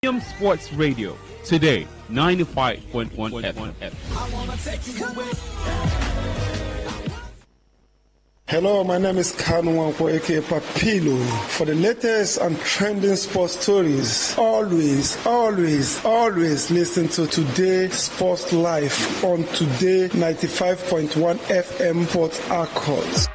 Sports Radio, Today 95.1 FM. Hello, my name is Kanwanko, aka Papilo. For the latest and trending sports stories, always listen to Today Sports Live on Today 95.1 FM Port Harcourt.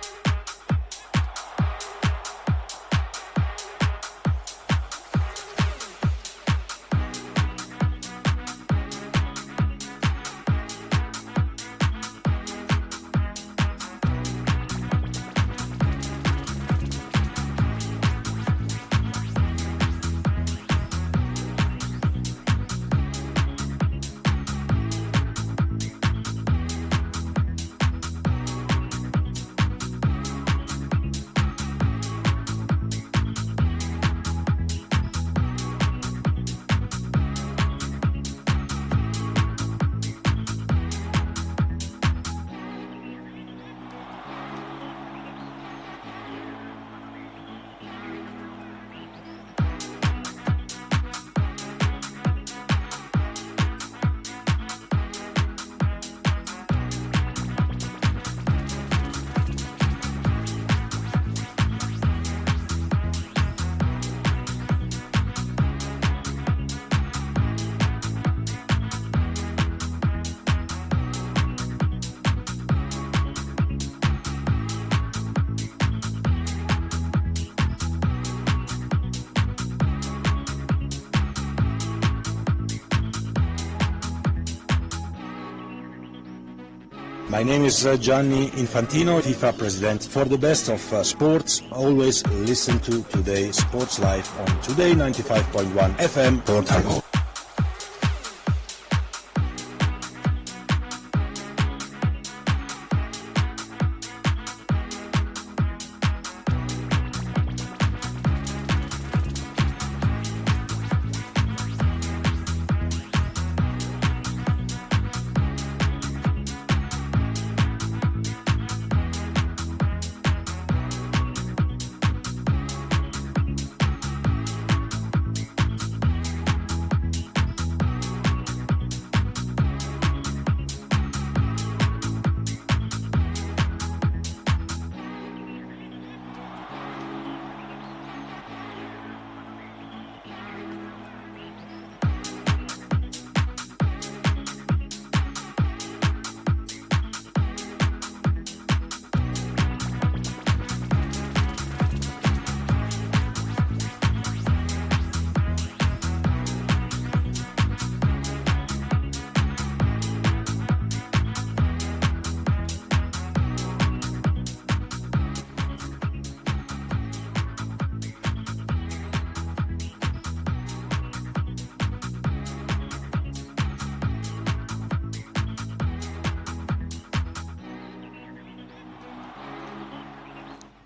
My name is Gianni Infantino, FIFA President. For the best of sports, always listen to Today Sports Live on Today 95.1 FM Port Harcourt.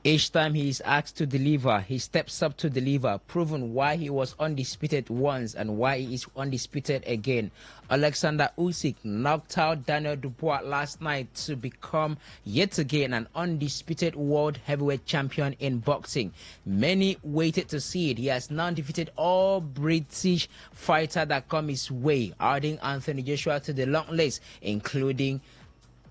Each time he is asked to deliver, he steps up to deliver, proving why he was undisputed once and why he is undisputed again. Alexander Usyk knocked out Daniel Dubois last night to become yet again an undisputed world heavyweight champion in boxing. Many waited to see it. He has now defeated all British fighters that come his way, adding Anthony Joshua to the long list, including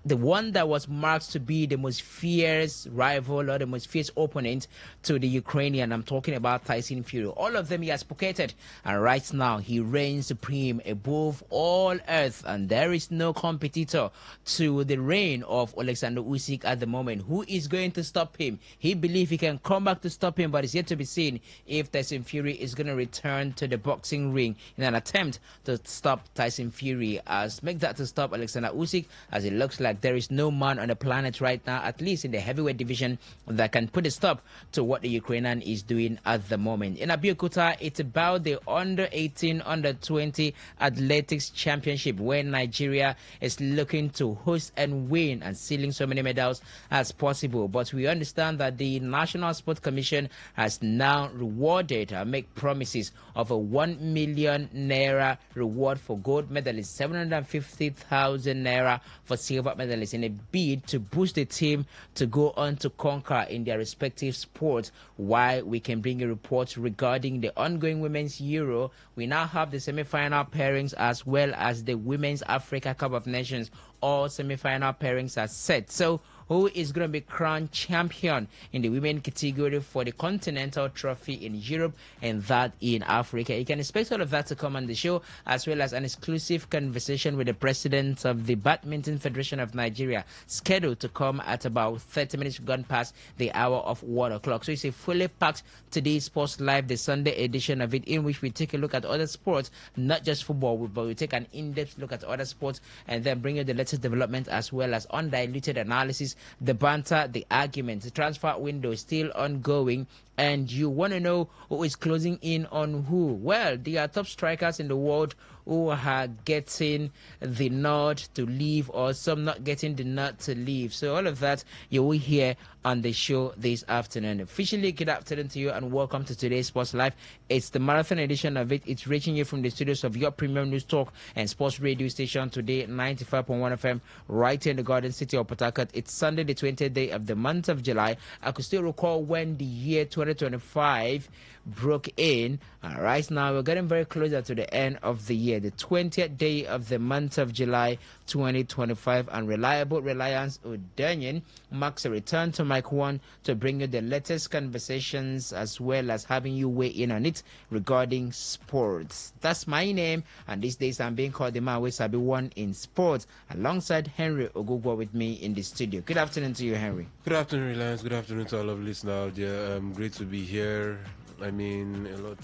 the one that was marked to be the most fierce rival or the most fierce opponent to the Ukrainian. I'm talking about Tyson Fury. All of them he has pocketed, and right now he reigns supreme above all earth, and there is no competitor to the reign of Alexander Usyk at the moment. Who is going to stop him? He believes he can come back to stop him, but it's yet to be seen if Tyson Fury is going to return to the boxing ring in an attempt to stop Tyson Fury, as make that to stop Alexander Usyk, as it looks like there is no man on the planet right now, at least in the heavyweight division, that can put a stop to what the Ukrainian is doing at the moment. In Abeokuta, it's about the under-18, under-20 athletics championship, where Nigeria is looking to host and win and sealing so many medals as possible. But we understand that the National Sports Commission has now rewarded make promises of a 1 million naira reward for gold medalists, 750,000 naira for silver medalists, medalists in a bid to boost the team to go on to conquer in their respective sports. While we can bring a report regarding the ongoing Women's Euro, we now have the semi-final pairings as well as the Women's Africa Cup of Nations. All semi-final pairings are set. So who is going to be crowned champion in the women category for the Continental Trophy in Europe and that in Africa? You can expect all of that to come on the show, as well as an exclusive conversation with the president of the Badminton Federation of Nigeria, scheduled to come at about 30 minutes gone past the hour of 1 o'clock. So it's a fully packed Today's Sports Live, the Sunday edition of it, in which we take a look at other sports, not just football, but we take an in-depth look at other sports and then bring you the latest development as well as undiluted analysis, the banter, the arguments. The transfer window is still ongoing, and you want to know who is closing in on who. Well, there are top strikers in the world who are getting the nod to leave, or some not getting the nod to leave. So all of that you will hear on the show this afternoon. Officially, good afternoon to you and welcome to today's Sports Live. It's the marathon edition of it. It's reaching you from the studios of your premium news talk and sports radio station, Today 95.1 FM, right here in the Garden City of Port Harcourt. It's Sunday, the 20th day of the month of July. I could still recall when the year 2025 broke in. Right now, we're getting very closer to the end of the year, the 20th day of the month of July 2025, and Reliable Reliance Udanyan marks a return to Mike 1 to bring you the latest conversations as well as having you weigh in on it regarding sports. That's my name, and these days I'm being called the man with Sabi One in sports, alongside Henry Ogugwa with me in the studio. Good afternoon to you, Henry. Good afternoon, Reliance. Good afternoon to all of listeners out there. Great to be here. I mean, a lot.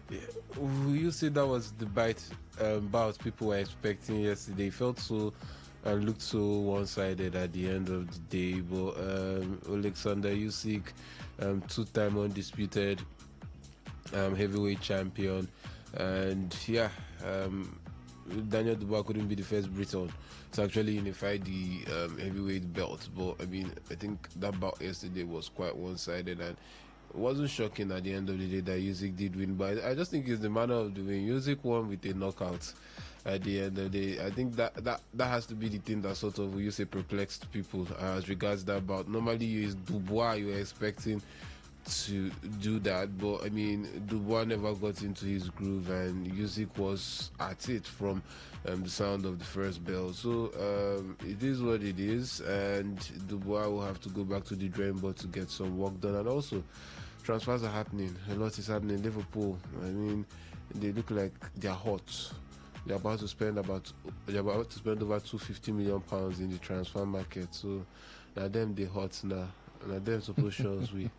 Yeah. You say that was the bout people were expecting yesterday. It felt so and looked so one-sided at the end of the day. But Alexander Usyk, two-time undisputed heavyweight champion, and Daniel Dubois couldn't be the first Briton to actually unify the heavyweight belt. But I mean, I think that bout yesterday was quite one-sided, and it wasn't shocking at the end of the day that Usyk did win, but I just think it's the manner of the win. Usyk won with a knockout at the end of the day. I think that has to be the thing that sort of, you say, perplexed people as regards that bout. Normally, it's Dubois you're expecting to do that, but I mean, Dubois never got into his groove, and Usyk was at it from the sound of the first bell. So it is what it is, and Dubois will have to go back to the drawing board to get some work done. And also, transfers are happening. A lot is happening. Liverpool, I mean, they look like they're hot. They're about to spend over £250 million in the transfer market. So now them they hot now. Now them suppose show us we.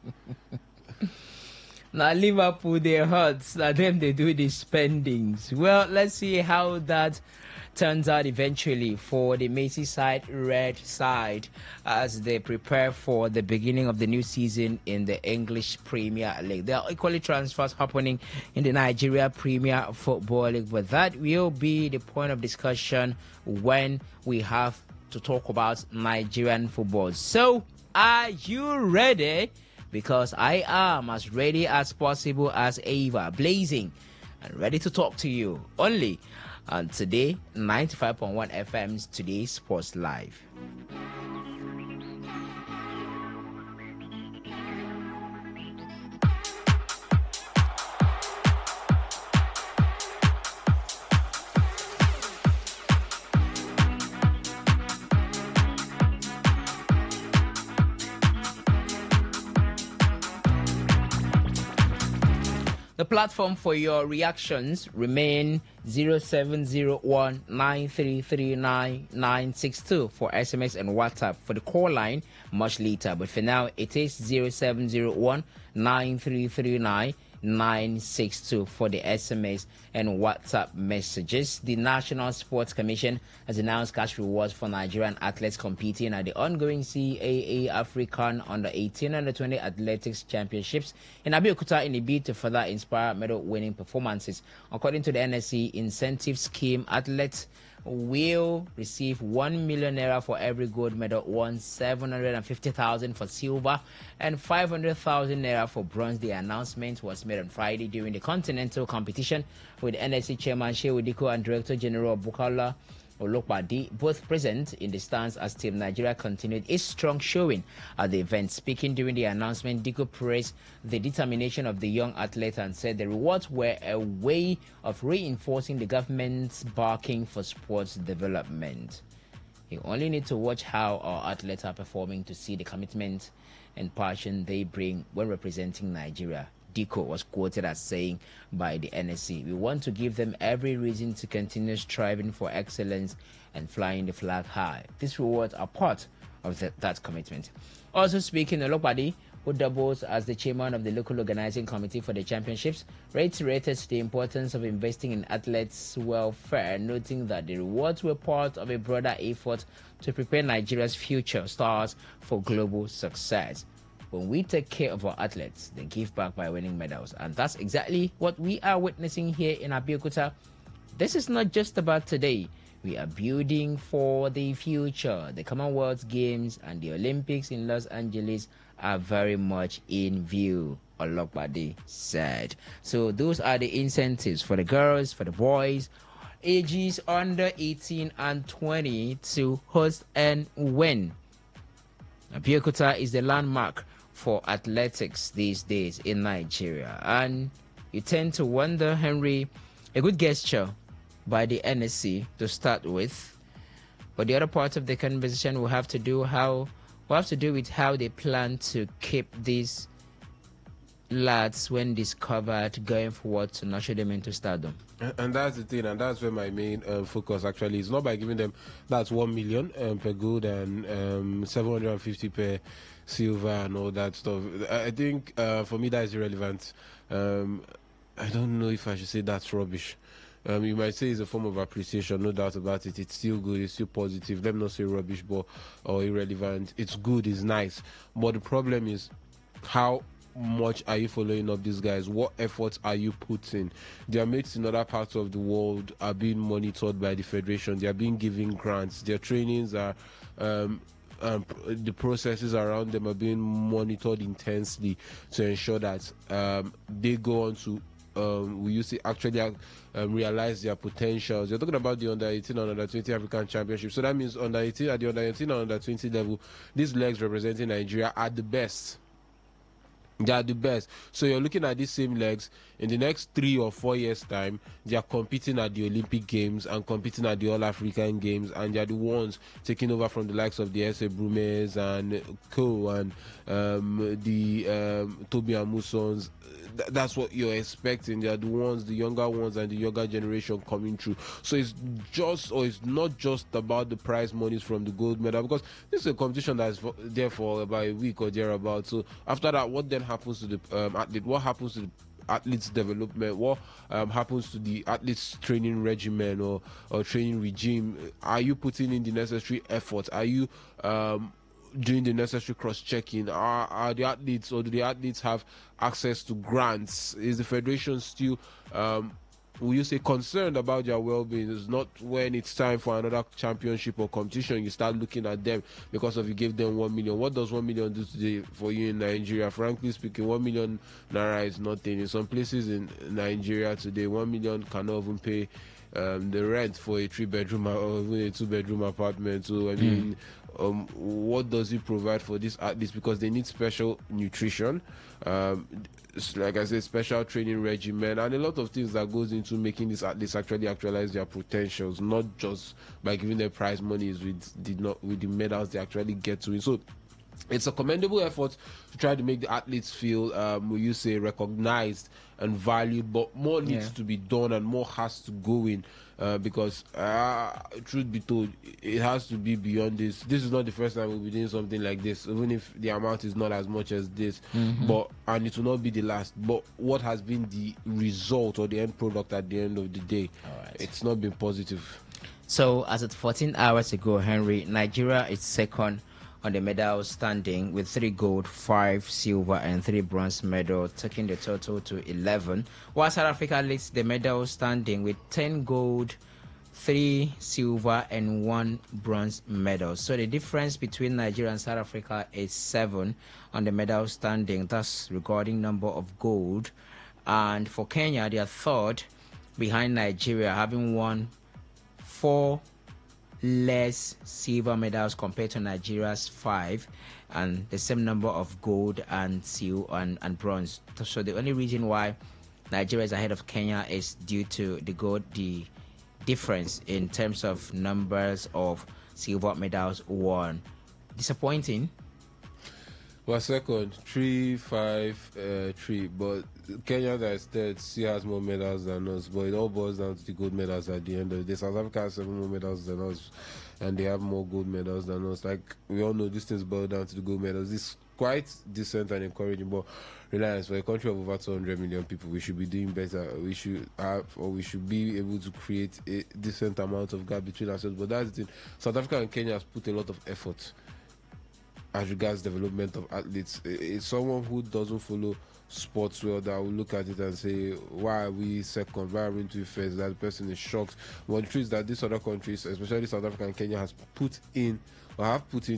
Now Liverpool they hurt. Now them they do the spendings. Well, let's see how that turns out eventually for the Merseyside Red side as they prepare for the beginning of the new season in the English Premier League. There are equally transfers happening in the Nigeria Premier Football League, but that will be the point of discussion when we have to talk about Nigerian football. So, are you ready? Because I am as ready as possible as ever, blazing and ready to talk to you only on Today 95.1 FM's Today Sports Live. The platform for your reactions remain 0701-9339-962 for SMS and WhatsApp. For the call line, much later. But for now, it is 0701-9339-962 for the SMS and WhatsApp messages. The National Sports Commission has announced cash rewards for Nigerian athletes competing at the ongoing CAA African Under-18 and Under-20 Athletics Championships in Abeokuta in a bid to further inspire medal-winning performances. According to the NSC incentive scheme, athletes will receive 1 million naira for every gold medal won, 750,000 for silver, and 500,000 naira for bronze. The announcement was made on Friday during the continental competition with NSC Chairman Shehu Diko and Director General Bukola Olokbade, both present in the stands as Team Nigeria continued its strong showing at the event. Speaking during the announcement, Diko praised the determination of the young athlete and said the rewards were a way of reinforcing the government's backing for sports development. You only need to watch how our athletes are performing to see the commitment and passion they bring when representing Nigeria. Diko was quoted as saying by the NSC, "We want to give them every reason to continue striving for excellence and flying the flag high." These rewards are part of that commitment. Also speaking, Olokbade, who doubles as the chairman of the local organizing committee for the championships, reiterated the importance of investing in athletes' welfare, noting that the rewards were part of a broader effort to prepare Nigeria's future stars for global success. When we take care of our athletes, they give back by winning medals. And that's exactly what we are witnessing here in Abeokuta. This is not just about today. We are building for the future. The Commonwealth Games and the Olympics in Los Angeles are very much in view, Olokbade said. So those are the incentives for the girls, for the boys, ages under 18 and 20 to host and win. Abeokuta is the landmark for athletics these days in Nigeria. And you tend to wonder, Henry, a good gesture by the NSC to start with. But the other part of the conversation will have to do with how they plan to keep these lads, when discovered, going forward to nurture them into stardom. And that's the thing, and that's where my main focus actually is. Not by giving them that's 1 million per gold and 750 per silver and all that stuff. I think for me that is irrelevant. I don't know if I should say that's rubbish. You might say it's a form of appreciation, no doubt about it. It's still good, it's still positive. Let me not say rubbish or irrelevant. It's good, it's nice. But the problem is, how much are you following up these guys? What efforts are you putting? Their mates in other parts of the world are being monitored by the federation. They are being given grants. Their trainings are the processes around them are being monitored intensely to ensure that they go on to actually realize their potentials. You're talking about the under 18 and under 20 African Championship. So that means under 18 at the under 18 and under 20 level, these legs representing Nigeria are the best. They are the best. So you're looking at these same legs in the next 3 or 4 years' time. They are competing at the Olympic Games and competing at the All African Games, and they are the ones taking over from the likes of the S.A. Brumes and Co. and the Toby Amusons. That's what you're expecting. They are the ones, the younger ones, and the younger generation coming through. So it's not just about the prize monies from the gold medal, because this is a competition that's there for about a week or thereabout. So after that, what then happens to the athlete? What happens to the athlete's development? What happens to the athlete's training regimen or training regime? Are you putting in the necessary effort? Are you doing the necessary cross-checking? Are the athletes, or do the athletes have access to grants? Is the federation still will you say concerned about their well-being? It's not when it's time for another championship or competition you start looking at them because of you gave them 1 million. What does 1 million do today for you in Nigeria? Frankly speaking, 1 million naira is nothing. In some places in Nigeria today, 1 million cannot even pay the rent for a 3-bedroom or even a 2-bedroom apartment. So I mean, what does it provide for these athletes? Because they need special nutrition, like I said, special training regimen, and a lot of things that goes into making these athletes actually actualize their potentials, not just by giving them prize monies with the medals they actually get to win. So it's a commendable effort to try to make the athletes feel, will you say, recognized and valued, but more needs to be done and more has to go in, because truth be told, it has to be beyond this. This is not the first time we'll be doing something like this, even if the amount is not as much as this, and it will not be the last. But what has been the result or the end product at the end of the day? It's not been positive. So as at 14 hours ago, Henry, Nigeria is second on the medal standing with 3 gold, 5 silver, and 3 bronze medals, taking the total to 11. While South Africa leads the medal standing with 10 gold, 3 silver, and 1 bronze medal. So the difference between Nigeria and South Africa is 7 on the medal standing. That's regarding number of gold. And for Kenya, they are third behind Nigeria, having won 4 less silver medals compared to Nigeria's 5, and the same number of gold and silver and bronze. So the only reason why Nigeria is ahead of Kenya is due to the difference in terms of numbers of silver medals won. Disappointing. Well, second, 3-5-3, but Kenya that is third still has more medals than us, but it all boils down to the gold medals at the end of the day. South Africa has 7 more medals than us, and they have more gold medals than us. Like, we all know, these things boil down to the gold medals. It's quite decent and encouraging, but Reliance, for a country of over 200 million people, we should be doing better. We should be able to create a decent amount of gap between ourselves. But that's the thing. South Africa and Kenya has put a lot of effort as regards development of athletes. It's someone who doesn't follow sports well that will look at it and say, why are we second, why are we into first? That person is shocked. But the truth is that these other countries, especially South Africa and Kenya, have put in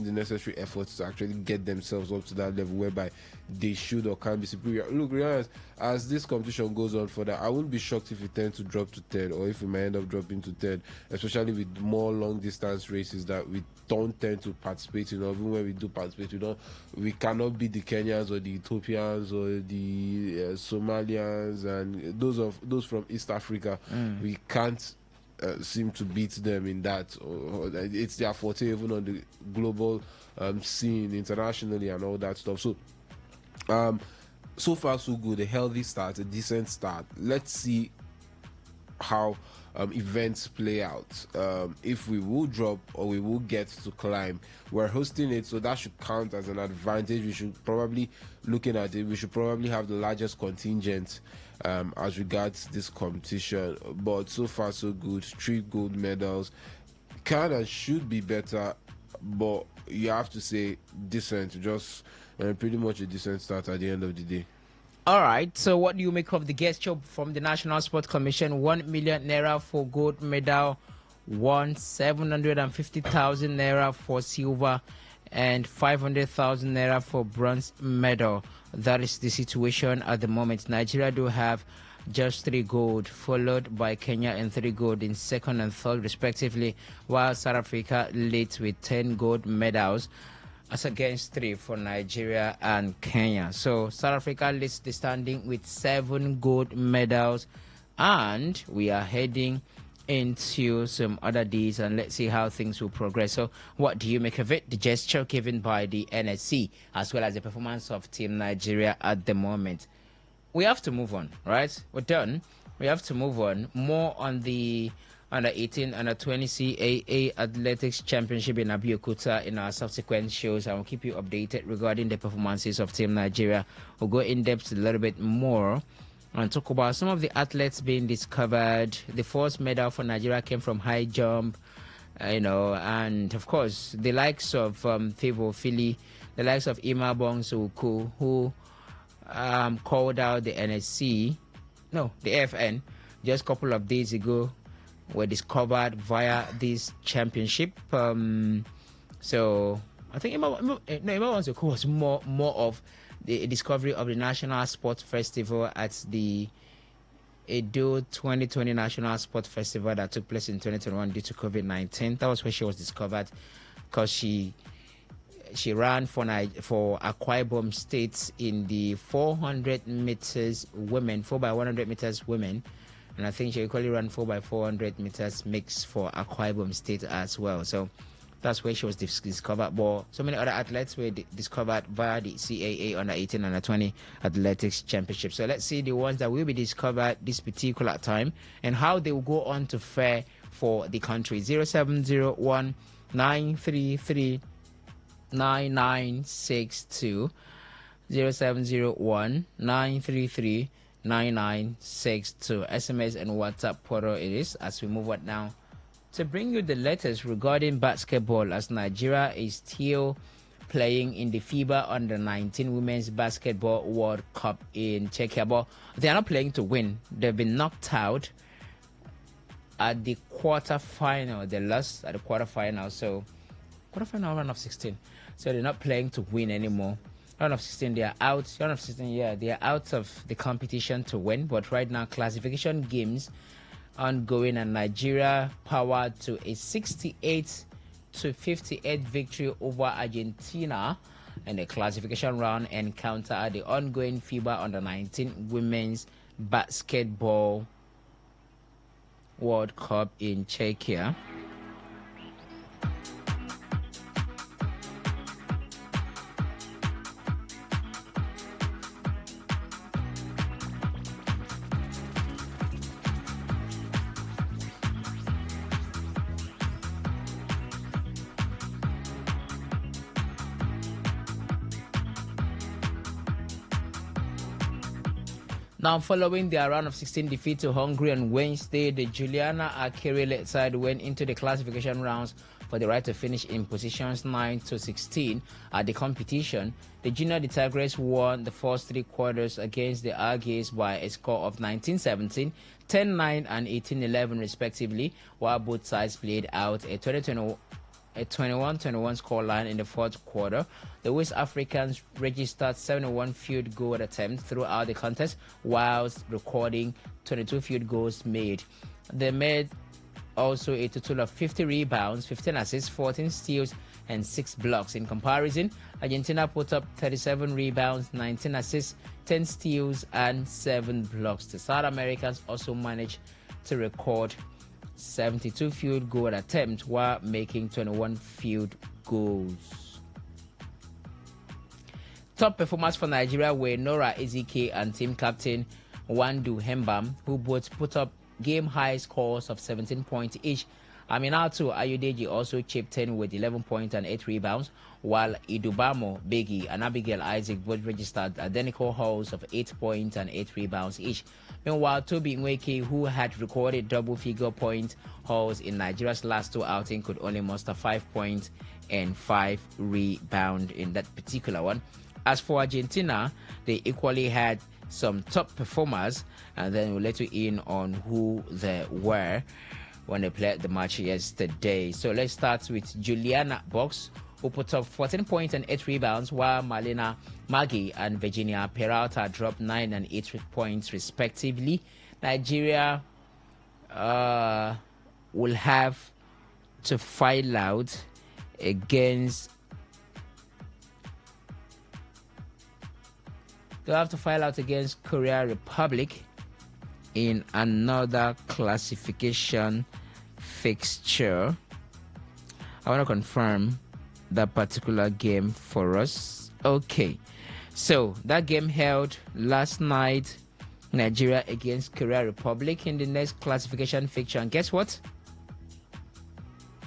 the necessary efforts to actually get themselves up to that level whereby they should or can be superior. Look, realize, as this competition goes on further, I wouldn't be shocked if we tend to drop to third, or if we might end up dropping to third, especially with more long distance races that we don't tend to participate in. Even when we do participate, we cannot be the Kenyans or the Ethiopians or the Somalians and those from East Africa. We can't seem to beat them in that. It's their forte even on the global scene internationally and all that stuff. So so far so good. A healthy start, a decent start. Let's see how events play out. If we will drop or we will get to climb, we're hosting it, so that should count as an advantage. We should probably, looking at it, we should probably have the largest contingent as regards this competition. But so far so good. 3 gold medals. Can and should be better, but you have to say decent. Just pretty much a decent start at the end of the day. All right, so what do you make of the gesture from the National Sports Commission? 1 million naira for gold medal, 750,000 naira for silver, and 500,000 naira for bronze medal. That is the situation at the moment. Nigeria do have just 3 gold, followed by Kenya and 3 gold in second and third respectively, while South Africa leads with 10 gold medals as against 3 for Nigeria and Kenya. So South Africa leads the standing with 7 gold medals, and we are heading into some other days, and let's see how things will progress. So what do you make of it? The gesture given by the NSC, as well as the performance of Team Nigeria at the moment. We have to move on, right? We're done. We have to move on. More on the under 18, under 20 CAA Athletics Championship in Abeokuta in our subsequent shows. I will keep you updated regarding the performances of Team Nigeria. We'll go in depth a little bit more and talk about some of the athletes being discovered. The first medal for Nigeria came from high jump, and of course the likes of Favour Philly, the likes of Ima Bongsuku, who called out the the AFN just a couple of days ago, were discovered via this championship. So I think Ima Bongsuku was more of the discovery of the National Sports Festival at the Edo 2020 National Sports Festival that took place in 2021 due to COVID-19. That was where she was discovered, because she ran for Akwa Ibom State in the 400 meters women, 4x100 meters women, and I think she equally ran 4x400 meters mix for Akwa Ibom State as well. So that's where she was discovered. But so many other athletes were discovered via the CAA under 18 and under 20 Athletics Championship. So let's see the ones that will be discovered this particular time and how they will go on to fare for the country. 0701 933 9962, 0701 933 9962. SMS and WhatsApp portal it is, as we move on now to bring you the latest regarding basketball, as Nigeria is still playing in the FIBA Under-19 Women's Basketball World Cup in Czechia. But they are not playing to win. They've been knocked out at the quarterfinal. They lost at the quarterfinal. So quarterfinal round of 16. So they're not playing to win anymore. Round of 16, they are out. Round of 16, they are out of the competition to win. But right now, classification games ongoing, and Nigeria powered to a 68-58 victory over Argentina in the classification round encounter at the ongoing FIBA Under-19 Women's Basketball World Cup in Czechia. Now, following their round of 16 defeat to Hungary on Wednesday, the Juliana Akere-led side went into the classification rounds for the right to finish in positions 9 to 16 at the competition. The Junior Tigers won the first three quarters against the Aggies by a score of 19-17, 10-9, and 18-11 respectively, while both sides played out a 21-21 scoreline in the fourth quarter. The West Africans registered 71 field goal attempts throughout the contest, whilst recording 22 field goals made. They made also a total of 50 rebounds, 15 assists, 14 steals, and 6 blocks. In comparison, Argentina put up 37 rebounds, 19 assists, 10 steals, and 7 blocks. The South Americans also managed to record 72 field goal attempts while making 21 field goals. Top performers for Nigeria were Nora Ezike and team captain Wandu Hembam, who both put up game-high scores of 17 points each. Aminatu Ayodeji also chipped in with 11 points and 8 rebounds, while Idubamo Begi and Abigail Isaac both registered identical hauls of 8 points and 8 rebounds each. Meanwhile, Toby Nweke, who had recorded double-figure point hauls in Nigeria's last two outings, could only muster 5 points and 5 rebounds in that particular one. As for Argentina, they equally had some top performers, and then we'll let you in on who they were when they played the match yesterday. So let's start with Juliana Box, who put up 14 points and 8 rebounds, while Malena Maggi and Virginia Peralta dropped 9 and 8 points respectively. Nigeria will have to file out against Korea Republic in another classification fixture. I want to confirm that particular game for us. Okay, so that game held last night, Nigeria against Korea Republic in the next classification fixture, and guess what?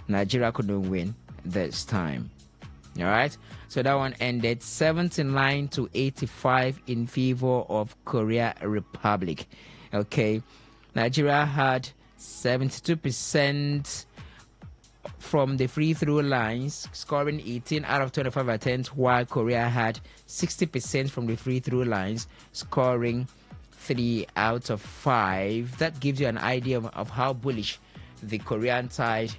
Nigeria couldn't win this time. All right, so that one ended 79-85 in favor of Korea Republic. Okay, Nigeria had 72% from the free throw lines, scoring 18 out of 25 attempts, while Korea had 60% from the free throw lines, scoring 3 out of 5. That gives you an idea of how bullish the Korean side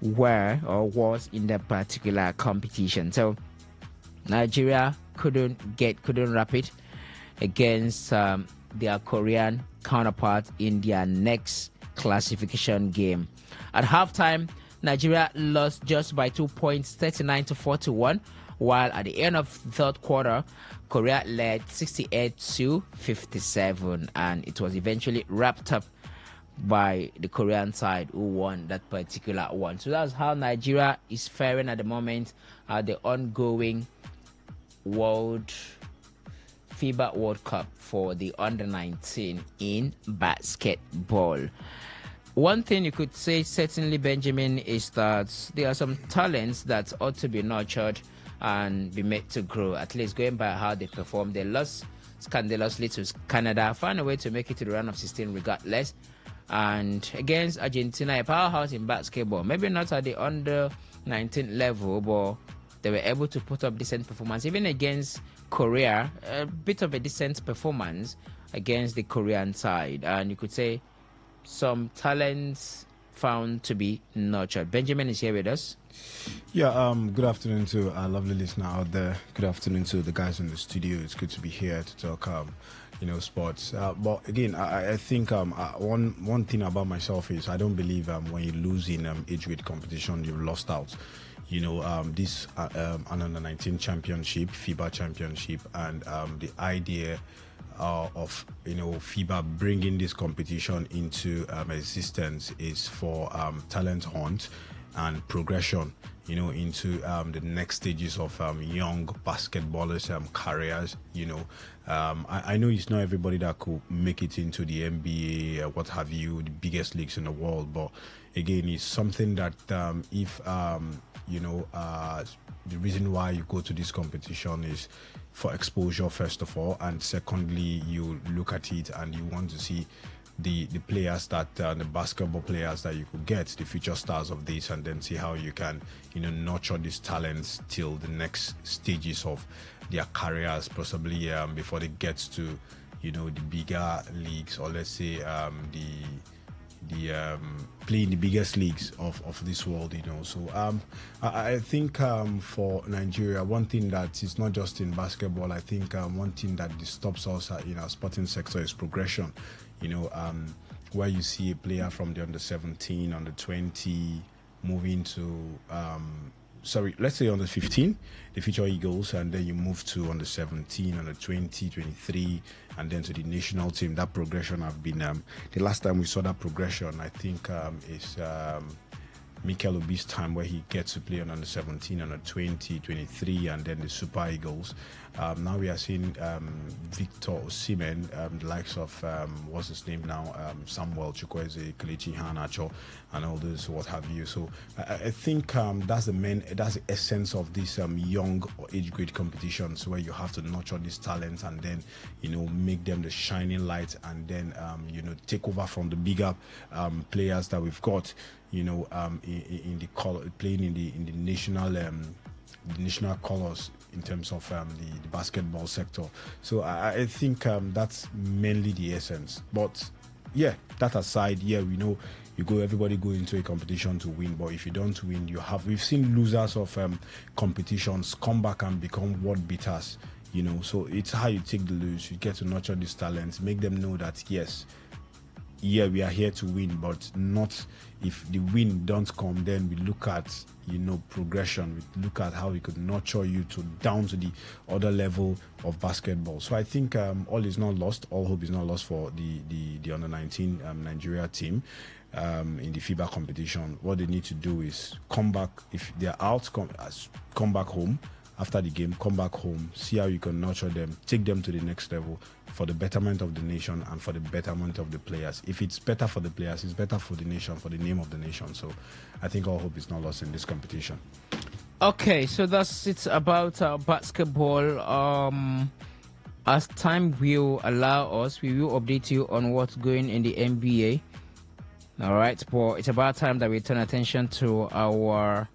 was in that particular competition. So Nigeria couldn't wrap it against their Korean counterpart in their next classification game. At halftime, Nigeria lost just by 2 points, 39-41, while at the end of the third quarter, Korea led 68-57, and it was eventually wrapped up by the Korean side, who won that particular one. So that's how Nigeria is faring at the moment at the ongoing FIBA World Cup for the under-19 in basketball. One thing you could say, certainly, Benjamin, is that there are some talents that ought to be nurtured and be made to grow, at least going by how they perform. They lost scandalously to Canada, found a way to make it to the round of 16 regardless. And against Argentina, a powerhouse in basketball, maybe not at the under-19 level, but they were able to put up decent performance. Even against Korea, a bit of a decent performance against the Korean side. And you could say some talents found to be nurtured. Benjamin is here with us. Yeah, good afternoon to our lovely listener out there. Good afternoon to the guys in the studio. It's good to be here to talk, sports. But again, I think one thing about myself is I don't believe when you lose in age weight competition, you've lost out. This under 19 championship, FIBA championship, and the idea of FIBA bringing this competition into existence is for talent hunt and progression, into the next stages of young basketballers' careers. I know it's not everybody that could make it into the NBA, what have you, the biggest leagues in the world, but again, it's something that the reason why you go to this competition is for exposure, first of all, and secondly, you look at it and you want to see the players that the basketball players that you could get, the future stars of this, and then see how you can nurture these talents till the next stages of their careers, possibly before they get to the bigger leagues, or let's say the play in the biggest leagues of this world. So I think for Nigeria, one thing that is not just in basketball, I think one thing that disturbs us in our sporting sector is progression. Where you see a player from the under 17, under 20 moving to let's say under 15, the future Eagles, and then you move to under 17, under 20, 23, and then to the national team. That progression have been the last time we saw that progression, I think, is Mikel Obi's time, where he gets to play on under 17, under 20, 23, and then the Super Eagles. Now we are seeing Victor Osimhen, the likes of what's his name now, Samuel Chukwueze, Kelechi Iheanacho, and all this, what have you. So I think that's the essence of this young age grade competitions, where you have to nurture these talents and then make them the shining light, and then take over from the bigger players that we've got. In the playing in the national colors in terms of the basketball sector. So I think that's mainly the essence. But yeah, that aside, we know everybody go into a competition to win, but if you don't win, we've seen losers of competitions come back and become world beaters. So it's how you take the lose. You get to nurture these talents, make them know that yes, we are here to win, but not if the win don't come, then we look at progression. We look at how we could nurture you down to the other level of basketball. So I think all is not lost. All hope is not lost for the under 19 Nigeria team in the FIBA competition. What they need to do is come back. If they're out, come back home. After the game, come back home, see how you can nurture them, take them to the next level for the betterment of the nation and for the betterment of the players. If it's better for the players, it's better for the nation, for the name of the nation. So I think all hope is not lost in this competition. Okay, so that's it about basketball. As time will allow us, we will update you on what's going in the NBA. All right, but it's about time that we turn attention to our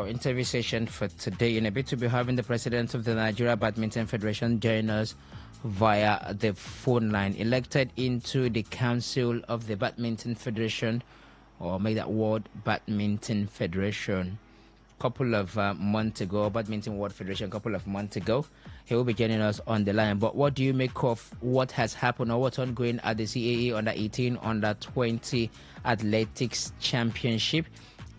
interview session for today. In a bit, we'll be having the president of the Nigeria Badminton Federation join us via the phone line. Elected into the council of the Badminton Federation, or make that World Badminton Federation, couple of months ago, Badminton World Federation, a couple of months ago. He will be joining us on the line. But what do you make of what has happened or what's ongoing at the CAA Under 18, Under 20 Athletics Championship?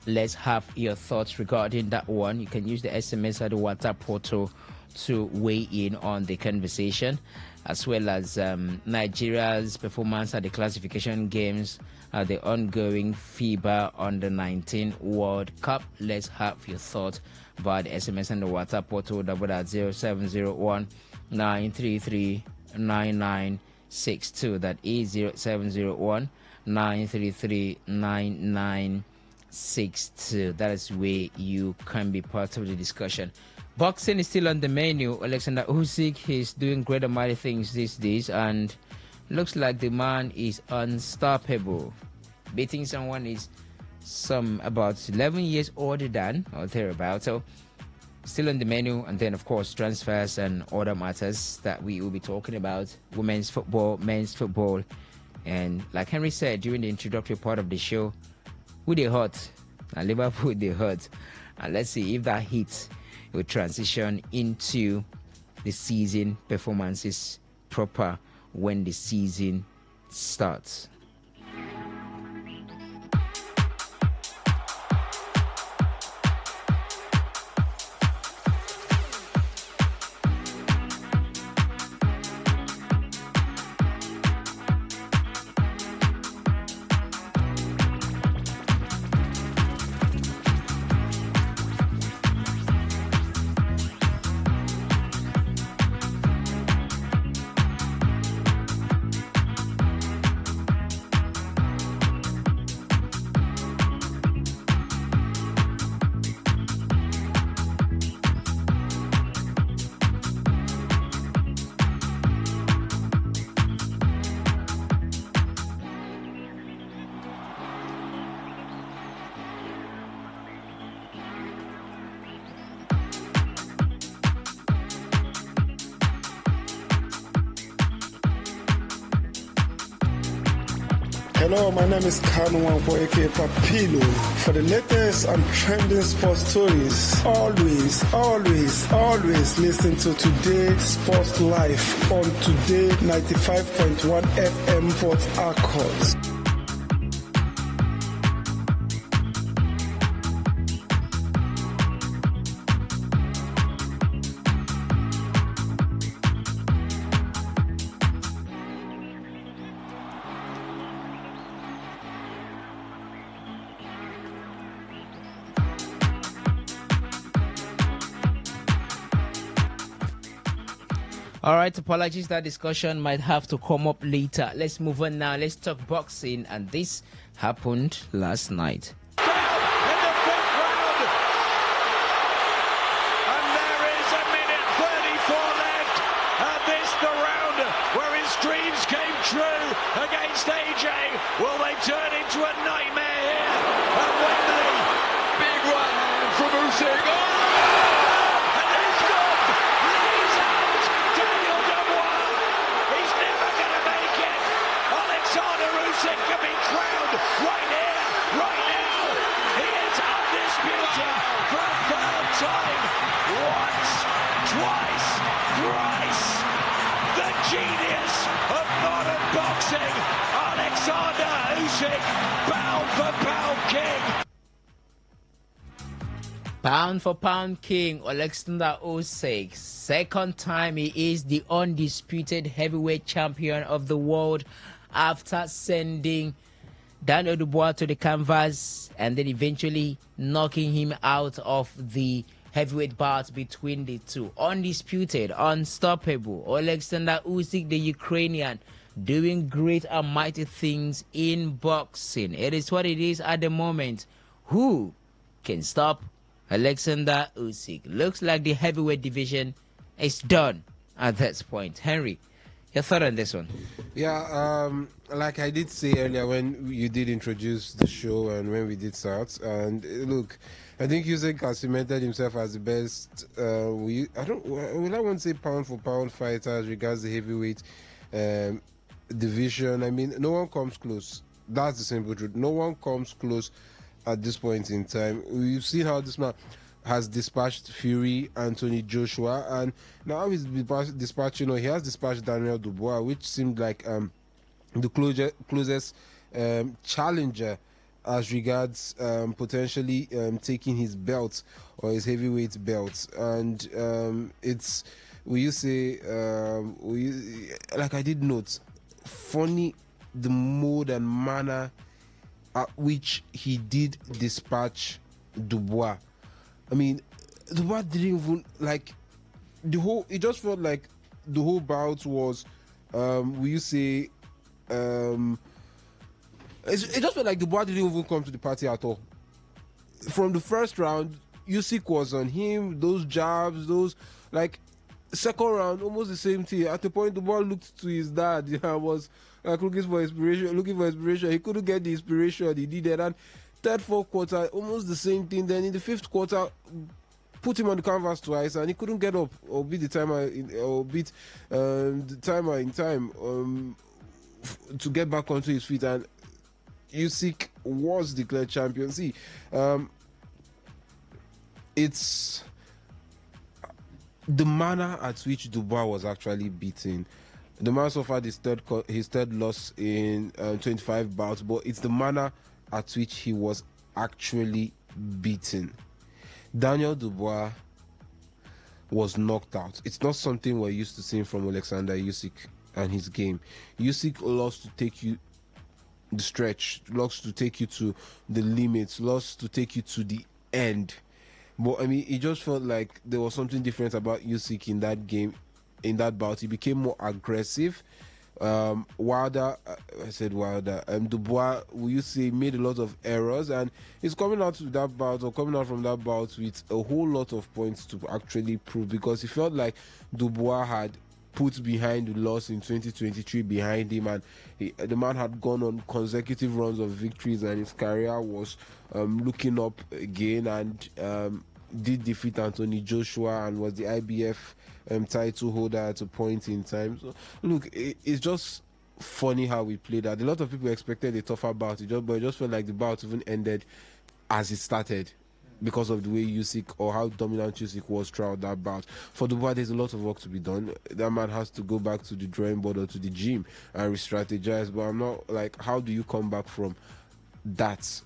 Let's have your thoughts regarding that one. You can use the SMS or the WhatsApp portal to weigh in on the conversation, as well as Nigeria's performance at the classification games at the ongoing FIBA Under 19 World Cup. Let's have your thoughts via the SMS and the WhatsApp portal, double at 0701 933 9962. That is 0701 933 9962. That is where you can be part of the discussion. Boxing is still on the menu. Alexander Usyk is doing great and mighty things these days, and looks like the man is unstoppable. Beating someone is about 11 years older than, or thereabout. So still on the menu, and then of course transfers and other matters that we will be talking about. Women's football, men's football, And like Henry said during the introductory part of the show, who they hurt? And Liverpool they hurt. And let's see if that hit will transition into the season performances proper when the season starts. Hello, my name is Kanwanko, aka Papilo. For the latest and trending sports stories, always listen to Today Sports Live on Today 95.1 FM Port Harcourt. All right, apologies, that discussion might have to come up later. Let's move on now. Let's talk boxing, and this happened last night. In the fifth round, and there is a minute 34 left, and this the round where his dreams came true against AJ. Will they turn into a nightmare here at Wembley? Big right hand from Usyk. And he's gone. He's out. Daniel Dubois. He's never going to make it. Alexander Usyk can be crowned right here, right now. He is undisputed for a third time. Once, twice, thrice. The genius of modern boxing, Alexander Usyk, pound for pound king. Pound for pound king, Alexander Usyk. Second time he is the undisputed heavyweight champion of the world after sending Daniel Dubois to the canvas and then eventually knocking him out of the heavyweight bout between the two. Undisputed, unstoppable. Alexander Usyk, the Ukrainian, doing great and mighty things in boxing. It is what it is at the moment. Who can stop Alexander Usyk? Looks like the heavyweight division is done at this point. Henry, your thought on this one? Yeah, like I did say earlier when you did introduce the show and when we did start, and look, I think Usyk has cemented himself as the best. I want to say pound for pound fighter as regards the heavyweight division. I mean, no one comes close. That's the simple truth. No one comes close at this point in time. We've seen how this man has dispatched Fury, Anthony Joshua, and now he's dispatched, he has dispatched Daniel Dubois, which seemed like the closest challenger as regards potentially taking his belt or his heavyweight belt. And it's, like I did note, funny the mode and manner at which he did dispatch Dubois. I mean, Dubois didn't even, like, it just felt like the whole bout was, it just felt like Dubois didn't even come to the party at all. From the first round, Usyk was on him, those jabs, second round, almost the same thing. At the point, Dubois looked to his dad, was like looking for inspiration. He couldn't get the inspiration, he did that. And third, fourth quarter, almost the same thing. Then in the fifth quarter, put him on the canvas twice, and he couldn't get up or beat the timer in time. to get back onto his feet, and Usyk was declared champion. See, it's the manner at which Dubois was actually beaten. The man suffered his third loss in 25 bouts, but it's the manner at which he was actually beaten. Daniel Dubois was knocked out. It's not something we're used to seeing from Alexander Usyk and his game. Usyk loves to take you the stretch, loves to take you to the limits, loves to take you to the end. But I mean, it just felt like there was something different about Usyk in that game, in that bout. He became more aggressive. Wilder, Dubois, we used to say, made a lot of errors, and he's coming out from that bout with a whole lot of points to actually prove, because he felt like Dubois had put behind the loss in 2023 behind him, and the man had gone on consecutive runs of victories, and his career was looking up again, and did defeat Anthony Joshua and was the IBF title holder at a point in time. So look, it's just funny how we played that. A lot of people expected a tougher bout, but it just felt like the bout even ended as it started, because of the way Usyk, or how dominant Usyk was throughout that bout. For Dubois, there's a lot of work to be done. That man has to go back to the drawing board or to the gym and re-strategize. But I'm not like, how do you come back from that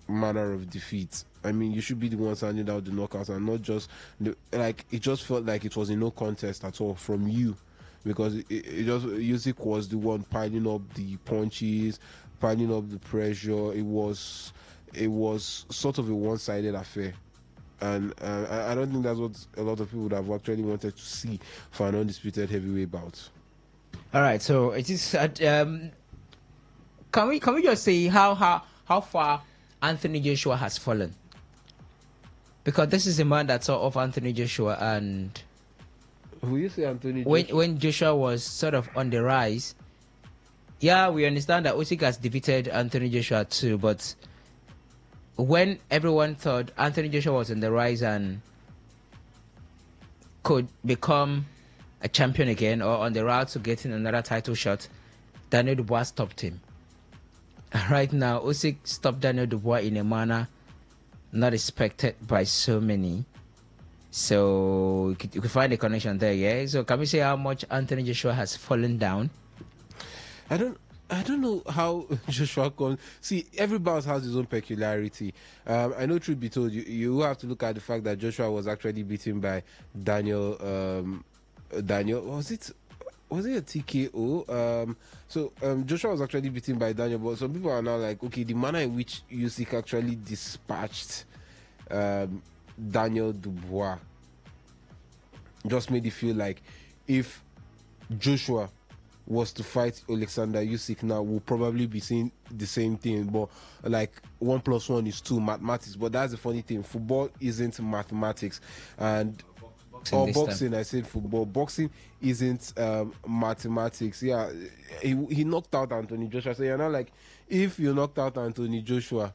manner of defeat? I mean, you should be the ones handing out the knockouts, and not just it just felt like it was in no contest at all from you, because Usyk was the one piling up the punches, piling up the pressure. It was sort of a one-sided affair, and I don't think that's what a lot of people would have actually wanted to see for an undisputed heavyweight bout. All right, so it is. Can we just say how far Anthony Joshua has fallen? Because this is a man that saw off Anthony Joshua, and who you say Anthony Joshua? When Joshua was sort of on the rise, yeah, we understand that Usyk has defeated Anthony Joshua too, but when everyone thought Anthony Joshua was on the rise and could become a champion again, or on the route to getting another title shot, Daniel Dubois stopped him. Right now, Usyk stopped Daniel Dubois in a manner not expected by so many. So you can find a connection there, yeah? So can we say how much Anthony Joshua has fallen down? I don't know how Joshua comes. See, every bout has his own peculiarity. I know, truth be told, you have to look at the fact that Joshua was actually beaten by Daniel. Was it a TKO? Joshua was actually beaten by Daniel, but some people are now like, okay, the manner in which Usyk actually dispatched Daniel Dubois just made it feel like if Joshua was to fight Alexander Usyk now, we'll probably be seeing the same thing, but like 1 + 1 is 2 mathematics. But that's the funny thing, football isn't mathematics, and boxing, I said football. Boxing isn't mathematics. Yeah, he knocked out Anthony Joshua. So you're not like, if you knocked out Anthony Joshua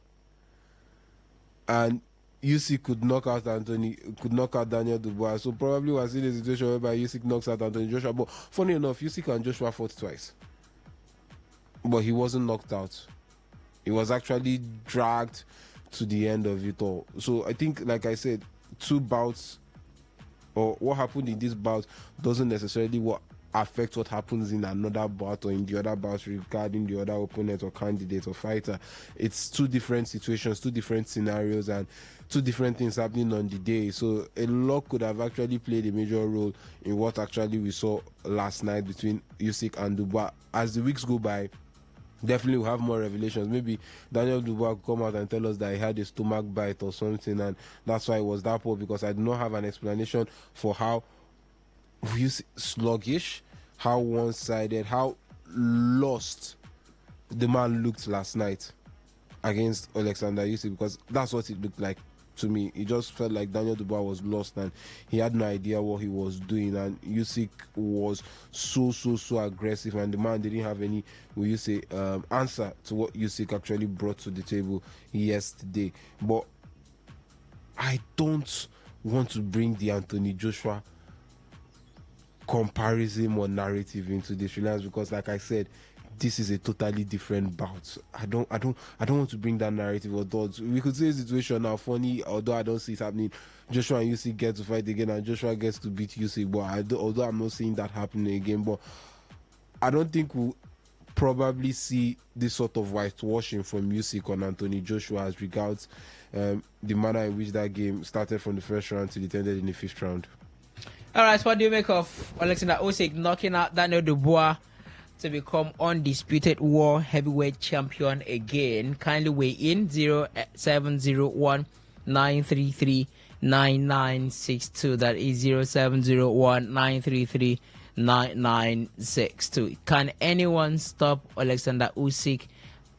and Usyk could knock out Daniel Dubois, so probably we're seeing a situation whereby Usyk knocks out Anthony Joshua. But funny enough, Usyk and Joshua fought twice, but he wasn't knocked out. He was actually dragged to the end of it all. So I think, like I said, 2 bouts, or what happened in this bout doesn't necessarily affect what happens in another bout or in the other bouts regarding the other opponent or candidate or fighter. It's 2 different situations, 2 different scenarios, and 2 different things happening on the day. So a lot could have actually played a major role in what actually we saw last night between Usyk and Dubois. As the weeks go by, definitely we'll have more revelations. Maybe Daniel Dubois will come out and tell us that he had a stomach bite or something, and that's why it was that poor, because I do not have an explanation for how sluggish, how one-sided, how lost the man looked last night against Alexander Usyk, because that's what it looked like to me. It just felt like Daniel Dubois was lost and he had no idea what he was doing, and Usyk was so aggressive, and the man didn't have any, answer to what Usyk actually brought to the table yesterday. But I don't want to bring the Anthony Joshua comparison or narrative into this reliance, because like I said, this is a totally different bout. I don't want to bring that narrative or thoughts. We could say situation now funny, although I don't see it happening. Joshua and Usyk get to fight again, and Joshua gets to beat Usyk. But although I'm not seeing that happening again, but I don't think we'll probably see this sort of whitewashing from Usyk on Anthony Joshua as regards the manner in which that game started from the first round till it ended in the 5th round. All right, what do you make of Alexander Usyk knocking out Daniel Dubois to become undisputed world heavyweight champion again? Kindly weigh in 0701 933 9962. That is 0701 933 9962. Can anyone stop Alexander Usyk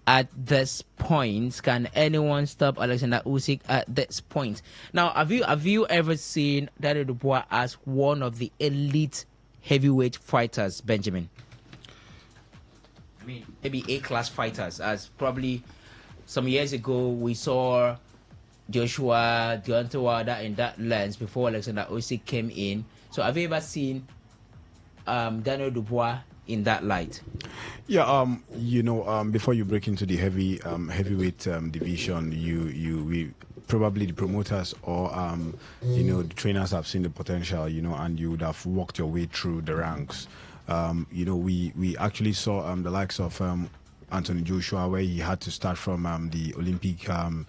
at this point? Can anyone stop Alexander Usyk at this point? Now, have you ever seen Daniel Dubois as one of the elite heavyweight fighters, Benjamin? I mean, maybe A-class fighters, as probably some years ago we saw Joshua, Deontay Wilder in that lens before Alexander Usyk came in. So have you ever seen Daniel Dubois in that light? Yeah, before you break into the heavyweight division, we probably the promoters or the trainers have seen the potential, and you would have worked your way through the ranks. We actually saw the likes of Anthony Joshua, where he had to start from the Olympic, the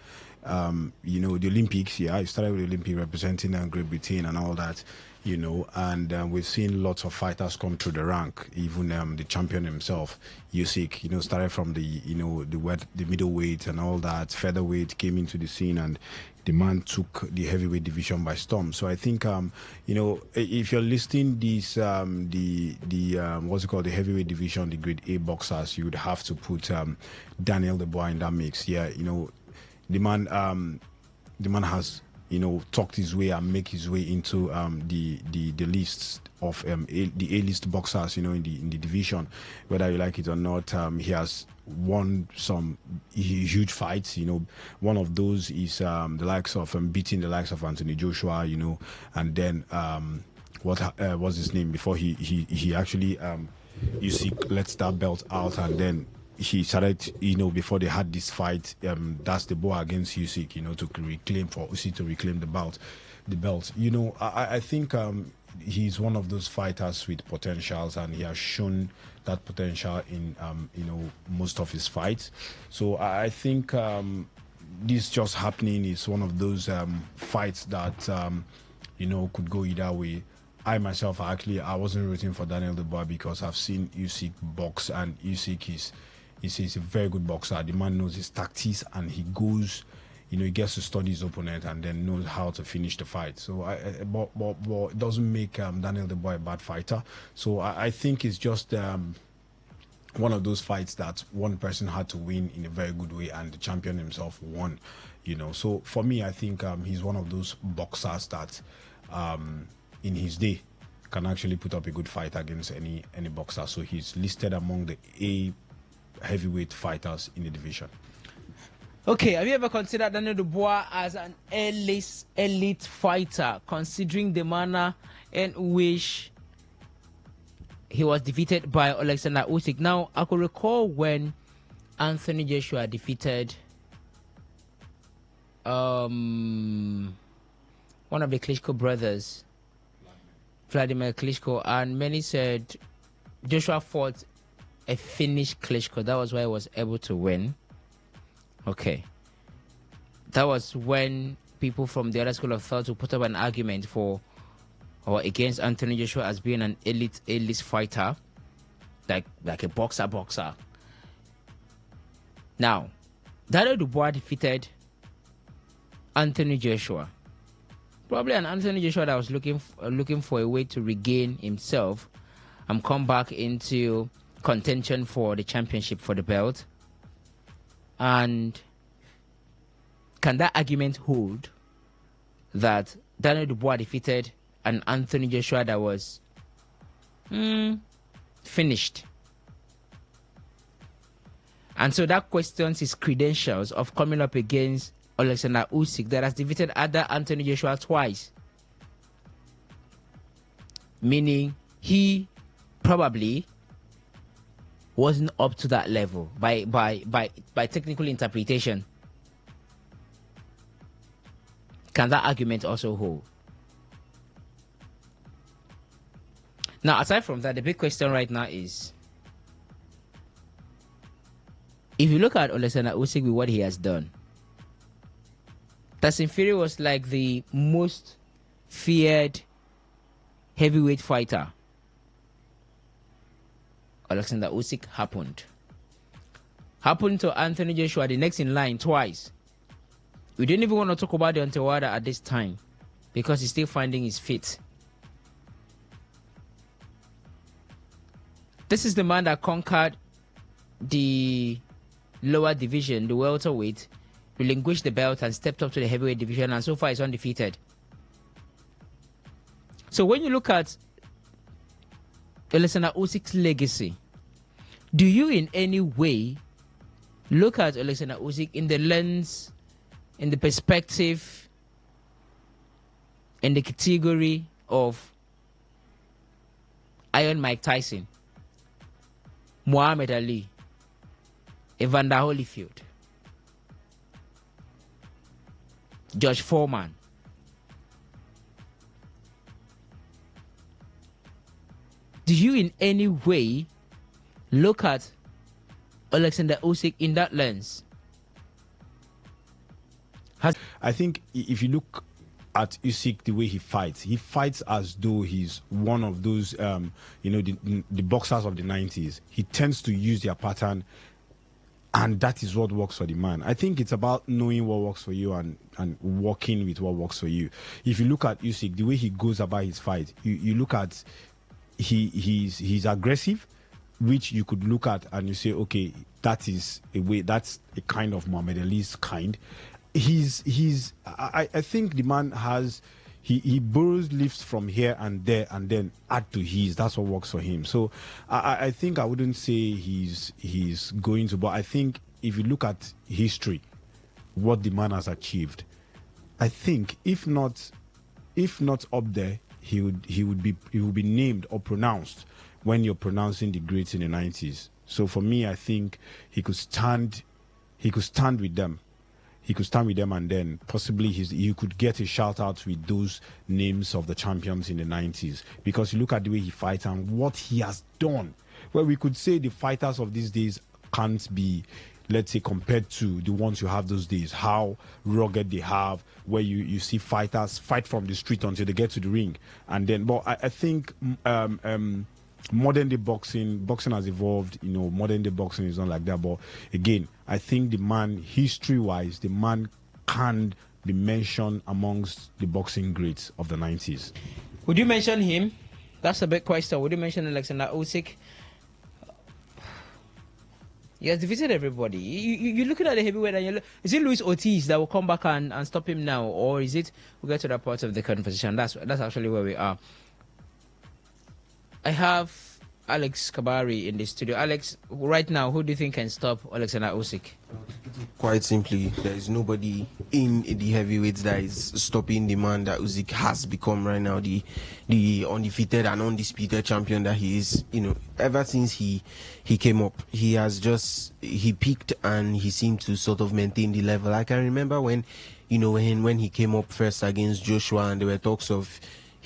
Olympics. Yeah, he started with the Olympic representing Great Britain and all that. And we've seen lots of fighters come through the rank. Even the champion himself, Usyk, started from the middleweight and all that. Featherweight came into the scene, and the man took the heavyweight division by storm. So I think, if you're listing these, the heavyweight division, the grade A boxers, you would have to put Daniel Dubois in that mix. Yeah, the man has talked his way and make his way into the lists of the A-list boxers, in the division, whether you like it or not. He has won some huge fights. One of those is the likes of beating the likes of Anthony Joshua. And then what was his name before he actually Usyk lets that belt out, and then he started, before they had this fight, that's the boy against Usyk, to reclaim the belt. I think he's one of those fighters with potentials, and he has shown that potential in, most of his fights. So I think this just happening is one of those fights that, could go either way. I myself, I wasn't rooting for Daniel Dubois because I've seen Usyk box, and Usyk he's a very good boxer. The man knows his tactics, and he goes, he gets to study his opponent and then knows how to finish the fight. So, but it doesn't make Daniel Dubois a bad fighter. So I think it's just one of those fights that one person had to win in a very good way, and the champion himself won. So for me, I think he's one of those boxers that, in his day, can actually put up a good fight against any boxer. So he's listed among the A heavyweight fighters in the division. Okay, have you ever considered Daniel Dubois as an elite fighter, considering the manner in which he was defeated by Alexander Usyk? Now, I could recall when Anthony Joshua defeated one of the Klitschko brothers, Vladimir Klitschko, and many said Joshua fought a finished Klitschko. That was why he was able to win. Okay. That was when people from the other school of thought would put up an argument for or against Anthony Joshua as being an elite fighter, like a boxer. Now, Daniel Dubois defeated Anthony Joshua. Probably an Anthony Joshua that was looking for a way to regain himself and come back into contention for the championship, for the belt. And can that argument hold that Daniel Dubois defeated an Anthony Joshua that was finished? And so that questions his credentials of coming up against Alexander Usyk that has defeated other Anthony Joshua twice. Meaning he probably wasn't up to that level by technical interpretation. Can that argument also hold? Now, aside from that, the big question right now is, if you look at Oleksandr Usyk with what he has done, Tyson Fury was like the most feared heavyweight fighter. Oleksandr Usyk happened to Anthony Joshua, the next in line, twice. We don't even want to talk about Deontay Wilder at this time because he's still finding his feet. This is the man that conquered the lower division, the welterweight, relinquished the belt and stepped up to the heavyweight division, and so far is undefeated. So when you look at Oleksandr Usyk's legacy, do you in any way look at Oleksandr Usyk in the lens, in the perspective, in the category of Iron Mike Tyson, Muhammad Ali, Evander Holyfield, George Foreman? Do you in any way look at Oleksandr Usyk in that lens? I think if you look at Usyk, the way he fights as though he's one of those, the boxers of the 90s. He tends to use their pattern, and that is what works for the man. I think it's about knowing what works for you and working with what works for you. If you look at Usyk, the way he goes about his fight, you look at he's aggressive, which you could look at and you say, okay, that is a way, that's a kind of Muhammad Ali's kind. I think the man has, he borrows lifts from here and there and then add to his. That's what works for him. So I think I wouldn't say he's going to, but I think if you look at history, what the man has achieved, I think if not up there, he would be named or pronounced when you're pronouncing the greats in the 90s. So for me, I think he could stand with them. He could stand with them, and then possibly you could get a shout out with those names of the champions in the 90s, because you look at the way he fights and what he has done. Well, we could say the fighters of these days can't be, let's say, compared to the ones you have those days, how rugged they have, where you see fighters fight from the street until they get to the ring. And then, but I think modern day boxing has evolved. Modern day boxing is not like that. But again, I think the man, history-wise, the man can be mentioned amongst the boxing greats of the 90s. Would you mention him? That's a big question. Would you mention Oleksandr Usyk? He has defeated everybody. You're looking at the heavyweight, and is it Luis Ortiz that will come back and stop him now, or is it we'll get to that part of the conversation? That's actually where we are. I have Alex Kabari in the studio. Alex, right now, who do you think can stop Oleksandr Usyk? Quite simply, there is nobody in the heavyweights that is stopping the man that Usyk has become right now, the undefeated and undisputed champion that he is. Ever since he came up, he peaked and he seemed to sort of maintain the level. I can remember when he came up first against Joshua, and there were talks of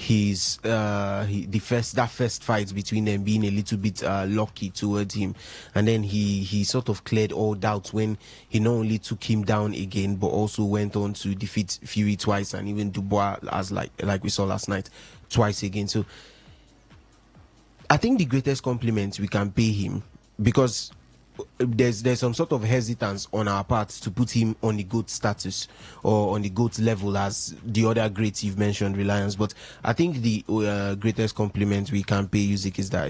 that first fight between them being a little bit lucky towards him, and then he sort of cleared all doubts when he not only took him down again but also went on to defeat Fury twice, and even Dubois, as like we saw last night, twice again. So I think the greatest compliment we can pay him, because there's some sort of hesitance on our part to put him on the GOAT status or on the GOAT level as the other greats you've mentioned, Reliance. But I think the greatest compliment we can pay Usyk is that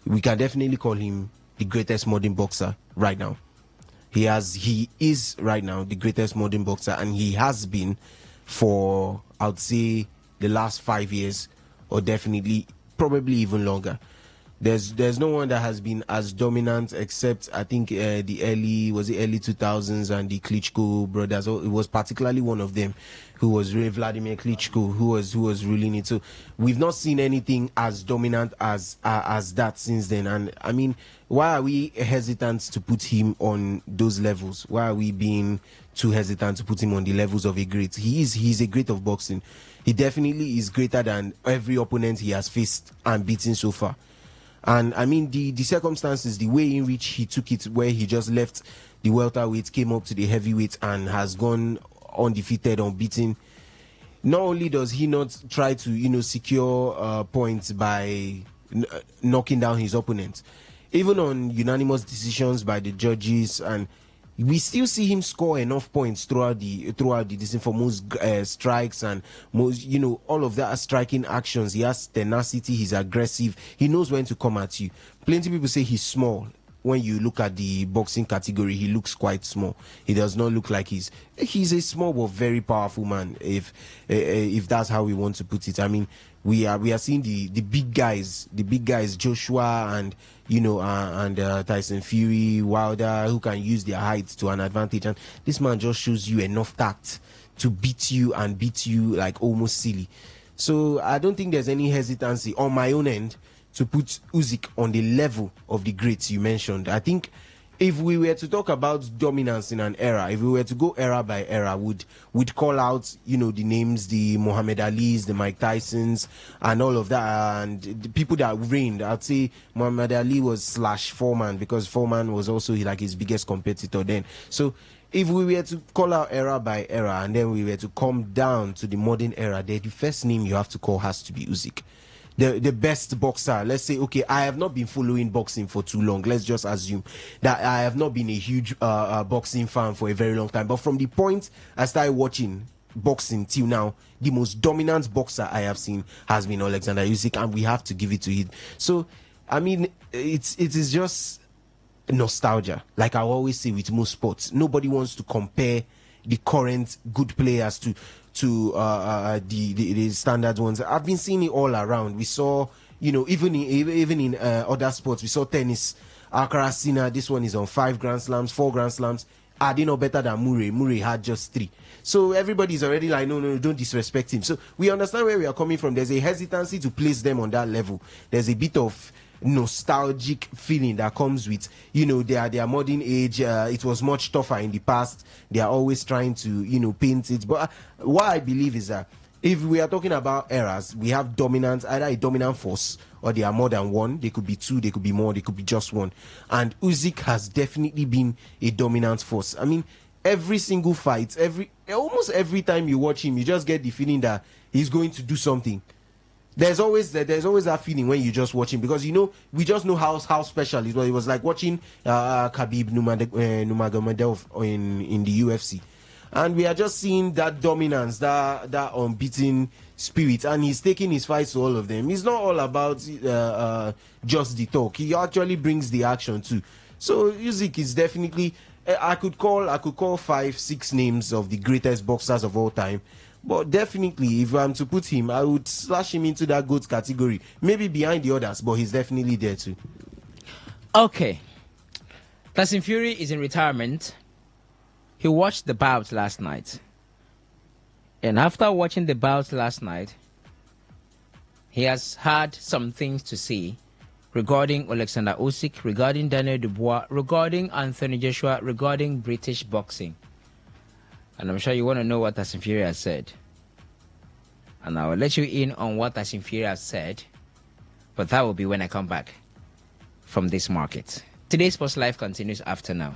we can definitely call him the greatest modern boxer right now. He is right now the greatest modern boxer, and he has been for, I would say, the last 5 years, or definitely probably even longer. There's no one that has been as dominant except I think the early 2000s and the Klitschko brothers. It was particularly one of them who was Vladimir Klitschko who was ruling it. So we've not seen anything as dominant as that since then. And I mean, why are we hesitant to put him on those levels? Why are we being too hesitant to put him on the levels of a great? He's a great of boxing. He definitely is greater than every opponent he has faced and beaten so far. And I mean, the circumstances, the way in which he took it, where he just left the welterweight, came up to the heavyweight, and has gone undefeated, unbeaten. Not only does he not try to, secure points by knocking down his opponent, even on unanimous decisions by the judges, and we still see him score enough points throughout the decision for most strikes and most, all of that striking actions. He has tenacity. He's aggressive. He knows when to come at you. Plenty of people say he's small. When you look at the boxing category, he looks quite small. He does not look like he's a small but very powerful man. If that's how we want to put it. I mean, we are seeing the big guys, Joshua and Tyson Fury, Wilder, who can use their height to an advantage, and this man just shows you enough tact to beat you like almost silly. So I don't think there's any hesitancy on my own end to put Usyk on the level of the greats you mentioned. I think if we were to talk about dominance in an era, if we were to go era by era, would call out, the names, the Muhammad Ali's, the Mike Tyson's, and all of that, and the people that reigned. I'd say Muhammad Ali was / Foreman, because Foreman was also like his biggest competitor then. So if we were to call out era by era, and then we were to come down to the modern era, the first name you have to call has to be Usyk. The best boxer. Let's say, okay, I have not been following boxing for too long. Let's just assume that I have not been a huge boxing fan for a very long time. But from the point I started watching boxing till now, the most dominant boxer I have seen has been Alexander Usyk, and we have to give it to him. So, I mean, it is just nostalgia. Like I always say with most sports, nobody wants to compare the current good players to the standard ones. I've been seeing it all around. We saw, even in other sports, we saw tennis. Akara Sina, this one is on 5 Grand Slams, 4 Grand Slams. Are they not better than Murray? Murray had just 3. So everybody's already like, no, don't disrespect him. So we understand where we are coming from. There's a hesitancy to place them on that level. There's a bit of nostalgic feeling that comes with their modern age. It was much tougher in the past. They are always trying to paint it, but what I believe is that if we are talking about eras, we have either a dominant force, or they are more than one. They could be 2, they could be more, they could be just one. And Usyk has definitely been a dominant force. I mean, every single fight, almost every time you watch him, you just get the feeling that he's going to do something. There's always that feeling when you just watch him, because we just know how special it was. It was like watching Khabib Nurmagomedov in the UFC, and we are just seeing that dominance, that unbeaten spirit, and he's taking his fights to all of them. It's not all about just the talk. He actually brings the action too. So Usyk is definitely. I could call 5-6 names of the greatest boxers of all time. But definitely, if I'm to put him, I would slash him into that GOAT category. Maybe behind the others, but he's definitely there too. Okay. Tyson Fury is in retirement. He watched the bout last night. And after watching the bout last night, he has had some things to say regarding Alexander Usyk, regarding Daniel Dubois, regarding Anthony Joshua, regarding British boxing. And I'm sure you want to know what Tyson Fury has said. And I will let you in on what Tyson Fury has said. But that will be when I come back from this market. Today's Sports Live continues after now.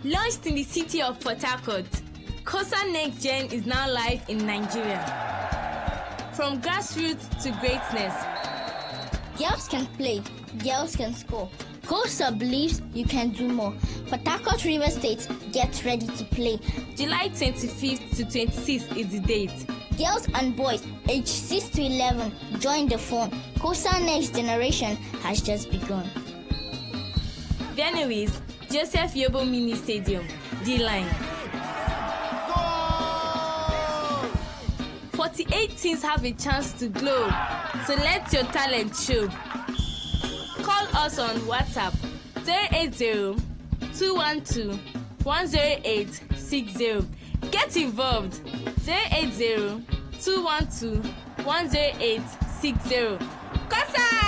Launched in the city of Port Harcourt, Kosa Next Gen is now live in Nigeria. From grassroots to greatness. Girls can play, girls can score. Kosa believes you can do more. Port Harcourt River State, get ready to play. July 25th to 26th is the date. Girls and boys aged 6 to 11, join the fun. Kosa Next Generation has just begun. Venue is Joseph Yobo Mini Stadium, D-Line. 48 teams have a chance to glow. So let your talent show. Call us on WhatsApp 080-212-10860. Get involved 080-212-10860. Kosa!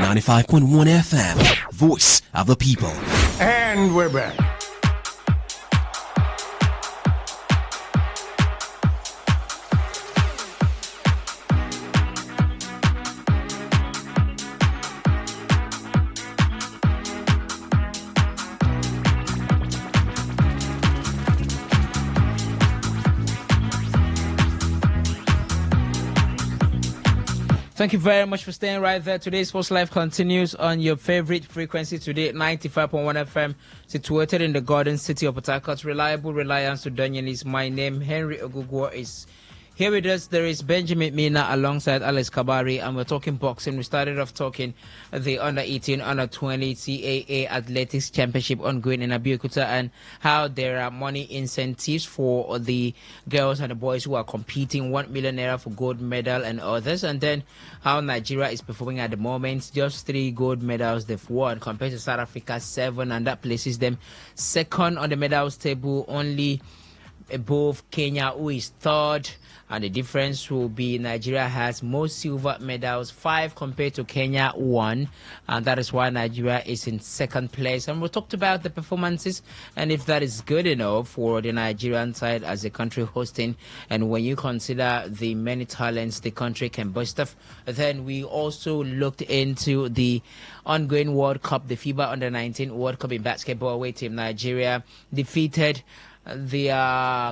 95.1 FM, voice of the people. And we're back. Thank you very much for staying right there. Today's Sports Live continues on your favorite frequency today, 95.1 FM, situated in the Garden City of Port Harcourt. Reliable reliance to Daniel is my name. Henry Ogugwo is here with us. There is Benjamin Mina alongside Alex Kabari, and we're talking boxing. We started off talking the under-18, under-20 CAA Athletics Championship ongoing in Abeokuta, and how there are money incentives for the girls and the boys who are competing, 1 million naira for gold medal and others, and then how Nigeria is performing at the moment. Just 3 gold medals they've won compared to South Africa 7, and that places them second on the medals table, only above Kenya, who is third. And the difference will be Nigeria has more silver medals, 5 compared to Kenya 1, and that is why Nigeria is in second place. And we talked about the performances and if that is good enough for the Nigerian side as a country hosting. And when you consider the many talents the country can boast of, then we also looked into the ongoing World Cup, the FIBA Under-19 World Cup in basketball, where Team Nigeria defeated the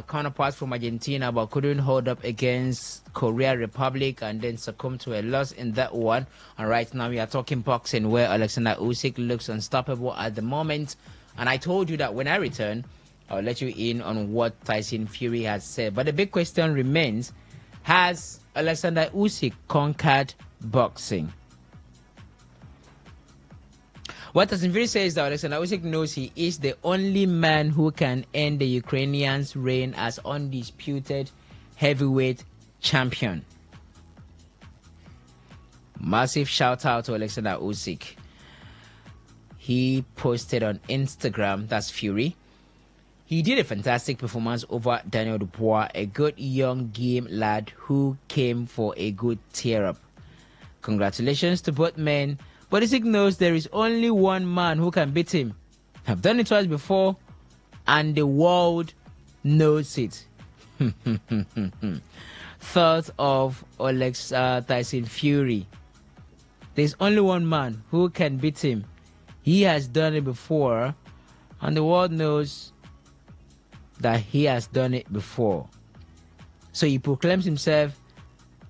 counterparts from Argentina, but couldn't hold up against Korea Republic and then succumbed to a loss in that one. And right now we are talking boxing, where Alexander Usyk looks unstoppable at the moment. And I told you that when I return, I'll let you in on what Tyson Fury has said. But the big question remains, has Alexander Usyk conquered boxing? What Tyson Fury says that Alexander Usyk knows he is the only man who can end the Ukrainians' reign as undisputed heavyweight champion. Massive shout out to Alexander Usyk. He posted on Instagram, that's Fury. He did a fantastic performance over Daniel Dubois, a good young game lad who came for a good tear up. Congratulations to both men. But Usyk knows there is only one man who can beat him. I've done it twice before, and the world knows it. Thoughts of Tyson Fury. There's only one man who can beat him. He has done it before, and the world knows that he has done it before. So he proclaims himself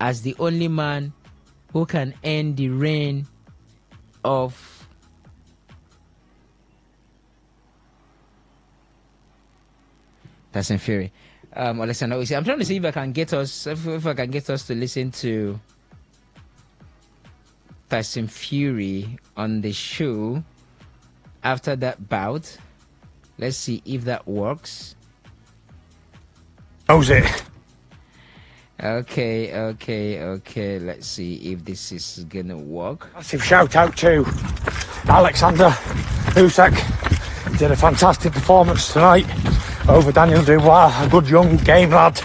as the only man who can end the reign of Tyson Fury. Alexander Usyk. I'm trying to see if I can get us to listen to Tyson Fury on the show after that bout. Let's see if that works. How's it? Okay. Let's see if this is gonna work. Massive shout out to Alexander Usyk. He did a fantastic performance tonight over Daniel Dubois, a good young game lad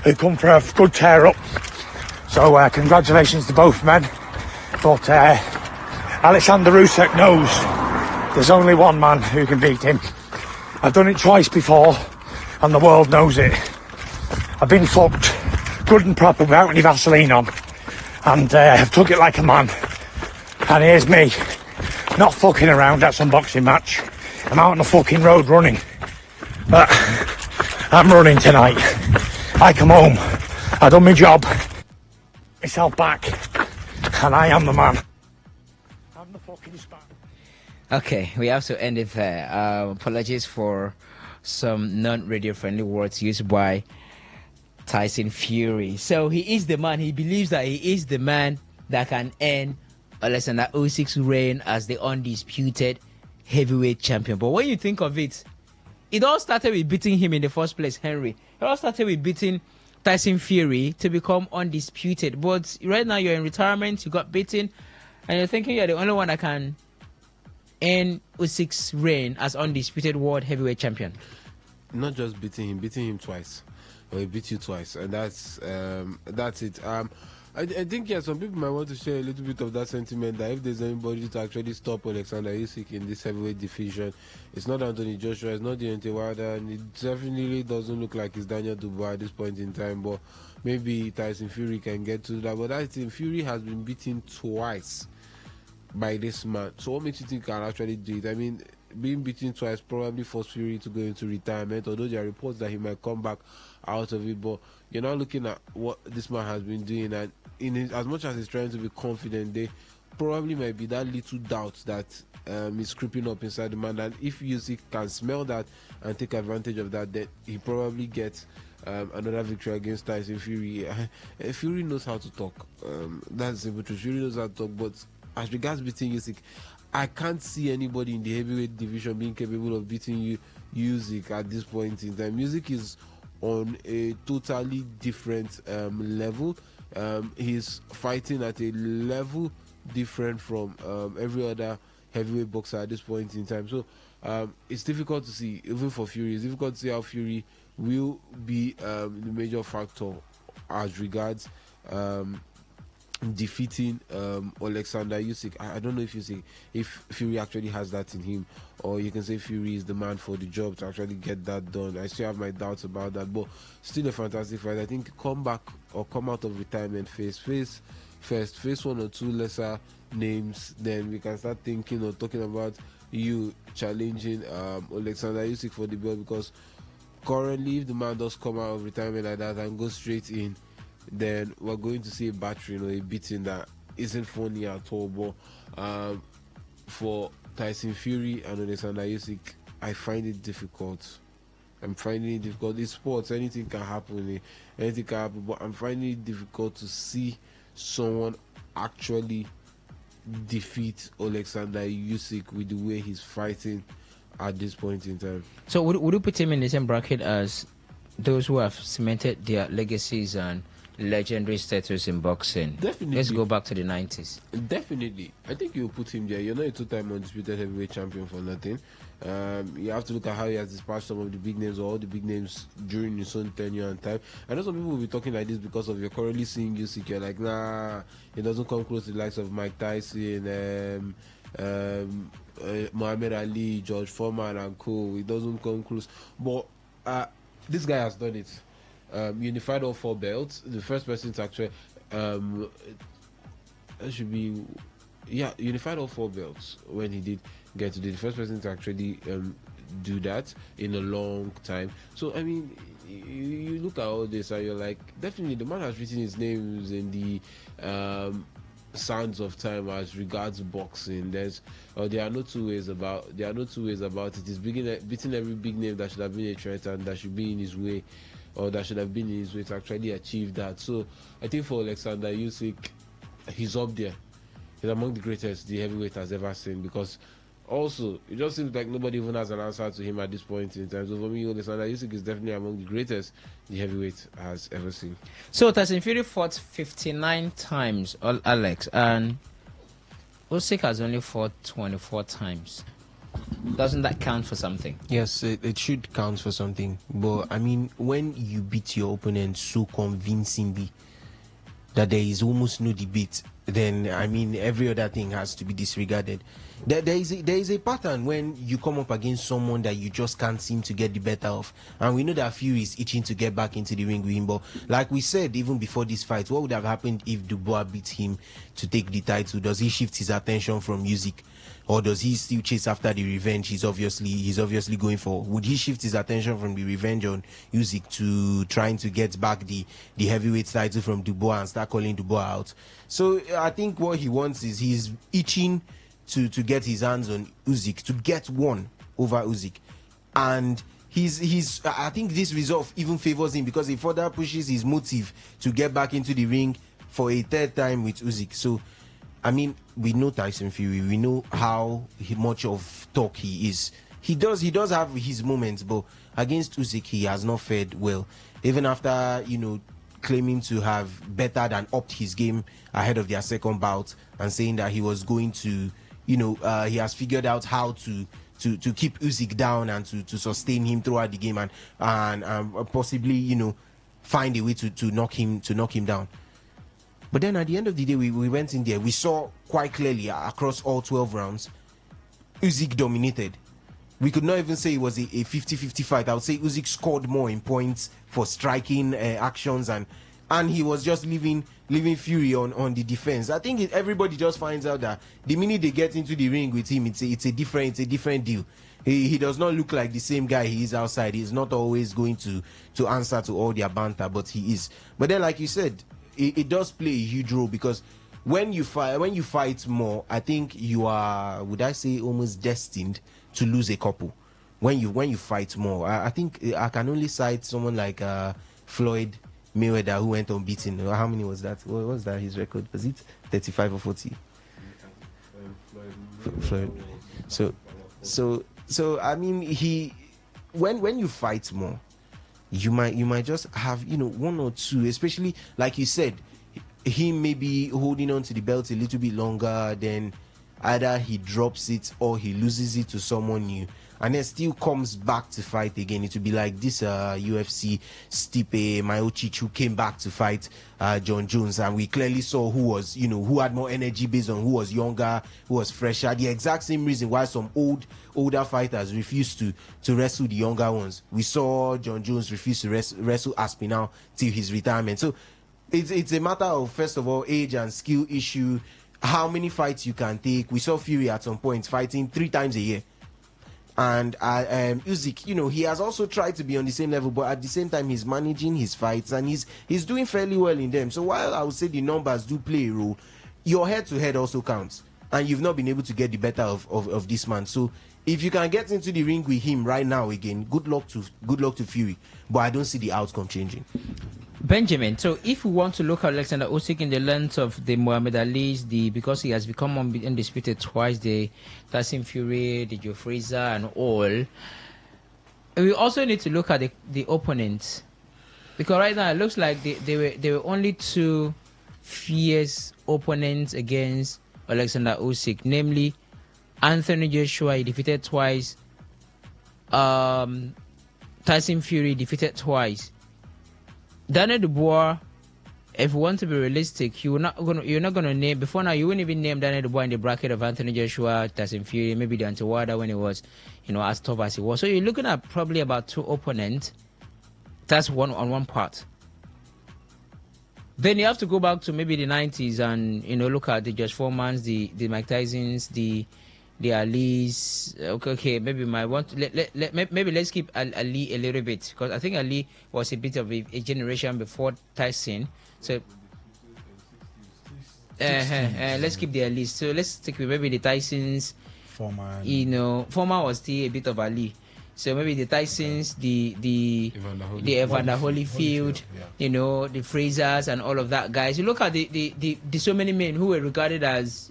who come for a good tear up. So congratulations to both men. But Alexander Usyk knows there's only one man who can beat him. I've done it twice before, and the world knows it. I've been fucked good and proper without any Vaseline on, and I've took it like a man. And here's me, not fucking around at some boxing match. I'm out on the fucking road running, but I'm running tonight. I come home, I done my job, myself back, and I am the man. I'm the fucking span. Okay, we have to end it there. Apologies for some non-radio friendly words used by Tyson Fury. So he is the man. He believes that he is the man that can end Alexander Usyk's reign as the undisputed heavyweight champion. But when you think of it, it all started with beating him in the first place, Henry. It all started with beating Tyson Fury to become undisputed. But right now you're in retirement, you got beaten, and you're thinking you're the only one that can end Usyk's reign as undisputed world heavyweight champion. Not just beating him twice. Or he beat you twice, and that's it. I think some people might want to share a little bit of that sentiment that if there's anybody to actually stop Alexander Usyk in this heavyweight division, it's not Anthony Joshua, it's not Deontay Wilder, and it definitely doesn't look like it's Daniel Dubois at this point in time. But maybe Tyson Fury can get to that. But that thing, Fury has been beaten twice by this man. So what makes you think he can actually do it? I mean, being beaten twice probably forced Fury to go into retirement, although there are reports that he might come back out of it. But you're not looking at what this man has been doing, and as much as he's trying to be confident, there probably might be that little doubt that is creeping up inside the man, that if Usyk can smell that and take advantage of that, then he probably gets another victory against Tyson Fury. Fury knows how to talk. That's simple truth. Fury knows how to talk, but as regards beating Usyk, I can't see anybody in the heavyweight division being capable of beating Usyk at this point in time. Usyk is on a totally different level. He's fighting at a level different from every other heavyweight boxer at this point in time. So it's difficult to see, even for Fury, it's difficult to see how Fury will be the major factor as regards defeating Alexander Usyk. I don't know if Fury actually has that in him, or you can say Fury is the man for the job to actually get that done. I still have my doubts about that, but still a fantastic fight. I think come back or come out of retirement face one or two lesser names, then we can start thinking or talking about you challenging Alexander Usyk for the belt, because currently if the man does come out of retirement like that and go straight in, then we're going to see a battering or a beating that isn't funny at all. But for Tyson Fury and Alexander Usyk, I find it difficult. I'm finding it difficult. It's sports, anything can happen. But I'm finding it difficult to see someone actually defeat Alexander Usyk with the way he's fighting at this point in time. So would you put him in the same bracket as those who have cemented their legacies and legendary status in boxing? Definitely. Let's go back to the 90s. Definitely. I think you put him there. You're not a two-time undisputed heavyweight champion for nothing. You have to look at how he has dispatched some of the big names, or all the big names during his own tenure and time. I know some people will be talking like this because of you're currently seeing Usyk. You're like, nah, it doesn't come close to the likes of Mike Tyson, Muhammad Ali, George Foreman and co. It doesn't come close. But this guy has done it. Unified all four belts. The first person to actually unified all four belts when he did get to the first person to actually do that in a long time. So I mean, you look at all this and you're like, definitely the man has written his names in the sands of time as regards boxing. There are no two ways about it. He's beating every big name that should have been a threat and that should be in his way, or that should have been in his way to actually achieve that. So I think for Alexander Usyk, he's up there. He's among the greatest the heavyweight has ever seen, because also it just seems like nobody even has an answer to him at this point in time. So for me, Alexander Usyk is definitely among the greatest the heavyweight has ever seen. So Tyson Fury fought 59 times, Alex, and Usyk has only fought 24 times. Doesn't that count for something? Yes, it should count for something. But I mean, when you beat your opponent so convincingly that there is almost no debate, then I mean every other thing has to be disregarded. There is a pattern when you come up against someone that you just can't seem to get the better of, and we know that Fury is itching to get back into the ring with him. But like we said, even before this fight, what would have happened if Dubois beat him to take the title? Does he shift his attention from Usyk, or does he still chase after the revenge he's obviously going for? Would he shift his attention from the revenge on Usyk to trying to get back the heavyweight title from Dubois and start calling Dubois out? So I think what he wants is he's itching to get his hands on Usyk, to get one over Usyk. And I think this resolve even favors him, because it further pushes his motive to get back into the ring for a third time with Usyk. So I mean, we know Tyson Fury, we know how much of talk he is. he does have his moments, but against Usyk he has not fared well. Even after claiming to have better than upped his game ahead of their second bout and saying that he was going to, he has figured out how to keep Usyk down and to sustain him throughout the game and possibly find a way to knock him down. But then at the end of the day, we went in there. We saw quite clearly across all 12 rounds, Usyk dominated. We could not even say it was a 50-50 fight. I would say Usyk scored more in points for striking actions, and he was just leaving Fury on the defense. I think everybody just finds out that the minute they get into the ring with him, it's a different deal. He does not look like the same guy he is outside. He's not always going to answer to all their banter, but he is. But then, like you said, it does play a huge role, because when you fight more, I think you are, would I say, almost destined to lose a couple. When you fight more, I think I can only cite someone like Floyd Mayweather, who went unbeaten. How many was that? What was that? His record, was it 35 or 40? Floyd. So I mean, when you fight more, you might just have one or two, especially like you said, he may be holding on to the belt a little bit longer, then either he drops it or he loses it to someone new, and then still comes back to fight again. It would be like this UFC Stipe Miocic, who came back to fight John Jones, and we clearly saw who had more energy based on who was younger, who was fresher. The exact same reason why some older fighters refused to wrestle the younger ones. We saw John Jones refuse to wrestle Aspinall till his retirement. So it's a matter of, first of all, age and skill issue, how many fights you can take. We saw Fury at some point fighting 3 times a year. And Usyk, he has also tried to be on the same level, but at the same time, he's managing his fights and he's doing fairly well in them. So while I would say the numbers do play a role, your head-to-head also counts. And you've not been able to get the better of this man. So if you can get into the ring with him right now again, good luck to Fury. But I don't see the outcome changing. Benjamin, so if we want to look at Alexander Usyk in the lens of the Muhammad Ali's, because he has become undisputed twice, the Tyson Fury, the Joe Frazier and all, we also need to look at the opponents, because right now it looks like they were only 2 fierce opponents against Alexander Usyk, namely Anthony Joshua, he defeated twice, Tyson Fury defeated twice. Daniel Dubois, if you want to be realistic, you're not gonna name, before now you wouldn't even name Daniel Dubois in the bracket of Anthony Joshua, Tyson Fury, maybe Deontay Wilder when it was as tough as it was. So you're looking at probably about 2 opponents. That's one part. Then you have to go back to maybe the 90s and look at the Josh Foremans, the Mike Tysons, the Ali's. Okay, maybe maybe let's keep Ali a little bit, because I think Ali was a bit of a generation before Tyson. So let's keep the Ali's. So let's stick with maybe the Tysons. Foreman. Foreman was still a bit of Ali. So maybe the Tysons, the Evander Holyfield, the Frasers and all of that guys. You look at the so many men who were regarded as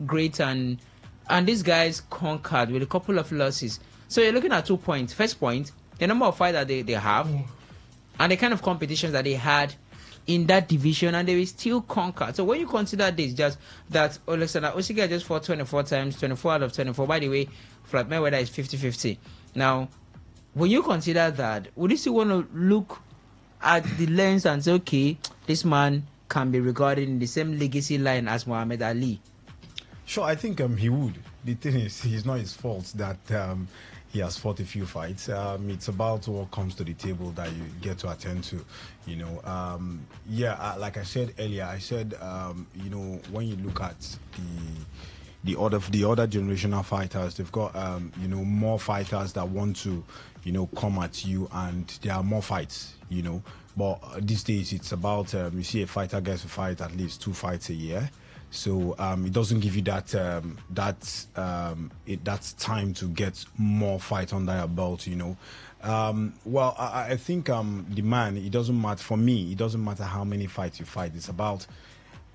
great, and these guys conquered with a couple of losses. So you're looking at 2 points. First point, the number of fights that they have, and the kind of competitions that they had in that division, and they will still conquer. So when you consider this, just that Alexander Usyk just fought 24 times, 24 out of 24. By the way, Floyd Mayweather is 50-50. Now, when you consider that, would you still want to look at the lens and say, okay, this man can be regarded in the same legacy line as Muhammad Ali? Sure, I think he would. The thing is, it's not his fault that he has fought a few fights. It's about what comes to the table that you get to attend to. Like I said earlier, when you look at the other generational fighters, they've got more fighters that want to come at you, and there are more fights. But these days it's about you see a fighter gets to fight at least 2 fights a year. So it doesn't give you that time to get more fight under your belt, I think the man, it doesn't matter, for me, it doesn't matter how many fights you fight. It's about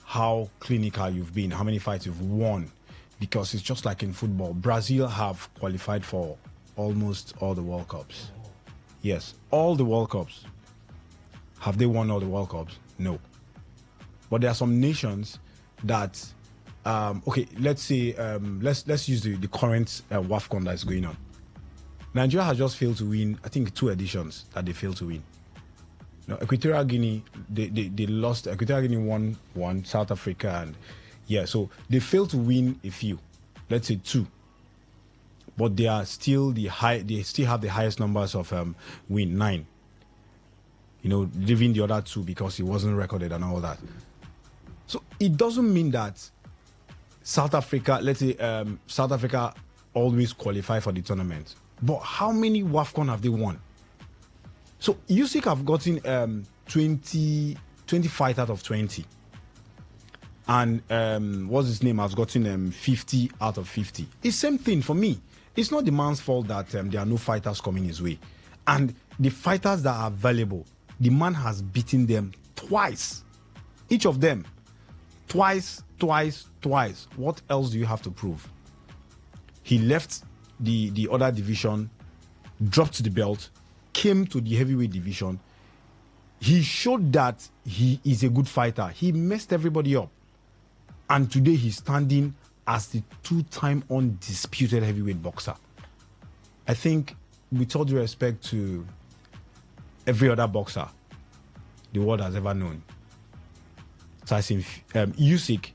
how clinical you've been, how many fights you've won, because it's just like in football. Brazil have qualified for almost all the World Cups. Yes, all the World Cups. Have they won all the World Cups? No. But there are some nations that, okay, let's say, let's use the current WAFCON that's going on. Nigeria has just failed to win, I think, 2 editions that they failed to win. Now, Equatorial Guinea, they lost. Equatorial Guinea won one, South Africa, and yeah, so they failed to win a few, let's say 2. But they are still they still have the highest numbers of win, 9. Leaving the other 2 because it wasn't recorded and all that. So it doesn't mean that South Africa, let's say South Africa always qualify for the tournament. But how many WAFCON have they won? So USIC have gotten 20 fights out of 20. And what's his name has gotten 50 out of 50. It's same thing for me. It's not the man's fault that there are no fighters coming his way. And the fighters that are available, the man has beaten them twice. Each of them. Twice. What else do you have to prove? He left the other division, dropped the belt, came to the heavyweight division. He showed that he is a good fighter. He messed everybody up. And today he's standing as the 2-time undisputed heavyweight boxer. I think, with all due respect to every other boxer the world has ever known, Tyson Usyk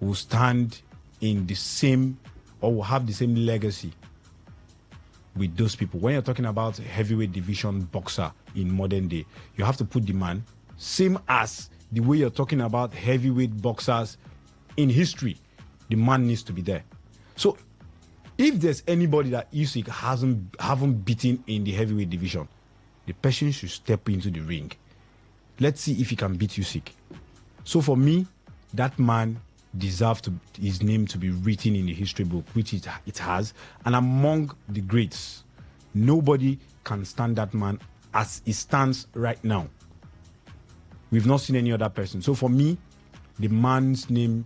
will stand in the same, or will have the same legacy with those people. When you're talking about heavyweight division boxer in modern day, you have to put the man same as the way you're talking about heavyweight boxers in history. The man needs to be there. So if there's anybody that Usyk haven't beaten in the heavyweight division, the person should step into the ring. Let's see if he can beat Usyk. So for me, that man deserves his name to be written in the history book, which it has, and among the greats. Nobody can stand that man as he stands right now. We've not seen any other person. So for me, the man's name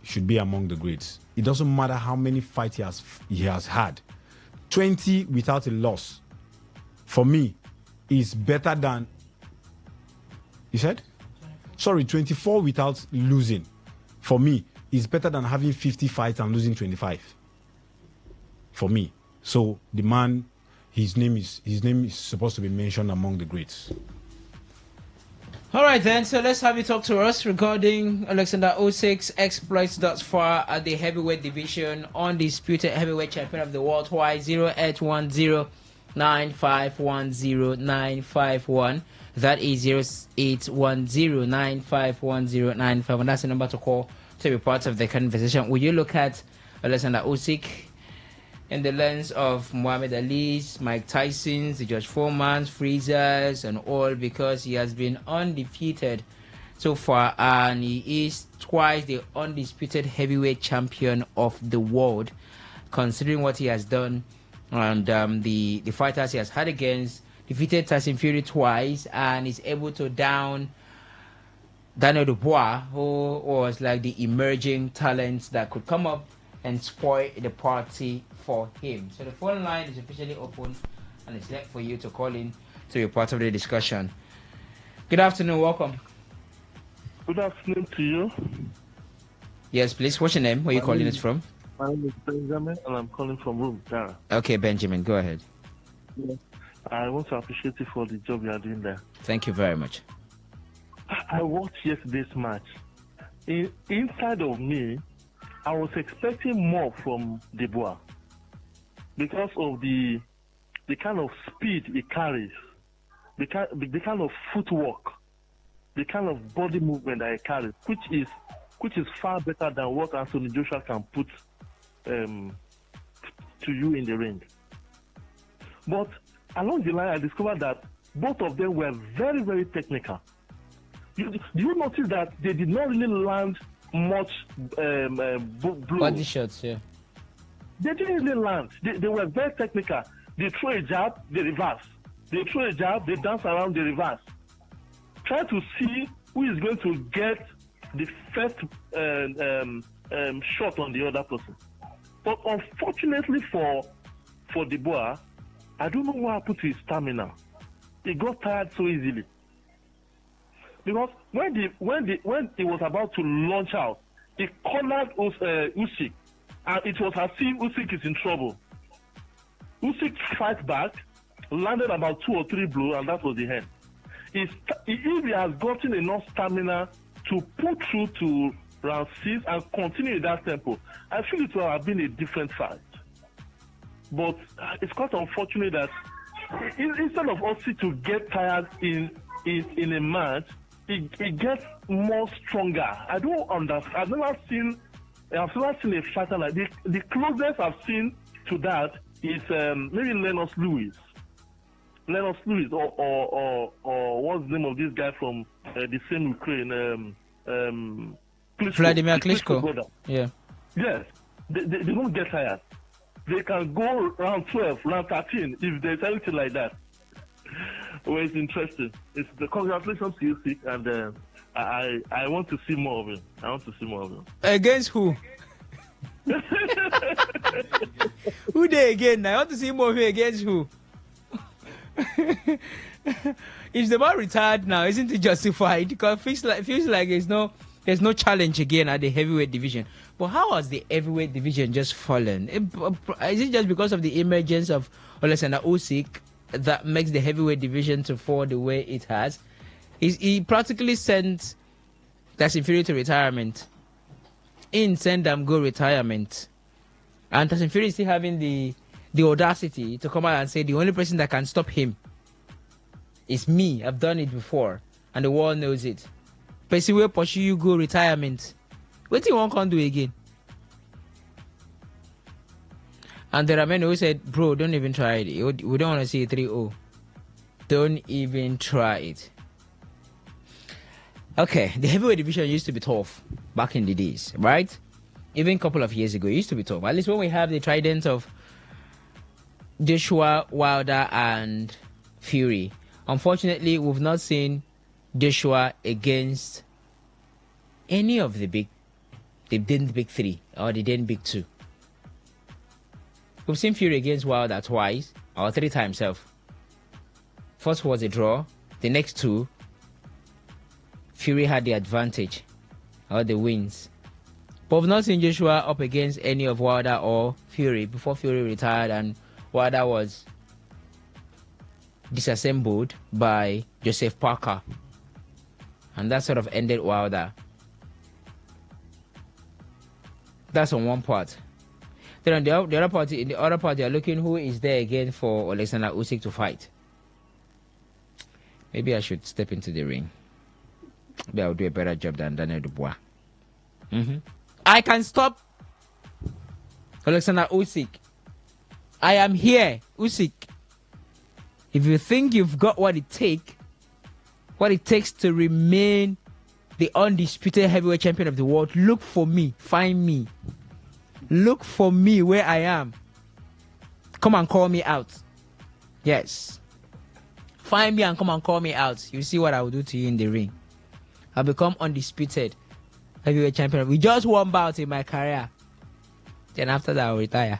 should be among the greats. It doesn't matter how many fights he has had. 20 without a loss, for me, is better than, you said? Sorry, 24 without losing, for me, is better than having 50 fights and losing 25. For me. So the man, his name is supposed to be mentioned among the greats. All right, then. So let's have you talk to us regarding Alexander Usyk's exploits thus far at the heavyweight division, undisputed heavyweight champion of the world. Twice 0810-9510-951. That is 0810-9510-951. That's the number to call to be part of the conversation. Will you look at Alexander Usyk in the lens of Muhammad Ali's, Mike Tyson's, the George Foreman's, Freezer's, and all, because he has been undefeated so far, and he is twice the undisputed heavyweight champion of the world, considering what he has done and the fighters he has had against. Defeated Tyson Fury twice and is able to down Daniel Dubois, who was like the emerging talent that could come up and spoil the party for him. So the phone line is officially open and it's left for you to call in to be part of the discussion. Good afternoon, welcome. Good afternoon to you. Yes, please. What's your name? Where are you calling us from? My name is Benjamin and I'm calling from Rome, Ghana. Okay, Benjamin, go ahead. Yes. I want to appreciate you for the job you are doing there. Thank you very much. I watched yesterday's match. Inside of me, I was expecting more from Dubois because of the kind of speed he carries, the kind of footwork, the kind of body movement that he carries, which is far better than what Anthony Joshua can put to you in the ring. But along the line, I discovered that both of them were very, very technical. Do you notice that they did not really land much blows? Body shots, yeah. They didn't really land. They were very technical. They throw a jab, they reverse. They throw a jab, they dance around, they reverse. Try to see who is going to get the first shot on the other person. But unfortunately for for Dubois, I don't know what happened to his stamina. He got tired so easily. Because when he was about to launch out, he cornered Usyk, and it was as if Usyk is in trouble. Usyk fight back, landed about 2 or 3 blows, and that was the end. If he has gotten enough stamina to put through to round 6 and continue in that tempo, I feel it will have been a different fight. But it's quite unfortunate that instead of Usyk to get tired in a match, he gets more stronger. I don't understand. I've never seen a fighter like this. The closest I've seen to that is maybe Lennox Lewis, or what's the name of this guy from the same Ukraine? Vladimir Klitschko. Yeah. Yes, they don't get tired. They can go round 12, round 13 if there's anything like that. Well, it's interesting. It's the congratulations to you, Sick, and I want to see more of him. Against who? Who they again? I want to see more of him against who? Is the man retired now? Isn't it justified? Because it feels like there's no challenge again at the heavyweight division. But how has the heavyweight division just fallen? Is it just because of the emergence of Alexander Usyk that makes the heavyweight division to fall the way it has? He practically sent Tyson Fury to retirement. Send them go retirement. And Tyson Fury is still having the audacity to come out and say the only person that can stop him is me. I've done it before. And the world knows it. Person will pursue you go retirement. What do you want to do again? And there are many who said, bro, don't even try it. We don't want to see a 3-0. Don't even try it. Okay, the heavyweight division used to be tough back in the days, right? Even a couple of years ago, it used to be tough. At least when we have the trident of Joshua, Wilder, and Fury. Unfortunately, we've not seen Joshua against any of the big 3 or the big 2. We've seen Fury against Wilder twice or 3 times. First was a draw. The next 2, Fury had the advantage or the wins. But we've not seen Joshua up against any of Wilder or Fury before Fury retired and Wilder was disassembled by Joseph Parker. And that sort of ended Wilder. That's on one part. Then on the other party, in the other part, they are looking who is there again for Alexander Usyk to fight. Maybe I should step into the ring. Maybe I'll do a better job than Daniel Dubois. I can stop Alexander Usyk. I am here, Usyk. If you think you've got what it takes to remain the undisputed heavyweight champion of the world, look for me, find me. Look for me where I am. Come and call me out. Yes. Find me and come and call me out. You see what I will do to you in the ring. I'll become undisputed heavyweight champion. We just one bout in my career. Then after that, I'll retire.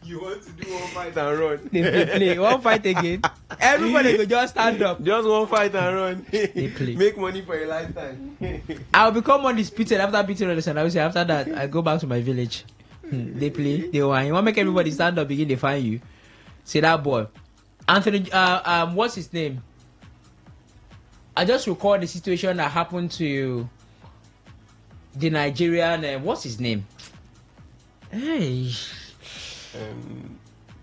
You want to do one fight and run? They play one fight again. Everybody will just stand up. Just one fight and run. They play. Make money for a lifetime. I'll become undisputed after beating Alexander. I will say after that, I go back to my village. They play. They whine. You want to make everybody stand up, begin to find you. See that boy, Anthony. What's his name? I just recall the situation that happened to the Nigerian. What's his name? Hey.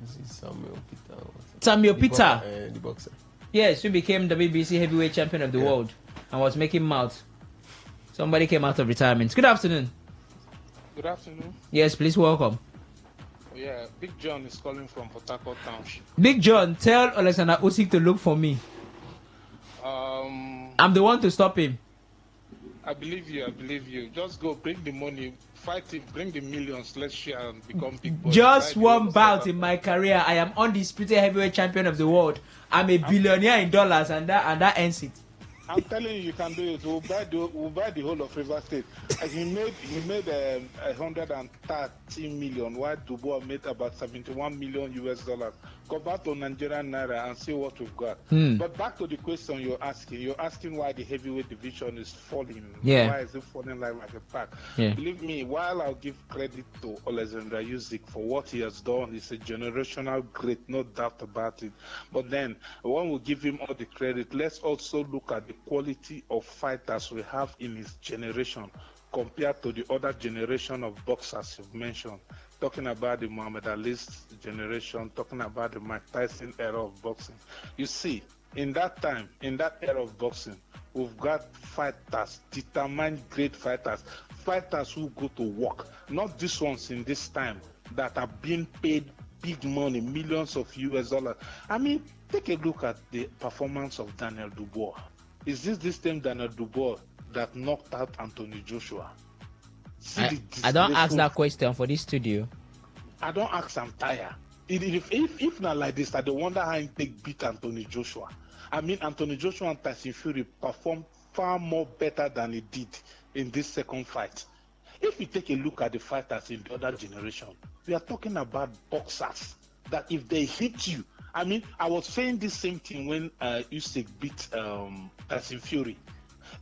This is Samuel Peter. Samuel Peter. The boxer. Yes, who became the BBC heavyweight champion of the world and was making mouth. Somebody came out of retirement. Good afternoon. Good afternoon. Yes, please welcome. Yeah, Big John is calling from Port Harcourt Township. Big John, tell Alexander Usyk to look for me. I'm the one to stop him. I believe you. Just go, bring the money, fight him, bring the millions, let's share and become big boys. Just one bout in my career. I am undisputed heavyweight champion of the world. I'm a billionaire in dollars and that ends it. I'm telling you, you can do it. We'll buy the whole of River State. He made 130 million, while Dubois made about 71 million US dollars. Go back to Nigerian naira and see what we've got. But back to the question you're asking why the heavyweight division is falling. Yeah. Why is it falling like a pack? Yeah. Believe me, while I'll give credit to Alexander Usyk for what he has done, he's a generational great, no doubt about it. But then, when we give him all the credit, let's also look at the quality of fighters we have in his generation compared to the other generation of boxers you've mentioned. Talking about the Muhammad Ali's generation, talking about the Mike Tyson era of boxing. You see, in that time, in that era of boxing, we've got fighters, determined great fighters who go to work. Not these ones in this time that are being paid big money, millions of US dollars. I mean, take a look at the performance of Daniel Dubois. Is this same Daniel Dubois that knocked out Anthony Joshua? I don't ask that question for this studio. I don't ask, I'm tired. If not like this, I don't wonder how he beat Anthony Joshua. I mean, Anthony Joshua and Tyson Fury performed far more better than he did in this second fight. If you take a look at the fighters in the other generation, we are talking about boxers that if they hit you, I mean, I was saying the same thing when Usyk beat Tyson Fury.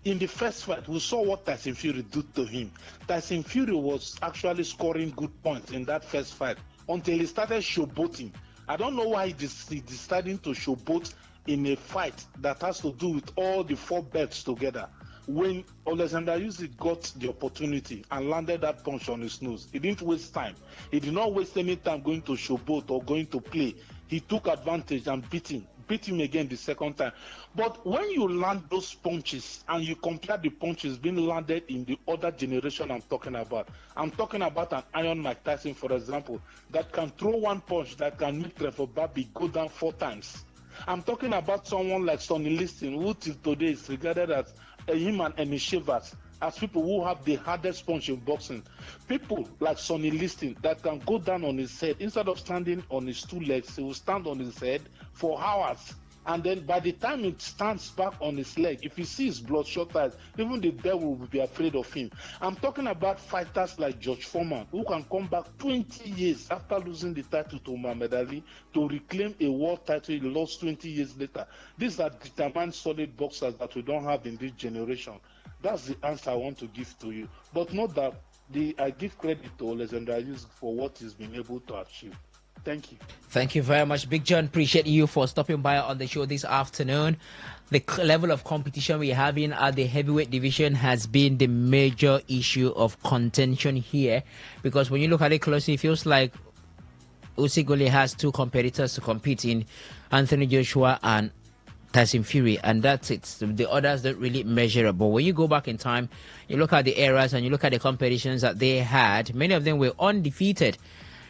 In the first fight, we saw what Tyson Fury did to him. Tyson Fury was actually scoring good points in that first fight until he started showboating. I don't know why he decided to showboat in a fight that has to do with all the four belts together. When Alexander Usyk got the opportunity and landed that punch on his nose, he didn't waste time. He did not waste any time going to showboat or going to play. He took advantage and beat him again the second time. But when you land those punches and you compare the punches being landed in the other generation I'm talking about an Iron Mike Tyson, for example, that can throw one punch that can make Trevor Barbie go down 4 times. I'm talking about someone like Sonny Liston, who till today is regarded as him and Amy Shavers as people who have the hardest punch in boxing. People like Sonny Liston that can go down on his head. Instead of standing on his 2 legs, he will stand on his head for hours. And then by the time it stands back on his leg, if he sees bloodshot eyes, even the devil will be afraid of him. I'm talking about fighters like George Foreman, who can come back 20 years after losing the title to Muhammad Ali to reclaim a world title he lost 20 years later. These are determined, solid boxers that we don't have in this generation. That's the answer I want to give to you. But note that I give credit to Alexander Usyk for what he's been able to achieve. Thank you. Thank you very much, Big John. Appreciate you for stopping by on the show this afternoon. The level of competition we're having at the heavyweight division has been the major issue of contention here, because when you look at it closely, it feels like Usyk only has 2 competitors to compete in, Anthony Joshua and Tyson Fury, and that's it. The others don't really measure up. But when you go back in time, you look at the eras and you look at the competitions that they had, many of them were undefeated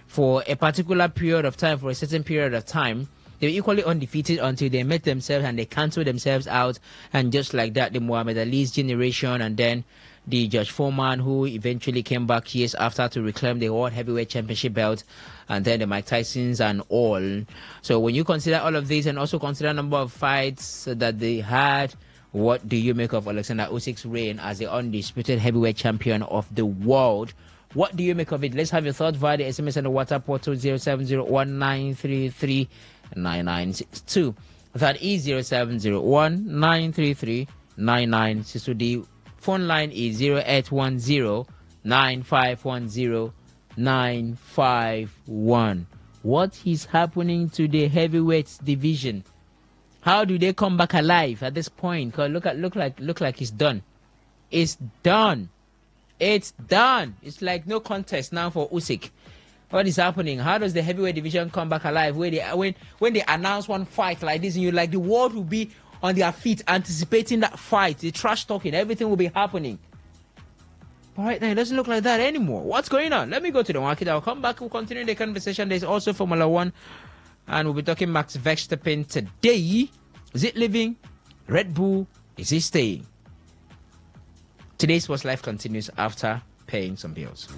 for a particular period of time, for a certain period of time. They were equally undefeated until they met themselves and they canceled themselves out. And just like that, the Muhammad Ali's generation, and then the George Foreman, who eventually came back years after to reclaim the World Heavyweight Championship belt, and then the Mike Tysons and all. So when you consider all of these and also consider the number of fights that they had, what do you make of Alexander Usyk's reign as the undisputed heavyweight champion of the world? What do you make of it? Let's have your thoughts via the SMS and the WhatsApp portal 0701-933-9962. That is 0701-933-9962. The phone line is 0810-9510-951. What is happening to the heavyweight division? How do they come back alive at this point? Cause look like it's done. It's done. It's done. It's like no contest now for Usyk. What is happening? How does the heavyweight division come back alive? When they announce one fight like this, and you like the world will be on their feet anticipating that fight, the trash talking, everything will be happening. But right now, it doesn't look like that anymore. What's going on? Let me go to the market. I'll come back. We'll continue the conversation. There's also Formula 1, and we'll be talking Max Verstappen today. Is it living? Red Bull, is he staying? Today's Sports Life continues after paying some bills.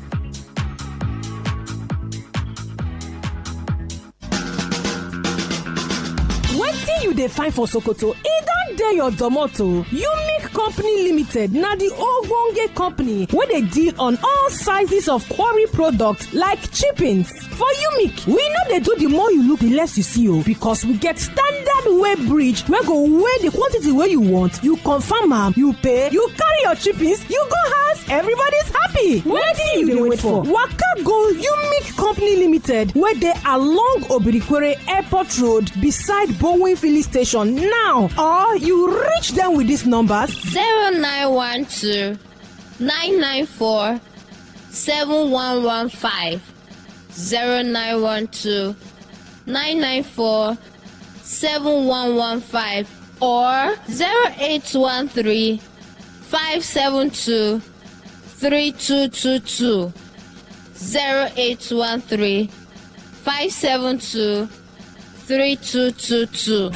Wetin you dey find for Sokoto? E don dey your tomato. Unique Company Limited na the ogbonge company wey dey deal on all sizes of quarry products like chippings. For Unique, we no dey do the more you look, the less you see o, because we get standard weigh bridge wey go weigh the quantity wey you want. You confirm am, you pay, you carry your chippings, you go house, everybody's happy. Wetin you dey wait for? Waka go Unique Company Limited wey dey along Obirikwere Airport Road beside Bowen Filling Station now, or you reach them with these numbers 0912 994 7115 0912 994 7115 or 0813 572 3222 0813 572 3222.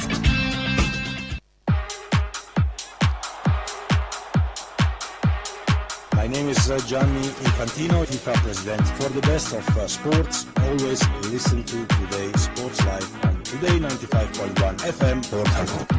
My name is Gianni Infantino, FIFA President. For the best of sports, always listen to Today Sports Live on Today 95.1 FM, Port Harcourt.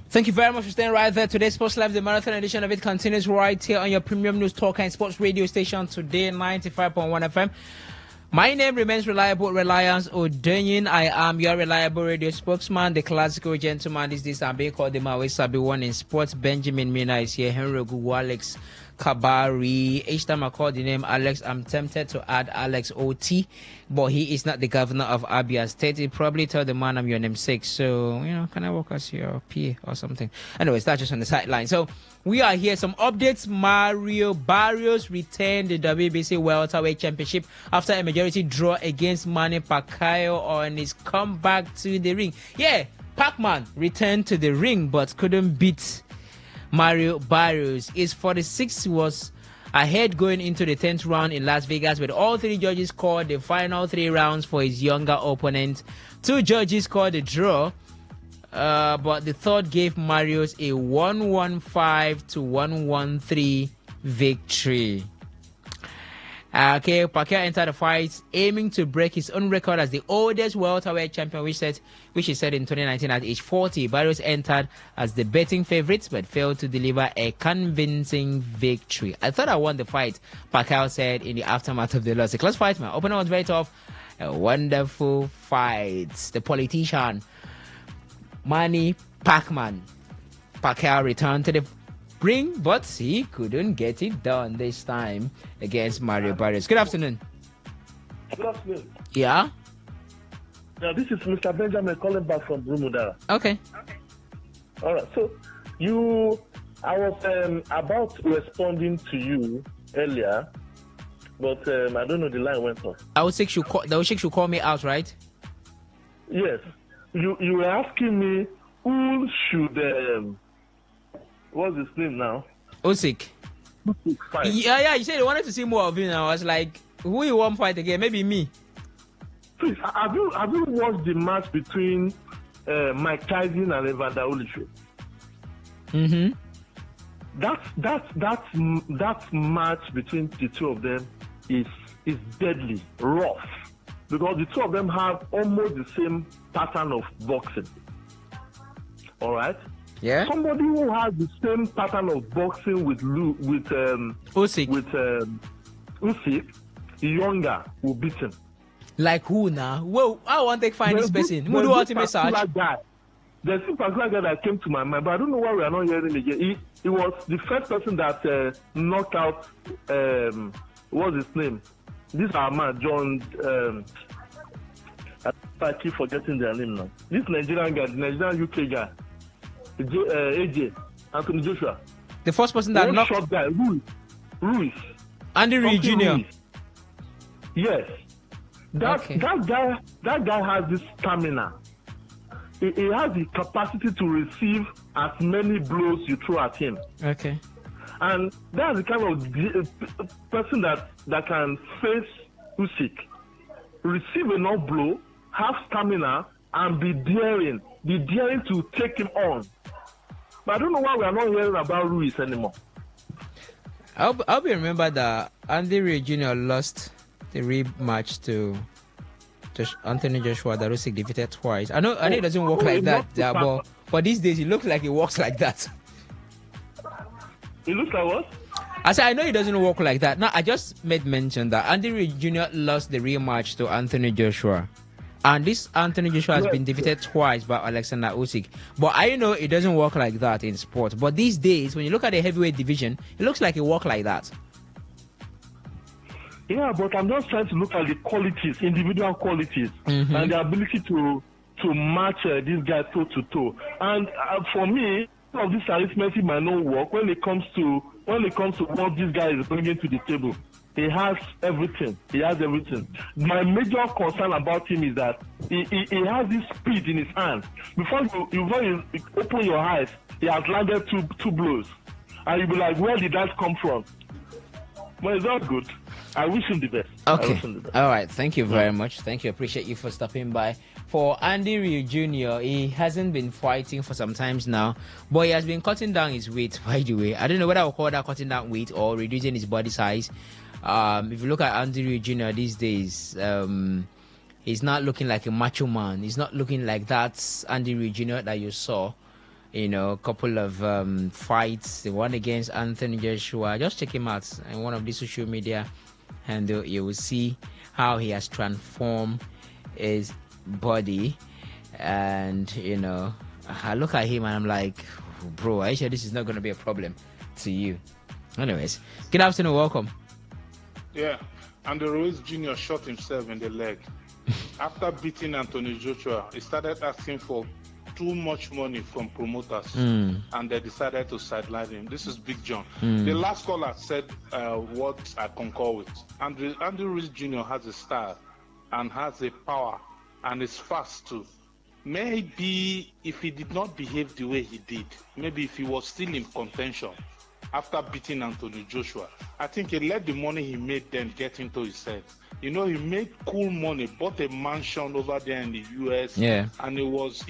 Thank you very much for staying right there. Today's Sports Live, the marathon edition of it continues right here on your premium news talk and sports radio station, Today 95.1 FM. My name remains Reliable Reliance Odenyin. I am your reliable radio spokesman, the classical gentleman. This I'm being called the Mawe Sabi one in sports. Benjamin Mina is here. Henry Gugu, Alex Kabari. Each time I call the name Alex, I'm tempted to add Alex OT, but he is not the governor of Abia State. He probably tell the man I'm your namesake. So, can I work as your PA or something? Anyways, that's just on the sideline. So, we are here. Some updates. Mario Barrios retained the WBC Welterweight Championship after a majority draw against Manny Pacquiao on his comeback to the ring. Yeah, Pac-Man returned to the ring but couldn't beat Mario Barrios. His 46 was ahead going into the 10th round in Las Vegas, but all three judges called the final 3 rounds for his younger opponent. 2 judges called the draw, but the third gave Marius a 115 to 113 victory. Pacquiao entered the fight aiming to break his own record as the oldest welterweight champion, which he said in 2019 at age 40. Barrios entered as the betting favorite but failed to deliver a convincing victory. I thought I won the fight, Pacquiao said in the aftermath of the loss. The close fight, my opener was very tough A wonderful fight. The politician Manny Pacquiao returned to the ring, but he couldn't get it done this time against Mario Barrios. Good afternoon. Good afternoon. Yeah? Now, this is Mr. Benjamin calling back from Brumudara. Okay. All right. So, I was about responding to you earlier, but I don't know, the line went off. I was should call me out, right? Yes. You were asking me who should, what's his name now? Usyk. Yeah, you said you wanted to see more of him. I was like, who you want fight again? Maybe me. Please, have you watched the match between Mike Tyson and Evander Holyfield? Mm-hmm. That match between the two of them is deadly, rough, because the two of them have almost the same pattern of boxing. All right. Yeah. Somebody who has the same pattern of boxing with Usyk, the younger will beat him. Like who now? Well, I want to find this person. Who do ultimate search? There's a particular guy that came to my mind, but I don't know why we are not hearing it again. He was the first person that knocked out, what's his name? This is our man, John, I keep forgetting their name now. This Nigerian guy, the Nigerian UK guy, AJ, Anthony Joshua. The first person that knocked... shot guy, Ruiz. Andy Ruiz Jr. Ruiz. Yes. That guy has this stamina. He has the capacity to receive as many blows you throw at him. Okay. And that's the kind of person that can face Usyk, receive enough blow, have stamina, and be daring to take him on. But I don't know why we are not hearing about Ruiz anymore. I'll be remember that Andy Ruiz Jr. lost the rematch to Anthony Joshua that Usyk defeated twice. I know it doesn't work like that, but these days it looks like it works like that. It looks like what? I said I know it doesn't work like that. Now I just made mention that Andy Ruiz Jr. lost the rematch to Anthony Joshua. And this Anthony Joshua has been defeated twice by Alexander Usyk. But I know it doesn't work like that in sport. But these days, when you look at the heavyweight division, it looks like it works like that. Yeah, but I'm just trying to look at the qualities, individual qualities, and the ability to match this guy toe to toe. And for me, some of this arithmetic might not work when it comes to what this guy is bringing to the table. He has everything. My major concern about him is that he has this speed in his hand. Before you open your eyes, he has landed two blows, and you'll be like, where did that come from? Well, it's not good. I wish him the best. Okay. All right. Thank you very much. Thank you. Appreciate you for stopping by. For Andy Ruiz Jr., he hasn't been fighting for some times now, but he has been cutting down his weight, by the way. I don't know whether I will call that cutting down weight or reducing his body size. If you look at Andy Ruiz Jr. these days, he's not looking like a macho man. He's not looking like that Andy Ruiz Jr. that you saw. You know, a couple of fights. The one against Anthony Joshua. Just check him out in one of the social media handle. You will see how he has transformed his body. And, you know, I look at him and I'm like, bro, are you sure this is not going to be a problem to you? Anyways, good afternoon. Welcome. Yeah, and the Ruiz Jr. shot himself in the leg. After beating Anthony Joshua, he started asking for too much money from promoters, and they decided to sideline him. This is Big John. The last caller said what I concur with. Andy Ruiz Jr. has a style and has a power and is fast too. Maybe if he did not behave the way he did, maybe if he was still in contention after beating Anthony Joshua, I think he let the money he made then get into his head. You know, he made cool money, bought a mansion over there in the US. Yeah. And it was,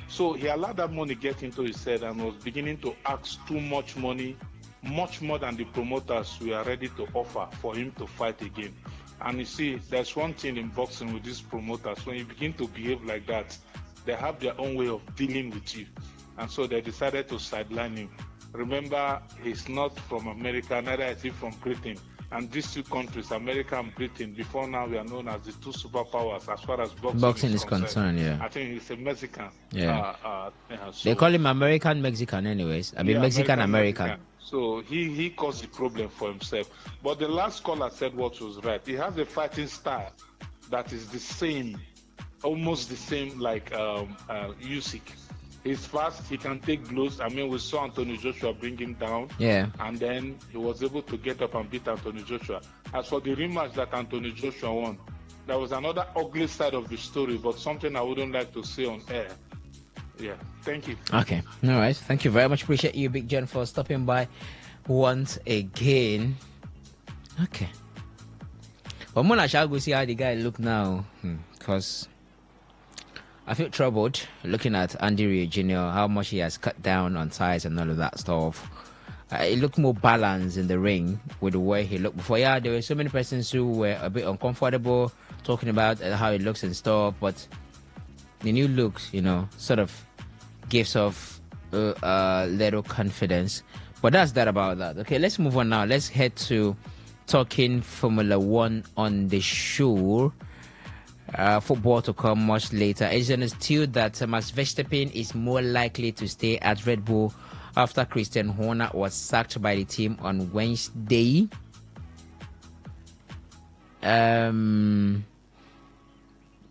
so he allowed that money get into his head and was beginning to ask too much money, much more than the promoters were ready to offer for him to fight again. And you see, there's one thing in boxing with these promoters. When you begin to behave like that, they have their own way of dealing with you. And so they decided to sideline him. Remember, he's not from America, neither is he from Britain. And these two countries, America and Britain, before now we are known as the two superpowers as far as boxing is concerned. Yeah. I think he's a Mexican. Yeah. So, They call him American Mexican, anyways. I mean, Mexican American. So he caused the problem for himself. But the last caller said what was right. He has a fighting style that is the same, almost the same like Usyk. He's fast, he can take blows. I mean, we saw Anthony Joshua bring him down. Yeah. And then he was able to get up and beat Anthony Joshua. As for the rematch that Anthony Joshua won, there was another ugly side of the story, but something I wouldn't like to say on air. Yeah, thank you. Okay, all right. Thank you very much. Appreciate you, Big John, for stopping by once again. Okay. But Mona shall go see how the guy look now, because I feel troubled looking at Andy Ray Jr., how much he has cut down on size and all of that stuff. He looked more balanced in the ring with the way he looked before. Yeah, there were so many persons who were a bit uncomfortable talking about how he looks and stuff, but the new looks, sort of gives off little confidence. But that's that about that. Okay, let's move on now. Let's head to talking Formula One on the show. Football to come much later. It's understood that Max Verstappen is more likely to stay at Red Bull after Christian Horner was sacked by the team on Wednesday.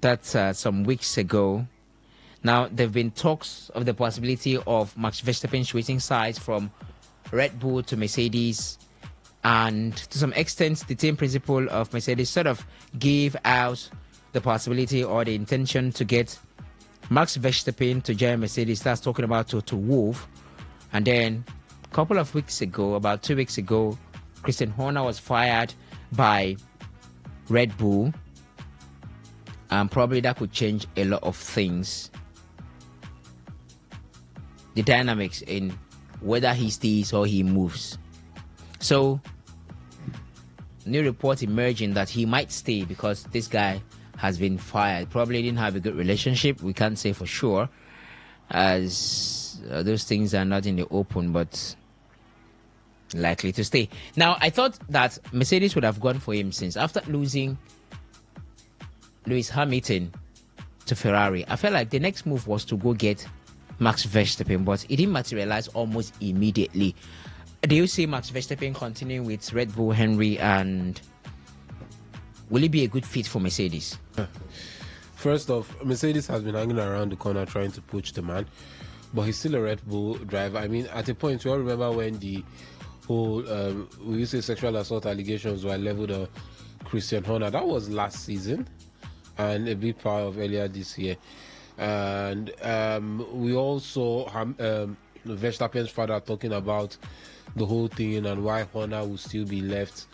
That's some weeks ago. Now, there have been talks of the possibility of Max Verstappen switching sides from Red Bull to Mercedes, and to some extent, the team principal of Mercedes sort of gave out the possibility or the intention to get Max Verstappen to join Mercedes. That's talking about Toto Wolff. And then a couple of weeks ago, about 2 weeks ago, Christian Horner was fired by Red Bull. And probably that could change a lot of things. The dynamics in whether he stays or he moves. So, new report emerging that he might stay because this guy has been fired. Probably didn't have a good relationship. We can't say for sure, as those things are not in the open, but likely to stay. Now, I thought that Mercedes would have gone for him since after losing Lewis Hamilton to Ferrari. I felt like the next move was to go get Max Verstappen, but it didn't materialize almost immediately. Do you see Max Verstappen continuing with Red Bull, Henry, and will it be a good fit for Mercedes? First off, Mercedes has been hanging around the corner trying to poach the man, but he's still a Red Bull driver. I mean, at a point, we all remember when the whole, we used to say sexual assault allegations were leveled on Christian Horner. That was last season and a big part of earlier this year. And we also Verstappen's father talking about the whole thing and why Horner will still be left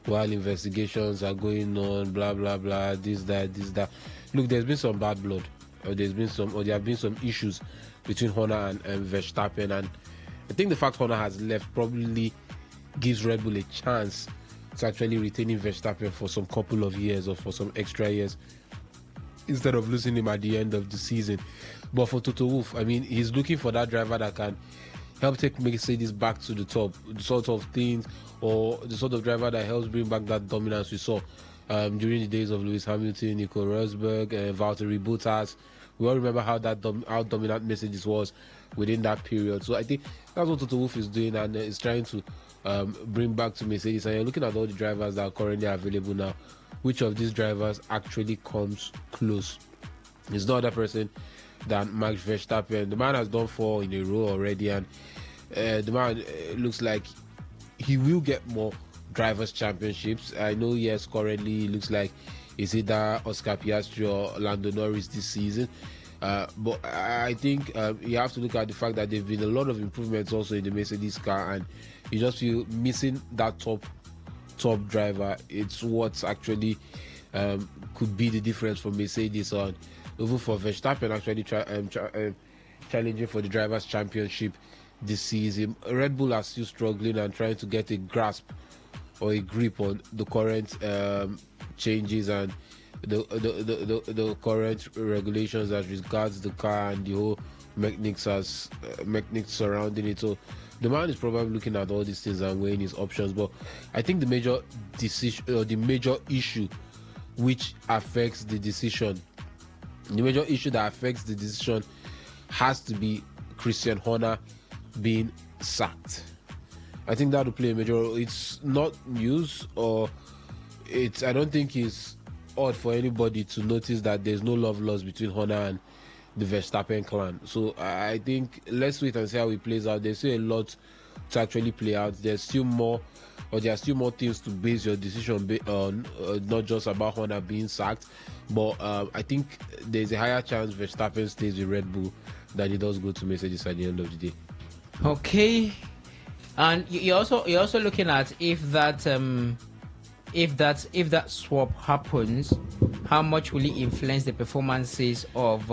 while investigations are going on, blah blah blah, this that. Look, there's been some bad blood, there have been some issues between Horner and Verstappen, and I think the fact Horner has left probably gives Red Bull a chance to actually retaining Verstappen for some couple of years or for some extra years, instead of losing him at the end of the season. But for Toto Wolff, I mean, he's looking for that driver that can help take Mercedes back to the top, the sort of things, or the sort of driver that helps bring back that dominance we saw during the days of Lewis Hamilton, Nico Rosberg, Valtteri Bottas. We all remember how dominant Mercedes was within that period. So I think that's what Toto Wolff is doing, and is trying to bring back to Mercedes. And you're looking at all the drivers that are currently available now. Which of these drivers actually comes close? It's no other person than Max Verstappen. The man has done 4 in a row already, and the man looks like he will get more drivers' championships. I know, yes, currently it looks like it's either Oscar Piastri or Lando Norris this season. But I think you have to look at the fact that there have been a lot of improvements also in the Mercedes car, and you just feel missing that top driver. It's what's actually could be the difference for Mercedes on even for Verstappen actually challenging for the drivers' championship this season. Red Bull are still struggling and trying to get a grasp or a grip on the current changes and the current regulations as regards the car and the whole mechanics surrounding it. So the man is probably looking at all these things and weighing his options. But I think the major decision, or the major issue which affects the decision, has to be Christian Horner being sacked. I think that will play a major role. It's not news, or I don't think it's odd for anybody to notice that there's no love lost between Horner and the Verstappen clan. So I think let's wait and see how it plays out. There's still a lot to actually play out. There are still more things to base your decision on, not just about Horner being sacked. But I think there's a higher chance Verstappen stays with Red Bull than he does go to Mercedes at the end of the day. Okay, and you're also looking at if that swap happens, how much will it influence the performances of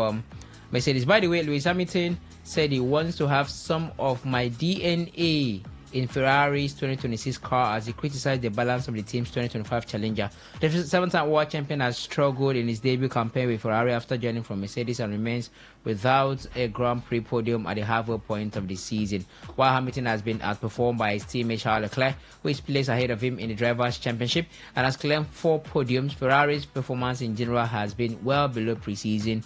Mercedes? By the way, Lewis Hamilton said he wants to have some of my DNA in Ferrari's 2026 car as he criticized the balance of the team's 2025 Challenger. The seven-time world champion has struggled in his debut campaign with Ferrari after joining from Mercedes and remains without a Grand Prix podium at the halfway point of the season. While Hamilton has been outperformed by his teammate Charles Leclerc, who is placed ahead of him in the Drivers' Championship and has claimed 4 podiums, Ferrari's performance in general has been well below preseason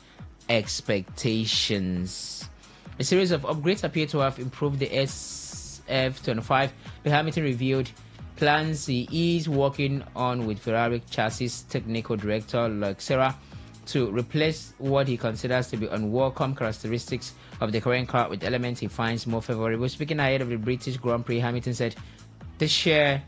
expectations. A series of upgrades appear to have improved the SF25. The Hamilton revealed plans he is working on with Ferrari chassis technical director Loic Serra to replace what he considers to be unwelcome characteristics of the current car with elements he finds more favorable. Speaking ahead of the British Grand Prix, Hamilton said, "This year,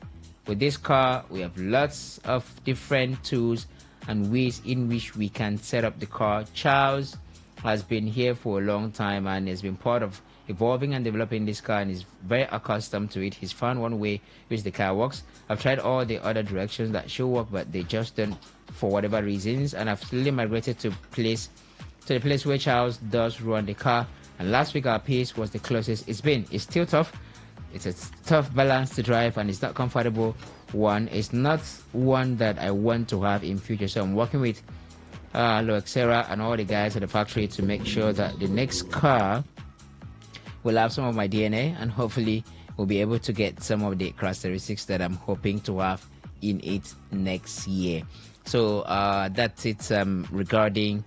with this car, we have lots of different tools and ways in which we can set up the car. Charles has been here for a long time and has been part of evolving and developing this car and is very accustomed to it. He's found one way which the car works. I've tried all the other directions that should work, but they just don't for whatever reasons, and I've slowly migrated to the place where Charles does run the car, and last week our pace was the closest it's been. It's still tough. It's a tough balance to drive and it's not comfortable one. It's not one that I want to have in future, so I'm working with Loic Serra and all the guys at the factory to make sure that the next car will have some of my DNA and hopefully we'll be able to get some of the characteristics that I'm hoping to have in it next year." So that's it regarding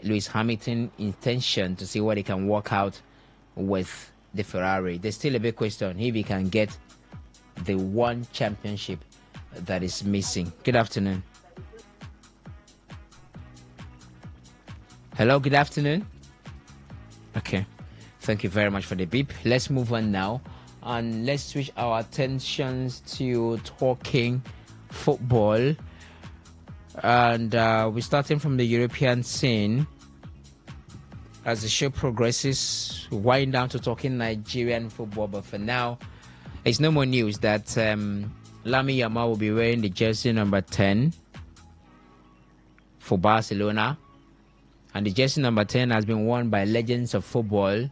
Lewis Hamilton's intention to see what he can work out with the Ferrari. There's still a big question if he can get the one championship that is missing. Good afternoon. Hello, good afternoon. Okay. Thank you very much for the beep. Let's move on now and let's switch our attentions to talking football. And we're starting from the European scene. As the show progresses, we wind down to talking Nigerian football. But for now, it's no more news that Lami Yamal will be wearing the jersey number 10 for Barcelona. And the jersey number 10 has been worn by legends of football.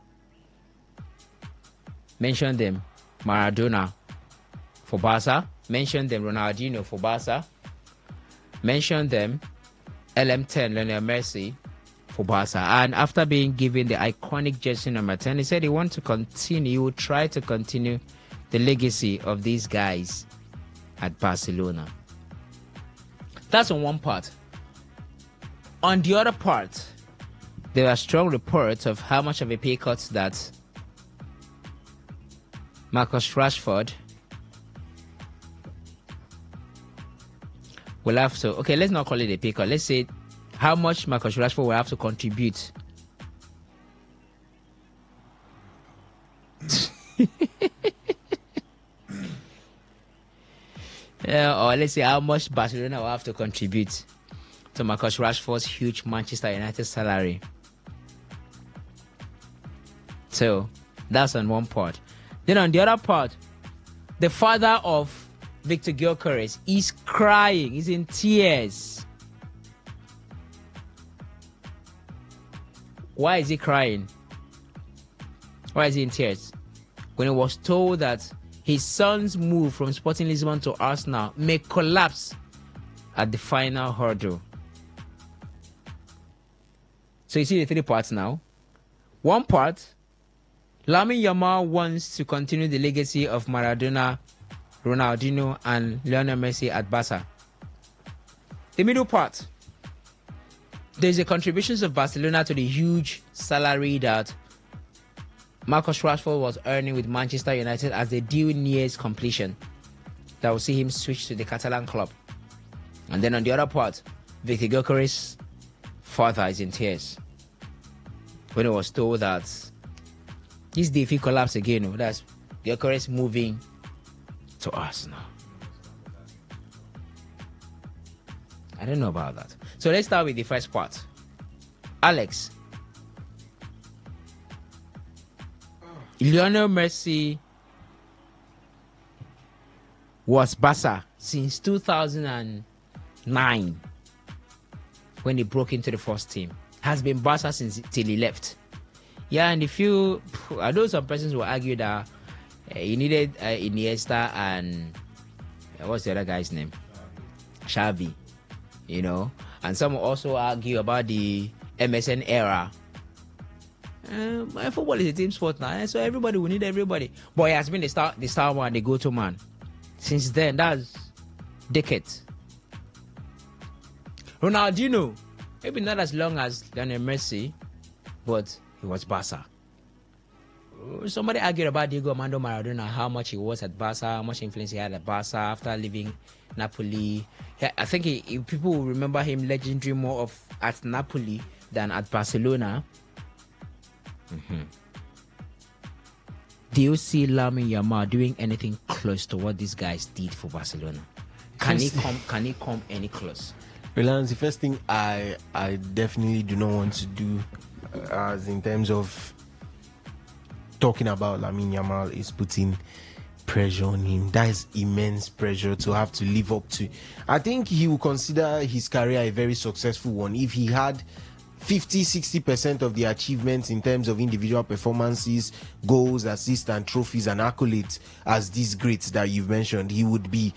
Mention them, Maradona for Barca. Mention them, Ronaldinho for Barca. Mention them, LM10, Lionel Messi for Barca. And after being given the iconic jersey number 10, he said he will try to continue the legacy of these guys at Barcelona. That's on one part. On the other part, there are strong reports of how much of a pay cut that Marcus Rashford will have to... Okay, let's not call it a pay cut. Let's say how much Marcus Rashford will have to contribute. Or let's say how much Barcelona will have to contribute to Marcus Rashford's huge Manchester United salary. So that's on one part. Then on the other part, the father of Victor Gyökeres is crying. He's in tears. Why is he crying? Why is he in tears? When he was told that his son's move from Sporting Lisbon to Arsenal may collapse at the final hurdle. So you see the 3 parts now. One part, Lamine Yamal wants to continue the legacy of Maradona, Ronaldinho, and Lionel Messi at Barca. The middle part. There's a contributions of Barcelona to the huge salary that Marcus Rashford was earning with Manchester United as the deal nears completion. That will see him switch to the Catalan club. And then on the other part, Victor Gyökeres' father is in tears when he was told that this day if he collapse again, that's Gyökeres moving to Arsenal. I don't know about that. So let's start with the first part. Alex, Lionel Messi was Barca since 2009 when he broke into the first team. Has been Barca since till he left. Yeah, and I know some persons will argue that he needed Iniesta and what's the other guy's name? Xavi, you know. And some will also argue about the MSN era. Football is a team sport now, so everybody will need everybody. But he has been the star man, the go-to man. Since then, that's decades. Ronaldinho, maybe not as long as Lionel Messi, but he was Barca. Somebody argued about Diego Armando Maradona, how much he was at Barca, how much influence he had at Barca after leaving Napoli. Yeah, I think people will remember him legendary more at Napoli than at Barcelona. Mm-hmm. Do you see Lamine Yamal doing anything close to what these guys did for Barcelona? Can he come any close? Relance, the first thing I definitely do not want to do as in terms of talking about Lamine Yamal is putting pressure on him. That is immense pressure to have to live up to. I think he will consider his career a very successful one if he had 50-60% of the achievements in terms of individual performances, goals, assists, and trophies and accolades as these greats that you've mentioned. He would be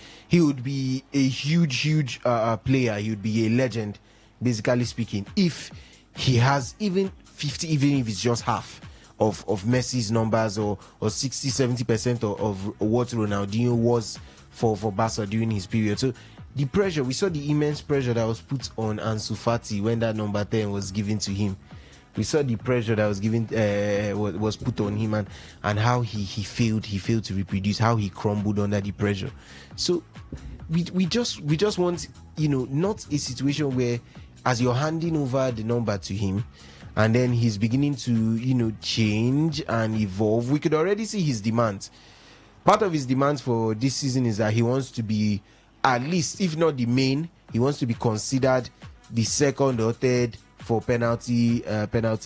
a huge player. He would be a legend, basically speaking, if he has even 50, even if it's just half of Messi's numbers or 60-70% of what Ronaldinho was for Barca during his period. So the pressure, we saw the immense pressure that was put on Ansu Fati when that number 10 was given to him. We saw the pressure that was given was put on him and how he failed to reproduce, how he crumbled under the pressure. So we just want, not a situation where as you're handing over the number to him and then he's beginning to change and evolve. We could already see his demands. Part of his demands for this season is that he wants to be, at least, if not the main, he wants to be considered the second or third for penalty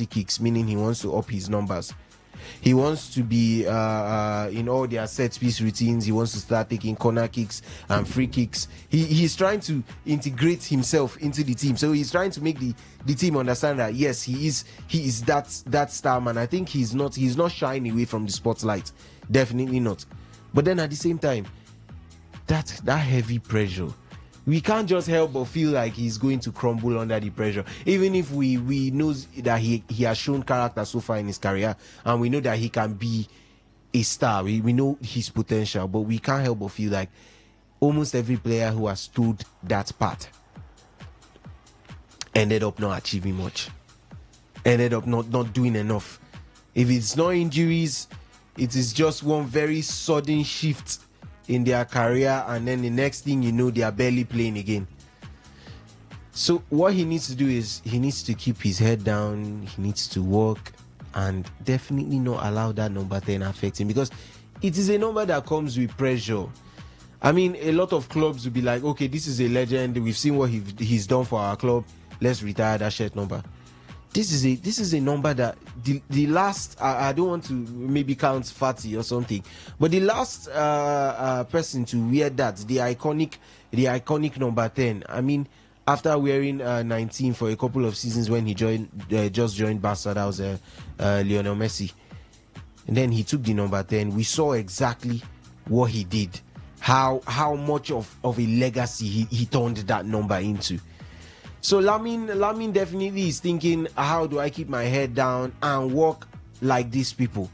kicks, meaning he wants to up his numbers. He wants to be in all their set piece routines. He wants to start taking corner kicks and free kicks. He's trying to integrate himself into the team. So he's trying to make the team understand that yes, he is that star man. I think he's not shying away from the spotlight. Definitely not. But then at the same time, that heavy pressure, we can't just help but feel like he's going to crumble under the pressure. Even if we know that he has shown character so far in his career, and we know that he can be a star. We know his potential, but we can't help but feel like almost every player who has stood that path ended up not achieving much, ended up not doing enough. If it's not injuries, it is just one very sudden shift in their career, and then the next thing you know, they are barely playing again. So what he needs to do is he needs to keep his head down, he needs to work, and definitely not allow that number 10 affect him, because it is a number that comes with pressure. I mean, a lot of clubs will be like, okay, this is a legend, we've seen what he's done for our club, let's retire that shirt number. This is a number that the last, I don't want to maybe count Fati or something, but the last person to wear that, the iconic number 10. I mean, after wearing 19 for a couple of seasons when he just joined Barca, that was Lionel Messi, and then he took the number 10. We saw exactly what he did, how much of a legacy he turned that number into. So Lamine definitely is thinking, how do I keep my head down and work like these people?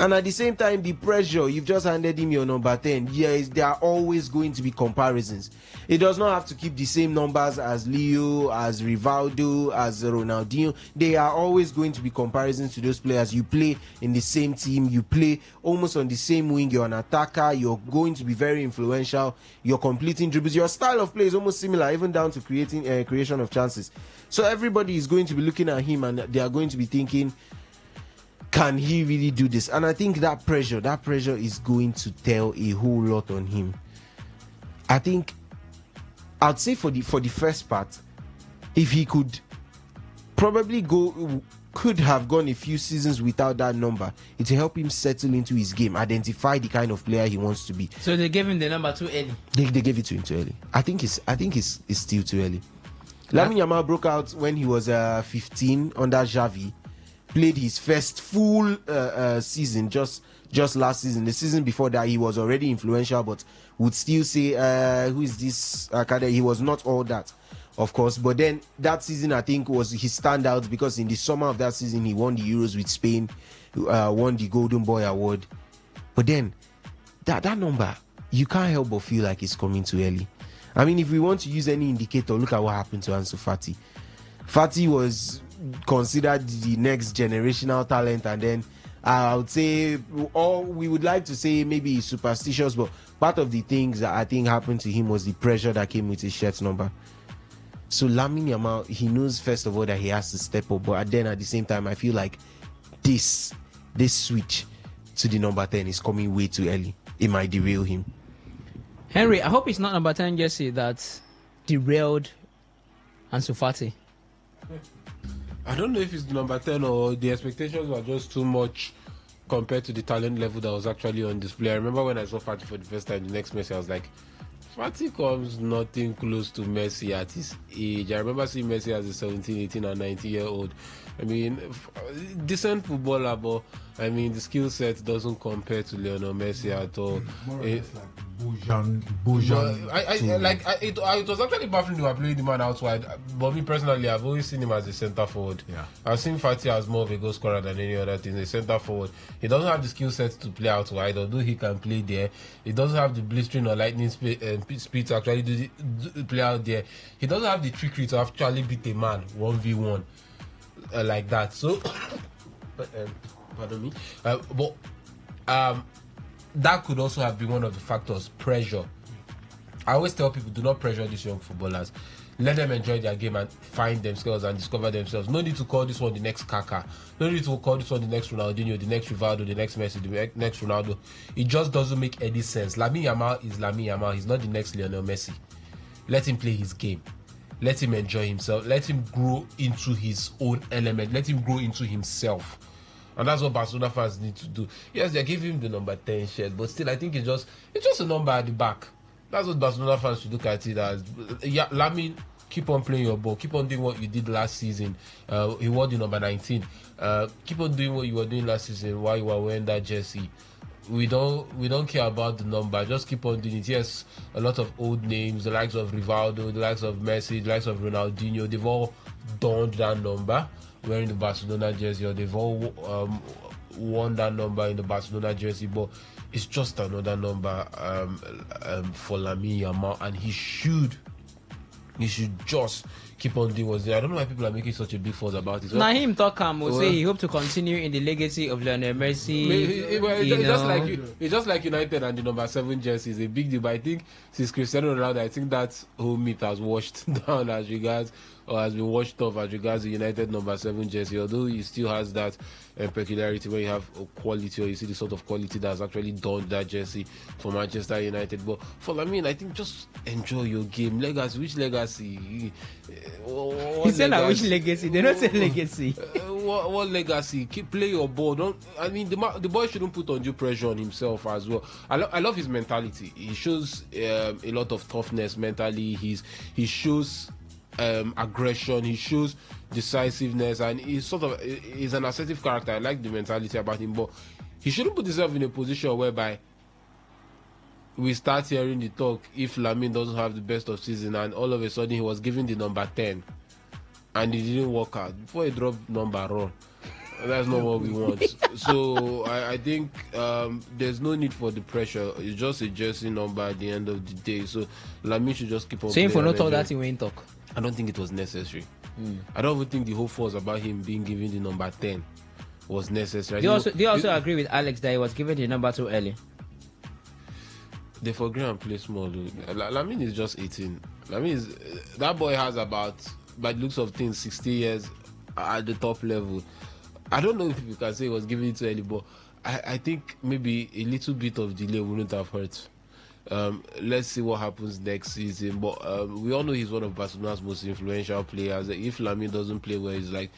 And at the same time, the pressure, you've just handed him your number 10. Yes, there are always going to be comparisons. It does not have to keep the same numbers as Leo, as Rivaldo, as Ronaldinho. There are always going to be comparisons to those players. You play in the same team, you play almost on the same wing, you're an attacker, you're going to be very influential, you're completing dribbles. Your style of play is almost similar, even down to creation of chances. So everybody is going to be looking at him and they are going to be thinking, can he really do this? And I think that pressure is going to tell a whole lot on him. I think I'd say for the first part, if he could have gone a few seasons without that number, it will help him settle into his game, identify the kind of player he wants to be. So they gave him the number too early. They gave it to him too early. I think it's still too early. Lamine Yamal broke out when he was 15 under Xavi. Played his first full season just last season. The season before that, he was already influential, but would still say, who is this academy? He was not all that, of course. But then that season, I think, was his standout because in the summer of that season, he won the Euros with Spain, won the Golden Boy Award. But then that number, you can't help but feel like it's coming too early. I mean, if we want to use any indicator, look at what happened to Ansu Fati. Fati was considered the next generational talent, and then I would say, or we would like to say maybe he's superstitious, but part of the things that I think happened to him was the pressure that came with his shirt number. So Lamine Yamal, he knows first of all that he has to step up, but then at the same time, I feel like this switch to the number 10 is coming way too early. It might derail him. Henry, I hope it's not number 10 jersey that derailed Ansu Fati. I don't know if it's number 10 or the expectations were just too much compared to the talent level that was actually on display. I remember when I saw Fati for the first time, the next Messi, I was like, Fati comes nothing close to Messi at his age. I remember seeing Messi as a 17, 18 and 19-year-old. I mean, decent footballer, but I mean, the skill set doesn't compare to Lionel Messi at all. It was actually baffling to have played the man outside. But me personally, I've always seen him as a centre forward. Yeah. I've seen Fati as more of a goal scorer than any other thing. A centre forward. He doesn't have the skill set to play out wide, although he can play there. He doesn't have the blistering or lightning speed to actually play out there. He doesn't have the trickery to actually beat a man 1v1 like that. So, pardon me. That could also have been one of the factors, pressure. I always tell people, do not pressure these young footballers. Let them enjoy their game and find themselves and discover themselves. No need to call this one the next Kaka. No need to call this one the next Ronaldinho, the next Rivaldo, the next Messi, the next Ronaldo. It just doesn't make any sense. Lamine Yamal is Lamine Yamal. He's not the next Lionel Messi. Let him play his game. Let him enjoy himself. Let him grow into his own element. Let him grow into himself. And that's what Barcelona fans need to do. Yes, they're giving him the number 10 shirt, but still, I think it's just a number at the back. That's what Barcelona fans should look at it as. Yeah, Lamine, keep on playing your ball. Keep on doing what you did last season. He wore the number 19. Keep on doing what you were doing last season while you were wearing that jersey. We don't care about the number. Just keep on doing it. Yes, a lot of old names, the likes of Rivaldo, the likes of Messi, the likes of Ronaldinho, they've all donned that number wearing the Barcelona jersey, or they've all won that number in the Barcelona jersey, but it's just another number for Lamine Yamal, and he should just keep on doing what's there. I don't know why people are making such a big fuss about it. Naheem Tokam will say he hopes to continue in the legacy of Lionel Messi. It's just like United and the number 7 jersey is a big deal, but I think since Cristiano Ronaldo, I think that whole myth has washed down as regards, or has been washed off as regards the United number 7 jersey, although he still has that peculiarity when you have a quality, or you see the sort of quality that's actually donned that jersey for Manchester United. But for Lamine, I think just enjoy your game. Legacy, which legacy? He said that which legacy? They don't say legacy. What legacy? Play your ball. The boy shouldn't put undue pressure on himself as well. I love his mentality. He shows a lot of toughness mentally. He shows aggression. He shows decisiveness, and he's an assertive character. I like the mentality about him, but he shouldn't put himself in a position whereby we start hearing the talk if Lamine doesn't have the best of season, and all of a sudden he was given the number 10 and it didn't work out before he dropped number run. That's not what we want. So I think there's no need for the pressure. It's just a jersey number at the end of the day. So Lami should just keep on Saying playing. for not all that, he won't talk. I don't think it was necessary. I don't even think the whole force about him being given the number 10 was necessary. Do you also agree with Alex that he was given the number too early? They forget and play small. Lamin is just 18. Lamin is that boy has about, by the looks of things, 60 years at the top level. I don't know if you can say he was given it too early, but I think maybe a little bit of delay wouldn't have hurt. Let's see what happens next season. But we all know he's one of Barcelona's most influential players. If Lamin doesn't play well, it's like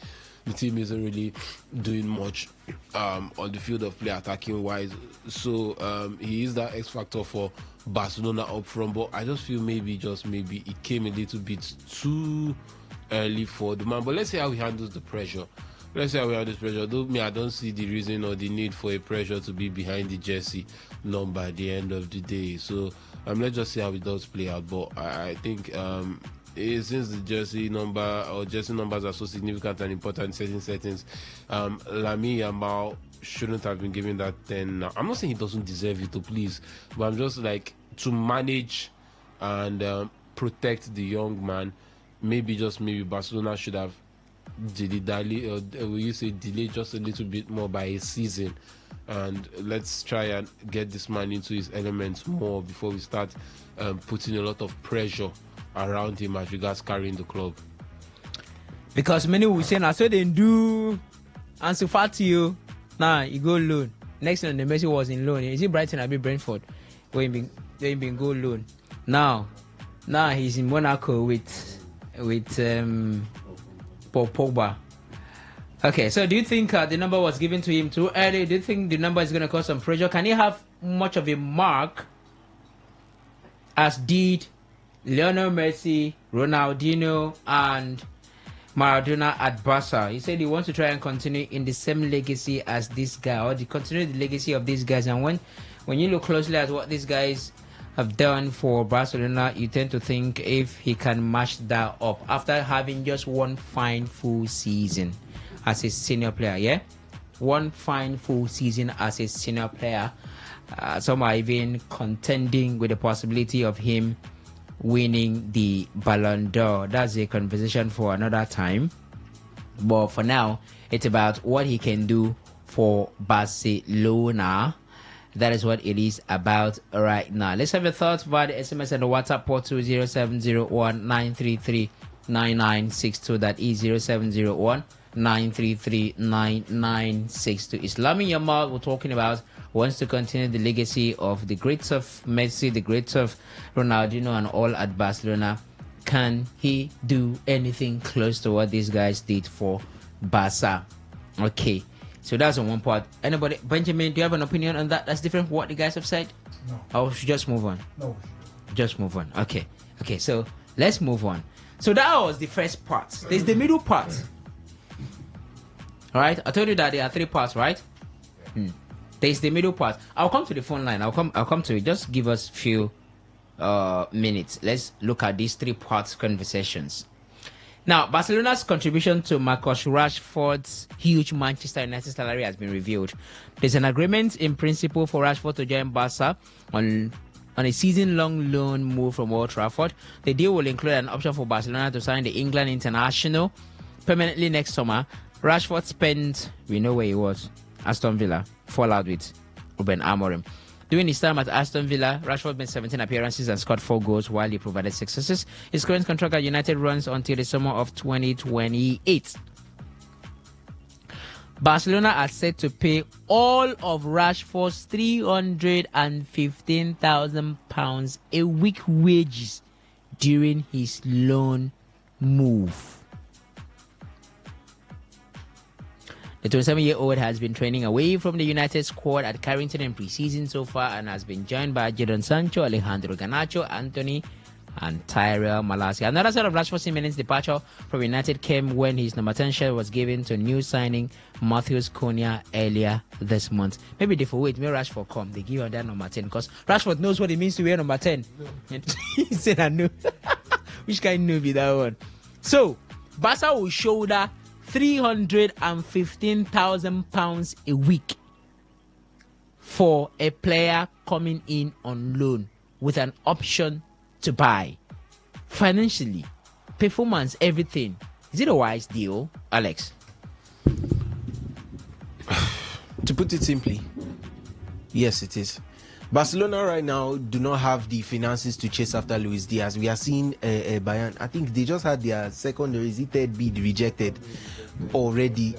the team isn't really doing much on the field of play attacking wise. So he is that X factor for Barcelona up front. But I just feel maybe it came a little bit too early for the man. But let's see how he handles the pressure. Though I don't see the reason or the need for a pressure to be behind the jersey number at the end of the day. So let's just see how it does play out. But I think since the jersey number or jersey numbers are so significant and important in certain settings, Lamine Yamal shouldn't have been given that 10. Now, I'm not saying he doesn't deserve it, please, but I'm just like, to manage and protect the young man, maybe Barcelona should have delay just a little bit more by a season, and let's try and get this man into his elements more before we start putting a lot of pressure around him as regards carrying the club. Because many will say, "I saw they do Ansu Fati, nah, he go loan." Next thing, the Messi was in loan. Is it Brighton or Brentford? Where he been go loan. Now he's in Monaco with Paul Pogba. Okay, so do you think the number was given to him too early? Do you think the number is going to cause some pressure? Can he have much of a mark as did Lionel Messi, Ronaldinho, and Maradona at Barca? He said he wants to try and continue in the same legacy as this guy, or continue the legacy of these guys. And when you look closely at what these guys have done for Barcelona, you tend to think if he can match that up after having just one fine full season as a senior player. Yeah, one fine full season as a senior player. Some are even contending with the possibility of him winning the Ballon d'Or. That's a conversation for another time. But for now, it's about what he can do for Barcelona. That is what it is about right now. Let's have your thoughts via the SMS and the WhatsApp port to 0701-933-9962. That is 0701-933-9962. It's Lamine Yamal we're talking about. Wants to continue the legacy of the greats of Messi, the greats of Ronaldinho, and all at Barcelona. Can he do anything close to what these guys did for Barca? Okay. So that's on one part. Anybody, Benjamin, do you have an opinion on that? That's different from what the guys have said? No. Or should just move on? No. Just move on. Okay, so let's move on. So that was the first part. There's the middle part. Alright? I told you that there are 3 parts, right? There's the middle part. I'll come to the phone line. I'll come to it. Just give us a few minutes. Let's look at these 3 parts conversations. Now, Barcelona's contribution to Marcus Rashford's huge Manchester United salary has been revealed. There's an agreement in principle for Rashford to join Barca on a season-long loan move from Old Trafford. The deal will include an option for Barcelona to sign the England international permanently next summer. Rashford spent, we know where he was, Aston Villa, fallout with Ruben Amorim. During his time at Aston Villa, Rashford made 17 appearances and scored 4 goals while he provided 6 assists. His current contract at United runs until the summer of 2028. Barcelona are set to pay all of Rashford's £315,000 a week wages during his loan move. The 27-year-old has been training away from the United squad at Carrington in pre-season so far and has been joined by Jadon Sancho, Alejandro Garnacho, Anthony, and Tyrell Malacia. Another side of Rashford's imminent departure from United came when his number 10 shirt was given to new signing Matheus Cunha earlier this month. Maybe they forwait, maybe Rashford come, they give him that number 10 because Rashford knows what it means to wear number 10. No. He said, I know. Which kind of be that one? So, Barca will shoulder £315,000 a week for a player coming in on loan with an option to buy. Financially, performance, everything. Is it a wise deal, Alex? To put it simply, yes, it is. Barcelona right now do not have the finances to chase after Luis Diaz. We are seeing Bayern. I think they just had their second or is it third bid rejected already.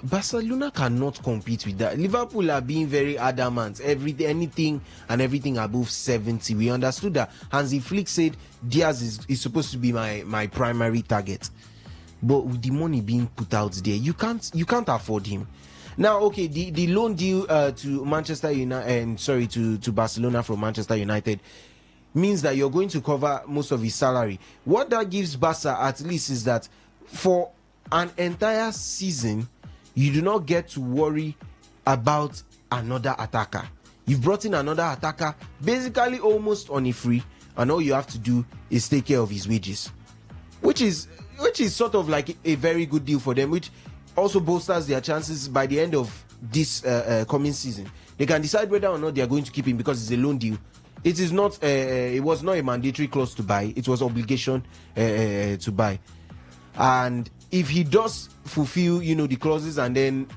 Barcelona cannot compete with that. Liverpool are being very adamant. Anything above 70. We understood that. Hansi Flick said Diaz is supposed to be my primary target. But with the money being put out there, you can't afford him. Now, okay, the loan deal to Manchester United, to Barcelona from Manchester United means that you're going to cover most of his salary. What that gives Barca at least is that for an entire season, you do not get to worry about another attacker. You've brought in another attacker basically almost on a free, and all you have to do is take care of his wages, which is sort of like a very good deal for them, which also bolsters their chances by the end of this coming season. They can decide whether or not they are going to keep him because it's a loan deal. It is not. It was not a mandatory clause to buy. It was obligation to buy. And if he does fulfill, the clauses, and then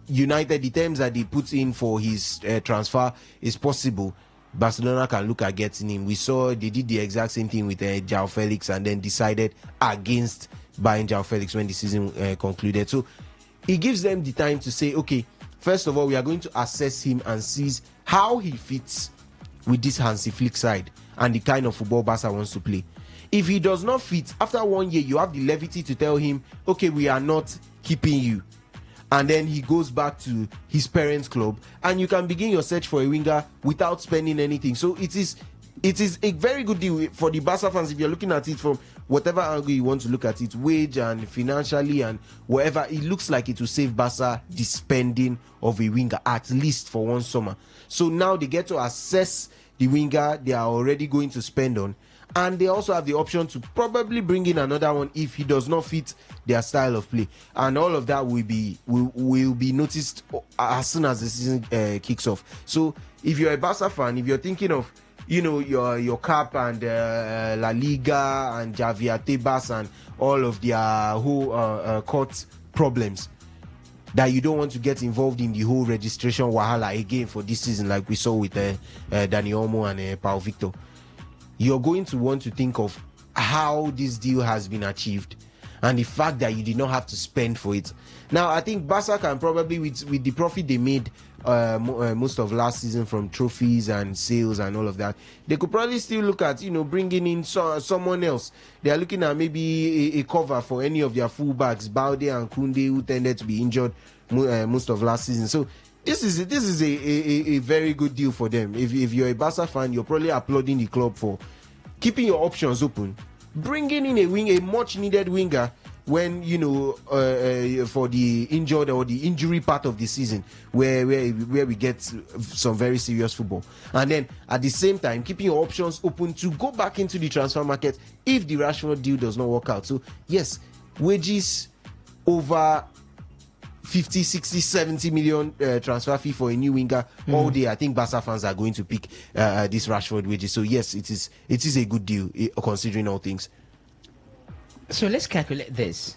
United, the terms that they put in for his transfer is possible, Barcelona can look at getting him. We saw they did the exact same thing with João Felix and then decided against buying João Felix when the season concluded. So it gives them the time to say, okay, first of all, we are going to assess him and see how he fits with this Hansi Flick side and the kind of football Barca wants to play. If he does not fit, after 1 year, you have the levity to tell him, okay, we are not keeping you. And then he goes back to his parents' club, and you can begin your search for a winger without spending anything. So it is a very good deal for the Barca fans if you're looking at it from whatever angle you want to look at it, wage and financially and whatever. It looks like it will save Barca the spending of a winger, at least for one summer. So now they get to assess the winger they are already going to spend on, and they also have the option to probably bring in another one if he does not fit their style of play, and all of that will be noticed as soon as the season kicks off. So if you're a Barca fan, if you're thinking of your Cap and La Liga and Javier Tebas and all of their whole court problems, that you don't want to get involved in the whole registration wahala again for this season, like we saw with Dani Olmo and Pau Victor, you're going to want to think of how this deal has been achieved and the fact that you did not have to spend for it. Now, I think Barca can probably, with the profit they made most of last season from trophies and sales and all of that, they could probably still look at, bringing in someone else. They are looking at maybe a cover for any of their fullbacks, Balde and Koundé, who tended to be injured most of last season. So this is a very good deal for them. If you're a Barca fan, you're probably applauding the club for keeping your options open, bringing in a much needed winger when for the injured or the injury part of the season where we get some very serious football, and then at the same time keeping your options open to go back into the transfer market if the Rashford deal does not work out. So yes, wages over 50, 60, 70 million transfer fee for a new winger all day. I think Barca fans are going to pick this Rashford wages. So yes, it is a good deal considering all things. So let's calculate this.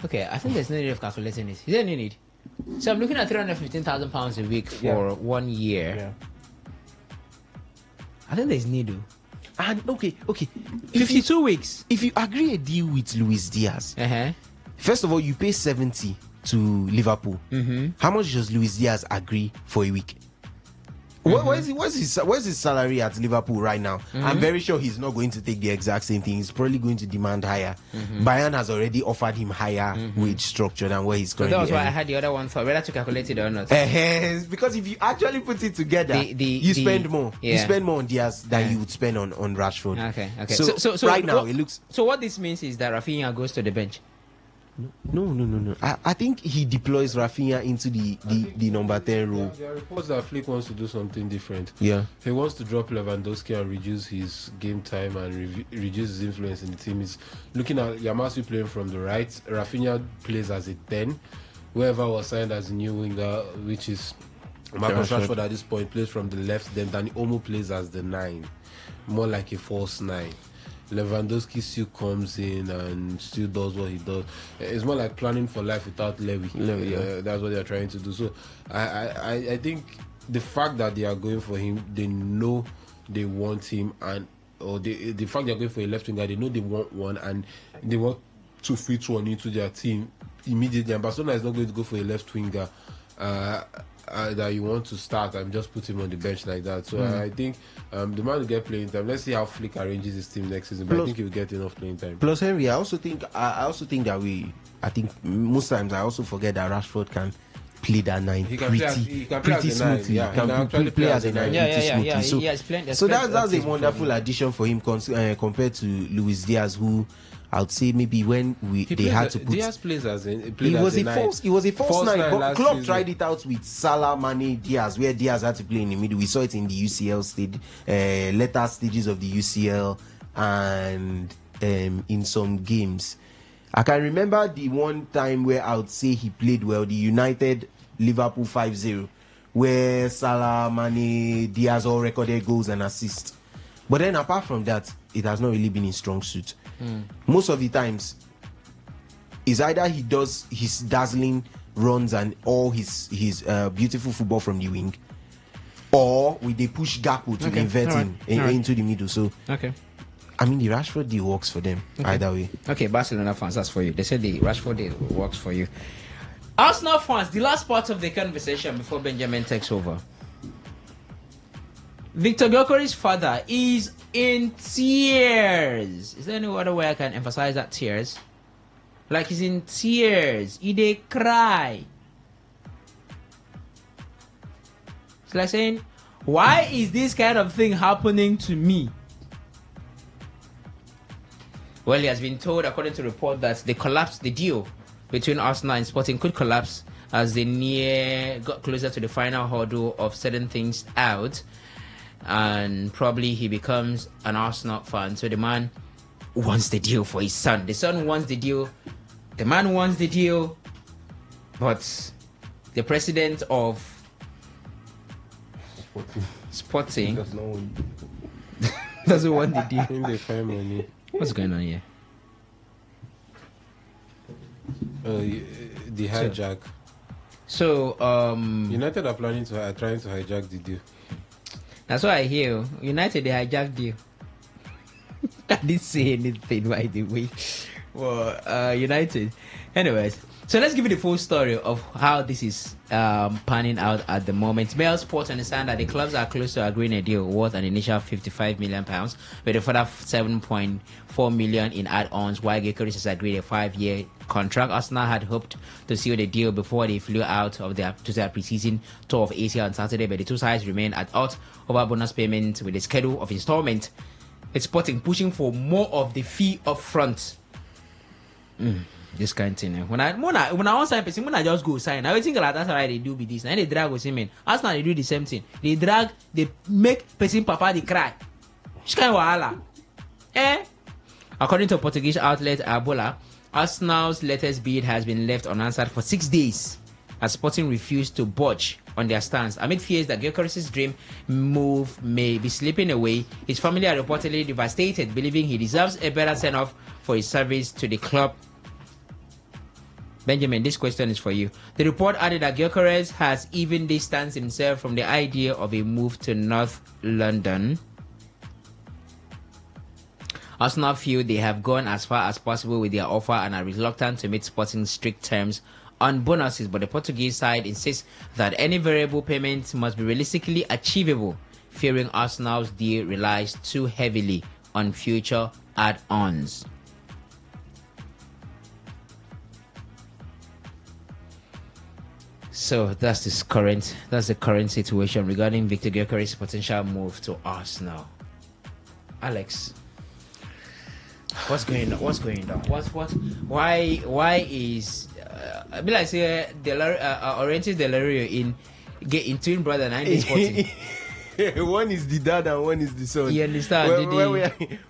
Okay, I think there's no need of calculating it. Is there any need? So I'm looking at £315,000 a week for 1 year. Yeah. I think there's need to. And okay. 52 weeks. If you agree a deal with Luis Diaz, first of all, you pay 70 to Liverpool. How much does Luis Diaz agree for a week? Where's his salary at Liverpool right now? I'm very sure he's not going to take the exact same thing. He's probably going to demand higher. Bayern has already offered him higher wage structure than where he's currently. So that was why I had the other one for whether to calculate it or not. Because if you actually put it together, you spend more. You spend more on Diaz than you would spend on Rashford. Okay. So right now it looks. So what this means is that Rafinha goes to the bench. No. I think he deploys Rafinha into the number 10 role. There are reports that Flick wants to do something different. Yeah. He wants to drop Lewandowski and reduce his game time and reduce his influence in the team. He's looking at Yamasu playing from the right. Rafinha plays as a 10. Whoever was signed as a new winger, which is Marcus Rashford at this point, plays from the left. Then Dani Olmo plays as the 9. More like a false 9. Lewandowski still comes in and still does what he does. It's more like planning for life without Levy. That's what they're trying to do. So I think the fact that they are going for him, they know they want him, or the fact they're going for a left winger, they know they want one and they want to fit one into their team immediately. And Barcelona is not going to go for a left winger that you want to start and just put him on the bench like that. So I think the man will get playing time. Let's see how Flick arranges his team next season. But I think he will get enough playing time. Plus, Henry, I also think that I think most times I also forget that Rashford can play that 9 pretty smoothly. Yeah, He can play as a 9 pretty smoothly. So that's a wonderful addition for him compared to Luis Diaz, who I would say maybe when they had to put Diaz plays as a he was a false 9. But Klopp tried it out with Salah, Mane, Diaz, where Diaz had to play in the middle. We saw it in the UCL later stages of the UCL and in some games. I can remember the one time where I would say he played well, the United Liverpool 5-0, where Salah, Mane, Diaz all recorded goals and assists. But then apart from that, it has not really been his strong suit. Most of the times, it's either he does his dazzling runs and all his beautiful football from the wing, or they push Gakpo to invert him into the middle. So, I mean, the Rashford deal works for them either way. Okay, Barcelona fans, that's for you. They said the Rashford deal works for you. Arsenal fans, the last part of the conversation before Benjamin takes over. Victor Gyökeres's father is in tears. Is there any other way I can emphasize that tears? Like he's in tears. They cry. It's like saying, why is this kind of thing happening to me? Well, he has been told, according to report, that the deal between Arsenal and Sporting could collapse as they got closer to the final hurdle of setting things out. And probably he becomes an Arsenal fan. So the man wants the deal for his son. The son wants the deal. The man wants the deal. But the president of Sporting doesn't want the deal. In the family. What's going on here? The hijack. So United are trying to hijack the deal. That's what I hear. United, they hijacked you. I didn't say anything, by the way. Well, United. Anyways, so let's give you the full story of how this is panning out at the moment. Mail Sports understand that the clubs are close to agreeing a deal worth an initial £55 million, with a further £7.4 million in add-ons, while Gyökeres has agreed a 5-year contract. Arsenal had hoped to seal the deal before they flew out of their pre-season tour of Asia on Saturday, but the two sides remain at odds over bonus payment with the schedule of installment. It's Sporting pushing for more of the fee up front. This kind of thing. When I want sign person, when I just go sign, I think like that's how they do with this. And they drag with him. Arsenal they do the same thing. They drag, they make person papa they cry. Which kind of wahala? According to Portuguese outlet Abola, Arsenal's latest bid has been left unanswered for 6 days as Sporting refused to budge on their stance. Amid fears that Gyökeres' dream move may be slipping away, his family are reportedly devastated, believing he deserves a better send-off for his service to the club. Benjamin, this question is for you. The report added that Gyökeres has even distanced himself from the idea of a move to North London. Arsenal feel they have gone as far as possible with their offer and are reluctant to meet Sporting's strict terms on bonuses, but the Portuguese side insists that any variable payment must be realistically achievable, fearing Arsenal's deal relies too heavily on future add-ons. So that's the current situation regarding Victor Gyökeres' potential move to Arsenal. Alex. What's going on? Why is I mean, like say Orientis Delario in twin brother and I'm sporting. One is the dad and one is the son. You understand?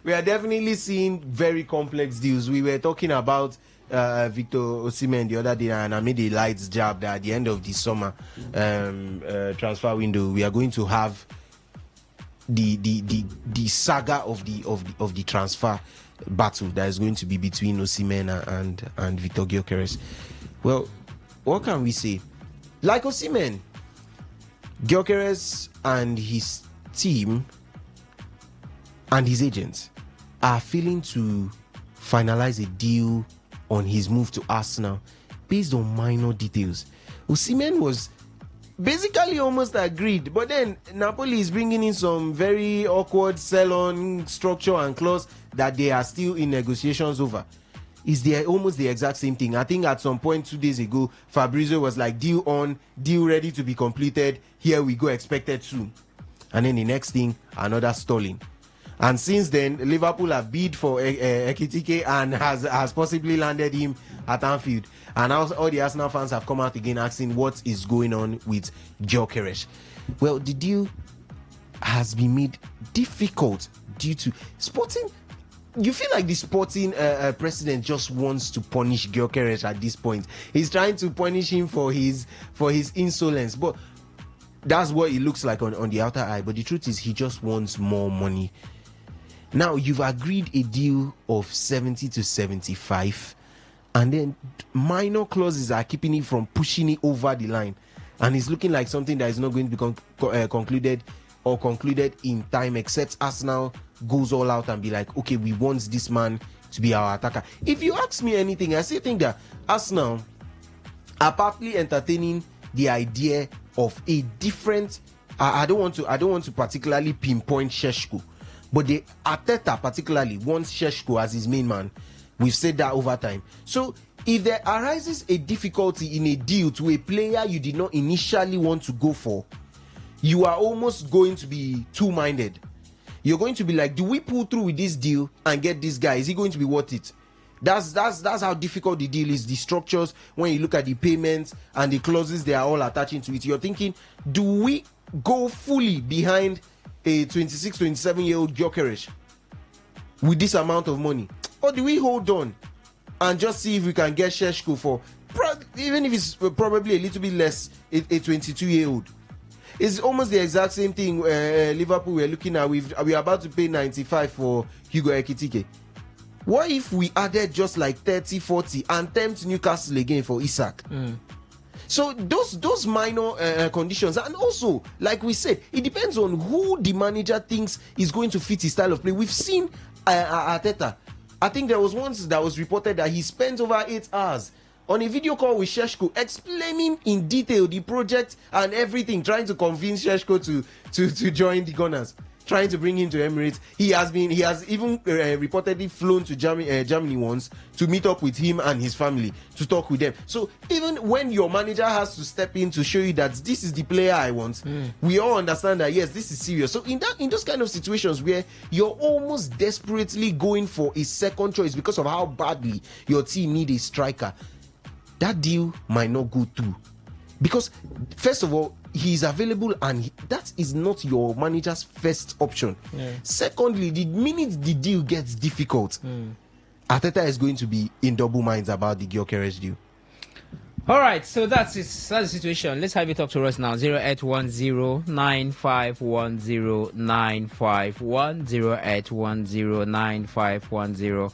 We are definitely seeing very complex deals. We were talking about Victor Osimhen the other day, and I made a light jab that at the end of the summer transfer window, we are going to have the saga of the transfer battle that is going to be between Osimhen and Victor Gyökeres. Well, what can we say? Like Osimhen, Gyökeres and his team and his agents are failing to finalize a deal on his move to Arsenal based on minor details. Osimhen was basically almost agreed, but then Napoli is bringing in some very awkward sell-on structure and clause that they are still in negotiations over. Is there almost the exact same thing? I think at some point 2 days ago, Fabrizio was like, deal on, deal ready to be completed, here we go, expected soon. And then the next thing, another stalling. And since then, Liverpool have bid for Ekitike and has possibly landed him at Anfield. And now all the Arsenal fans have come out again asking what is going on with Gyökeres. Well, the deal has been made difficult due to Sporting. You feel like the Sporting president just wants to punish Gyökeres at this point. He's trying to punish him for his insolence, but that's what it looks like on the outer eye. But the truth is, he just wants more money. Now you've agreed a deal of 70 to 75, and then minor clauses are keeping it from pushing it over the line, and it's looking like something that is not going to be concluded in time, except Arsenal goes all out and be like, okay, we want this man to be our attacker. If you ask me anything, I still think that Arsenal are partly entertaining the idea of a different. I don't want to particularly pinpoint Šeško, but the Arteta particularly wants Šeško as his main man. We've said that over time. So if there arises a difficulty in a deal to a player you did not initially want to go for, you are almost going to be two-minded. You're going to be like, do we pull through with this deal and get this guy? Is he going to be worth it? That's how difficult the deal is. The structures, when you look at the payments and the clauses they are all attaching to it, you're thinking, do we go fully behind a 26, 27-year-old Gyökeres with this amount of money? Or do we hold on and just see if we can get Šeško for, even if it's probably a little bit less, a 22-year-old? It's almost the exact same thing Liverpool we're looking at. We're about to pay 95 for Hugo Ekitike. What if we added just like 30, 40 and tempt Newcastle again for Isak? So those minor conditions, and also, like we said, it depends on who the manager thinks is going to fit his style of play. We've seen Arteta. I think there was once that was reported that he spent over 8 hours on a video call with Šeško, explaining in detail the project and everything, trying to convince Šeško to join the Gunners, trying to bring him to Emirates. He has even reportedly flown to Germany once to meet up with him and his family to talk with them. So even when your manager has to step in to show you that this is the player I want, we all understand that yes, this is serious. So in those kind of situations where you're almost desperately going for a second choice because of how badly your team need a striker, that deal might not go through. Because, first of all, he is available and that is not your manager's first option. Secondly, the minute the deal gets difficult, Arteta is going to be in double minds about the Gyökeres deal. All right, so that's the situation. Let's have you talk to us now. 0810-9510-951, 0810-9510-951.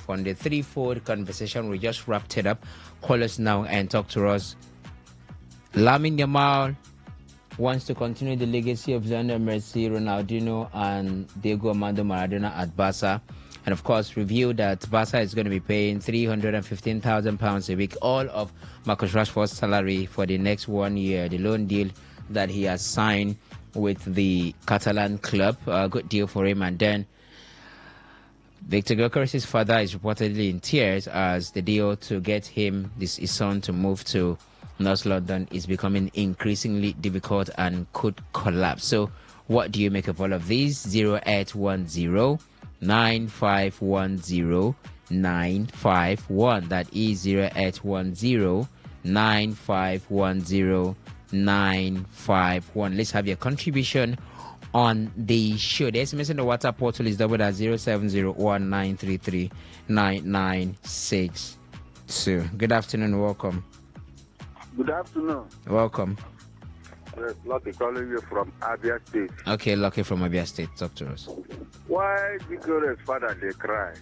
On the threefold conversation, we just wrapped it up. Call us now and talk to us. Lamine Yamal wants to continue the legacy of Lionel Messi, Ronaldinho, and Diego Armando Maradona at Barca. And of course, revealed that Barca is going to be paying £315,000 a week, all of Marcus Rashford's salary for the next 1 year, the loan deal that he has signed with the Catalan club. A good deal for him. And then Victor Gyökeres' father is reportedly in tears as the deal to get his son to move to North London is becoming increasingly difficult and could collapse. So what do you make of all of these? 0810 08109510951. That is 08109510951. Let's have your contribution on the show. The SMS in the WhatsApp portal is double at 0701933996. Good afternoon, welcome. Good afternoon. Welcome. Lucky calling you from Abia State. Okay, Lucky from Abia State. Talk to us. Why Victoria's father they cry?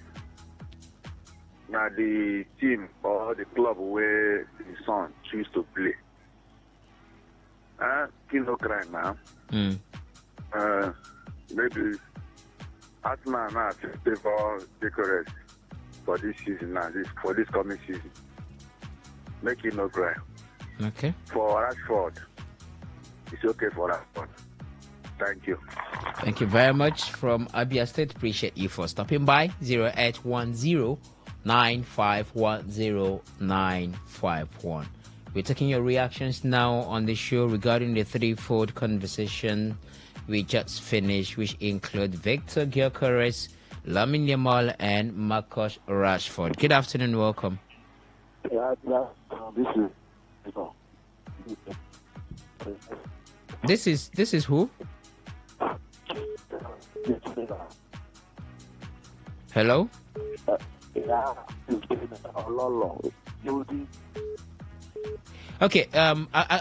Now the team or the club where his son choose to play. He no cry now. Maybe Arsenal now favor Victoria's for this season now, for this coming season. Make him no cry. Okay. For Rashford, it's okay for Rashford. Thank you. Thank you very much from Abia State. Appreciate you for stopping by. 0810-9510951. We're taking your reactions now on the show regarding the threefold conversation we just finished, which include Victor Gyökeres, Lamine Yamal, and Marcus Rashford. Good afternoon, welcome. This is who? Hello? Okay,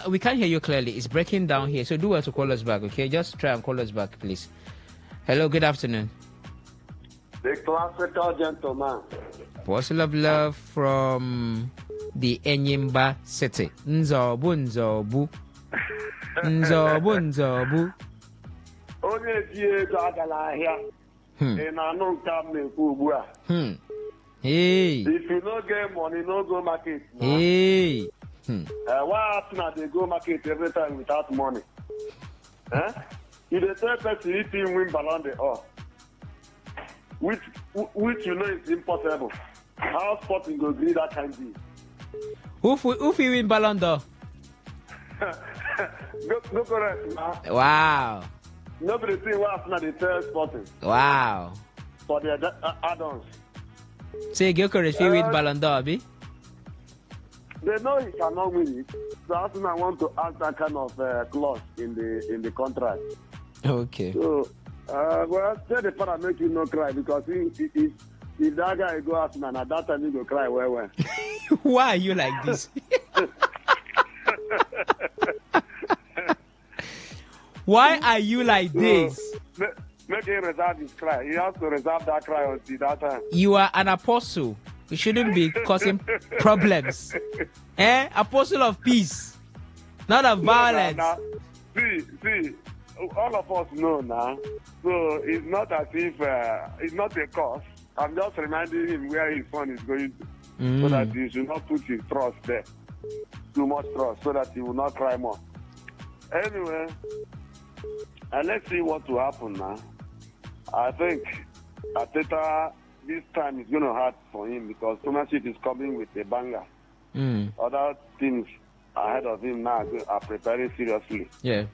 we can't hear you clearly. It's breaking down here. So do well to call us back, okay? Just try and call us back, please. Hello, good afternoon. The classical gentleman. Apostle of love from the Enyimba city. Nzobu, Nzobu. Nzobu, Nzobu. Onye die gagala here. In a come Hey. If you no get money, no go market. Hey. Why Arsenal they go market every time without money? You the third person if you win Ballon d'Or, which you know is impossible. How Sporting go agree that can be? Who win Ballon d'Or? Go correct, man. Wow. Nobody see what Arsenal they tell Sporting. Wow. For their add-ons. Say Gyökeres win Ballon d'Or, abi? They know he cannot win it. So Arsenal want to add that kind of clause in the contract. Okay. So, well, tell the father make him not cry because if that guy go Arsenal, at that time he go cry well. Why are you like this? Why are you like this? Make him reserve his cry. He has to reserve that cry until that time. You are an apostle. You shouldn't be causing problems. Apostle of peace, not of violence. See, all of us know now. So it's not as if it's not a cause. I'm just reminding him where his son is going to, so that he should not put his trust there. Too much trust, so that he will not cry more. Anyway, let's see what will happen now. I think Ateta this time is going to hurt for him because Premiership is coming with a banger. Other teams ahead of him now are preparing seriously. Yeah.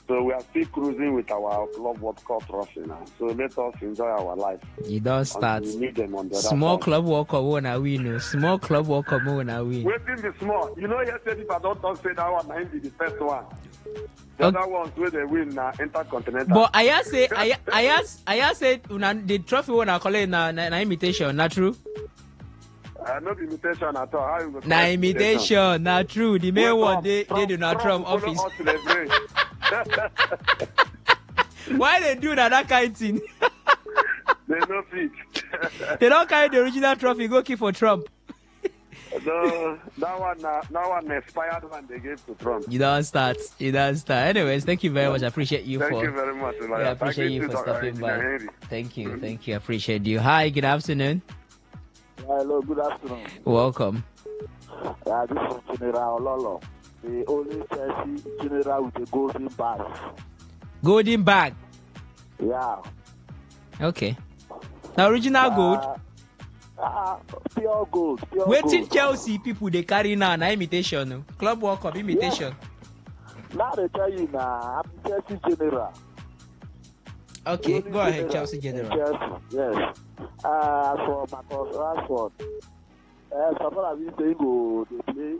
So we are still cruising with our Club World Cup trophy now. So let us enjoy our life. You don't start. We need them on the Small Club World Cup won a win. Small Club World Cup won a win. Waiting the small. You know, yesterday if I don't say that one, I be the first one. The other ones where they win now Intercontinental. But I say the trophy won a call na imitation, not true? Not imitation at all. How you go? Na imitation, not true. The main one they do not Trump office. Why they do that kind of thing? They no fit. They don't carry the original trophy, go keep for Trump. No, that one expired one they gave to Trump. You don't start. Anyways, thank you very much. I appreciate you Thank you very much. I appreciate you for stopping by. Thank you. I appreciate you. Hi, good afternoon. Hello, good afternoon. Welcome. This is General Ololo, the only Chelsea general with a golden bag. Golden bag? Yeah. Okay. Now, original gold? Pure gold. Waiting Chelsea people they carry now, na imitation. No? Club World Cup imitation. Yeah. Now they tell you now, I'm Chelsea general. Okay, go ahead, Chelsea General. Chelsea, yes. For Marcus Rashford, someone has been saying go they play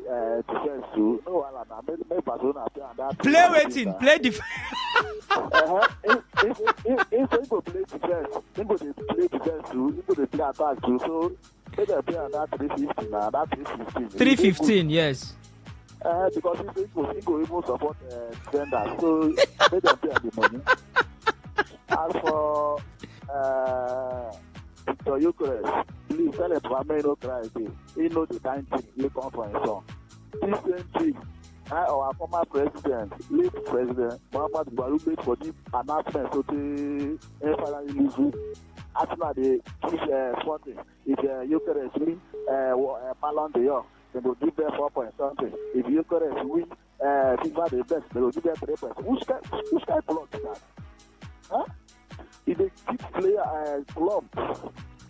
defense too. No one na make Barcelona play and that. Play waiting, play defense. If go play defense, he go play defense too. He go play attack too. So they play on that 350 now. That 315. 315, yes. Because he go even support defenders. So they don't pay the money. As for Victor Eucharist, please tell him to no cry again. He know the kind thing he come from his son. This same thing, our former president, late president, Muhammad Buhari made for the announcement so they finally lose. Arsenal they give something. If Eucharist win Ballon d'Or, they will give them 4 point something. If Eucharist win FIFA the best, they will give them 3 points. Which kind of plot is that? Huh? If they keep player club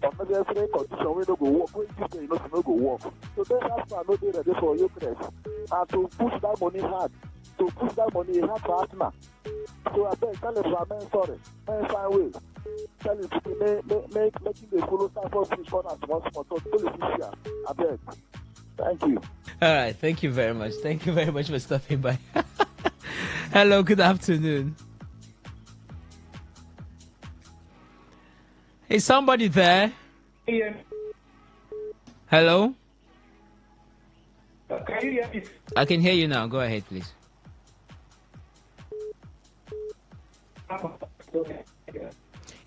unnecessary condition, we don't go work. When you say you know no go work, so then Arsenal no dey ready for Eucharist and to push that money hard, for Arsenal. So I beg tell him man sorry, man find way. Tell him to making the follow Stamford Bridge corner small. So tell him this year. I beg. Thank you. All right, thank you very much. Thank you very much for stopping by. Hello, good afternoon. Is somebody there? Yeah. Hello? Can you hear me? I can hear you now. Go ahead, please.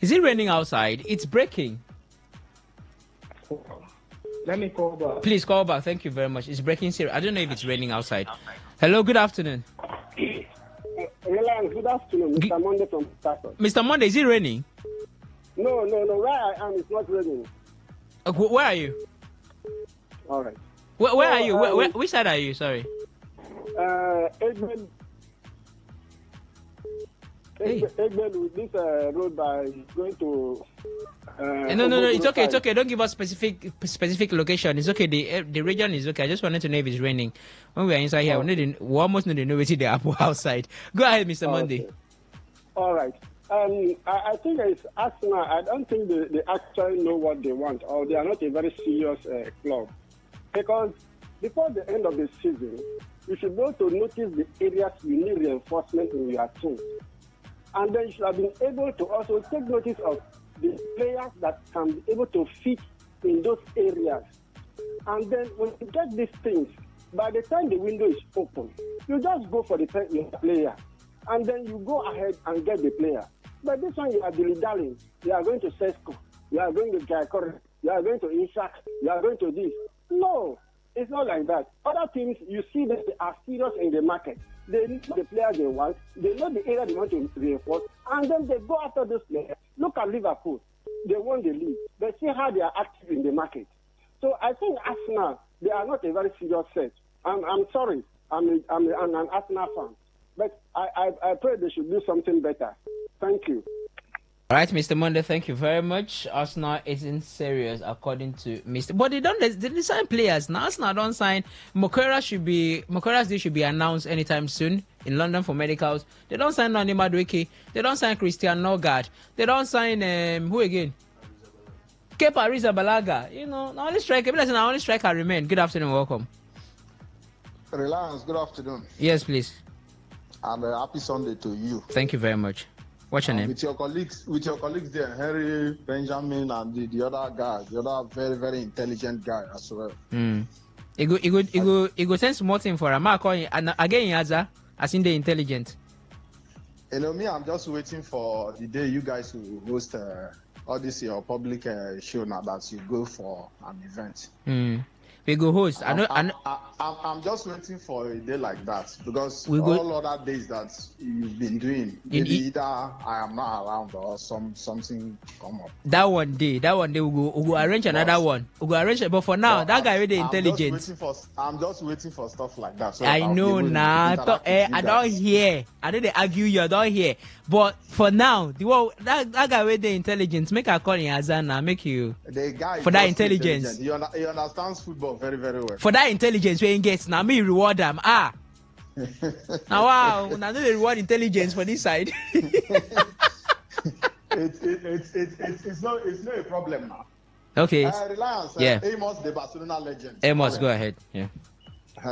Is it raining outside? It's breaking. Let me call back. Please call back. Thank you very much. It's breaking serious. I don't know if it's raining outside. Hello, good afternoon. Good afternoon, Mr. Monday from Stafford. Mr. Monday, is it raining? No. Where I am, it's not raining. Where are you? All right. Where are you? Which side are you? Sorry. Edmund, with this road by going to. No. It's okay. Don't give us specific location. It's okay. The region is okay. I just wanted to know if it's raining. When we are inside here, we almost need to know what's the apple outside. Go ahead, Mr. Monday. Okay. All right. I think it's Arsenal. I don't think they actually know what they want, or they are not a very serious club. Because before the end of the season, you should be able to notice the areas you need reinforcement in your team. And then you should have been able to also take notice of the players that can be able to fit in those areas. And then when you get these things, by the time the window is open, you just go for the player. And then you go ahead and get the player. But this one, you are dilly-dallying. You are going to Sesko. You are going to Gaikore. You are going to Ishak. You are going to this. No, it's not like that. Other teams, you see that they are serious in the market. They know the player they want. They know the area they want to reinforce. And then they go after those players. Look at Liverpool. They won the league. But see how they are active in the market. So I think Arsenal, they are not a very serious set. I'm sorry. I'm an Arsenal fan. But I pray they should do something better. Thank you. All right, Mr. Monday, thank you very much. Arsenal isn't serious, according to Mr. But they sign players. Now Arsenal don't sign. Mokora's deal should be announced anytime soon in London for medicals. They don't sign Nani Madueke. They don't sign Christian Norgard. They don't sign who again? Kepa Arrizabalaga. You know, the only striker remain. Good afternoon, welcome. Reliance, good afternoon. Yes, please. And happy Sunday to you. Thank you very much. What's your name? With your colleagues there, Henry, Benjamin, and the other guy, the other very, very intelligent guy as well. He go send small thing for him. And again, Yaza, as in the intelligent. You know me, I'm just waiting for the day you guys will host all this your public show now that you go for an event. We go host. I'm just waiting for a day like that because all other days that you've been doing, either I am not around or something come up. That one day we go arrange another one. We go arrange it, but for now, that guy with the intelligence. I'm just waiting for stuff like that. So I know now. I don't hear. I didn't argue you. I don't hear. But for now, that guy with the intelligence, make a call in Azana, make you the guy for that intelligence. He understands football very, very well. For that intelligence, when he gets now, me reward them. Now wow, now they reward intelligence for this side. it's not a problem now. Okay. Reliance, yeah. Amos, the Barcelona legend. Amos, go ahead. Yeah.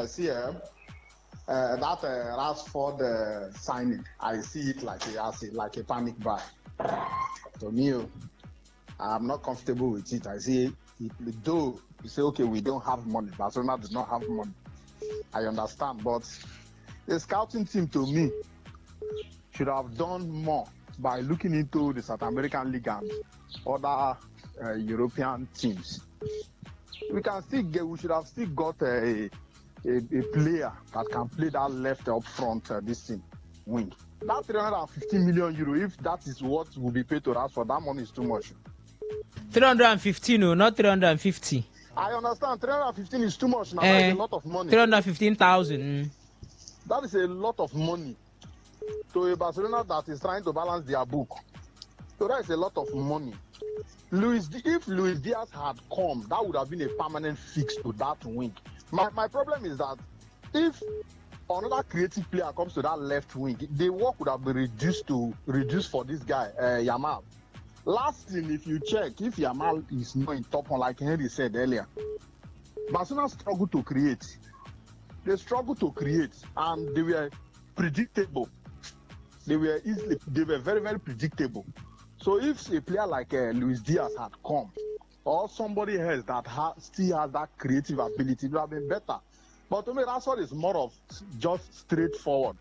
See, that Rashford signing, I see it like a panic buy. To me, I'm not comfortable with it. I see it, though you say, okay, we don't have money. Barcelona does not have money. I understand, but the scouting team, to me, should have done more by looking into the South American League and other European teams. We should have still got a player that can play that left up front, this team, wing. That 350 million euro, if that is what will be paid to us for, that money is too much. 315, no, not 350. I understand, 315 is too much now. That is a lot of money. 315,000. That is a lot of money to a Barcelona that is trying to balance their book. So that is a lot of money. If Luis Diaz had come, that would have been a permanent fix to that wing. My problem is that if another creative player comes to that left wing, the work would have been reduced for this guy, Yamal. Last thing, if you check, if Yamal is not in top one, like Henry said earlier, Barcelona struggled to create. They struggled to create, and they were predictable. They were very, very predictable. So if a player like Luis Diaz had come, or somebody else that still has that creative ability, it would have been better. But to me, Rashford is more of just straightforward.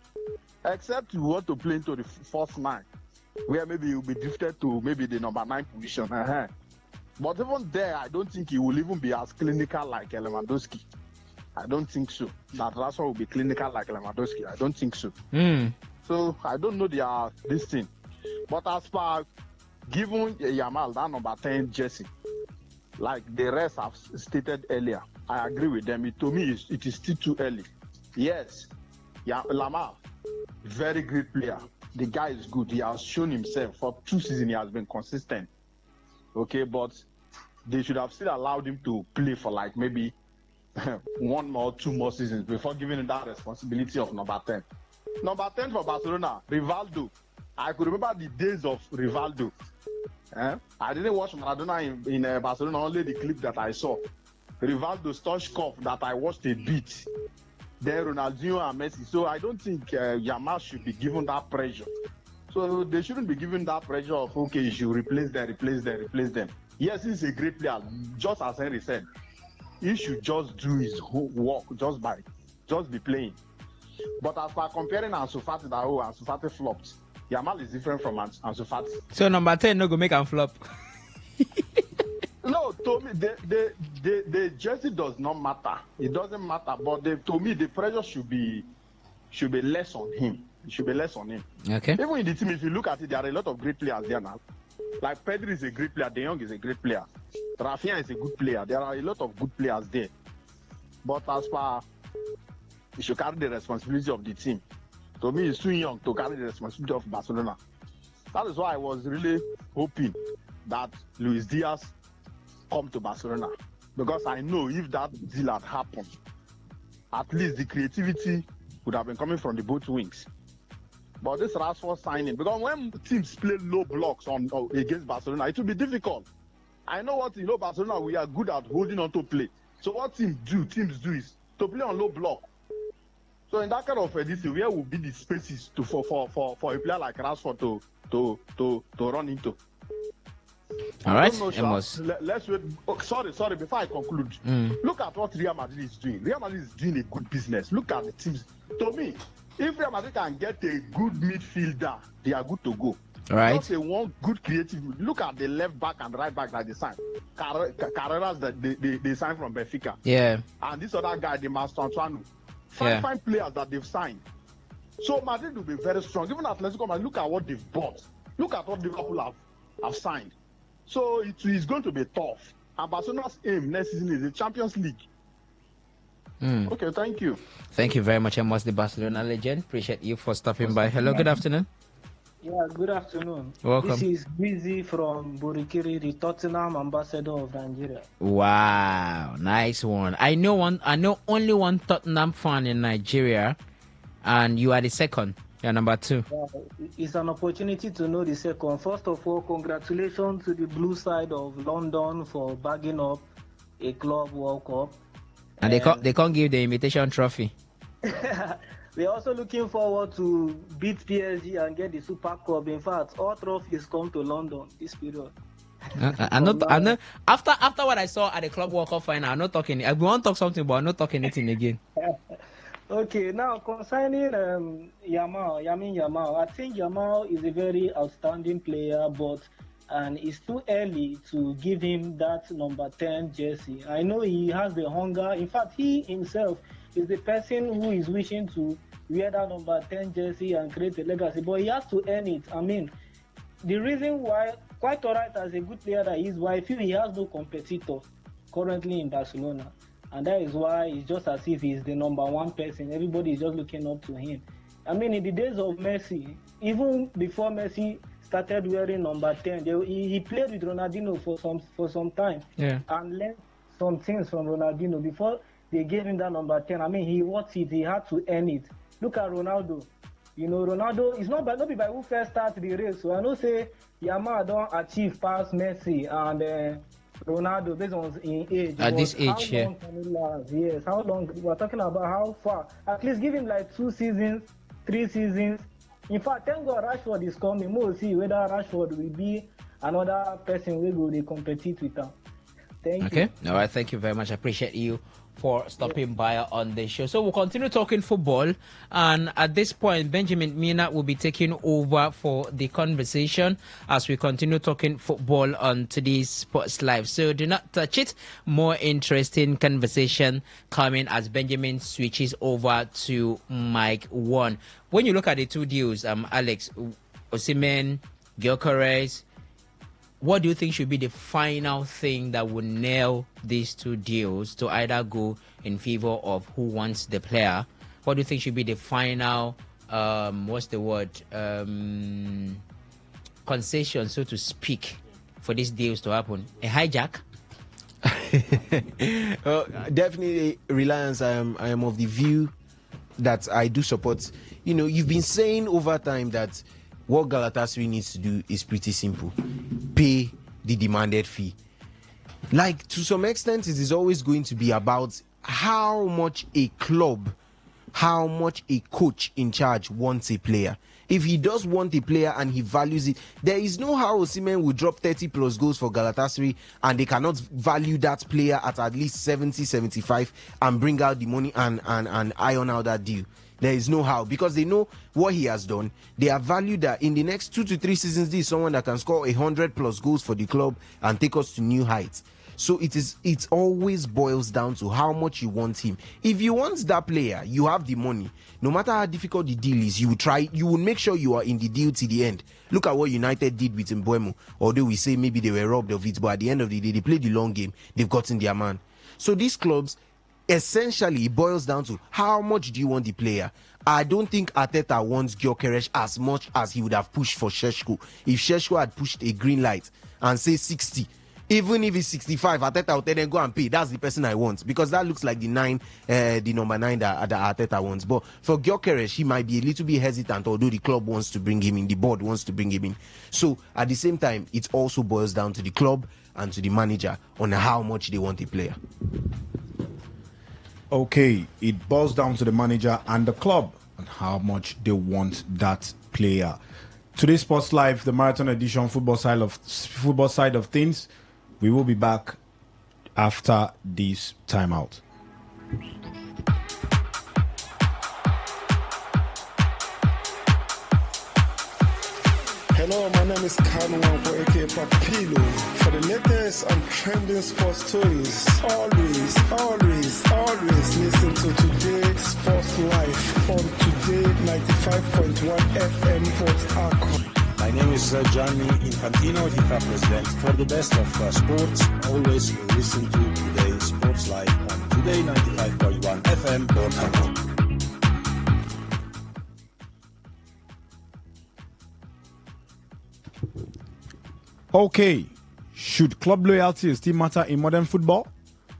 Except you want to play into the first 9, where maybe you'll be drifted to maybe the number 9 position. But even there, I don't think he will even be as clinical like Lewandowski. I don't think so. That Rashford will be clinical like Lewandowski. I don't think so. So I don't know this thing. But as far given Yamal that number 10 jersey, like the rest have stated earlier, I agree with them. To me, it is still too early. Yes, Lamar, very great player. The guy is good. He has shown himself for 2 seasons. He has been consistent. Okay, but they should have still allowed him to play for like maybe 1 more, 2 more seasons before giving him that responsibility of number 10. Number 10 for Barcelona, Rivaldo. I could remember the days of Rivaldo. I didn't watch Maradona in Barcelona, only the clip that I saw. Rivaldo, Stoichkov, that I watched a bit. Then Ronaldinho and Messi. So I don't think Yamal should be given that pressure. So they shouldn't be given that pressure of, okay, you should replace them. Yes, he's a great player, just as Henry said. He should just do his work, just be playing. But as for comparing Ansu Fati, Ansu Fati flopped. Yamal is different from Ansu Fati. So number 10 no go make him flop. No, to me, the jersey does not matter. It doesn't matter. But to me, the pressure should be less on him. It should be less on him. Okay. Even in the team, if you look at it, there are a lot of great players there now. Like Pedri is a great player. De Jong is a great player. Rafinha is a good player. There are a lot of good players there. But as far he should carry the responsibility of the team. To me, he's too young to carry the responsibility of Barcelona. That is why I was really hoping that Luis Diaz come to Barcelona. Because I know if that deal had happened, at least the creativity would have been coming from the both wings. But this Rashford signing, because when teams play low blocks against Barcelona, it will be difficult. I know Barcelona, we are good at holding on to play. So what teams do is to play on low block. So in that kind of this, where will be the spaces for a player like Rashford to run into? All right, let's wait. Oh, sorry. Before I conclude, look at what Real Madrid is doing. Real Madrid is doing a good business. Look at the teams. To me, if Real Madrid can get a good midfielder, they are good to go. All right. Just one good creative. Look at the left back and right back that they signed. Carreras that they signed from Benfica. Yeah. And this other guy, the Mastantuano. Fine players that they've signed. So Madrid will be very strong. Even Atletico Madrid, look at what they've bought. Look at what Liverpool have signed. So it is going to be tough. And Barcelona's aim next season is the Champions League. Okay, thank you. Thank you very much, Amos, the Barcelona legend. Appreciate you for stopping by. Hello, good afternoon. Yeah, good afternoon. Welcome. This is Busy from Burikiri, the Tottenham ambassador of Nigeria. Wow, nice one. I know only one Tottenham fan in Nigeria, and you are the second. Yeah, number 2. It's an opportunity to know the second. First of all, congratulations to the blue side of London for bagging up a club World Cup. And they can't give the invitation trophy. We're also looking forward to beat PSG and get the Super Cup. In fact, all trophies come to London this period. I'm not. After what I saw at the Club World Cup final, I'm not talking. I want to talk something, but I'm not talking anything again. Okay, now concerning Yamin Yamal, I think Yamal is a very outstanding player, but it's too early to give him that number 10 jersey. I know he has the hunger. In fact, he himself is the person who is wishing to wear that number 10 jersey and create a legacy, but he has to earn it. I mean, the reason why, quite alright as a good player that he is, why I feel he has no competitor currently in Barcelona. And that is why it's just as if he's the number 1 person. Everybody is just looking up to him. I mean, in the days of Messi, even before Messi started wearing number 10, he played with Ronaldinho for some time. Yeah. And learned some things from Ronaldinho before they gave him that number 10. I mean, he wants it. He had to earn it. Look at Ronaldo. You know, Ronaldo is not by who first started the race. So I know say Yamal don't achieve past Messi and Ronaldo based on in age. At this age, how long can it last? Yes, how long? We're talking about how far. At least give him like 2 seasons, 3 seasons. In fact, thank God Rashford is coming. We'll see whether Rashford will be another person we will compete with him. Thank you. Okay. All right. Thank you very much. I appreciate you for stopping by on the show. So we'll continue talking football, and at this point Benjamin Mina will be taking over for the conversation as we continue talking football on today's Sports Live. So do not touch it. More interesting conversation coming as Benjamin switches over to mic 1. When you look at the 2 deals, Alex, Osimhen, Gyökeres, what do you think should be the final thing that will nail these 2 deals to either go in favor of who wants the player? What do you think should be the final, concession, so to speak, for these deals to happen? A hijack? Definitely, Reliance. I am of the view that I do support. You know, you've been saying over time that what Galatasaray needs to do is pretty simple: pay the demanded fee. Like, to some extent, it is always going to be about how much a club, how much a coach in charge wants a player. If he does want a player and he values it, there is no how Osimhen will drop 30 plus goals for Galatasaray and they cannot value that player at least 70, 75 and bring out the money and iron out that deal. There is no how, because they know what he has done. They are valued that in the next 2 to 3 seasons, this is someone that can score 100 plus goals for the club and take us to new heights. So it always boils down to how much you want him. If you want that player, you have the money. No matter how difficult the deal is, you will make sure you are in the deal to the end. Look at what United did with Mbeumo. Although we say maybe they were robbed of it, but at the end of the day, they played the long game. They've gotten their man. So these clubs, essentially, it boils down to how much do you want the player. I don't think Arteta wants Gyökeres as much as he would have pushed for Šeško. If Šeško had pushed a green light and say 60, even if it's 65, Arteta will tell them go and pay. That's the person I want, because that looks like the number 9 that Arteta wants. But for Gyökeres, he might be a little bit hesitant, although the club wants to bring him in, the board wants to bring him in. So at the same time, it also boils down to the club and to the manager on how much they want a player. Okay, it boils down to the manager and the club and how much they want that player. Today's Sports Live, the marathon edition, football side of things. We will be back after this timeout. Hello, my name is Kanwanko, aka Papilo. For the latest and trending sports stories, always listen to Today Sports Live on Today95.1 FM Port Harcourt. My name is Gianni Infantino, FIFA President. For the best of sports, always listen to Today Sports Live on Today95.1 FM Port Harcourt. Okay, should club loyalty still matter in modern football?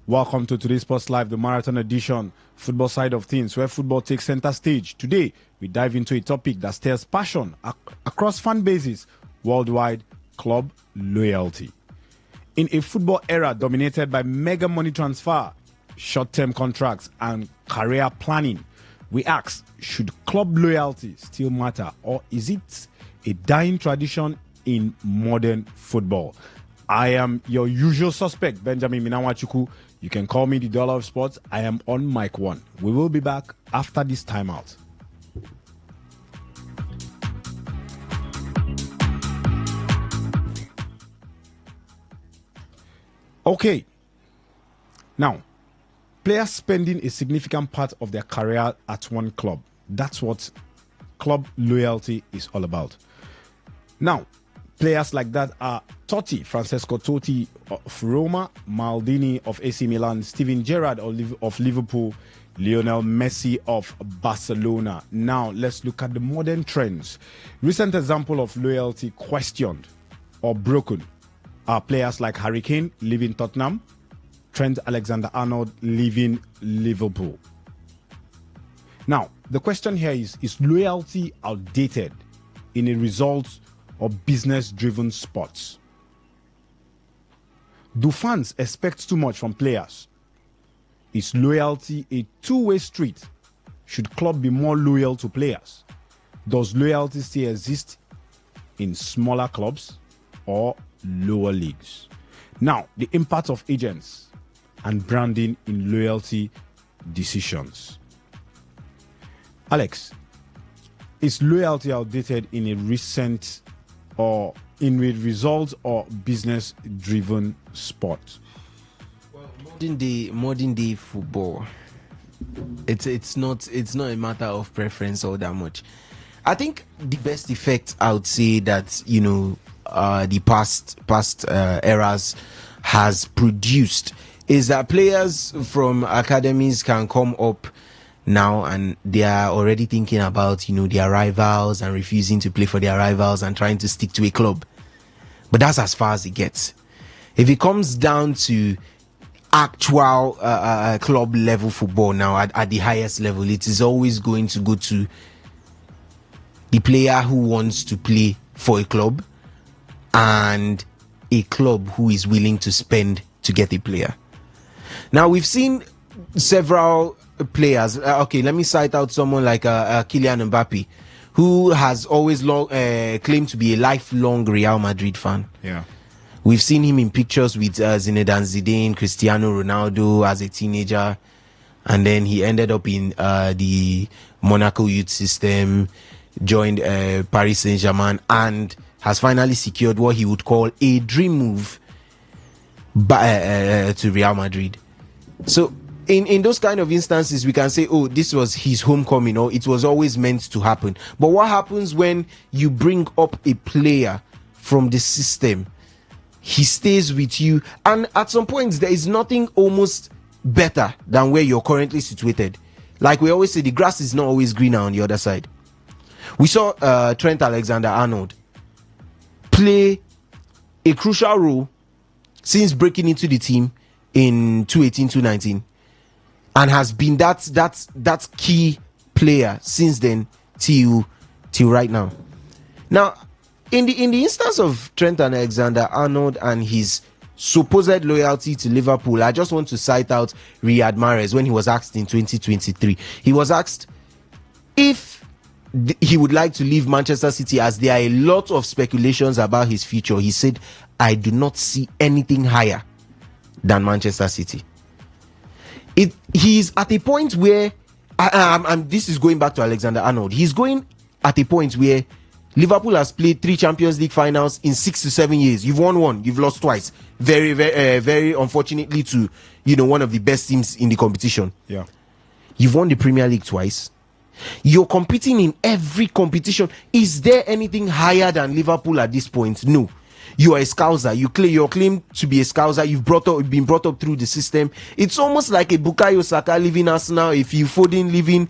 Welcome to today's Sports Live, the marathon edition, football side of things, where football takes center stage. Today, we dive into a topic that stirs passion across fan bases worldwide: club loyalty. In a football era dominated by mega money transfer, short-term contracts, and career planning, we ask, should club loyalty still matter, or is it a dying tradition in modern football? I am your usual suspect, Benjamin Minawachuku. You can call me the Dollar of Sports. I am on mic 1. We will be back after this timeout. Okay. Now, players spending a significant part of their career at one club. That's what club loyalty is all about. Now, players like that are Totti, Francesco Totti of Roma, Maldini of AC Milan, Steven Gerrard of Liverpool, Lionel Messi of Barcelona. Now, let's look at the modern trends. Recent example of loyalty questioned or broken are players like Harry Kane leaving Tottenham, Trent Alexander-Arnold leaving Liverpool. Now, the question here is loyalty outdated in a results or business-driven sports? Do fans expect too much from players? Is loyalty a two-way street? Should club be more loyal to players? Does loyalty still exist in smaller clubs or lower leagues? Now, the impact of agents and branding in loyalty decisions. Alex, is loyalty outdated in a recent or in a result or business-driven sport? Well, modern day football, it's not a matter of preference all that much. I think the best effect I would say that the past eras has produced is that players from academies can come up now and they are already thinking about their rivals and refusing to play for their rivals and trying to stick to a club. But that's as far as it gets. If it comes down to actual club level football now at the highest level, it is always going to go to the player who wants to play for a club and a club who is willing to spend to get a player. Now, we've seen several players. Okay, let me cite out someone like Kylian Mbappe, who has always claimed to be a lifelong Real Madrid fan. Yeah, we've seen him in pictures with Zinedine Zidane, Cristiano Ronaldo as a teenager, and then he ended up in the Monaco youth system, joined Paris Saint-Germain, and has finally secured what he would call a dream move to Real Madrid. So in those kind of instances, we can say, oh, this was his homecoming, or it was always meant to happen. But what happens when you bring up a player from the system? He stays with you, and at some points there is nothing almost better than where you're currently situated. Like we always say, the grass is not always greener on the other side. We saw Trent Alexander-Arnold play a crucial role since breaking into the team in 2018-2019, and has been that key player since then till right now. Now, in the instance of Trent Alexander-Arnold and his supposed loyalty to Liverpool, I just want to cite out Riyad Mahrez. When he was asked in 2023, he was asked if he would like to leave Manchester City, as there are a lot of speculations about his future. He said, I do not see anything higher than Manchester City. He's at a point where this is going back to Alexander-Arnold. He's going at a point where Liverpool has played 3 Champions League finals in 6 to 7 years. You've won 1, you've lost twice. Very, very, very unfortunately to one of the best teams in the competition. Yeah, you've won the Premier League twice. You're competing in every competition. Is there anything higher than Liverpool at this point? No. You are a Scouser. You're claimed to be a Scouser. You've been brought up through the system. It's almost like a Bukayo Saka leaving Arsenal, a Phil Foden leaving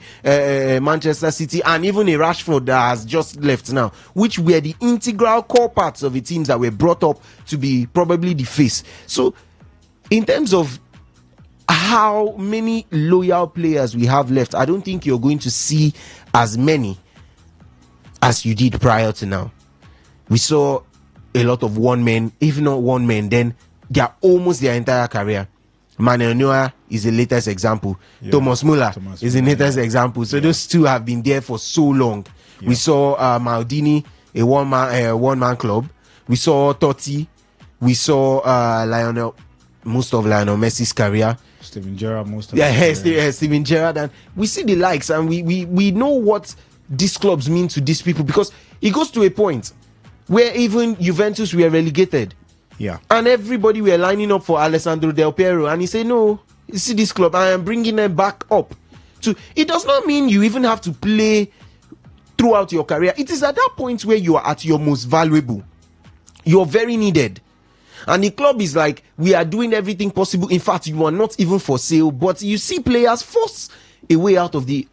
Manchester City, and even a Rashford that has just left now, which were the integral core parts of the teams that were brought up to be probably the face. So, in terms of how many loyal players we have left, I don't think you're going to see as many as you did prior to now. We saw a lot of one men, if not one men, then they are almost their entire career. Manuel Neuer is the latest example. Yeah. Thomas Muller is the Muller, latest example. So those two have been there for so long. Yeah. We saw Maldini, a one-man club. We saw Totti. We saw Lionel, most of Lionel Messi's career. Steven Gerrard, most of his career. Steven Gerrard. And we see the likes, and we know what these clubs mean to these people, because it goes to a point where even Juventus were relegated. Yeah. And everybody were lining up for Alessandro Del Piero, and he said, no, you see this club, I am bringing them back up. It does not mean you even have to play throughout your career. It is at that point where you are at your most valuable. You're very needed. And the club is like, we are doing everything possible. In fact, you are not even for sale, but you see players force a way out of the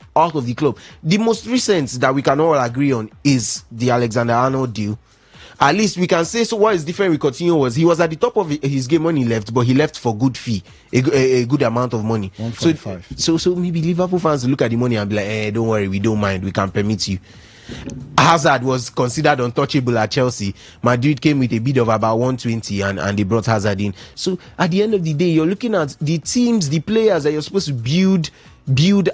club. The most recent that we can all agree on is the Alexander Arnold deal. At least we can say, so what is different with Coutinho was he was at the top of his game when he left, but he left for good fee, a good amount of money. 145. So maybe Liverpool fans look at the money and be like, don't worry, we don't mind, we can permit you. Hazard was considered untouchable at Chelsea. Madrid came with a bid of about 120 and they brought Hazard in. So at the end of the day, you're looking at the teams, the players that you're supposed to build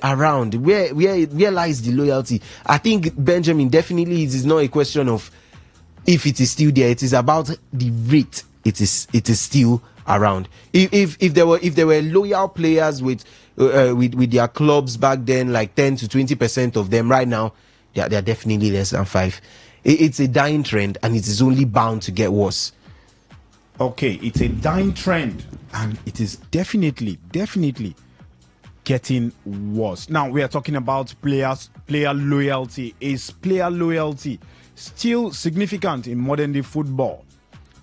around. Where lies the loyalty? I think, Benjamin, definitely it is not a question of if it is still there. It is about the rate it is still around. If there were loyal players with their clubs back then, like 10 to 20% of them, right now they are definitely less than 5. It's a dying trend, and it is only bound to get worse. Okay, it's a dying trend, and it is definitely getting worse. Now we are talking about player loyalty. Is player loyalty still significant in modern day football?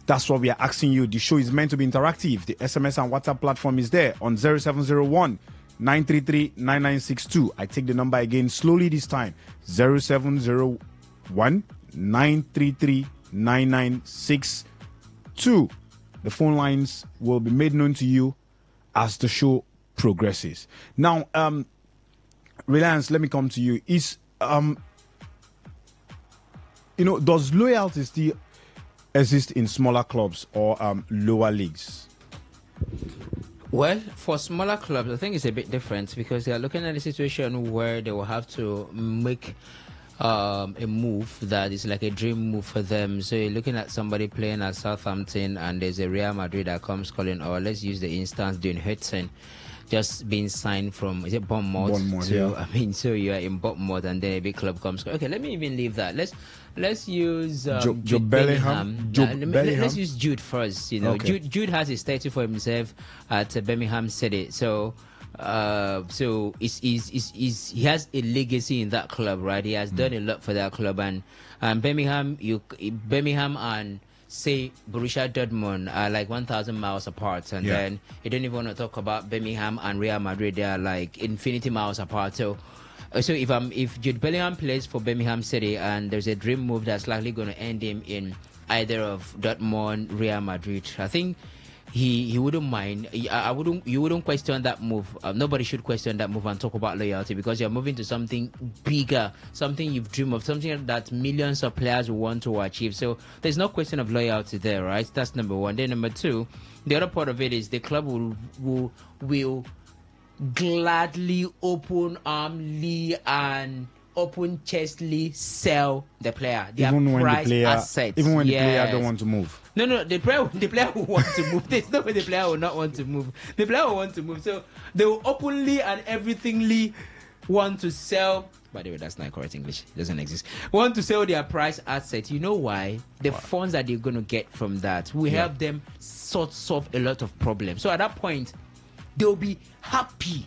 That's what we are asking you. The show is meant to be interactive. The SMS and WhatsApp platform is there on 0701 933 9962. I take the number again slowly this time. 0701 933 9962. The phone lines will be made known to you as the show progresses. Now, Reliance, let me come to you. Does loyalty still exist in smaller clubs or lower leagues? Well, for smaller clubs, I think it's a bit different, because they are looking at a situation where they will have to make a move that is like a dream move for them. So you're looking at somebody playing at Southampton, and there's a Real Madrid that comes calling, or let's use the instance Dean Hudson just being signed from, is it Bournemouth? Yeah. So you are in Bournemouth, and then a big club comes. Okay, let me even leave that. Let's use Jude Bellingham. Let's use Jude first. Okay. Jude has a statue for himself at Birmingham City. So he has a legacy in that club, right? He has done a lot for that club, and Birmingham and say Borussia Dortmund are like 1,000 miles apart, and then you don't even want to talk about Birmingham and Real Madrid. They are like infinity miles apart. So if Jude Bellingham plays for Birmingham City, and there's a dream move that's likely going to end him in either of Dortmund, Real Madrid, I think he wouldn't mind. You wouldn't question that move. Nobody should question that move and talk about loyalty, because you're moving to something bigger, something you've dreamed of, something that millions of players will want to achieve. So there's no question of loyalty there, right? That's number one. Then number two, the other part of it is the club will gladly, open armly and open chestly sell the player. Even when the player player don't want to move. No, the player will want to move. There's no way the player will not want to move. The player will want to move. So they will openly and everythingly want to sell. By the way, that's not correct English. It doesn't exist. Want to sell their prize asset. You know why? The funds that they're going to get from that will help them solve a lot of problems. So at that point, they'll be happy.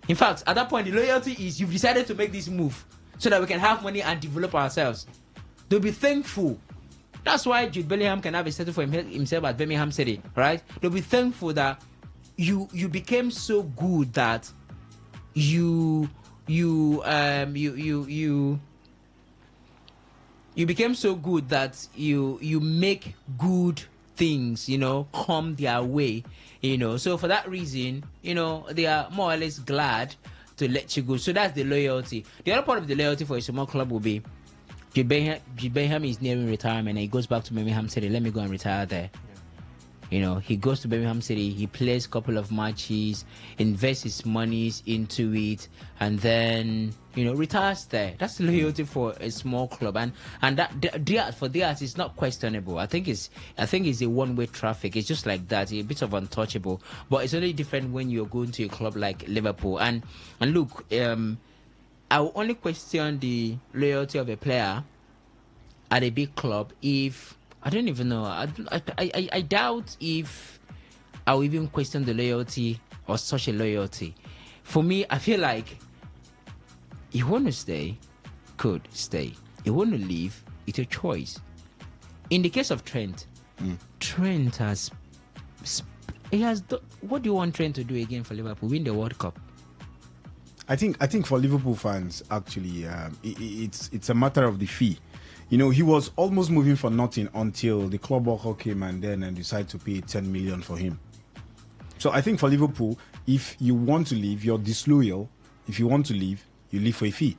In fact, at that point, the loyalty is you've decided to make this move so that we can have money and develop ourselves. They'll be thankful. That's why Jude Bellingham can have a statue for himself at Birmingham City, right? They'll be thankful that you became so good that you became so good that you make good things, come their way, So for that reason, they are more or less glad to let you go. So that's the loyalty. The other part of the loyalty for a small club will be Jude Bellingham is nearing retirement and he goes back to Birmingham City. Let me go and retire there. He goes to Birmingham City, he plays a couple of matches, invests his monies into it, and then, retires there. That's loyalty for a small club. And that for theirs is not questionable. I think it's a one-way traffic. It's just like that, a bit of untouchable. But it's only different when you're going to a club like Liverpool. And look, I will only question the loyalty of a player at a big club if... I don't even know. I doubt if I'll even question the loyalty or such a loyalty. For me, I feel like you want to stay, could stay. You want to leave, it's your choice. In the case of Trent, Trent has... What do you want Trent to do again for Liverpool? Win the World Cup? I think for Liverpool fans, actually, it's a matter of the fee. He was almost moving for nothing until the club worker came and decided to pay 10 million for him. So I think for Liverpool, if you want to leave, you're disloyal. If you want to leave, you leave for a fee.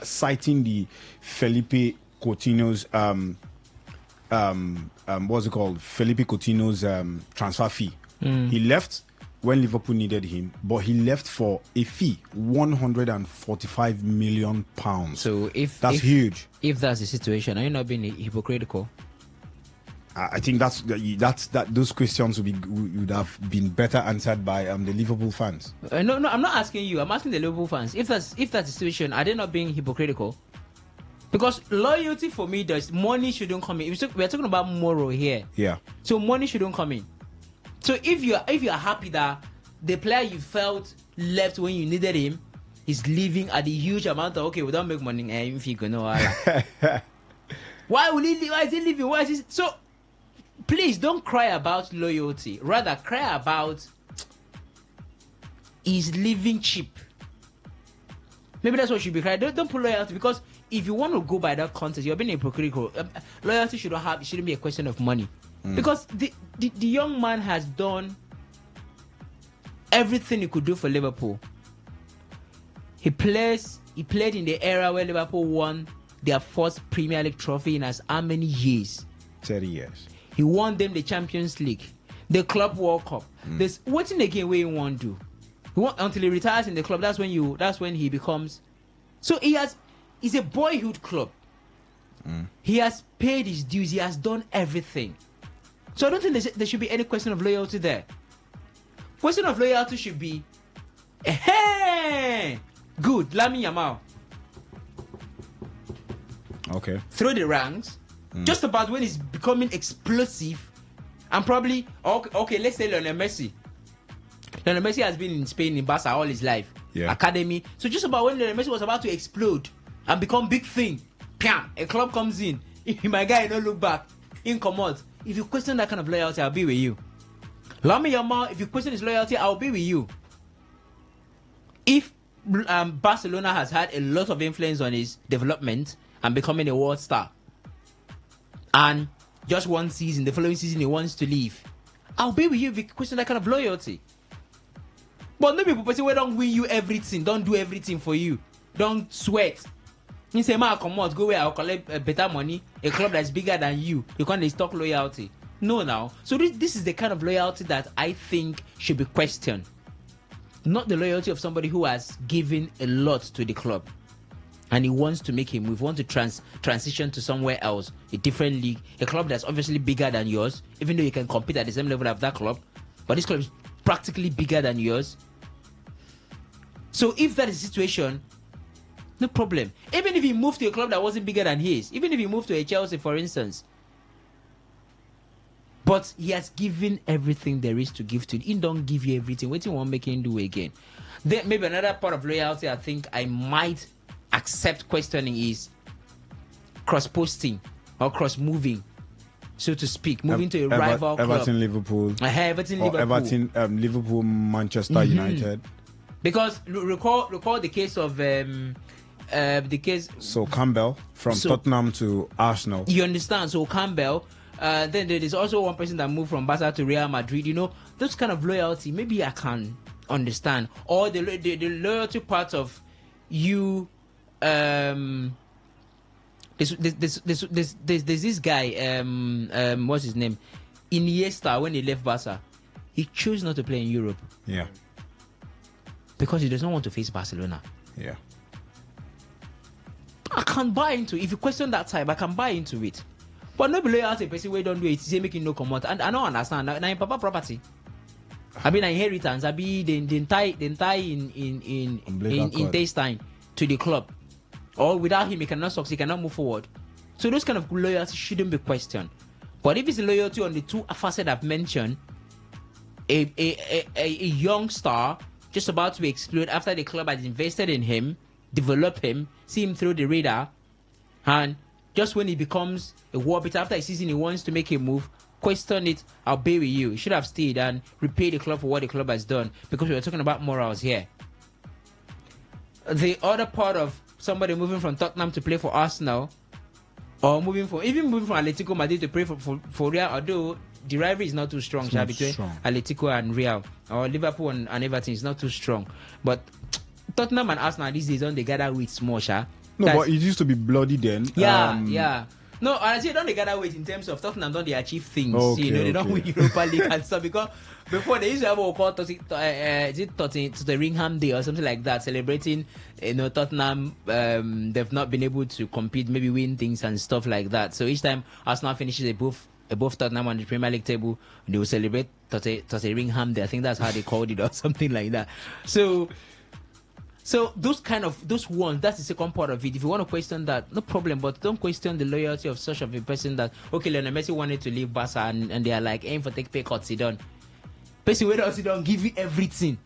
Citing the Felipe Coutinho's what's it called? Felipe Coutinho's transfer fee. He left when Liverpool needed him, but he left for a fee, £145 million. So that's huge. If that's the situation, are you not being hypocritical? I think that those questions would have been better answered by the Liverpool fans. No, I'm not asking you. I'm asking the Liverpool fans. If that's the situation, are they not being hypocritical? Because loyalty for me, there's money shouldn't come in. We're talking about moral here. Yeah. So money shouldn't come in. So if you're happy that the player you felt left when you needed him is leaving at a huge amount of we don't make money, if you go why will he leave? Why is he leaving? Why is he? So please don't cry about loyalty. Rather cry about he's leaving cheap. Maybe that's what should be crying. Don't put loyalty, because if you want to go by that context, you're being hypocritical. Loyalty shouldn't be a question of money. Because the young man has done everything he could do for Liverpool. He played in the era where Liverpool won their first Premier League trophy in as how many years? 30 years. He won them the Champions League, the Club World Cup. There's what's in the game where you want to do. Until he retires in the club, that's when he becomes. So it's a boyhood club. He has paid his dues. He has done everything. So I don't think there should be any question of loyalty there. Question of loyalty should be, hey, good, Lamine Yamal. Okay. Through the ranks, just about when he's becoming explosive, and probably, okay, let's say Lionel Messi. Lionel Messi has been in Spain, in Barca all his life. Yeah. Academy. So just about when Lionel Messi was about to explode and become big thing, bam, a club comes in. If my guy don't look back, in commode. If you question that kind of loyalty, I'll be with you. Lamine Yamal, if you question his loyalty, I'll be with you. If Barcelona has had a lot of influence on his development and becoming a world star, and just one season, the following season he wants to leave, I'll be with you if you question that kind of loyalty. But no people say, well, don't win you everything, don't do everything for you, don't sweat. You say, man, come on, go where I'll collect better money, a club that's bigger than you. You can't talk loyalty. No, now. So this is the kind of loyalty that I think should be questioned. Not the loyalty of somebody who has given a lot to the club and he wants to make him move, want to transition to somewhere else, a different league, a club that's obviously bigger than yours, even though you can compete at the same level of that club, but this club is practically bigger than yours. So if that is the situation, no problem. Even if he moved to a club that wasn't bigger than his, even if he moved to a Chelsea, for instance, but he has given everything there is to give to. He don't give you everything. What do you want to make him do again? Then maybe another part of loyalty I think I might accept questioning is cross-posting or cross-moving, so to speak, moving to a rival club. Everton, Liverpool. Liverpool, Manchester United. Because recall the case of So Campbell from Tottenham to Arsenal. You understand? So Campbell Then there is also one person that moved from Barca to Real Madrid. Those kind of loyalty, maybe I can understand. Or the loyalty part of you. There's this guy. What's his name? Iniesta, when he left Barca, he chose not to play in Europe. Yeah. Because he does not want to face Barcelona. Yeah. I can buy into it. If you question that type, I can buy into it. But no below as a person we don't do it, say making no comment. And I don't understand. Now in papa property. I mean inheritance. I be then tie in taste time to the club. Or without him he cannot succeed, he cannot move forward. So those kind of loyalty shouldn't be questioned. But if it's loyalty on the two facets I've mentioned, a young star just about to explode after the club has invested in him, develop him, see him through the radar, and just when he becomes a war beater after a season he wants to make a move, question it, I'll be with you. He should have stayed and repay the club for what the club has done, because we are talking about morals here. The other part of somebody moving from Tottenham to play for Arsenal, or moving from Atletico Madrid to play for Real, although the rivalry is not too strong, between Atletico and Real, or Liverpool and Everton is not too strong. But Tottenham and Arsenal these days don't they gather with small, but it used to be bloody then. Yeah. No, I say don't they gather weight in terms of Tottenham don't they achieve things. They don't win Europa League and stuff, because before they used to have what called Ringham Day or something like that, celebrating Tottenham they've not been able to compete, maybe win things and stuff like that. So each time Arsenal finishes above Tottenham on the Premier League table, they will celebrate Ringham Day. I think that's how they called it or something like that. So those ones, that's the second part of it. If you want to question that, no problem, but don't question the loyalty of such of a person that, okay, Lionel Messi wanted to leave Barca and they are like, aim for take pay cut, Zidane. Person where does Zidane give you everything?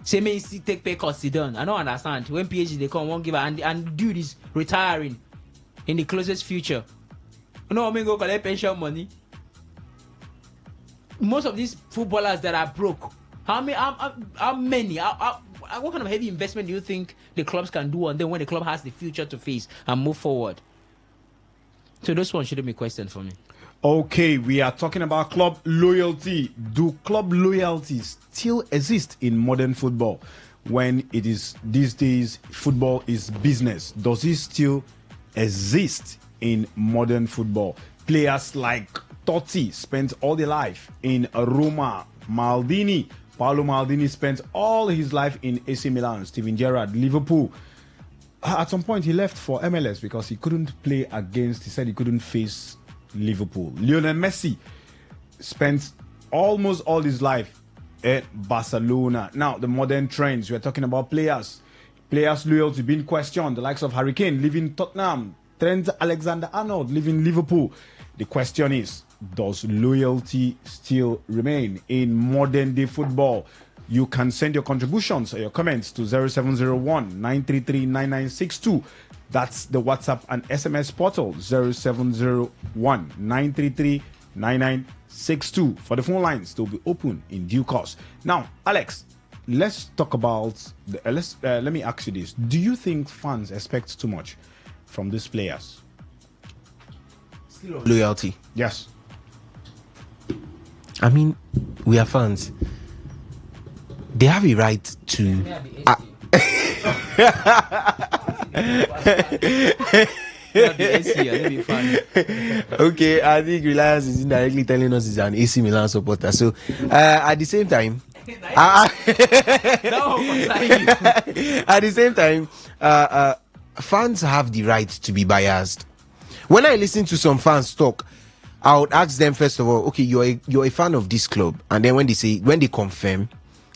Say me take pay cut, Zidane. I don't understand. When PSG they come, won't give and dude is retiring in the closest future. You know, I mean, go collect pension money. Most of these footballers that are broke, how many? What kind of heavy investment do you think the clubs can do on them when the club has the future to face and move forward? So those ones shouldn't be questioned for me. Okay, we are talking about club loyalty. Do club loyalties still exist in modern football? When it is these days, football is business. Does it still exist in modern football? Players like Totti spent all their life in Roma. Paolo Maldini spent all his life in AC Milan. Steven Gerrard, Liverpool. At some point, he left for MLS because he couldn't play against, he said he couldn't face Liverpool. Lionel Messi spent almost all his life at Barcelona. Now, the modern trends, we're talking about players loyalty being questioned. The likes of Harry Kane leaving Tottenham, Trent Alexander-Arnold leaving Liverpool. The question is, does loyalty still remain in modern day football? You can send your contributions or your comments to 0701 933 9962. That's the WhatsApp and SMS portal, 0701 933 9962. For the phone lines, they'll be open in due course. Now, Alex, let's talk about let me ask you this. Do you think fans expect too much from these players? Loyalty. Yes. I mean, we are fans. They have a right to. Okay, I think Reliance is indirectly telling us he's an AC Milan supporter. So, at the same time, fans have the right to be biased. When I listen to some fans talk, I would ask them first of all, okay, you're a fan of this club, and then when they confirm,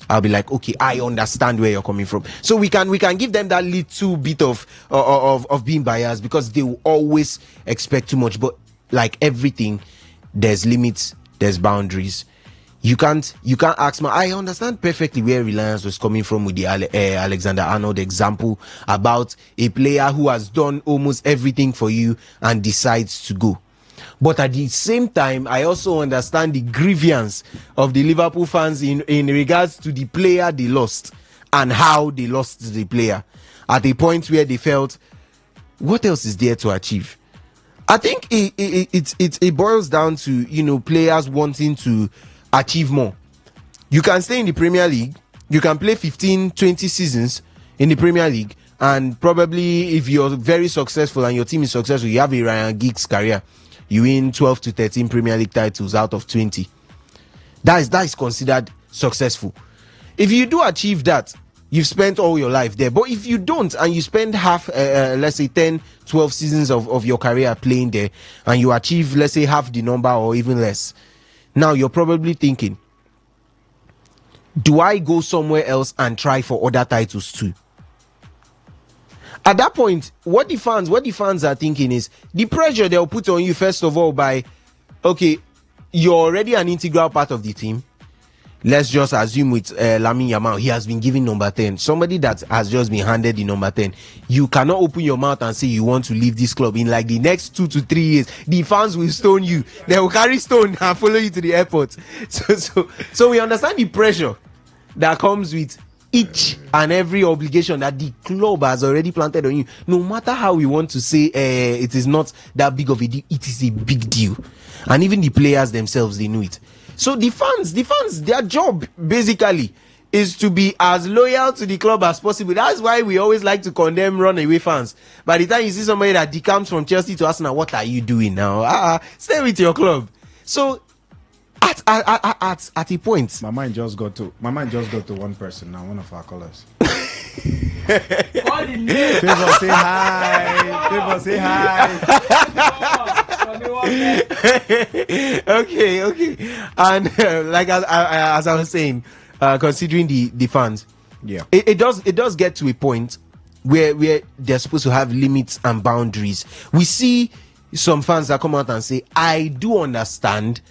I'll be like, okay, I understand where you're coming from. So we can give them that little bit of being biased, because they will always expect too much. But like everything, there's limits, there's boundaries. You can't ask me. I understand perfectly where Reliance was coming from with the Alexander-Arnold example about a player who has done almost everything for you and decides to go. But at the same time, I also understand the grievance of the Liverpool fans in regards to the player they lost and how they lost the player at a point where they felt, what else is there to achieve? I think it boils down to players wanting to achieve more. You can stay in the Premier League, you can play 15, 20 seasons in the Premier League, and probably if you're very successful and your team is successful, you have a Ryan Giggs career. You win 12 to 13 Premier League titles out of 20. That is considered successful. If you do achieve that, you've spent all your life there. But if you don't, and you spend half, let's say 10, 12 seasons of your career playing there, and you achieve, let's say, half the number or even less, now you're probably thinking, do I go somewhere else and try for other titles too? At that point, what the fans are thinking is the pressure they'll put on you, first of all, by, okay, you're already an integral part of the team. Let's just assume with Lamine Yamal, he has been given number 10. Somebody that has just been handed the number 10. You cannot open your mouth and say you want to leave this club in like the next 2 to 3 years. The fans will stone you. They will carry stone and follow you to the airport. So we understand the pressure that comes with each and every obligation that the club has already planted on you. No matter how we want to say it is not that big of a deal, it is a big deal. And even the players themselves, they know it. So the fans, their job basically is to be as loyal to the club as possible. That's why we always like to condemn runaway fans. By the time you see somebody that decamps from Chelsea to Arsenal, what are you doing now? Stay with your club. So at a point, my mind just got to one person now, one of our callers. People say hi. Okay. And like as I was saying, considering the fans, yeah, it does get to a point where they're supposed to have limits and boundaries. We see some fans that come out and say, I do understand,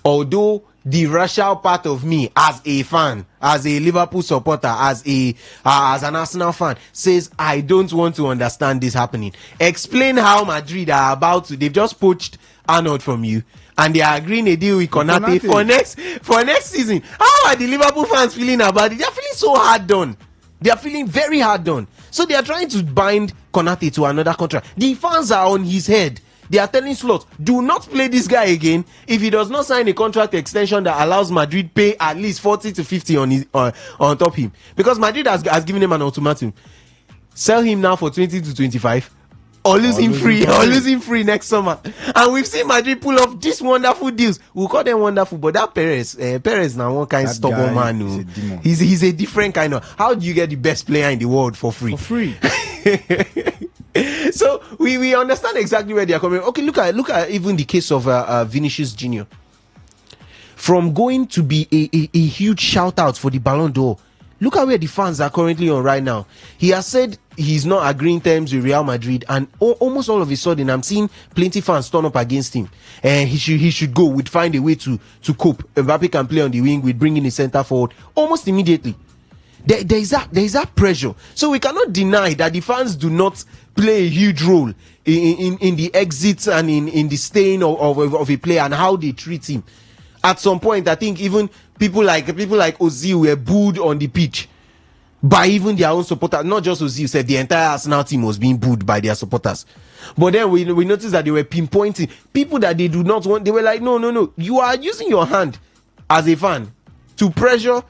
although the racial part of me as a fan, as a Liverpool supporter, as an Arsenal fan, says I don't want to understand this happening. Explain how Madrid are about to, they've just poached Arnold from you and they are agreeing a deal with Konate for next season. How are the Liverpool fans feeling about it? They are feeling so hard done. They are feeling very hard done. So they are trying to bind Konate to another contract. The fans are on his head. They are telling Slot, do not play this guy again if he does not sign a contract extension that allows Madrid pay at least 40 to 50 on top him. Because Madrid has given him an ultimatum. Sell him now for 20 to 25 or lose him free next summer. And we've seen Madrid pull off these wonderful deals. We'll call them wonderful, but that Perez now one kind of stubborn man. He's a different kind of. How do you get the best player in the world for free? So we understand exactly where they are coming. Okay, look at even the case of Vinicius Jr. From going to be a huge shout out for the Ballon d'Or, look at where the fans are currently on right now. He has said he's not agreeing terms with Real Madrid, and almost all of a sudden I'm seeing plenty fans turn up against him. And he should go. We'd find a way to cope. Mbappe can play on the wing. We'd bring in a centre forward almost immediately. There is that pressure. So we cannot deny that the fans do not play a huge role in the exits and in the staying of a player and how they treat him. At some point, I think even people like Ozil were booed on the pitch by even their own supporters. Not just Ozil, said the entire Arsenal team was being booed by their supporters. But then we noticed that they were pinpointing people that they do not want. They were like, no, you are using your hand as a fan to pressure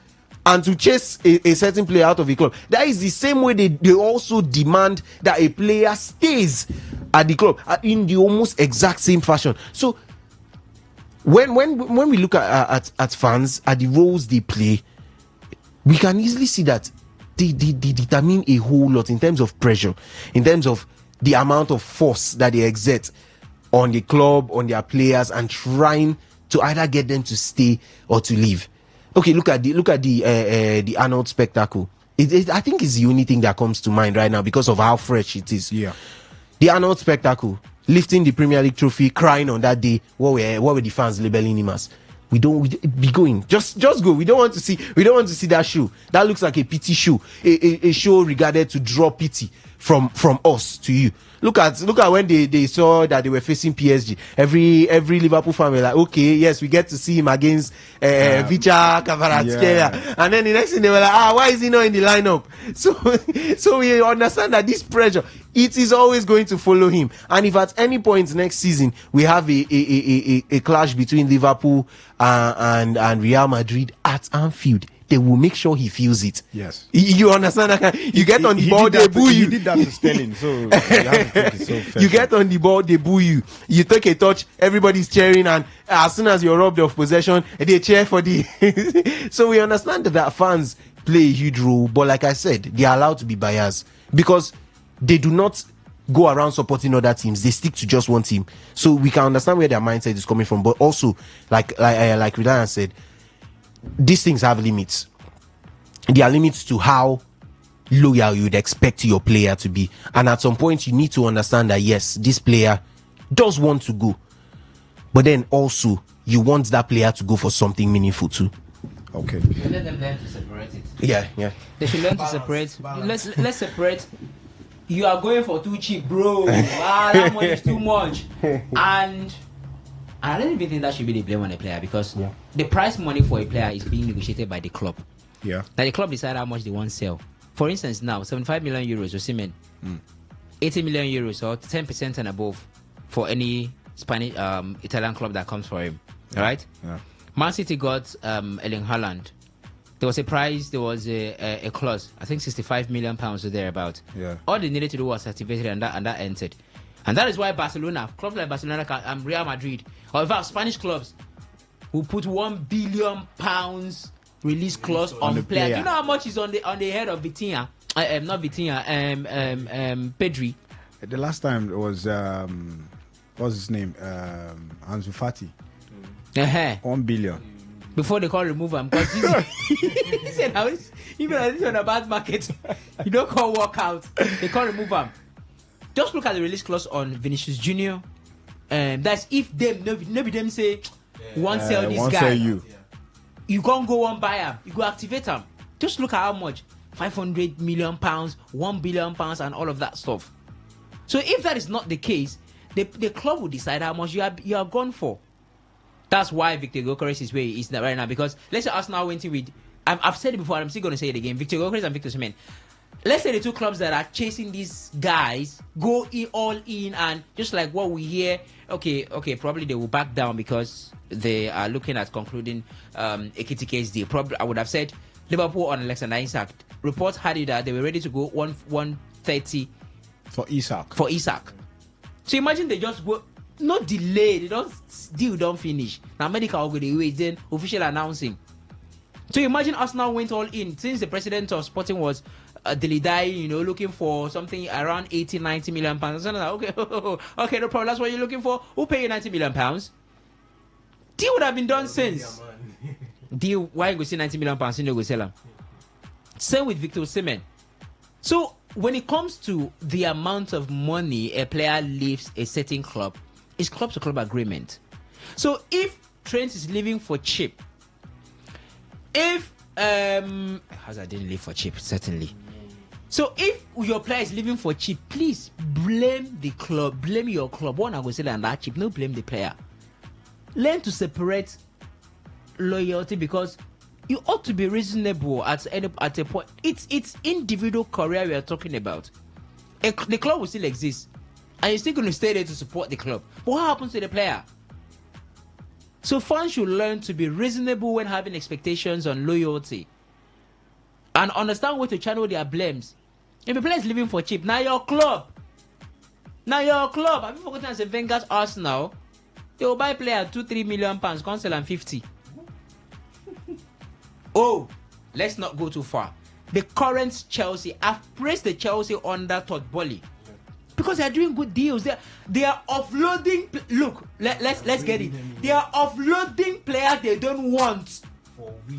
and to chase a certain player out of a club. That is the same way they also demand that a player stays at the club in the almost exact same fashion. So when we look at fans, at the roles they play, we can easily see that they determine a whole lot in terms of pressure, in terms of the amount of force that they exert on the club, on their players, and trying to either get them to stay or to leave. Okay, look at the Arnold spectacle. I think it's the only thing that comes to mind right now because of how fresh it is. Yeah. The Arnold spectacle, lifting the Premier League trophy, crying on that day. What were the fans labeling him as? We be going. Just go. We don't want to see that show. That looks like a pity show. A show regarded to draw pity from us to you. Look at when they saw that they were facing PSG. Every Liverpool fan were like, okay, yes, we get to see him against Vicha Kvaratskhelia. And then the next thing they were like, why is he not in the lineup? So we understand that this pressure, it is always going to follow him. And if at any point next season we have a clash between Liverpool and Real Madrid at Anfield, they will make sure he feels it. Yes. You understand that? You get on the ball, they boo you. He did that to Sterling, so you have to take it so fair. You get on the ball, they boo you. You take a touch, everybody's cheering, and as soon as you're robbed of possession, they cheer for the... So we understand that fans play a huge role, but like I said, they are allowed to be biased because they do not go around supporting other teams. They stick to just one team. So we can understand where their mindset is coming from, but also, like Ridan said, these things have limits. There are limits to how loyal you would expect your player to be. And at some point, you need to understand that, yes, this player does want to go. But then also, you want that player to go for something meaningful too. Okay. Let them learn to separate it. Yeah. They should learn to separate. Let's separate. You are going for too cheap, bro. That money is too much. And I don't even think that should be the blame on the player, because the price money for a player is being negotiated by the club. Yeah. That the club decide how much they want to sell. For instance, now 75 million euros or cement, 80 million euros or 10% and above for any Spanish Italian club that comes for him. All right. Yeah. Man City got Erling Haaland. There was a price. There was a clause. I think 65 million pounds or thereabout. Yeah. All they needed to do was activate it, and that entered. And that is why Barcelona, clubs like Barcelona and Real Madrid, or in fact Spanish clubs, will put £1 billion release clause on the player. Do you know how much is on the head of Vitinha? Not Vitinha. Pedri. The last time it was what's his name? Ansu Fati. 1 billion. Before they call remove him, because he said, even on this on a bad market, you don't call walk out. They call remove him. Just look at the release clause on Vinicius Junior. That's if them nobody them say one sell this guy. Sell you can't go one buy him. You go activate him. Just look at how much. 500 million pounds, 1 billion pounds, and all of that stuff. So if that is not the case, the club will decide how much you are gone for. That's why Victor Gyökeres is where he is right now. Because let's say Arsenal went in with, I've said it before, and I'm still going to say it again, Victor Gyökeres and Victor Osimhen. Let's say the two clubs that are chasing these guys go all in, and just like what we hear, okay, probably they will back down because they are looking at concluding Ekitike's deal. Probably, I would have said Liverpool on Alexander Isak. Reports had it that they were ready to go 130 for Isak. So imagine they just go, not delay, deal don't finish. Now medical will go the way, then official announcing. So imagine Arsenal went all in, since the president of Sporting was Delidai, looking for something around 80-90 million pounds. So like, okay, no problem. That's what you're looking for. Who pay you 90 million pounds? Deal would have been done since. Deal, why you go see 90 million pounds? You go sell him. Same with Victor Osimhen. So when it comes to the amount of money a player leaves a certain club, it's club to club agreement. So if Trent is leaving for cheap, if Hazard didn't leave for cheap, certainly. So if your player is leaving for cheap, please blame the club, blame your club. One I go say that cheap, no blame the player. Learn to separate loyalty, because you ought to be reasonable at a point. It's individual career we are talking about. The club will still exist, and you're still going to stay there to support the club. But what happens to the player? So fans should learn to be reasonable when having expectations on loyalty, and understand where to channel their blames. If a player is leaving for cheap, now your club. Have you forgotten as a Wenger's Arsenal? They will buy player 2-3 million pounds, cancel and 50. Oh, let's not go too far. The current Chelsea, I've praised the Chelsea under Todd Boehly because they are doing good deals. They are offloading. Look, let's get it. They are offloading players they don't want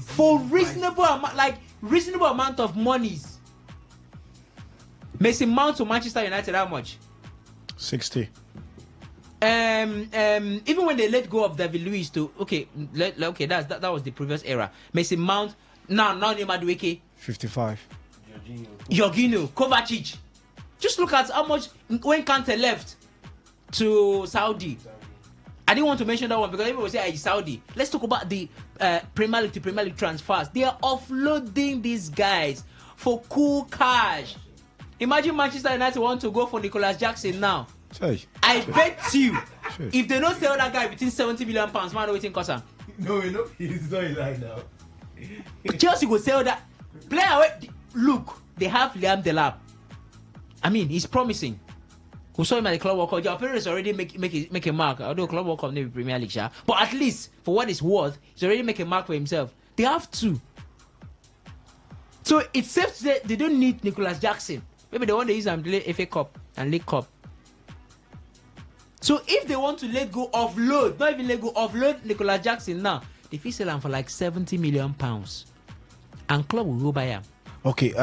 for reasonable amount, like reasonable amount of monies. Mason Mount to Manchester United, how much? 60. Even when they let go of David Luiz to that was the previous era. Mason Mount, now Neymar Madueke, 55. Jorginho, Kovacic, Just look at how much when Kante left to Saudi. I didn't want to mention that one because everyone will say it's Saudi. Let's talk about the Premier League to Premier League transfers. They are offloading these guys for cool cash. Imagine Manchester United want to go for Nicholas Jackson now. I bet you, if they don't sell that guy between 70 million pounds, man, waiting cost him. No, he's not right now. Chelsea will sell that player. Look, they have Liam Delap. I mean, he's promising. Who saw him at the Club World Cup? Your parents already make a mark. Although Club World Cup maybe Premier League, but at least for what it's worth, he's already make a mark for himself. They have to. So it's safe to say they don't need Nicholas Jackson. Maybe they want to use him to play FA Cup and League Cup. So if they want to let go offload, not even let go offload Nicholas Jackson now, they feel sell him for like 70 million pounds, and club will go buy him. Okay,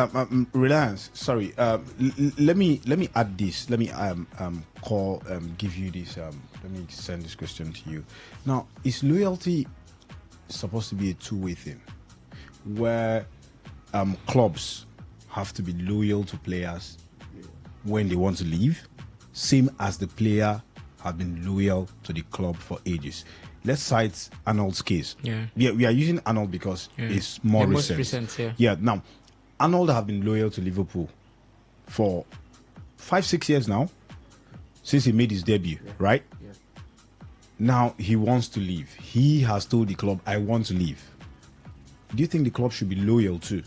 Reliance. Sorry. Let me add this. Let me give you this. Let me send this question to you. Now, is loyalty supposed to be a two-way thing, where clubs have to be loyal to players when they want to leave, same as the player have been loyal to the club for ages? Let's cite Arnold's case. We are using Arnold because it's more recent. Yeah. Now, Arnold have been loyal to Liverpool for 5-6 years now, since he made his debut, right? Yeah. Now he wants to leave. He has told the club, I want to leave. Do you think the club should be loyal to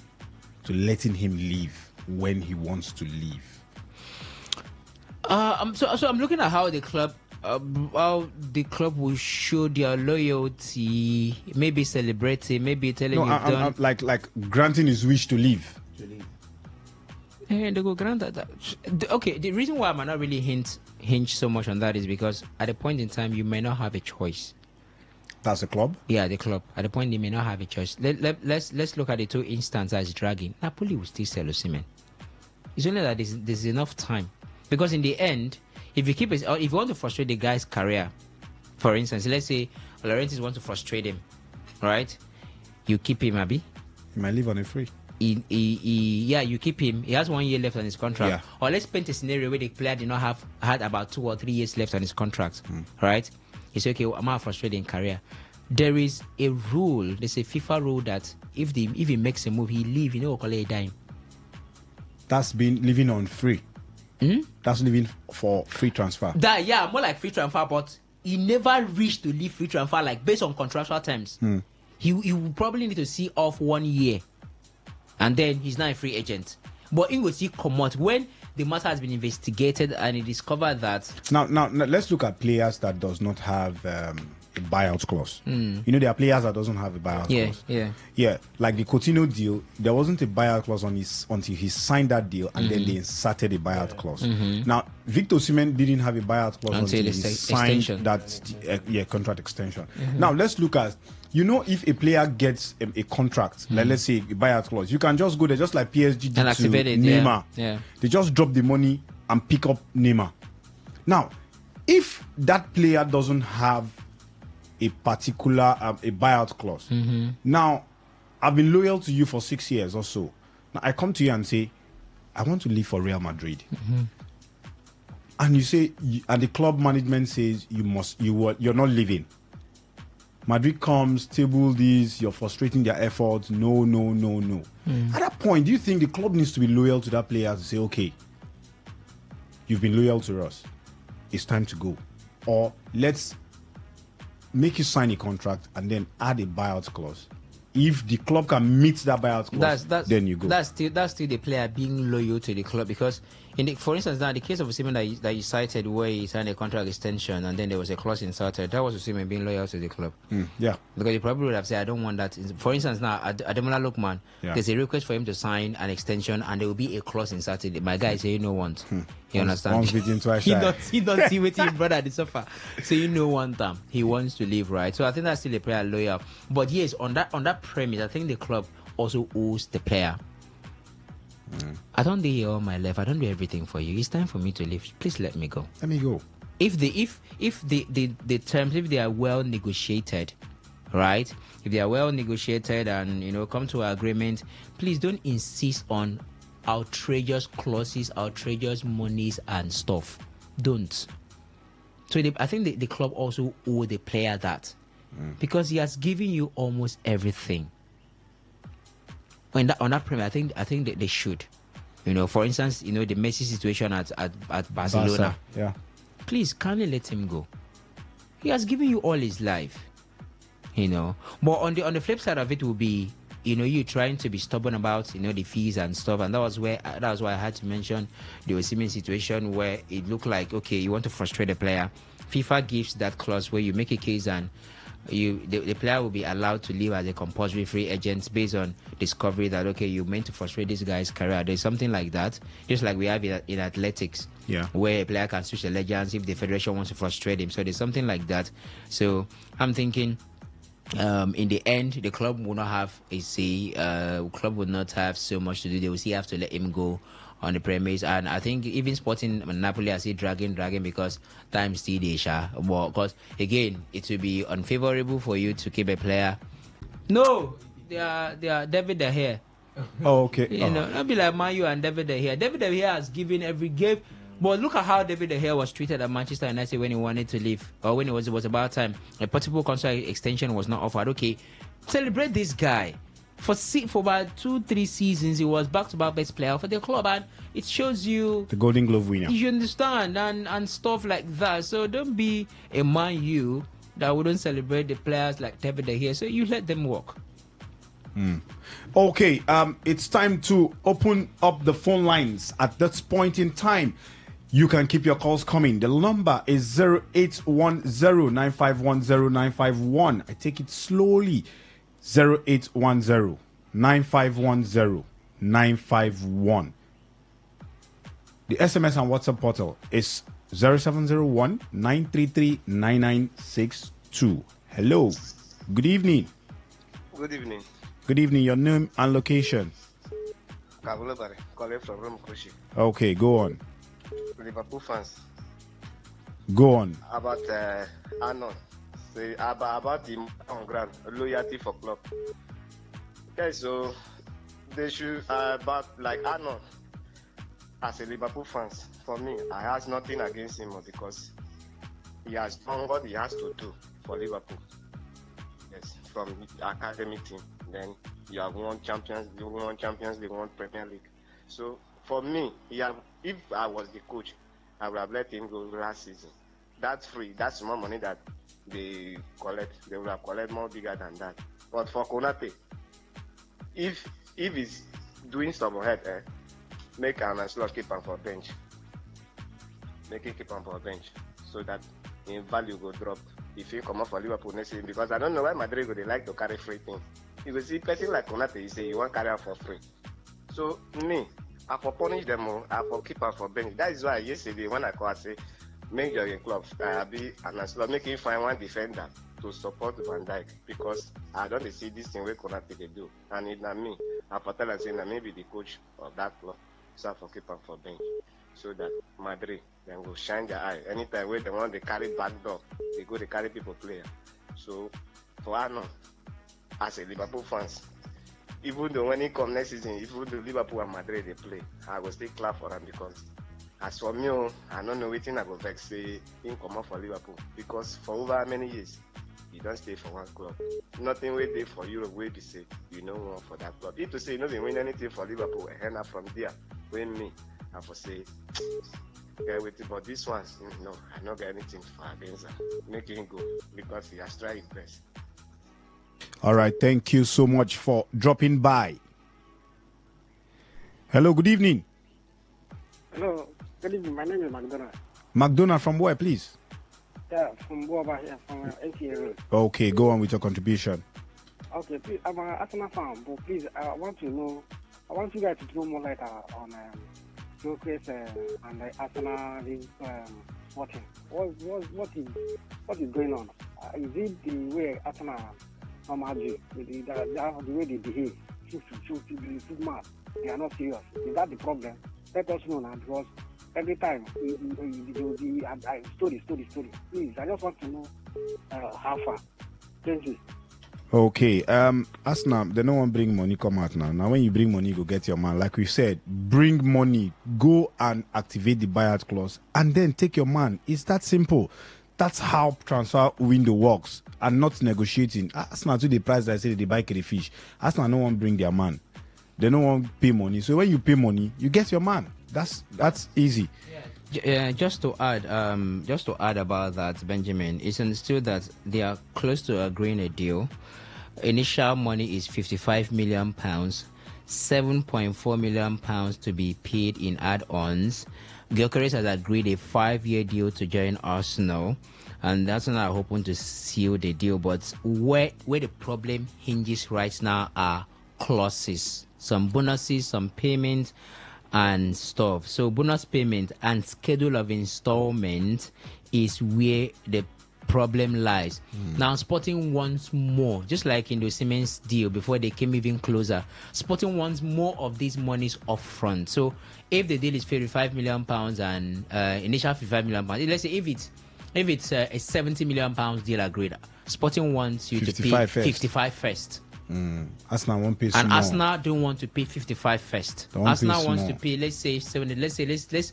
letting him leave when he wants to leave? So I'm looking at how the club will show their loyalty, maybe celebrating, maybe telling I'm like granting his wish to leave. They go grant that. Okay, the reason why I might not really hinge so much on that is because at a point in time you may not have a choice. That's the club? Yeah, the club. At the point they may not have a choice. Let's look at the two instances as dragging. Napoli will still sell Osimhen. It's only that there's enough time. Because in the end, if you want to frustrate the guy's career, for instance, let's say Laurentiis wants to frustrate him, right? You keep him, Abi. He might leave on a free. You keep him. He has 1 year left on his contract. Yeah. Or let's paint a scenario where the player did not had about 2 or 3 years left on his contract, right? He said, okay, I'm not frustrated in career. There is a rule. There's a FIFA rule that if he makes a move, he leave. You know, call it a dime. That's been living on free. That's living for free transfer. More like free transfer, but he never reached to leave free transfer, like based on contractual terms. He will probably need to see off 1 year, and then he's not a free agent. But in will see come out when the matter has been investigated and he discovered that. Now let's look at players that does not have a buyout clause. You know, there are players that doesn't have a buyout clause. Yeah. Like the Coutinho deal, there wasn't a buyout clause until he signed that deal, and then they inserted a buyout clause. Now, Victor Osimhen didn't have a buyout clause until he signed that contract extension. Now, let's look at, you know, if a player gets a contract, like let's say a buyout clause, you can just go there, just like PSG did to Neymar. They just drop the money and pick up Neymar. Now, if that player doesn't have a particular a buyout clause, now I've been loyal to you for 6 years or so. Now I come to you and say, I want to leave for Real Madrid, and you say, and the club management says you're not leaving. Madrid comes, table this, you're frustrating their efforts. No. At that point, do you think the club needs to be loyal to that player to say, okay, you've been loyal to us, it's time to go, or let's make you sign a contract and then add a buyout clause? If the club can meet that buyout clause, then you go. That's still the player being loyal to the club, because for instance, now the case of Osimhen that you cited, where he signed a contract extension and then there was a clause inserted, that was Osimhen being loyal to the club. Yeah, because he probably would have said, I don't want that. For instance, now Ademola Lookman, there's a request for him to sign an extension and there will be a clause inserted. My guy say, you know want. You understand? Once beaten, twice shy. He don't see what his brother did suffer. So you know one time he wants to leave, right? So I think that's still a player loyal. But yes, on that premise, I think the club also owes the player. I don't do here all my life. I don't do everything for you. It's time for me to leave. Please let me go. Let me go. If the terms, if they are well negotiated, right? If they are well negotiated and come to an agreement, please don't insist on outrageous clauses, outrageous monies and stuff. Don't. So I think the club also owe the player that, because he has given you almost everything. On that Premier, I think that they should. For instance, the Messi situation at Barcelona. Barca, yeah. Please, kindly let him go. He has given you all his life. But on the flip side of it will be, you trying to be stubborn about, the fees and stuff. And that was why I had to mention the Osimhen situation, where it looked like, okay, you want to frustrate the player. FIFA gives that clause where you make a case and the player will be allowed to leave as a compulsory free agent based on discovery that, okay, you meant to frustrate this guy's career. There's something like that, just like we have in athletics, where a player can switch allegiance if the federation wants to frustrate him. So there's something like that. So I'm thinking, in the end, the club will not have a say. Club will not have so much to do. They will still have to let him go on the premise. And I think even Sporting Napoli, I see dragging because time still they share. But because again, it will be unfavorable for you to keep a player. No, they are David De Gea. Oh, okay. Not be like Manu and David De Gea. David De Gea has given every game. But look at how David De Gea was treated at Manchester United when he wanted to leave, or when it was about time. A possible contract extension was not offered. Okay, celebrate this guy. For about 2-3 seasons, he was back-to-back best player for the club, and it shows you the Golden Glove winner. You understand, and stuff like that. So don't be a Man U that wouldn't celebrate the players like David De Gea. So you let them walk. Okay, it's time to open up the phone lines. At this point in time, you can keep your calls coming. The number is 0810-9510951. I take it slowly. 0810-9510951. The SMS and WhatsApp portal is 0701-933-9962. Hello. Good evening. Good evening. Good evening. Your name and location. Kabulabare, calling from Rome Kushi. Okay, go on. Liverpool fans. Go on. About Arnold. Say about him on ground, loyalty for club. Okay, so they should about like Arnold. As a Liverpool fans, for me, I have nothing against him because he has done what he has to do for Liverpool. Yes, from the academy team. Then you have won Champions League, won Premier League. So for me, if I was the coach, I would have let him go last season. That's free. That's small money that they collect. They would have collected more bigger than that. But for Konate, if he's doing some head, make an slot keep him for bench. Make him keep him for bench so that in value go drop. If you come up for Liverpool next season, because I don't know why Madrid they like to carry free things. You will see person like Konate, you say you want carry out for free. So me, I for punish them all, I for keep her for bench. That is why yesterday when I call, I say, make your club be an slot, make him find one defender to support Van Dijk, because I don't see this thing where Konate they do. And it's not me. I for tell and say that maybe the coach of that club, so I for keep her for bench. So that Madrid then go shine their eye. Anytime where they want they carry back door, they go they carry people player. So for Arnold, as a Liverpool fans, even though when he come next season, even though Liverpool and Madrid they play, I will still clap for him, because as for me, I don't know waiting I go back say him come up for Liverpool, because for over many years he don't stay for one club. Nothing wait there for Europe where they say you know one for that club. If to say you know they win anything for Liverpool, and up from there win me, I for say get with it. But this one, no, I not get anything for against him. Make him go because he has tried his best. All right, thank you so much for dropping by. Hello, good evening. Hello, good evening. My name is McDonald. McDonald from where, please? Yeah, from Boba here, from NTA. Okay, go on with your contribution. Okay, please, I'm an Arsenal fan, but please, I want you guys to throw more light on Joke's and the Arsenal watching. What is going on? Is it the way Arsenal normally do? The way they behave? Too mad. They are not serious. Is that the problem? Let us know now, because every time story. Please, I just want to know how far. Thank you. Okay, Arsenal, they don't want bring money come out now. Now, when you bring money, go get your man. Like we said, bring money, go and activate the buyout clause, and then take your man. It's that simple. That's how transfer window works, and not negotiating. Arsenal to the price that I say they buy crayfish. Arsenal no one bring their man. They don't want pay money. So when you pay money, you get your man. That's easy. Yeah, just to add about that, Benjamin, it's understood that they are close to agreeing a deal. Initial money is £55 million, £7.4 million to be paid in add-ons. Gyökeres has agreed a 5-year deal to join Arsenal, and that's not hoping to seal the deal. But where the problem hinges right now are clauses, some bonuses, some payments, and stuff. So bonus payment and schedule of installment is where the problem lies. Now Sporting wants more, just like in the Siemens deal before they came even closer. Sporting wants more of these monies up front. So if the deal is £55 million and initial £55 million, let's say if it's a £70 million deal agreed, Sporting wants you to pay 55 first. Arsenal won't pay. And Arsenal don't want to pay 55 first. Arsenal wants to pay, let's say 70. Let's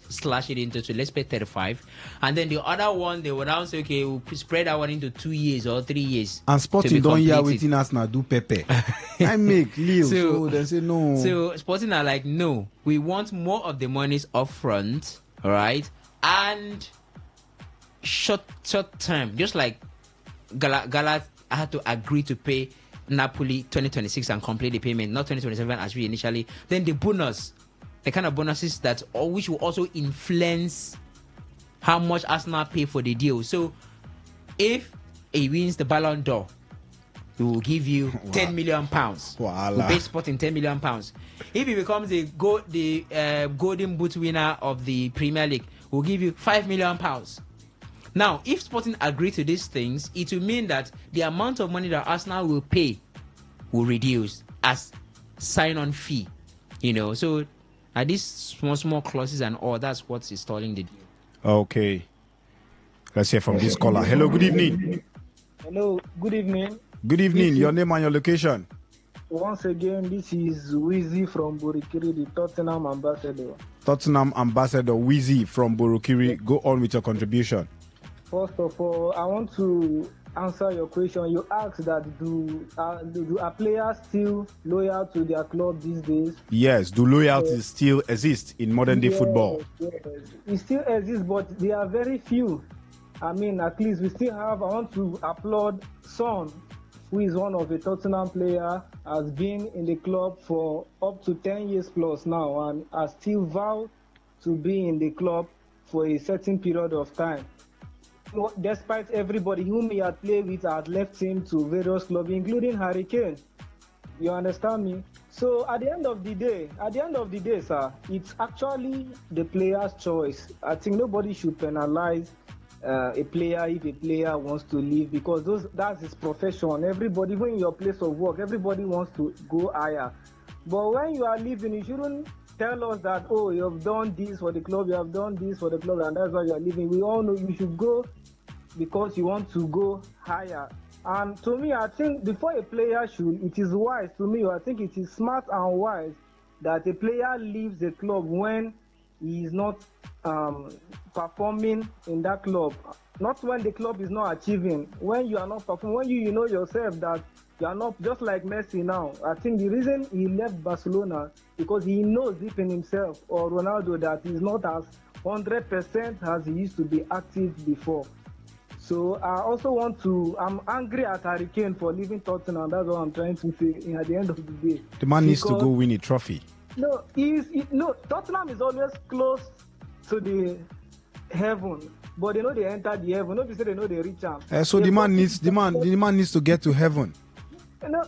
slash it into two. Let's pay 35, and then the other one they would now say, okay, we'll spread that one into 2 years or 3 years. And Sporting don't hear waiting Arsenal do Pepe. I make Leo, so they say no. So Sporting are like, no, we want more of the monies up front, all right, and short term, just like Gala had to agree to pay Napoli 2026 and complete the payment, not 2027 as we initially. Then the bonus, the kind of bonuses that which will also influence how much Arsenal pay for the deal. So if he wins the Ballon d'Or, he will give you £10 million. We'll pay Sporting £10 million. If he becomes the Golden Boot winner of the Premier League, we'll give you £5 million. Now, if Sporting agree to these things, it will mean that the amount of money that Arsenal will pay will reduce as sign-on fee. So are these small clauses and all, that's what's installing the deal. Okay. Let's hear from this caller. Hello, good evening. Hello, good evening. Good evening. Your name and your location? Once again, this is Wheezy from Borokiri, the Tottenham ambassador. Tottenham ambassador Wheezy from Borokiri. Go on with your contribution. First of all, I want to answer your question. You asked that are players still loyal to their club these days? Yes. Do loyalty still exist in modern day football? Yes. It still exists, but they are very few. I mean, at least we still have. I want to applaud Son, who is one of the Tottenham player, has been in the club for up to 10 years plus now, and has still vowed to be in the club for a certain period of time. Despite everybody whom he had played with had left him to various clubs, including Harry Kane. You understand me? So at the end of the day, sir, it's actually the player's choice. I think nobody should penalize a player if a player wants to leave, because that's his profession. Everybody, when your place of work, everybody wants to go higher. But when you are leaving, you shouldn't tell us that, oh, you have done this for the club, you have done this for the club, and that's why you are leaving. We all know you should go because you want to go higher. And to me, I think before a player it is wise to me, I think it is smart and wise that a player leaves a club when he is not performing in that club. Not when the club is not achieving. When you are not performing, when you know yourself that you are not, just like Messi now. I think the reason he left Barcelona because he knows deep in himself, or Ronaldo, that he's not as 100% as he used to be active before. So I also I'm angry at Harry Kane for leaving Tottenham. That's what I'm trying to say at the end of the day. The man needs to go win a trophy. No, Tottenham is always close to the heaven, but they know they enter the heaven. Nobody say they know they reach out. So the man needs to get to heaven.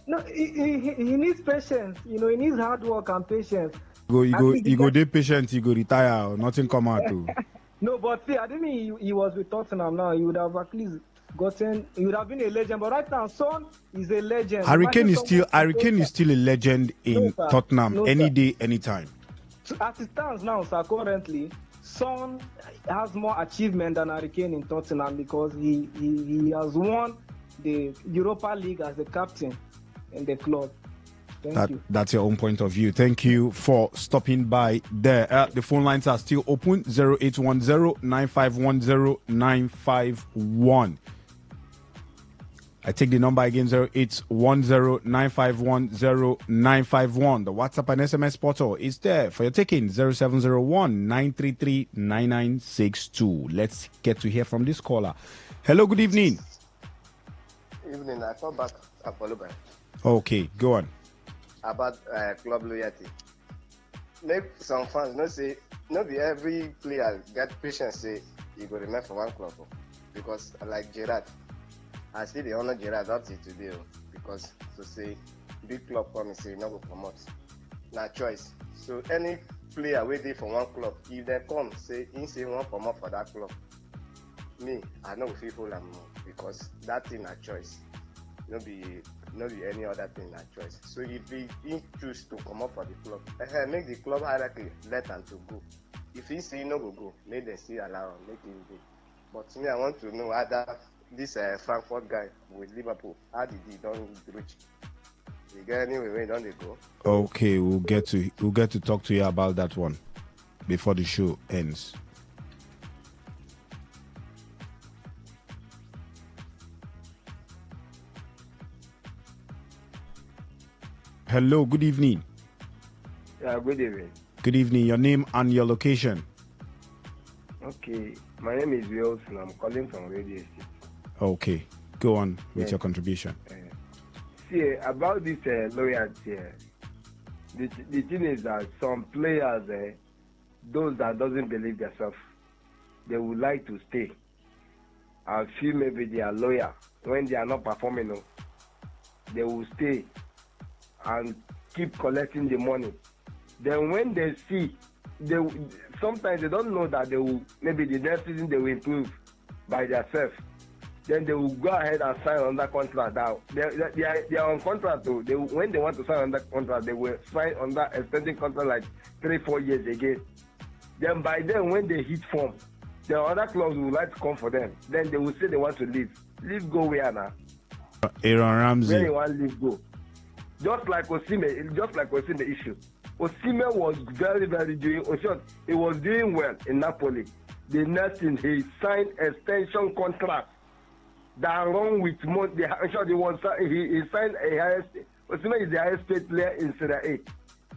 No, he needs patience. He needs hard work and patience. You go dey patient, you go retire, or nothing come out too. No, but see, I didn't mean he was with Tottenham now. He would have at least he would have been a legend. But right now, Son is a legend. Harry Kane is still a legend in Tottenham any day, anytime. So as it stands now, sir, currently, Son has more achievement than Harry Kane in Tottenham because he has won the Europa League as the captain in the club. Thank you. That's your own point of view. Thank you for stopping by there. The phone lines are still open. 0810-9510-951. I take the number again, 0810-951-0951. The WhatsApp and SMS portal is there for your taking, 0701-933-9962. Let's get to hear from this caller. Hello, good evening. Evening, I come back Apollo. Okay, go on. About club loyalty. Make some fans not say, not be every player get patience say he go remain for one club. Because like Gerard, I see the honor Gerard up to today because to say big club come and say no go promote. Na choice. So any player waiting for one club, if they come say he say one promote for that club, me I know people am because that thing a choice. No be any other thing na choice. So if he choose to come up for the club, make the club hierarchy let him to go. If he say no go, make them still allow him, make him go. But me, I want to know whether this Frankfurt guy with Liverpool, how did he don't reach? You get anywhere where don't they go? Okay, we'll get to talk to you about that one before the show ends. Hello, good evening. Yeah, good evening. Good evening. Your name and your location. Okay, my name is Wilson. I'm calling from Radio State. Okay, go on with your contribution. See, about this loyalty, the thing is that some players, those that doesn't believe themselves, they would like to stay. I feel maybe they are loyal. When they are not performing, they will stay and keep collecting the money. Then when they see, sometimes they don't know that they will, maybe the next season they will improve by themselves. Then they will go ahead and sign on that contract. Now they are on contract too. When they want to sign on that contract, they will sign on that extending contract like 3-4 years again. Then by then, when they hit form, the other clubs will like to come for them. Then they will say they want to leave. Leave go where now? Aaron Ramsey. Where you want to leave go? Just like Osimhen issue. Osimhen was very, very doing. He was doing well in Napoli. The next thing, he signed extension contract that wrong with money. He signed a highest. Osimhen is the highest paid player in Serie A.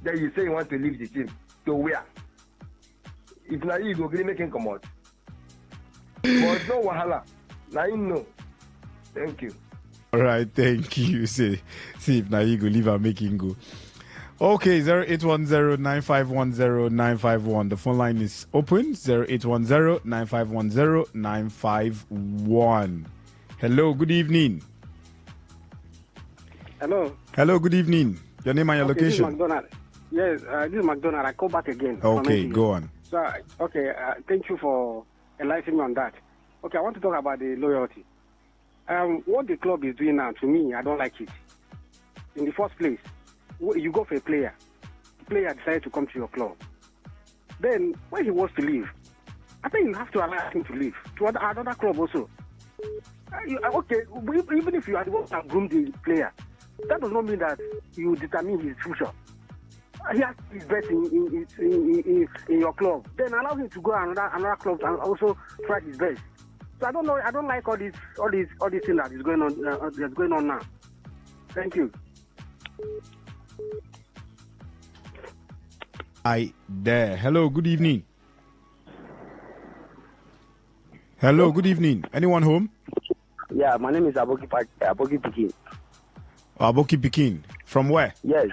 Then you say you want to leave the team. To where? If now you go, make him come out. But no wahala. Now you know. Thank you. All right, thank you. See if now you go leave and make him go. Okay, 0810-9510-951. The phone line is open. 0810-9510-951. Hello, good evening. Hello. Hello, good evening. Your name and your location. This is McDonald. Yes, this is McDonald. I call back again. Okay, go on. So, thank you for enlightening me on that. Okay, I want to talk about the loyalty. What the club is doing now, to me, I don't like it. In the first place, you go for a player. The player decides to come to your club. Then, when he wants to leave, I think you have to allow him to leave to another club also. Even if you are the one that groomed the player, that does not mean that you determine his future. He has his best in your club. Then allow him to go another club and also try his best. So I don't know. I don't like all these things that is going on. That's going on now. Thank you. Hello, good evening. Hello, good evening. Anyone home? Yeah, my name is Aboki Pikin. Aboki Pikin. From where? Yes.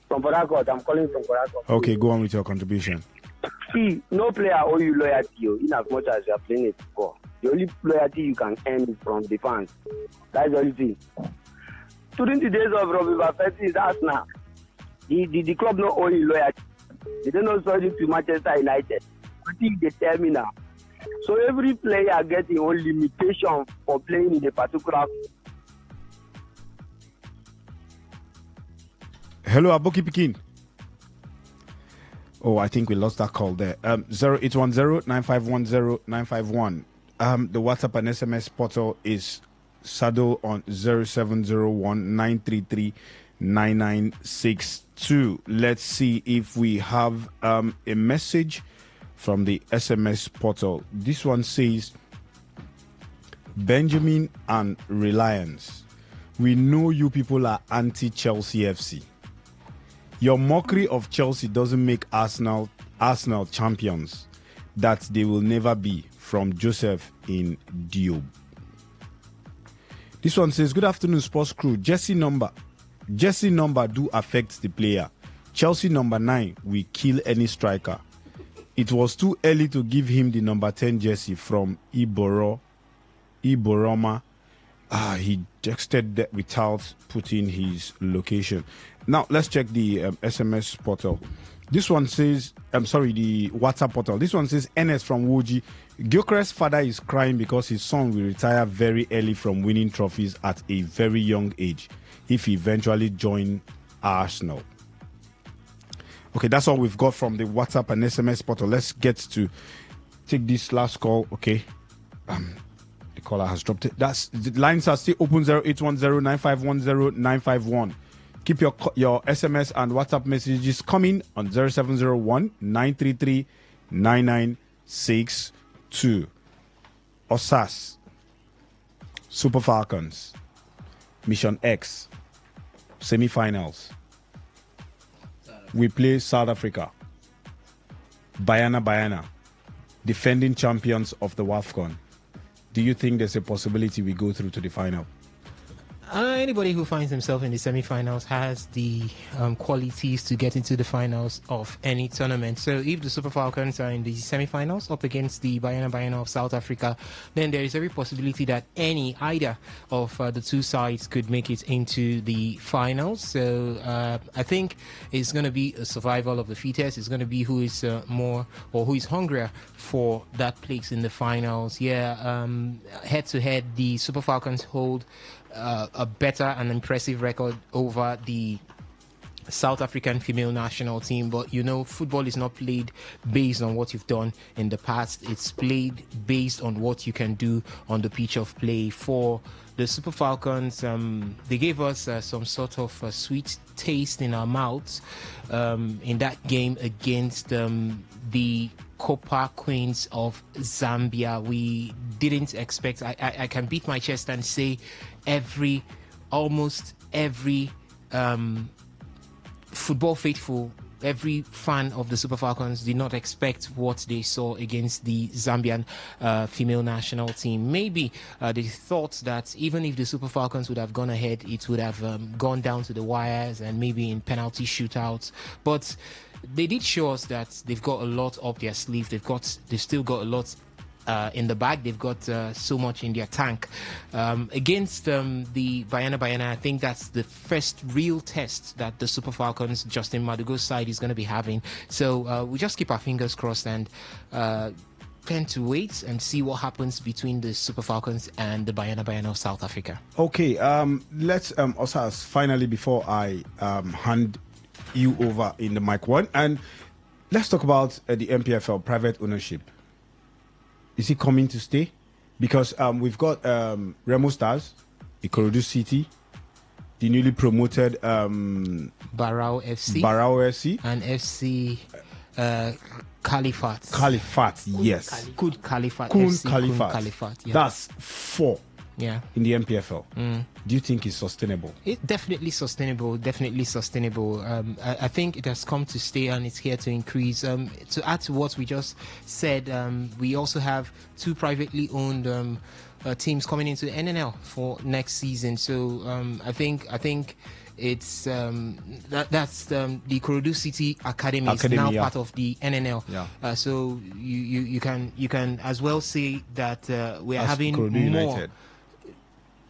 From Port Harcourt. I'm calling from Port Harcourt. Okay, go on with your contribution. See, no player owe you loyalty in as much as you are playing it before. The only loyalty you can earn is from the fans. That's the only thing. During the days of Robbie Buffett, that's now. The club no owe you loyalty. They don't know something to Manchester United. I think they tell me now. So every player gets his own limitation for playing in a particular. Hello, Aboki Pikin. Oh, I think we lost that call there. 0810-9510-951. The WhatsApp and SMS portal is Sado on 0701 933 9962. Let's see if we have a message from the SMS portal. This one says, Benjamin and Reliance, we know you people are anti-Chelsea FC. Your mockery of Chelsea doesn't make Arsenal champions. That they will never be. From Joseph in Diob. This one says, good afternoon, sports crew. Jesse number do affect the player. Chelsea number 9 will kill any striker. It was too early to give him the number 10 jersey from Iboroma. He texted that without putting his location. Now, let's check the SMS portal. This one says, the WhatsApp portal. This one says, NS from Woji. Gyökeres' father is crying because his son will retire very early from winning trophies at a very young age if he eventually joins Arsenal. Okay, that's all we've got from the WhatsApp and SMS portal. Let's get to take this last call. Okay. The caller has dropped it. The lines are still open. 0810 9510 951. Keep your SMS and WhatsApp messages coming on 0701 933 9962. OSAS, Super Falcons, Mission X, semi-finals. We play South Africa. Bayana, defending champions of the WAFCON. Do you think there's a possibility we go through to the final? Anybody who finds himself in the semi-finals has the qualities to get into the finals of any tournament. So if the Super Falcons are in the semi-finals up against the Bayana of South Africa, then there is every possibility that either of the two sides could make it into the finals. So I think it's going to be a survival of the fittest. It's going to be who is more or who is hungrier for that place in the finals. Head-to-head, the Super Falcons hold a better and impressive record over the South African female national team. But football is not played based on what you've done in the past. It's played based on what you can do on the pitch of play. For the Super Falcons, they gave us some sort of sweet taste in our mouths in that game against the Copa Queens of Zambia. We didn't expect, I can beat my chest and say almost every football faithful, every fan of the Super Falcons did not expect what they saw against the Zambian female national team. Maybe they thought that even if the Super Falcons would have gone ahead, it would have gone down to the wires and maybe in penalty shootouts. But they did show us that they've got a lot up their sleeve. They've still got a lot in the bag. They've got so much in their tank. Against the Bayana, I think that's the first real test that the Super Falcons, Justin Madugo's side, is going to be having. So we just keep our fingers crossed and tend to wait and see what happens between the Super Falcons and the Bayana of South Africa. Okay, let's Osas, finally, before I hand you over in the mic one, and let's talk about the MPFL private ownership. Is it coming to stay? Because we've got Remo Stars, Ikorodu City, the newly promoted Barao FC, and FC Califat. Yes. Good Califat. Califat. Yeah. That's 4 in the MPFL. Do you think it's sustainable? It's definitely sustainable. I think it has come to stay and it's here to increase. To add to what we just said, we also have 2 privately owned teams coming into the NNL for next season. So I think it's that's the Ikorodu City Academy is now part of the NNL. So you can as well say that we are having more. United.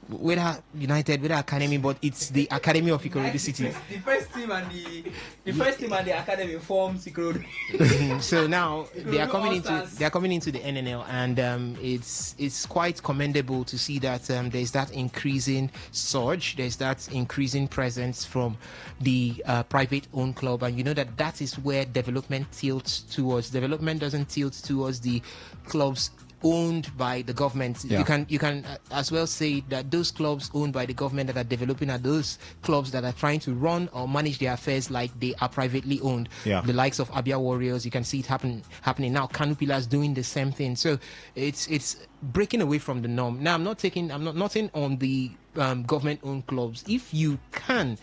Whether United, whether Academy, but it's the Academy of Ikorodu City. The first team and the Academy forms Ikorodu. So now they are coming into the NNL, and it's quite commendable to see that there's that increasing surge, there's that increasing presence from the private owned club, and that is where development tilts towards. Development doesn't tilt towards the clubs owned by the government. Yeah. You can as well say that those clubs owned by the government that are developing are those clubs that are trying to run or manage their affairs like they are privately owned. Yeah. The likes of Abia Warriors, you can see it happening now. Kanu Pillars doing the same thing. So it's breaking away from the norm. Now I'm not nothing on the government-owned clubs. If you can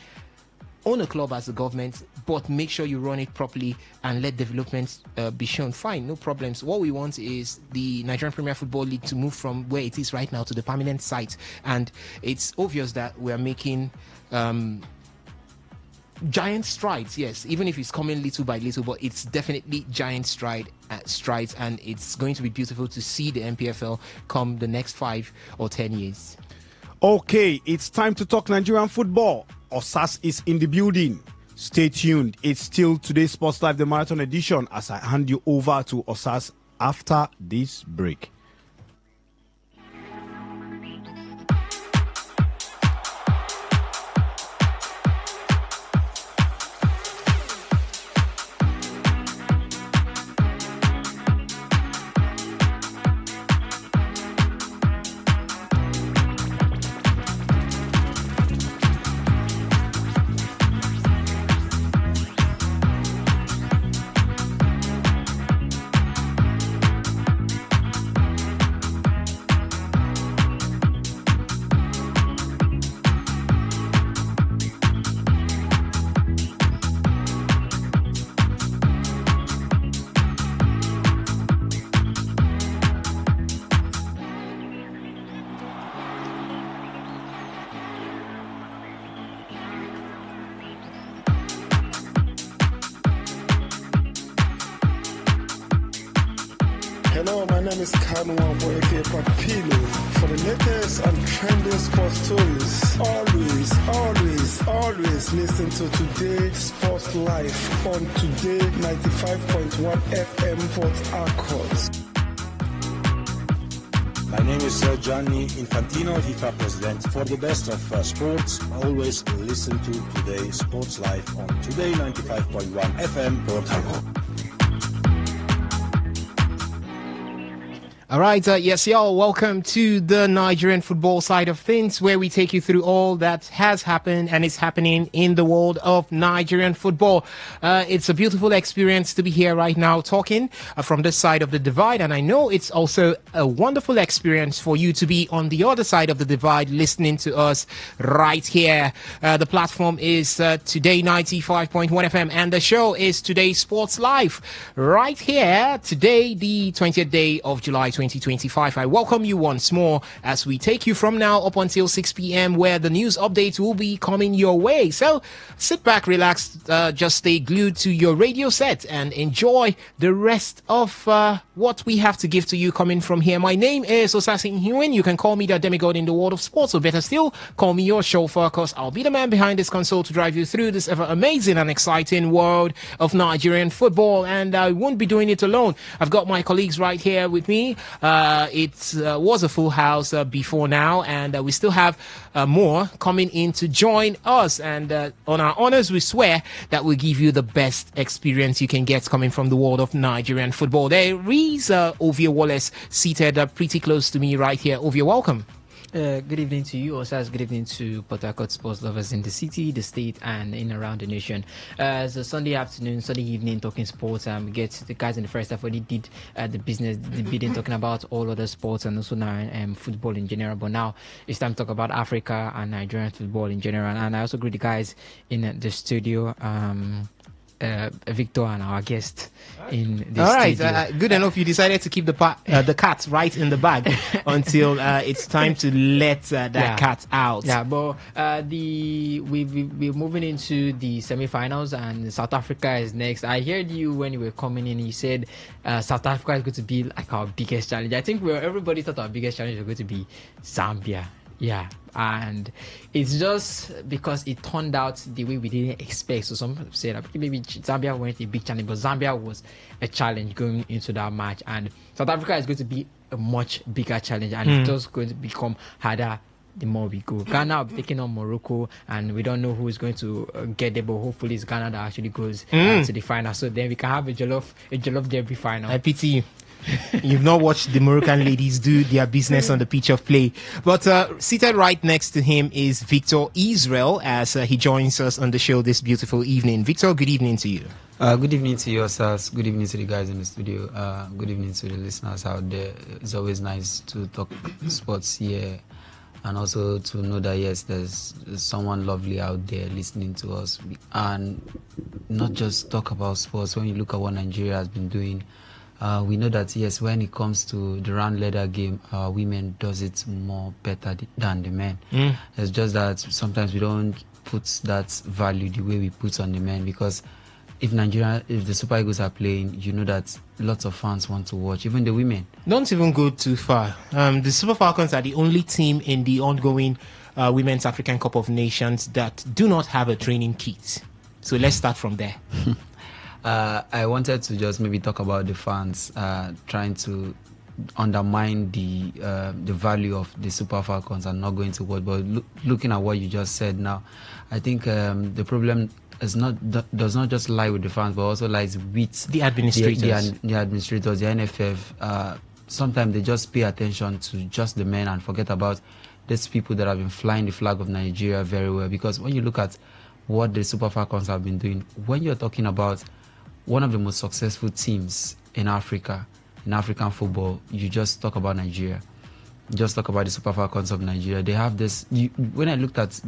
own a club as a government, but make sure you run it properly and let development be shown, fine, no problems. What we want is the Nigerian Premier Football League to move from where it is right now to the permanent site, and it's obvious that we are making giant strides, yes, even if it's coming little by little, but it's definitely giant strides, and it's going to be beautiful to see the NPFL come the next 5 or 10 years. Okay, it's time to talk Nigerian football. Osas is in the building. Stay tuned. It's still today's Sports Live, the marathon edition, as I hand you over to Osas after this break. Hello, my name is Kanu Wampo, aka Papilo. For the latest and trending sports stories, always listen to Today Sports Live on Today95.1 FM Port Harcourt. My name is Gianni Infantino, FIFA President. For the best of sports, always listen to Today Sports Live on Today95.1 FM Port Harcourt. All right, yes, y'all, welcome to the Nigerian football side of things, where we take you through all that has happened and is happening in the world of Nigerian football. It's a beautiful experience to be here right now talking from this side of the divide, and I know it's also a wonderful experience for you to be on the other side of the divide listening to us right here. The platform is Today 95.1 FM, and the show is Today Sports Live right here today, the 20th day of July 2025. I welcome you once more as we take you from now up until 6 p.m. where the news updates will be coming your way. So sit back, relax, just stay glued to your radio set and enjoy the rest of what we have to give to you coming from here. My name is Osasin Hewen. You can call me the demigod in the world of sports, or better still, call me your chauffeur, because I'll be the man behind this console to drive you through this ever amazing and exciting world of Nigerian football. And I won't be doing it alone. I've got my colleagues right here with me. It was a full house before now, and we still have more coming in to join us. And on our honors, we swear that we'll give you the best experience you can get coming from the world of Nigerian football. There is Ovia Wallace seated pretty close to me right here. Ovia, welcome. Good evening to you, Osas. Good evening to Port Harcourt sports lovers in the city, the state, and in around the nation. It's a Sunday afternoon, Sunday evening, talking sports. We get the guys in the first half already did the business, the bidding, talking about all other sports and also now football in general. But now it's time to talk about Africa and Nigerian football in general. And I also greet the guys in the studio. Victor and our guest in the studio. All right, good enough. You decided to keep the cat right in the bag until it's time to let that cat out. Yeah, but we're moving into the semi-finals, and South Africa is next. I heard you when you were coming in. You said South Africa is going to be like our biggest challenge. I think everybody thought our biggest challenge was going to be Zambia. Yeah, and it's just because it turned out the way we didn't expect. So some people say that maybe Zambia weren't a big challenge, but Zambia was a challenge going into that match. And South Africa is going to be a much bigger challenge, and it's just going to become harder the more we go. Ghana will be taking on Morocco, and we don't know who is going to get there, but hopefully it's Ghana that actually goes to the final. So then we can have a jollof derby final. I pity you. You've not watched the Moroccan ladies do their business on the pitch of play. But seated right next to him is Victor Israel as he joins us on the show this beautiful evening. Victor, good evening to you. Good evening to you, sirs. Good evening to the guys in the studio. Good evening to the listeners out there. It's always nice to talk sports here, and also to know that, yes, there's someone lovely out there listening to us. And not just talk about sports. When you look at what Nigeria has been doing, we know that, yes, when it comes to the round leather game, women does it more better than the men. It's just that sometimes we don't put that value the way we put on the men, because if the Super Eagles are playing, you know that lots of fans want to watch, even the women. Don't even go too far. The Super Falcons are the only team in the ongoing Women's African Cup of Nations that do not have a training kit. So let's start from there. I wanted to just maybe talk about the fans trying to undermine the value of the Super Falcons and not going to watch. But looking at what you just said now, I think the problem does not just lie with the fans, but also lies with the administrators. The administrators, the NFF. Sometimes they just pay attention to just the men and forget about these people that have been flying the flag of Nigeria very well. Because when you look at what the Super Falcons have been doing, when you're talking about one of the most successful teams in Africa, in African football, you just talk about Nigeria. Just talk about the Super Falcons of Nigeria. They have this. When I looked at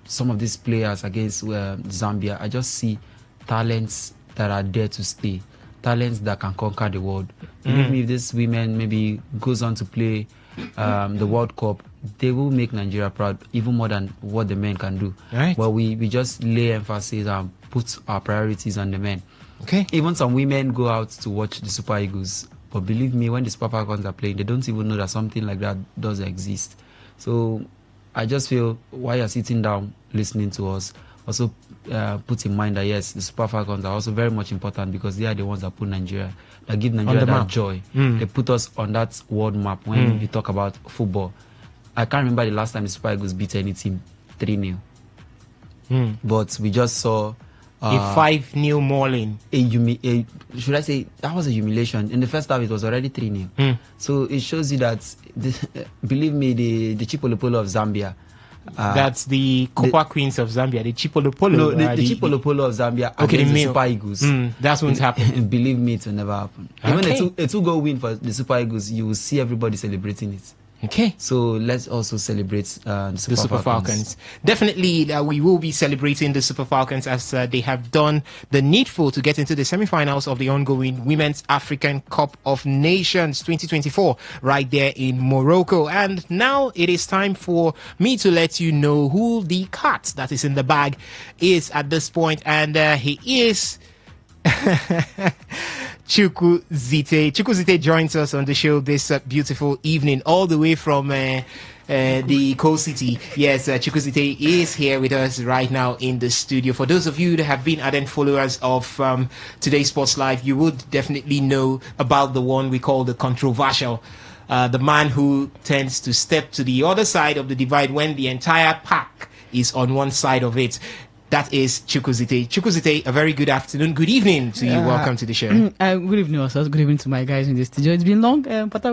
some of these players against Zambia, I just see talents that are there to stay, talents that can conquer the world. Believe me, if these women maybe goes on to play the World Cup, they will make Nigeria proud even more than what the men can do. Right. But we just lay emphasis and put our priorities on the men. Okay. Even some women go out to watch the Super Eagles. But believe me, when the Super Falcons are playing, they don't even know that something like that does exist. So I just feel while you're sitting down listening to us, also put in mind that, yes, the Super Falcons are also very much important, because they are the ones that put Nigeria, that give Nigeria that map. joy. They put us on that world map when you talk about football. I can't remember the last time the Super Eagles beat any team 3-0. But we just saw a 5-0 mauling. Should I say that was a humiliation? In the first half, it was already 3-0. So it shows you that, believe me, the Chipolopolo of Zambia. That's the Copa Queens of Zambia, the Chipolopolo. No, the Chipolopolo of Zambia against the Super Eagles. That's what's happening. Believe me, it will never happen. Okay. Even a two-goal win for the Super Eagles, you will see everybody celebrating it. Okay. So let's also celebrate the Super Falcons. Definitely, we will be celebrating the Super Falcons as they have done the needful to get into the semi-finals of the ongoing Women's African Cup of Nations 2024 right there in Morocco. And now it is time for me to let you know who the cat that is in the bag is at this point. And he is... Chukwuzite. Chukwuzite joins us on the show this beautiful evening, all the way from the Coast City. Yes, Chukwuzite is here with us right now in the studio. For those of you that have been ardent followers of Today's Sports Live, you would definitely know about the one we call the controversial. The man who tends to step to the other side of the divide when the entire pack is on one side of it. That is Chukwuzite. Chukwuzite, a very good afternoon. Good evening to you. Welcome to the show. Good evening, also. Good evening to my guys in the studio. It's been long, but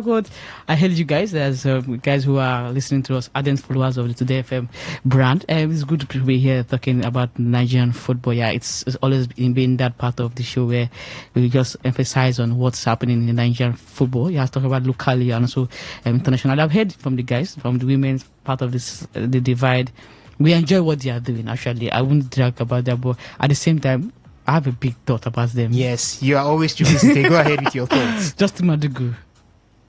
I heard you guys. There's guys who are listening to us, ardent followers of the Today FM brand. It's good to be here talking about Nigerian football. Yeah, it's always been that part of the show where we just emphasize on what's happening in Nigerian football. Yeah, talk about locally and also internationally. I've heard from the guys, from the women's part of this, the divide. We enjoy what they are doing, actually. I wouldn't drag about that, but at the same time, I have a big thought about them. Yes, you are always Chukwuzite. Go ahead with your thoughts. Just Madugu.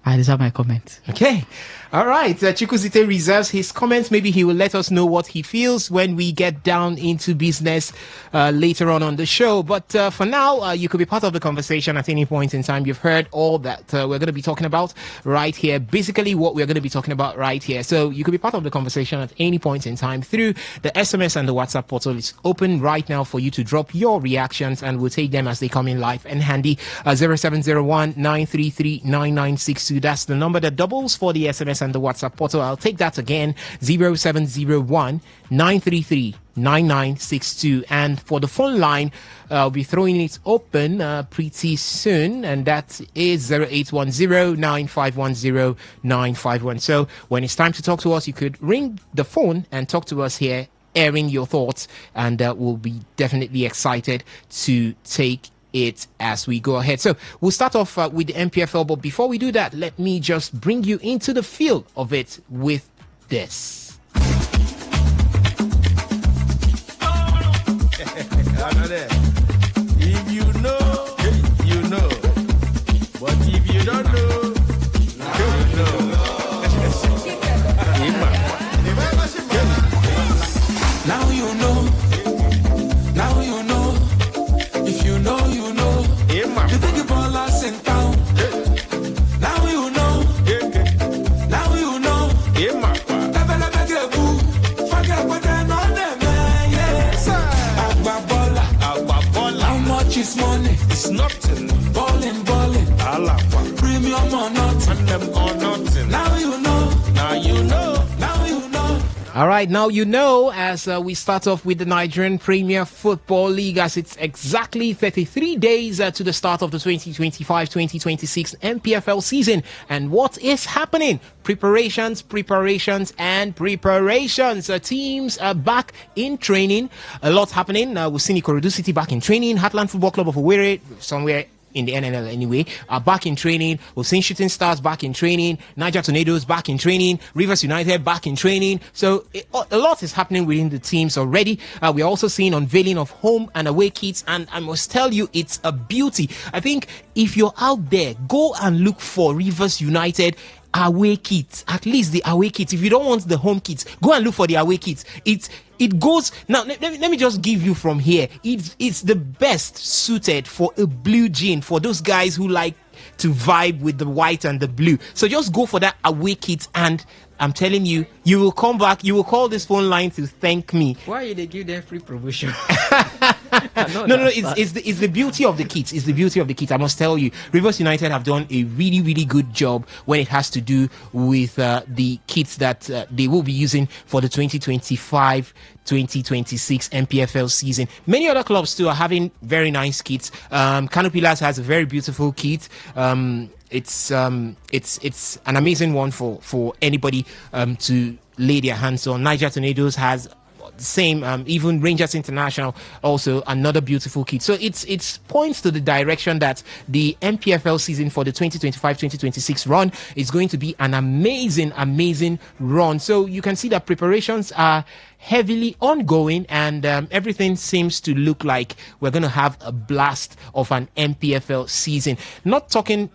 I reserve my comment. Okay. All right. Chukwuzite reserves his comments. Maybe he will let us know what he feels when we get down into business later on the show. But for now, you could be part of the conversation at any point in time. You've heard all that we're going to be talking about right here. Basically, what we're going to be talking about right here. So you could be part of the conversation at any point in time through the SMS and the WhatsApp portal. It's open right now for you to drop your reactions, and we'll take them as they come in live and handy. 0701 933 9962. That's the number that doubles for the SMS and the WhatsApp portal. I'll take that again, 0701 933 9962. And for the phone line, I'll be throwing it open pretty soon, and that is 0810 9510 951. So when it's time to talk to us, you could ring the phone and talk to us here, airing your thoughts, and we'll be definitely excited to take it as we go ahead. So we'll start off with the MPFL, but before we do that, let me just bring you into the feel of it with this. If you know, you know. But if you don't know, you know. Now you know. Now you know. If you know, you know. You think you ball us in town. Now you know. Now you know. Forget what they're on them, man. Yes, how much is money? It's nothing. Ballin'. Premium or nothing. And them or nothing. Now you know. Now you know. Now you know. All right, now you know, as we start off with the Nigerian Premier Football League, as it's exactly 33 days to the start of the 2025-2026 MPFL season. And what is happening? Preparations. Teams are back in training. A lot happening. We've seen Ikorodu City back in training. Heartland Football Club of Owerri, somewhere in the NNL anyway, are back in training. We've seen Shooting Stars back in training. Niger Tornadoes back in training. Rivers United back in training. So a lot is happening within the teams already. We're also seeing unveiling of home and away kits, and I must tell you, it's a beauty. I think if you're out there, go and look for Rivers United away kits, at least the away kits. If you don't want the home kits, go and look for the away kits. It goes now. Let me just give you from here. It's the best suited for a blue jean, for those guys who like to vibe with the white and the blue. So just go for that away kit, and I'm telling you, you will come back. You will call this phone line to thank me. Why did they give them free promotion? No. It's the beauty of the kits. It's the beauty of the kit. I must tell you, Rivers United have done a really, really good job when it has to do with the kits that they will be using for the 2025-2026 MPFL season. Many other clubs too are having very nice kits. Kano Pillars has a very beautiful kit. It's an amazing one for anybody to lay their hands on. Niger Tornadoes has same, even Rangers International, also another beautiful kit. So it's points to the direction that the MPFL season for the 2025-2026 run is going to be an amazing run. So you can see that preparations are heavily ongoing, and everything seems to look like we're going to have a blast of an MPFL season. Not talking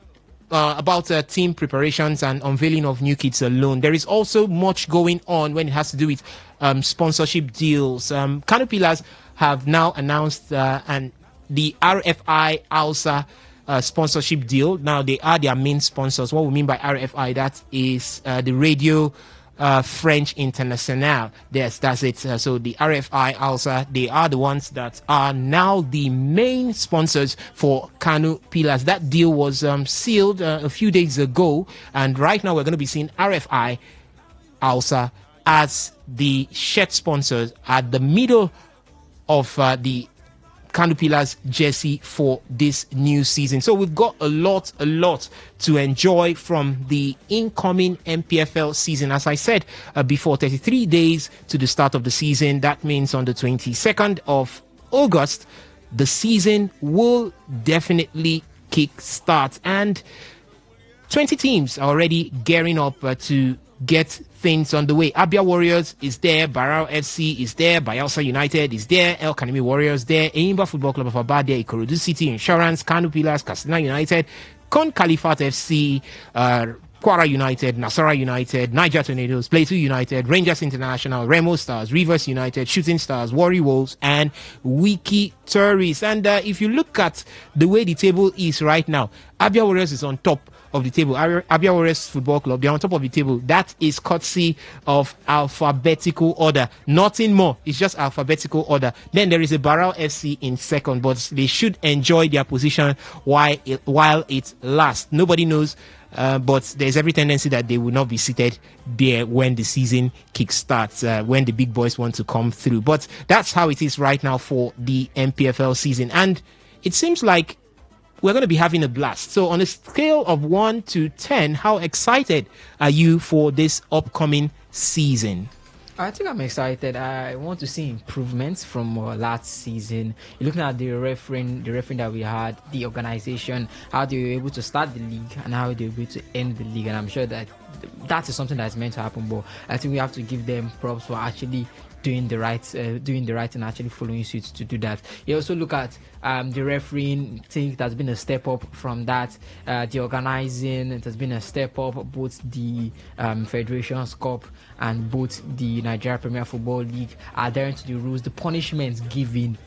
about team preparations and unveiling of new kits alone. There is also much going on when it has to do with sponsorship deals. Kano Pillars have now announced the RFI ALSA sponsorship deal. Now they are their main sponsors. What we mean by RFI, that is the Radio French International. Yes, that's it. So the RFI ALSA, they are the ones that are now the main sponsors for Kano Pillars. That deal was sealed a few days ago, and right now we're going to be seeing RFI ALSA as the shirt sponsors at the middle of the Kano Pillars jersey for this new season. So we've got a lot to enjoy from the incoming MPFL season. As I said before, 33 days to the start of the season. That means on the 22nd of August, the season will definitely kick start. And 20 teams are already gearing up to get things on the way. Abia Warriors is there, Barao FC is there, Bayelsa United is there, El Kanemi Warriors there, Eimba Football Club of Aba there, Ikorodu City Insurance, Kano Pillars, Katsina United, Kon Kalifat FC, Kwara United, Nasara United, Niger Tornadoes, Plateau United, Rangers International, Remo Stars, Rivers United, Shooting Stars, Warri Wolves, and Wiki Tourists. And if you look at the way the table is right now, Abia Warriors is on top of the table. Abia Warriors Football Club, they're on top of the table. That is courtesy of alphabetical order. Nothing more. It's just alphabetical order. Then there is a Barao FC in second, but they should enjoy their position while it lasts. Nobody knows but there's every tendency that they will not be seated there when the season kickstarts, when the big boys want to come through. But that's how it is right now for the MPFL season. And it seems like we're going to be having a blast. So on a scale of 1 to 10, how excited are you for this upcoming season? I think I'm excited. I want to see improvements from last season. You're looking at the refereeing that we had, the organization, how they were able to start the league and how they were able to end the league. And I'm sure that is something that's meant to happen. But I think we have to give them props for actually doing the right and actually following suit to do that. You also look at the refereeing. I think there's been a step up from that. The organizing, it has been a step up. Both the Federations Cup and both the Nigeria Premier Football League are adhering to the rules. The punishments given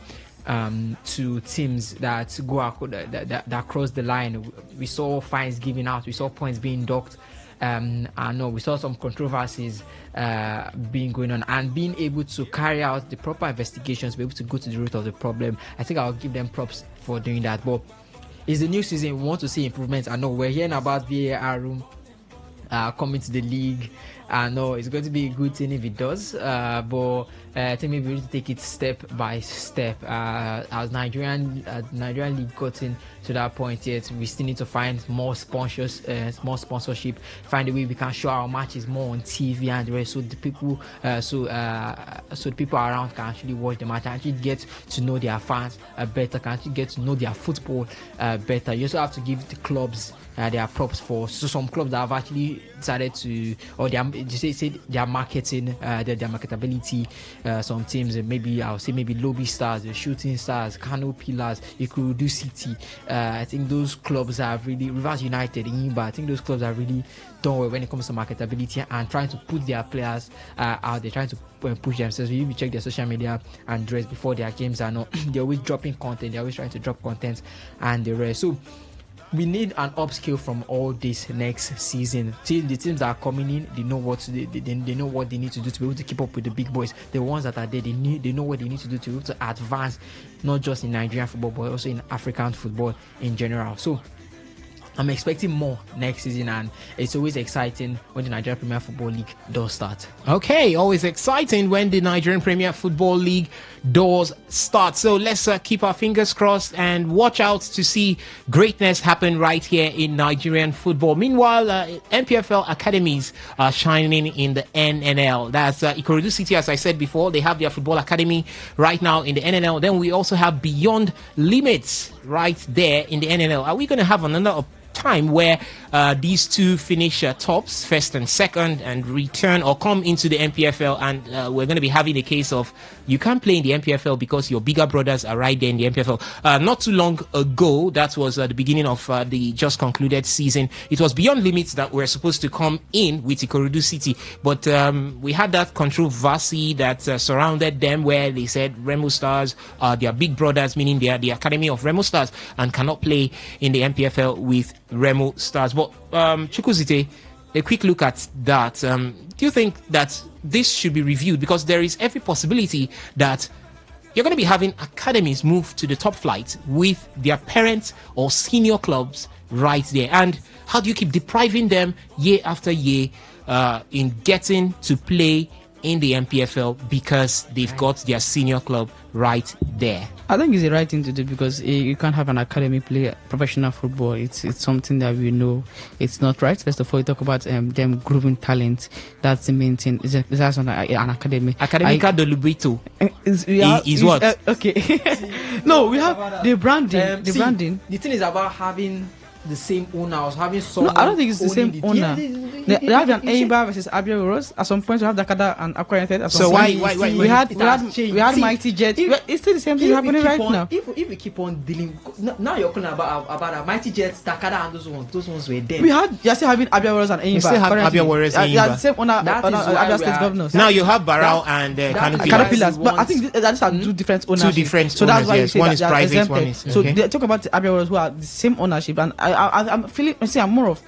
to teams that go that cross the line. We saw fines given out. We saw points being docked. I know we saw some controversies being going on, and being able to carry out the proper investigations, be able to go to the root of the problem. I think I'll give them props for doing that. But it's the new season. We want to see improvements. I know we're hearing about VAR room coming to the league. I know it's going to be a good thing if it does, but I think maybe we need to take it step by step. As Nigerian league gotten to that point yet, we still need to find more sponsors, more sponsorship, find a way we can show our matches more on TV and the rest, so the people, so the people around can actually watch the match and actually get to know their fans better, can actually get to know their football better. You also have to give the clubs their props for some clubs that have actually decided to, or say their marketing, their marketability. Some teams, maybe I'll say maybe Lobby Stars, the Shooting Stars, Kano Pillars, Ikorodu City. I think those clubs are really, Rivers United, but I think those clubs are really done well when it comes to marketability and trying to put their players out. They're trying to push themselves. If you check their social media and dress before their games, they're always dropping content. They're always trying to drop content and the rest. So we need an upskill from all this next season. The teams that are coming in, they know what they know what they need to do to be able to keep up with the big boys. The ones that are there, they know what they need to do to be able to advance, not just in Nigerian football but also in African football in general. So I'm expecting more next season, and it's always exciting when the Nigerian Premier Football League does start. Okay, always exciting when the Nigerian Premier Football League does start. So let's keep our fingers crossed and watch out to see greatness happen right here in Nigerian football. Meanwhile, MPFL academies are shining in the NNL. That's Ikorodu City, as I said before. They have their football academy right now in the NNL. Then we also have Beyond Limits right there in the NNL. Are we going to have another time where these two finish tops, first and second, and return or come into the MPFL, and we're going to be having a case of you can't play in the MPFL because your bigger brothers are right there in the MPFL. Not too long ago, that was the beginning of the just concluded season, it was Beyond Limits that were supposed to come in with Ikorodu City, but we had that controversy that surrounded them where they said Remo Stars are their big brothers, meaning they are the academy of Remo Stars and cannot play in the MPFL with Remo Stars. But Chukwuzite, a quick look at that. Do you think that this should be reviewed? Because there is every possibility that you're going to be having academies move to the top flight with their parents or senior clubs right there. And how do you keep depriving them year after year in getting to play in the MPFL because they've got their senior club right there? I think it's the right thing to do, because you can't have an academy play professional football. It's something that we know it's not right. First of all, you talk about them grooming talent. That's the main thing. That's an academy. Academica de Lubito is what? Okay. No, we have the branding. The branding. The thing is about having the same owners, having someone. No, I don't think it's the same owner. They have an Eibar versus Abia Rose. At some point, we have Dakada and Aqua United. So why we had Mighty Jet. It's still the same thing happening right now. If we keep on dealing, now you're talking about Mighty Jets, Dakada, and those ones were there. You're still having Abia Rose and Eibar. You still have Abia Warriors and Eibar. The same owner, Abia State governors. Now you have Barao and Caterpillars. But I think that's two different owners. Two different so that's why yes. One is private, one is. So they talk about the Abia Warriors who are the same ownership, and I'm more of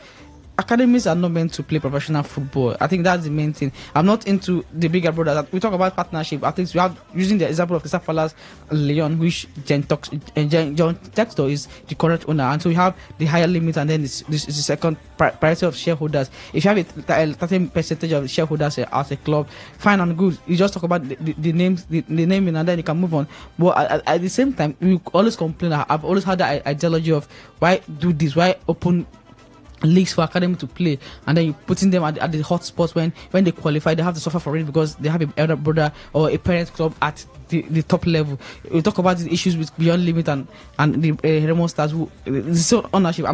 academies are not meant to play professional football. I think that's the main thing. I'm not into the bigger brothers. We talk about partnership. I think we have using the example of Crystal Palace, Leon, which John Textor is the current owner, and so we have the higher limit, and then this is the second priority of shareholders. If you have a certain percentage of shareholders as a club, fine and good. You just talk about the names, the naming, and then you can move on. But at the same time, we always complain. I've always had the ideology of why do this, why open leagues for academy to play, and then you putting them at the hot spots when they qualify, they have to suffer for it because they have an elder brother or a parent club at the top level. We talk about the issues with Beyond Limit and the Remo Stars who so ownership.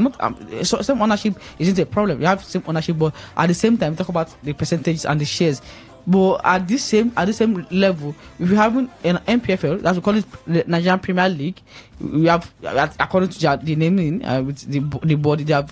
Same ownership isn't a problem. You have same ownership, but at the same time, we talk about the percentages and the shares. But at the same level, if you have an MPFL, that's we call it the Nigerian Premier League, we have, according to the naming with the body, they have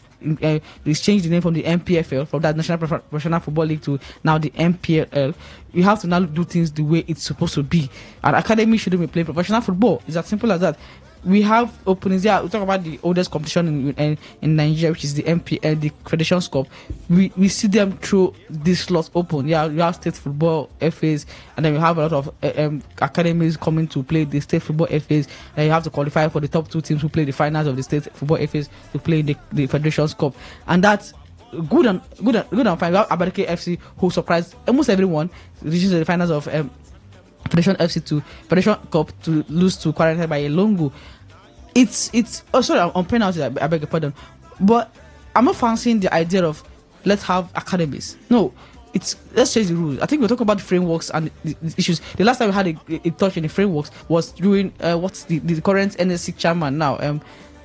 changed the name from the MPFL, from that National Professional Football League, to now the MPLL. You have to now do things the way it's supposed to be. An academy shouldn't be playing professional football. It's as simple as that. We have openings there. We talk about the oldest competition in Nigeria, which is the MPL, the Federations Cup. We see them through these slots open. Yeah, you have state football FAs, and then we have a lot of academies coming to play the state football FAs. And you have to qualify for the top 2 teams who play the finals of the state football FAs to play the Federations Cup, and that's good and fine. We have Abarike FC who surprised almost everyone, reaching the finals of Federation FC to Federation Cup to lose to Quarantine by a long goal. It's sorry, I'm penalty, I beg your pardon, but I'm not fancying the idea of let's have academies. No, let's change the rules. I think we'll talk about the frameworks and the issues. The last time we had a touch in the frameworks was during what's the current NSC chairman now,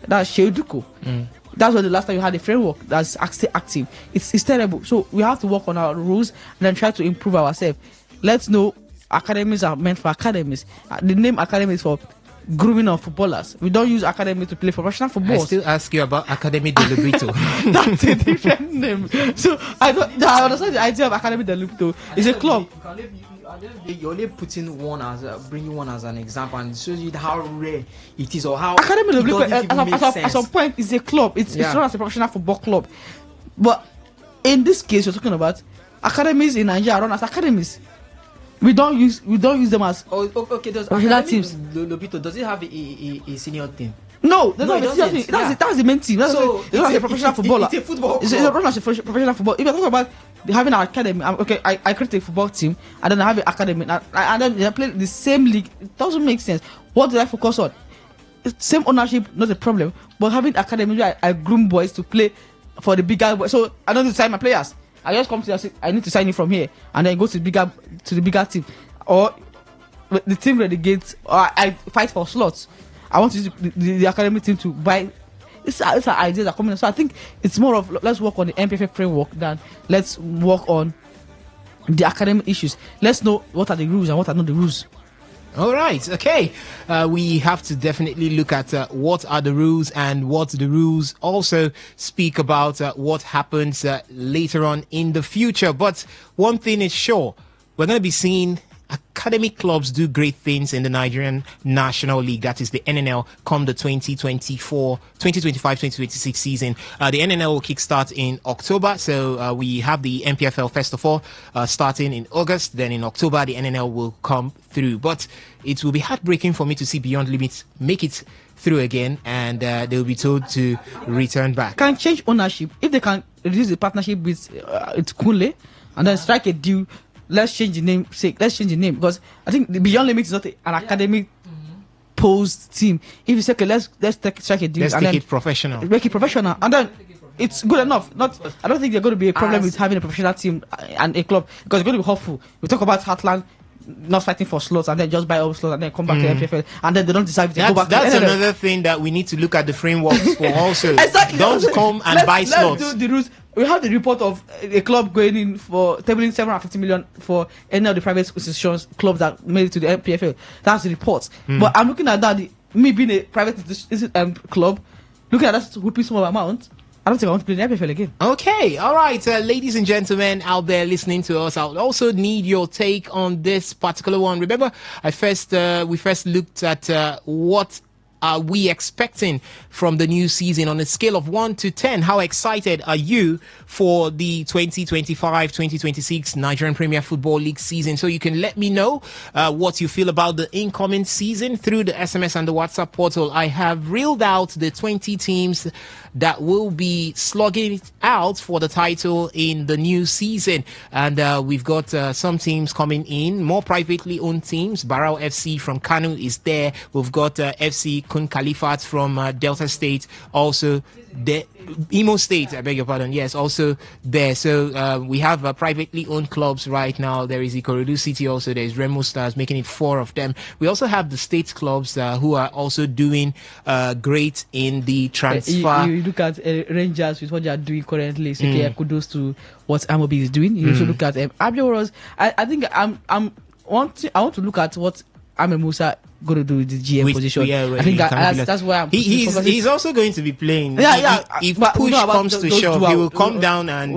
that's Sheuduko. That's the last time we had a framework that's active. It's terrible. So we have to work on our rules and then try to improve ourselves. Let's know academies are meant for academies. The name academy is for grooming of footballers. We don't use academy to play professional football. I still ask you about Academy de Lubito. That's a different name. So I understand the idea of Academy de Lubito. It's a club. You're only putting bringing one as an example, and it shows you how rare it is, or how Academy de Lubito at some point is a club. It's not as a professional football club. But in this case, you're talking about academies in Nigeria run as academies. We don't use them as okay. Does professional teams. Lobito, does it have a senior team? No, that's the main team. It's not a professional footballer. It's a football. It's not a professional football. If you're talking about having an academy, I create a football team and then I have an academy and then they play the same league. It doesn't make sense. What do I focus on? Same ownership, not a problem. But having academy, I groom boys to play for the bigger boys. So I don't need to sign my players. I just come to you and say, I need to sign you from here, and then go to the bigger team, or the team relegates, or I fight for slots. I want to use the academy team to buy. It's ideas are coming. So I think it's more of let's work on the MPFF framework than let's work on the academic issues. Let's know what are the rules and what are not the rules. All right, okay. We have to definitely look at what are the rules and what the rules also speak about what happens later on in the future. But one thing is sure, we're going to be seeing academic clubs do great things in the Nigerian National League, that is the NNL, come the 2025-2026 season. The NNL will kickstart in October, so we have the MPFL first of all starting in August, then in October the NNL will come through. But it will be heartbreaking for me to see Beyond Limits make it through again, and they will be told to return back. Can change ownership if they can reduce the partnership with Kunle and then strike a deal. Let's change the name. Let's change the name, because I think the Beyond Limit is not an academic posed team. If you say okay, let's strike a deal. Let's take it professional. Make it professional, and then it's good enough. I don't think there's going to be a problem with having a professional team and a club, because it's going to be hopeful. We talk about Heartland not fighting for slots and then just buy all slots and then come back to MPFL, and then they don't decide to go back. That's another thing that we need to look at the frameworks for also. Exactly. Don't come and buy slots. Let's do the rules. We have the report of a club going in for tabling 750 million for any of the private institutions clubs that made it to the MPFL. That's the report. But I'm looking at that, me being a private club, looking at that whooping small amount, I don't think I want to play the MPFL again. Okay, all right, ladies and gentlemen out there listening to us, I would also need your take on this particular one. Remember, we first looked at what are we expecting from the new season on a scale of 1 to 10? How excited are you for the 2025-2026 Nigerian Premier Football League season? So you can let me know what you feel about the incoming season through the SMS and the WhatsApp portal. I have reeled out the 20 teams that will be slugging it out for the title in the new season. And we've got some teams coming in, more privately owned teams. Barao FC from Kano is there. We've got FC Kun Khalifat from Delta State, also the Imo State, I beg your pardon, yes, also there. So we have privately owned clubs right now. There is Ikorodu City also, there's Remo Stars, making it 4 of them. We also have the state clubs who are also doing great in the transfer. You look at Rangers with what they are doing currently, so kudos to what Amobi is doing. You also look at Abia Warriors. I think I want to look at what Ahmed Musa going to do with the GM position. I think that's why I'm he's also going to be playing. If push comes to shove, he will come down and.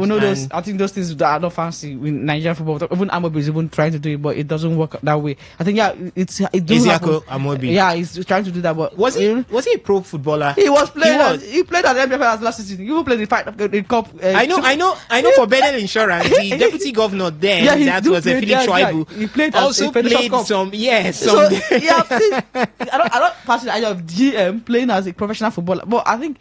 I think those things are not fancy in Nigerian football. Even Amobi is even trying to do it, but it doesn't work that way. I think Amobi. Yeah, he's trying to do that. But was he a pro footballer? He was playing. He played at MPFL last season. He even played the cup. I know. For Bedell Insurance, the deputy governor there, that was a Philip Schweibu. He played also played some. I don't pass the idea of GM playing as a professional footballer, but I think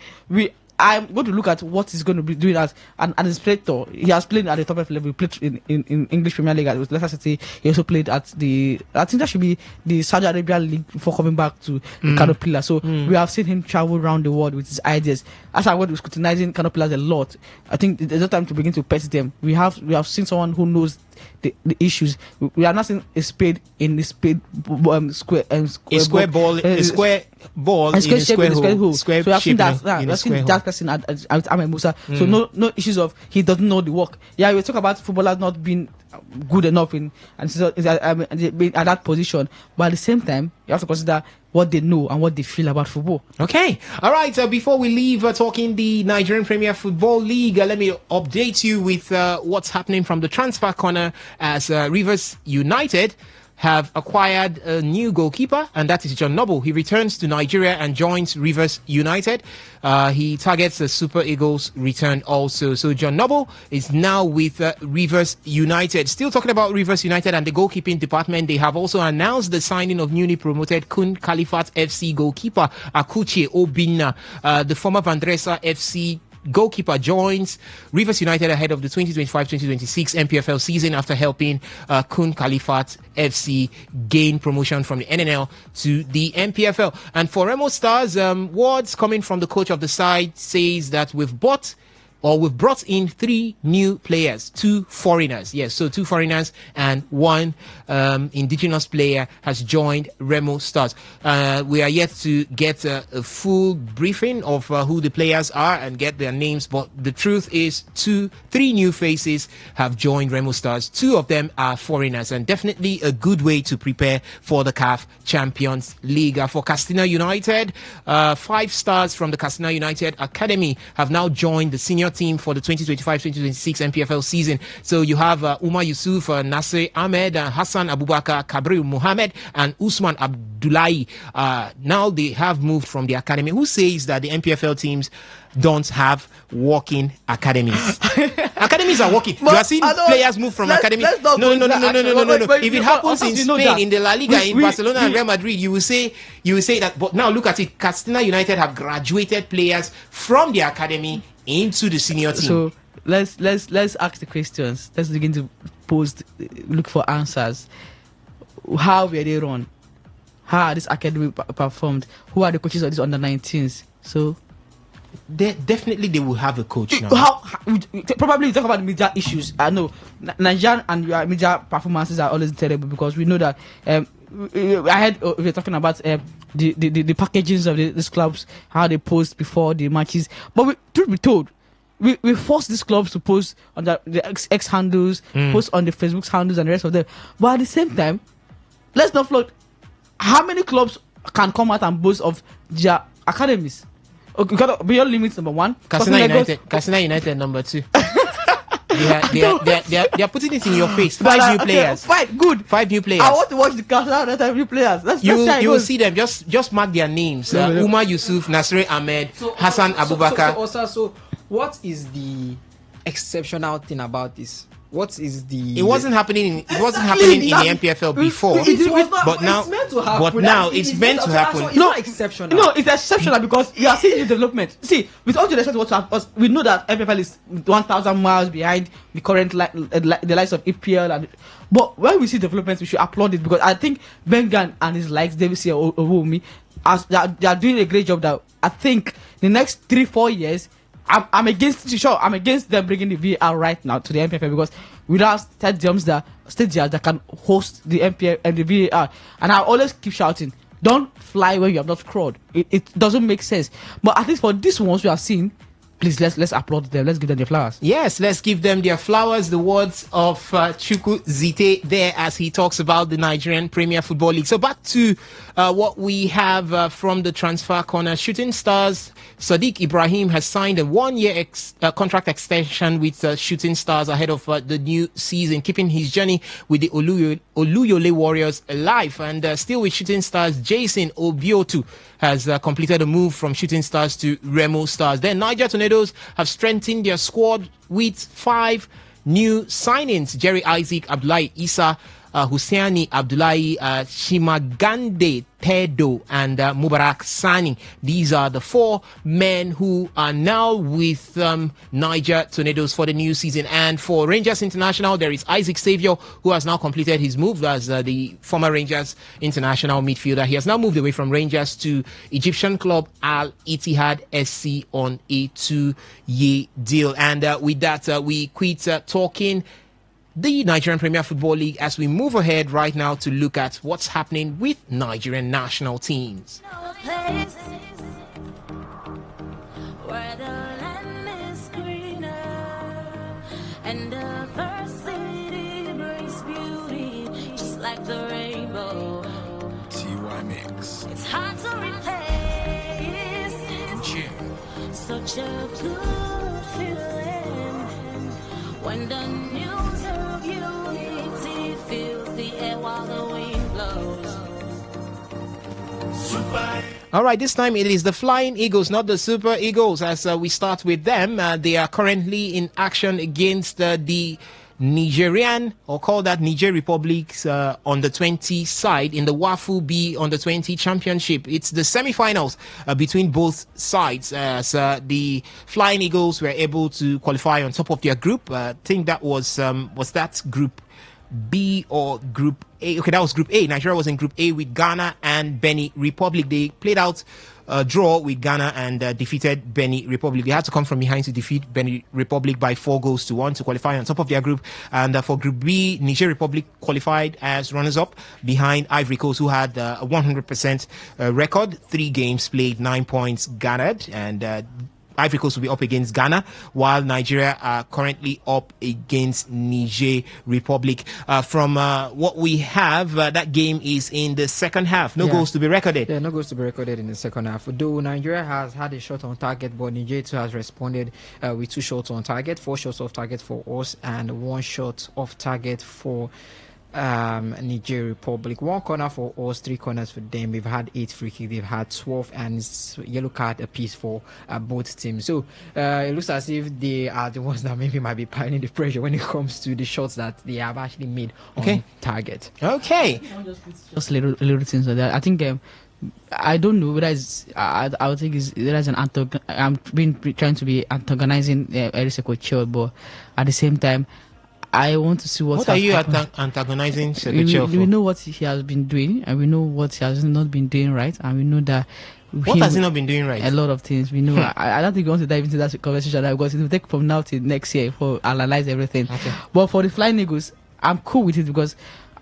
I'm going to look at what he's going to be doing as an inspector. He has played at the top level. He played in English Premier League with Leicester City. He also played at I think that should be the Saudi Arabian League before coming back to Kano Pillars. So we have seen him travel around the world with his ideas. As I was scrutinizing Kano Pillars a lot, I think there's no time to begin to pet them. We have seen someone who knows the issues. We are not seeing a spade in the spade square ball in a square hole. So we have seen that person at Ahmed Musa. So no issues of he doesn't know the work. Yeah, we talk about footballers not being good enough being at that position, but at the same time you have to consider what they know and what they feel about football. Okay, all right. Before we leave talking the Nigerian Premier Football League, let me update you with what's happening from the transfer corner as Rivers United have acquired a new goalkeeper, and that is John Noble. He returns to Nigeria and joins Rivers United. He targets the Super Eagles return also. So John Noble is now with Rivers United. Still talking about Rivers United and the goalkeeping department, they have also announced the signing of newly promoted Kun Khalifat FC goalkeeper Akuche Obinna. The former Vandresa FC goalkeeper joins Rivers United ahead of the 2025-2026 MPFL season after helping Kun Khalifat FC gain promotion from the NNL to the MPFL. And for Remo Stars, words coming from the coach of the side says that we've brought in 3 new players, 2 foreigners. Yes, so 2 foreigners and 1 indigenous player has joined Remo Stars. We are yet to get a full briefing of who the players are and get their names, but the truth is 3 new faces have joined Remo Stars. 2 of them are foreigners, and definitely a good way to prepare for the CAF Champions League. For Castina United, 5 stars from the Castina United Academy have now joined the senior team for the 2025-2026 MPFL season. So you have Umar Yusuf, Nasser Ahmed, Hassan Abubakar, Kabril Mohammed, and Usman Abdullahi. Now they have moved from the academy. Who says that the MPFL teams don't have working academies? Academies are working. You are seeing players move from academy. No. If it happens in Spain, in the La Liga, in Barcelona and Real Madrid, you will say that. But now look at it. Castina United have graduated players from the academy into the senior team. So let's ask the questions. Let's begin to look for answers. How were they run? How are this academy performed? Who are the coaches of these under-19s? So definitely they will have a coach now. Probably talk about the media issues. I know Nigerian and media performances are always terrible because we know that. I heard we were talking about the packagings of these clubs, how they post before the matches. But truth be told, we force these clubs to post on the X handles, post on the Facebook handles and the rest of them. But at the same time, let's not float. How many clubs can come out and boast of their academies? Okay, beyond limits, number 1. Casina United number 2. They are putting it in your face. 5 new players. 5 new players. I want to watch the cast now that new players. You will see them. Just mark their names. Umar Yusuf, Nasri Ahmed, Hassan Abubakar. So what is the exceptional thing about this? What is the? It wasn't happening in the MPFL before, but now it's meant to happen. It's not exceptional. No, it's exceptional because you are seeing the development. See, with all the respect to what happens, we know that MPFL is 1,000 miles behind the current the likes of EPL, but when we see developments, we should applaud it because I think Bengan and his likes, David C. Owumi, as they are doing a great job. That I think the next 3-4 years. I'm against them bringing the VAR right now to the MPFL because without stadiums that can host the MPFL and the VAR, and I always keep shouting, don't fly when you have not crawled. It doesn't make sense. But at least for these ones we have seen, please let's applaud them. Let's give them their flowers. Yes, let's give them their flowers. The words of Chukwu Zite there as he talks about the Nigerian Premier Football League. So back to what we have from the transfer corner. Shooting Stars Sadiq Ibrahim has signed a 1-year contract extension with Shooting Stars ahead of the new season, keeping his journey with the Oluyole Warriors alive. And still with Shooting Stars, Jason Obiotu has completed a move from Shooting Stars to Remo Stars. Then Niger Tornadoes have strengthened their squad with 5 new signings. Jerry Isaac, Abdullahi Isa, Husseini Abdullahi, Shimagande Tedo, and Mubarak Sani. These are the 4 men who are now with Niger Tornadoes for the new season. And for Rangers International, there is Isaac Saviour, who has now completed his move as the former Rangers International midfielder. He has now moved away from Rangers to Egyptian club Al Ittihad SC on a 2-year deal. And with that, we quit talking the Nigerian Premier Football League as we move ahead right now to look at what's happening with Nigerian national teams. Where the land is greener and diversity brings beauty, just like the rainbow. TY Mix. It's hard to replace such a good feeling when the news of unity fills the air while the wind blows. All right, this time it is the Flying Eagles, not the Super Eagles, as we start with them. They are currently in action against the Nigerian, or call that Niger Republic's under 20 side in the WAFU B under 20 championship. It's the semi-finals between both sides, as the Flying Eagles were able to qualify on top of their group. I think that was that Group B or Group A? Okay, that was Group A. Nigeria was in Group A with Ghana and Benin Republic. They played out a draw with Ghana and defeated Benin Republic. They had to come from behind to defeat Benin Republic by 4-1 to qualify on top of their group. And for Group B, Niger Republic qualified as runners-up behind Ivory Coast, who had a 100% record, 3 games played, 9 points garnered, and Ivory Coast will be up against Ghana, while Nigeria are currently up against Niger Republic. From what we have, that game is in the second half. No goals to be recorded. Yeah, no goals to be recorded in the second half. Though Nigeria has had a shot on target, but Niger too has responded with 2 shots on target, 4 shots off target for us, and 1 shot off target for Niger Republic. 1 corner for us, 3 corners for them. We've had 8 free kicks, they've had 12, and it's yellow card apiece for both teams. So it looks as if they are the ones that maybe might be piling the pressure when it comes to the shots that they have actually made on target. Okay. Just little things like that. I think I don't know whether it's I would think there's an I'm been trying to be antagonizing Eriseko Child, but at the same time I want to see what are you antagonizing Sekou for? We know what he has been doing, and we know what he has not been doing right, and we know that. What has he not been doing right? A lot of things. We know. I don't think we want to dive into that conversation because it will take from now till next year for analyze everything. Okay. But for the Flying Eagles, I'm cool with it because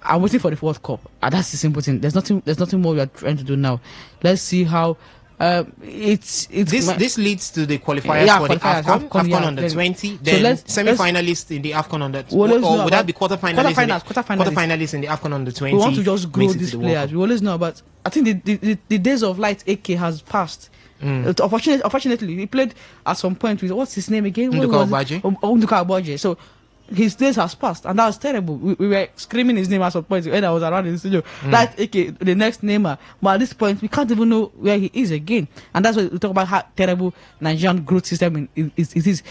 I'm waiting for the World Cup, and that's the simple thing. There's nothing more we are trying to do now. Let's see how. This leads to the qualifiers for the AFCON under 20. Then semi-finalists in the AFCON under. Or would that be quarterfinalists in the AFCON under 20? We want to just grow these players. We always know, but I think the days of Light AK has passed. Unfortunately, he played at some point with what's his name again? Nduka Obaje. Nduka Obaje. So his days has passed, and that was terrible. We were screaming his name at some point when I was around in the studio. Like, okay, the next Neymar. But at this point, we can't even know where he is again. And that's why we talk about how terrible Nigerian growth system it is.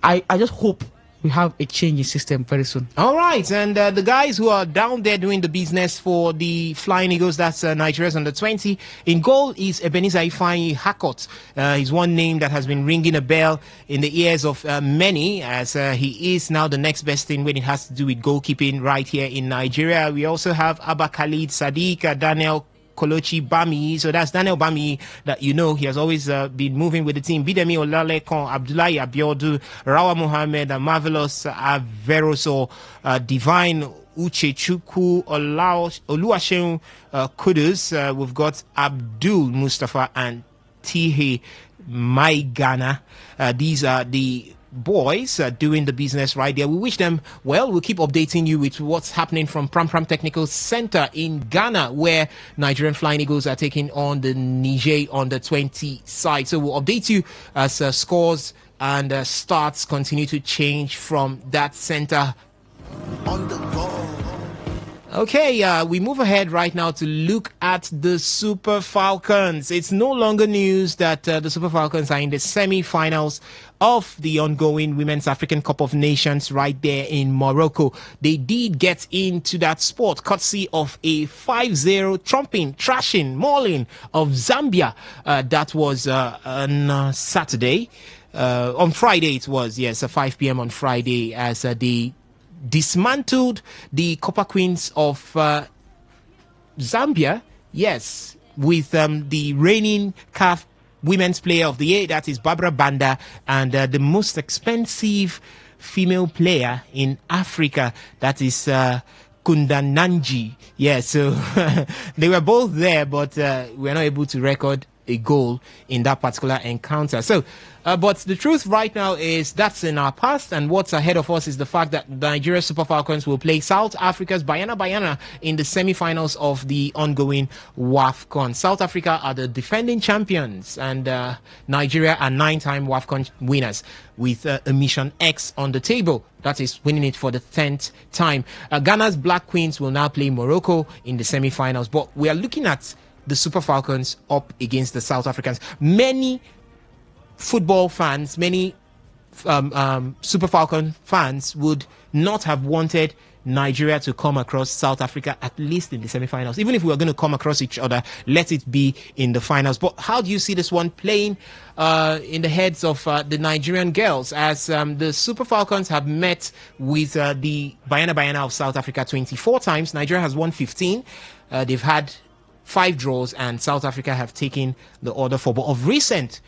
I just hope we have a change in system very soon. All right, and the guys who are down there doing the business for the Flying Eagles, that's Nigeria's under 20. In goal is Ebenezer Ifeanyi Hakot. He's one name that has been ringing a bell in the ears of many, as he is now the next best thing when it has to do with goalkeeping right here in Nigeria. We also have Abba Khalid Sadiq, Daniel Kolochi Bami. So that's Daniel Bami that you know he has always been moving with the team. Bidemi Olalekon, Abdullahi Abiodu, Rawa Mohammed, Marvelous Averoso, Divine Uchechukwu, Oluwaseun Kudus. We've got Abdul Mustafa and Tihe Maigana. These are the boys doing the business right there. We wish them well. We'll keep updating you with what's happening from Pram Pram Technical Center in Ghana, where Nigerian Flying Eagles are taking on the Niger under 20 side. So we'll update you as scores and starts continue to change from that center. Okay, we move ahead right now to look at the Super Falcons. It's no longer news that the Super Falcons are in the semi-finals of the ongoing Women's African Cup of Nations right there in Morocco. They did get into that sport courtesy of a 5-0 trashing, mauling of Zambia. That was on Saturday. On Friday it was, yes, 5 p.m. on Friday, as they dismantled the Copper Queens of Zambia, yes, with the reigning CAF Women's Player of the Year, that is Barbara Banda, and the most expensive female player in Africa, that is Kundananji. Yeah, so they were both there, but we were not able to record a goal in that particular encounter. So, but the truth right now is that's in our past, and what's ahead of us is the fact that Nigeria Super Falcons will play South Africa's Bayana in the semi-finals of the ongoing WAFCON. South Africa are the defending champions, and Nigeria are 9-time WAFCON winners with a Mission X on the table. That is winning it for the 10th time. Ghana's Black Queens will now play Morocco in the semi-finals, but we are looking at the Super Falcons up against the South Africans. Many football fans, many Super Falcon fans would not have wanted Nigeria to come across South Africa, at least in the semi-finals. Even if we were going to come across each other, let it be in the finals. But how do you see this one playing in the heads of the Nigerian girls, as the Super Falcons have met with the Bayana of South Africa 24 times. Nigeria has won 15. They've had 5 draws, and South Africa have taken the other 4. But of recent,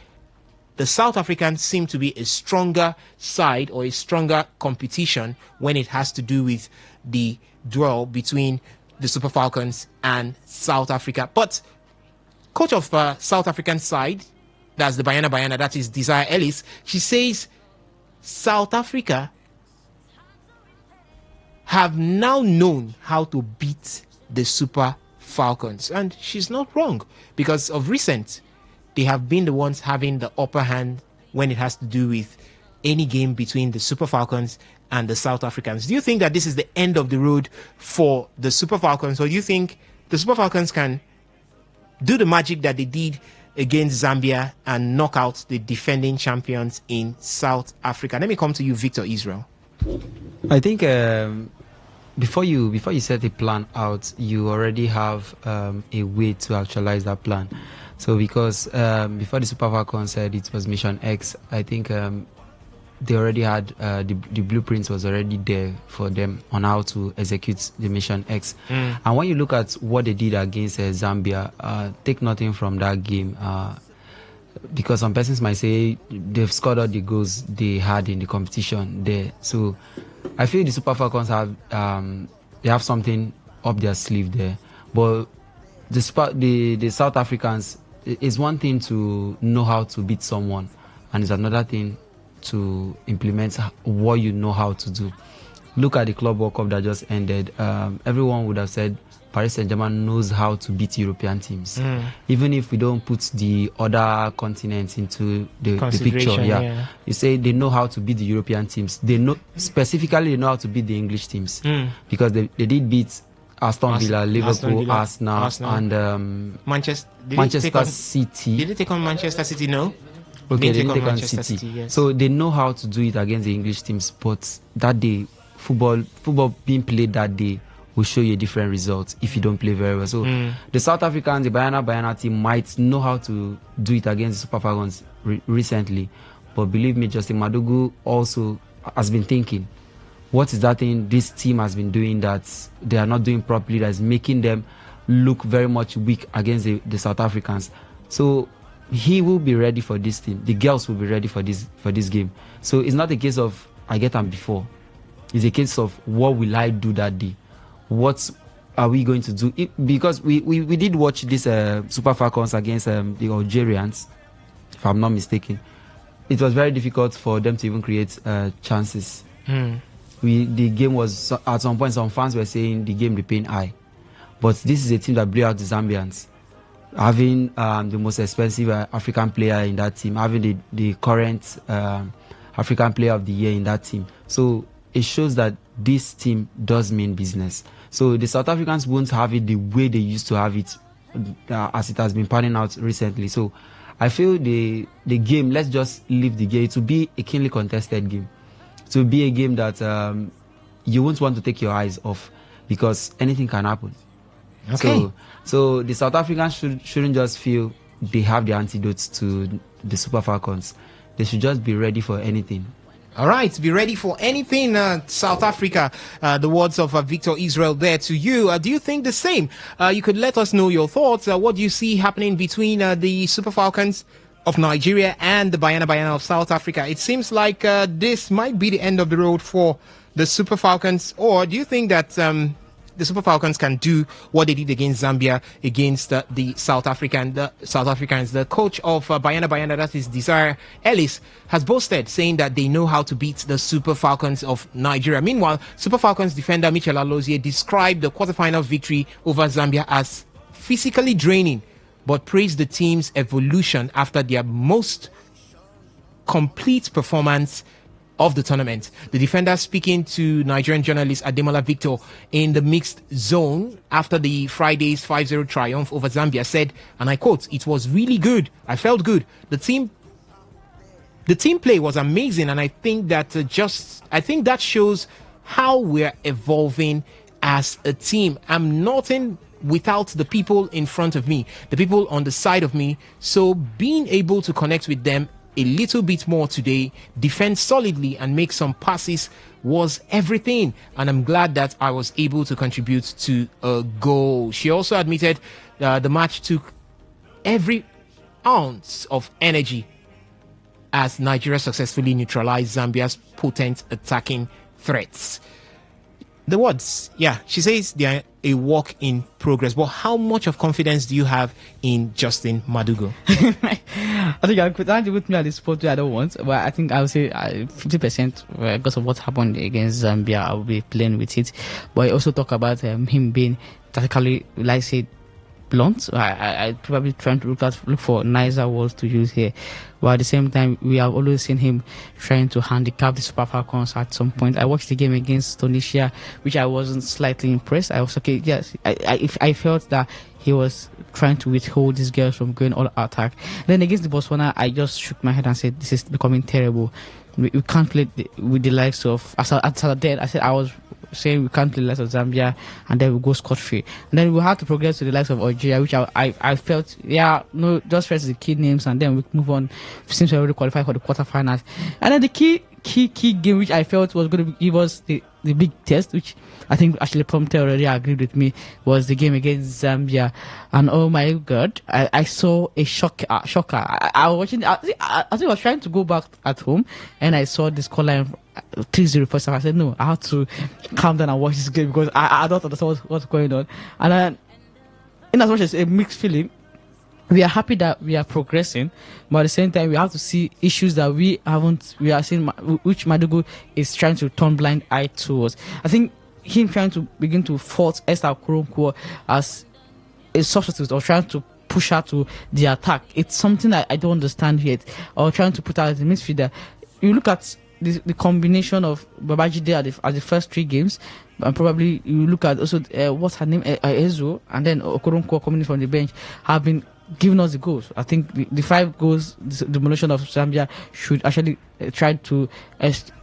the South Africans seem to be a stronger side or a stronger competition when it has to do with the duel between the Super Falcons and South Africa. But coach of South African side, that's the Bayana, that is Desire Ellis, she says South Africa have now known how to beat the Super Falcons. And she's not wrong, because of recent, they have been the ones having the upper hand when it has to do with any game between the Super Falcons and the South Africans. Do you think that this is the end of the road for the Super Falcons, or do you think the Super Falcons can do the magic that they did against Zambia and knock out the defending champions in South Africa? Let me come to you, Victor Israel. I think before you set a plan out, you already have a way to actualize that plan. So because before the Super Falcons said it was Mission X, I think they already had the blueprints was already there for them on how to execute the Mission X. And when you look at what they did against Zambia, take nothing from that game, because some persons might say they've scored all the goals they had in the competition there. So I feel the Super Falcons have they have something up their sleeve there. But the South Africans, it's one thing to know how to beat someone, and it's another thing to implement what you know how to do. Look at the Club World Cup that just ended. Everyone would have said Paris Saint-Germain knows how to beat European teams. Even if we don't put the other continents into the picture, you say they know how to beat the European teams. They know specifically they know how to beat the English teams because they did beat Aston Villa, Liverpool, Arsenal, and Manchester City. Did they take on Manchester City? No. Okay, they didn't take on City. Yes. So they know how to do it against the English teams. But that day, football being played that day will show you a different result if you don't play very well. So the South Africans, the Bayana team might know how to do it against the Super Falcons recently. But believe me, Justin Madugu also has been thinking, what is that thing this team has been doing that they are not doing properly that is making them look very much weak against the South Africans? So he will be ready for this team. The girls will be ready for this game. So it's not a case of I get them before. It's a case of what will I do that day? What are we going to do? Because we did watch this Super Falcons against the Algerians, if I'm not mistaken. It was very difficult for them to even create chances. The game was, at some point, some fans were saying the game remained high. But this is a team that blew out the Zambians. Having the most expensive African player in that team, having the current African player of the year in that team. So it shows that this team does mean business. So the South Africans won't have it the way they used to have it as it has been panning out recently. So I feel the game, let's just leave the game. It will be a keenly contested game. It will be a game that you won't want to take your eyes off because anything can happen. Okay. So the South Africans shouldn't just feel they have the antidotes to the Super Falcons. They should just be ready for anything. All right, be ready for anything, South Africa. The words of Victor Israel there to you. Do you think the same? You could let us know your thoughts. What do you see happening between the Super Falcons of Nigeria and the Bayana of South Africa? It seems like this might be the end of the road for the Super Falcons. Or do you think that the Super Falcons can do what they did against Zambia, against the South Africans? The coach of Bayana, that is Desire Ellis, has boasted, saying that they know how to beat the Super Falcons of Nigeria. Meanwhile, Super Falcons defender Michel Alozie described the quarterfinal victory over Zambia as physically draining, but praised the team's evolution after their most complete performance of the tournament. The defender, speaking to Nigerian journalist Ademola Victor in the mixed zone after the Friday's 5-0 triumph over Zambia, said, and I quote, "It was really good. I felt good. The team play was amazing, and I think that that shows how we're evolving as a team. I'm nothing without the people in front of me, the people on the side of me. So being able to connect with them a little bit more today, defend solidly and make some passes was everything. And I'm glad that I was able to contribute to a goal." She also admitted the match took every ounce of energy as Nigeria successfully neutralized Zambia's potent attacking threats. The words, she says they are a work in progress. But how much of confidence do you have in Justin Madugu? I think I could argue with me at this spot I don't want, but I think I would say 50% because of what happened against Zambia. I will be playing with it. But I also talk about him being tactically, like I said, blunt. I probably trying to look for nicer words to use here. But at the same time, we have always seen him trying to handicap the Super Falcons at some point. I watched the game against Tunisia, which I wasn't slightly impressed. I was okay. Yes, I felt that he was trying to withhold these girls from going all attack. Then against the Botswana, I just shook my head and said, "This is becoming terrible. We can't play with the likes of." I said I was saying we can't play the likes of Zambia and then we go scot-free. And then we have to progress to the likes of Algeria, which I felt, just first the key names and then we move on. Since we already qualified for the quarterfinals. And then the key game which I felt was going to give us the big test, which I think actually Prompter already agreed with me, was the game against Zambia. And oh my God, I saw a shocker. I was watching, I think I was trying to go back at home and I saw this scoreline 3-0 first time. I said, no, I have to calm down and watch this game because I don't understand what's going on. And then, in as much as a mixed feeling, we are happy that we are progressing, but at the same time, we have to see issues that we are seeing, which Madugu is trying to turn blind eye towards. I think him trying to begin to fault Esther Okoronkwo as a substitute or trying to push her to the attack. It's something I don't understand yet. Or trying to put her as a midfielder. You look at the combination of Babajide at the first 3 games, and probably you look at also what's her name, Ezo, and then Okoronkwo coming in from the bench, have been giving us the goals. I think the 5 goals, the demolition of Zambia should actually try to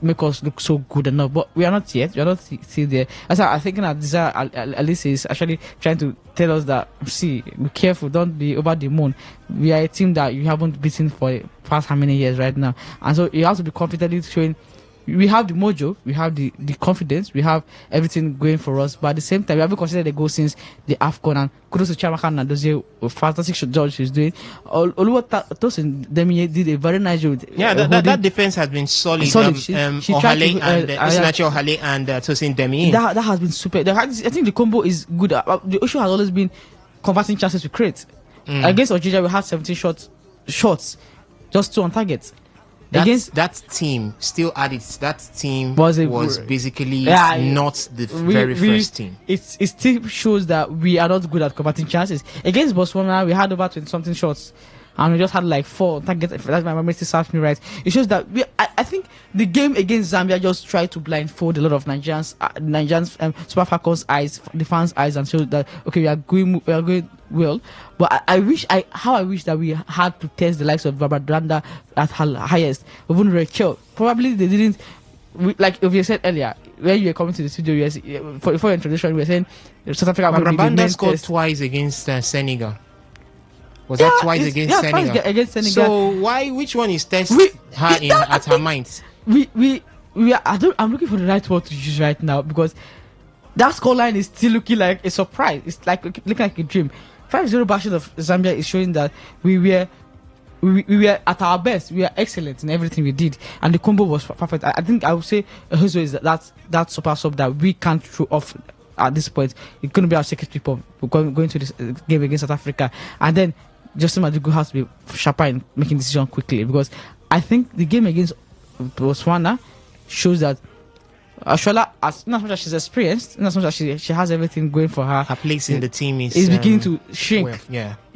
make us look so good enough. But we are not yet. We are not still there. As I think that Desire Alice is actually trying to tell us that, see, be careful, don't be over the moon. We are a team that you haven't beaten for the past how many years right now. And so you have to be confidently showing we have the mojo, we have the confidence, we have everything going for us, but at the same time we haven't considered the goal since the AFCON, and kudos to Chiamaka and Nadozie, fantastic job she's doing. Oluwatosin Demiye did a very nice job. That defense has been solid. She Ohale and Isinachi Ohale and Tosin Demiye. That has been super. I think the combo is good. The issue has always been converting chances to create. Against Algeria we had 17 shots, just 2 on target. That team still at its. That team was basically not the very first team. It still shows that we are not good at converting chances. Against Botswana, we had over 20-something shots, and we just had like 4 targets. If that's my memory still serves me right. It shows that I think the game against Zambia just tried to blindfold a lot of Nigerians, Super Falcons' eyes, the fans' eyes, and show that okay, we are going well. But I wish that we had to test the likes of Babadanda at her highest, even Rachel. Probably they didn't. Like you said earlier, when you were coming to the studio, for your introduction, we were saying South Africa. Babadanda scored twice against Senegal. Was that twice against Senegal? Twice against Senegal. So which one is test her at her mind? I'm looking for the right word to use right now, because that scoreline is still looking like a surprise. It's like looking like a dream. 5-0 bashing of Zambia is showing that we were at our best. We are excellent in everything we did, and the combo was perfect. I think I would say Huzo is that super sub that we can't throw off at this point. It's going to be our second people going to this game against South Africa, and then Justin Madugu has to be sharper in making decisions quickly, because I think the game against Botswana shows that Ashola, not much as she's experienced, not much as she has everything going for her, her place in the team is beginning to shrink.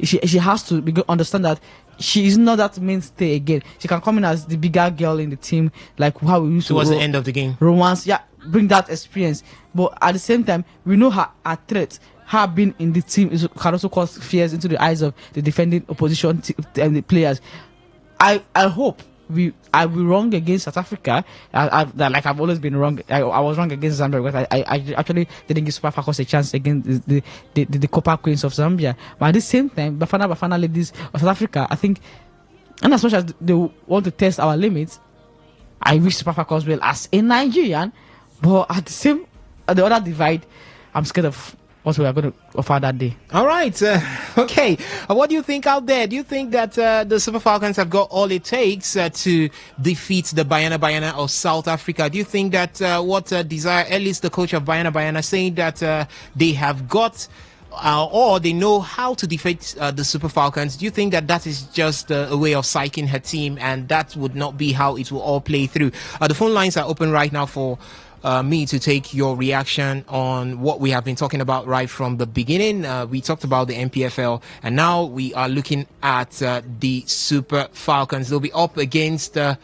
She has to understand that she is not that mainstay again. She can come in as the bigger girl in the team, like how we used towards the end of the game. Romance, bring that experience. But at the same time, we know her threat. Her being in the team can also cause fears into the eyes of the defending opposition and the players. I hope I'll be wrong against South Africa. Like I've always been wrong. I was wrong against Zambia, because I actually didn't give Super Falcons a chance against the Copper Queens of Zambia. But at the same time, Bafana ladies of South Africa, I think, and as much as they want to test our limits, I wish Super Falcons well as a Nigerian. But at the other divide, I'm scared of what we are going to offer that day. All right. Okay. What do you think out there? Do you think that the Super Falcons have got all it takes to defeat the Banyana of South Africa? Do you think that what Desire Ellis, the coach of Banyana, saying that they have got or they know how to defeat the Super Falcons? Do you think that is just a way of psyching her team, and that would not be how it will all play through? The phone lines are open right now for me to take your reaction on what we have been talking about right from the beginning. We talked about the MPFL, and now we are looking at the Super Falcons. They'll be up against the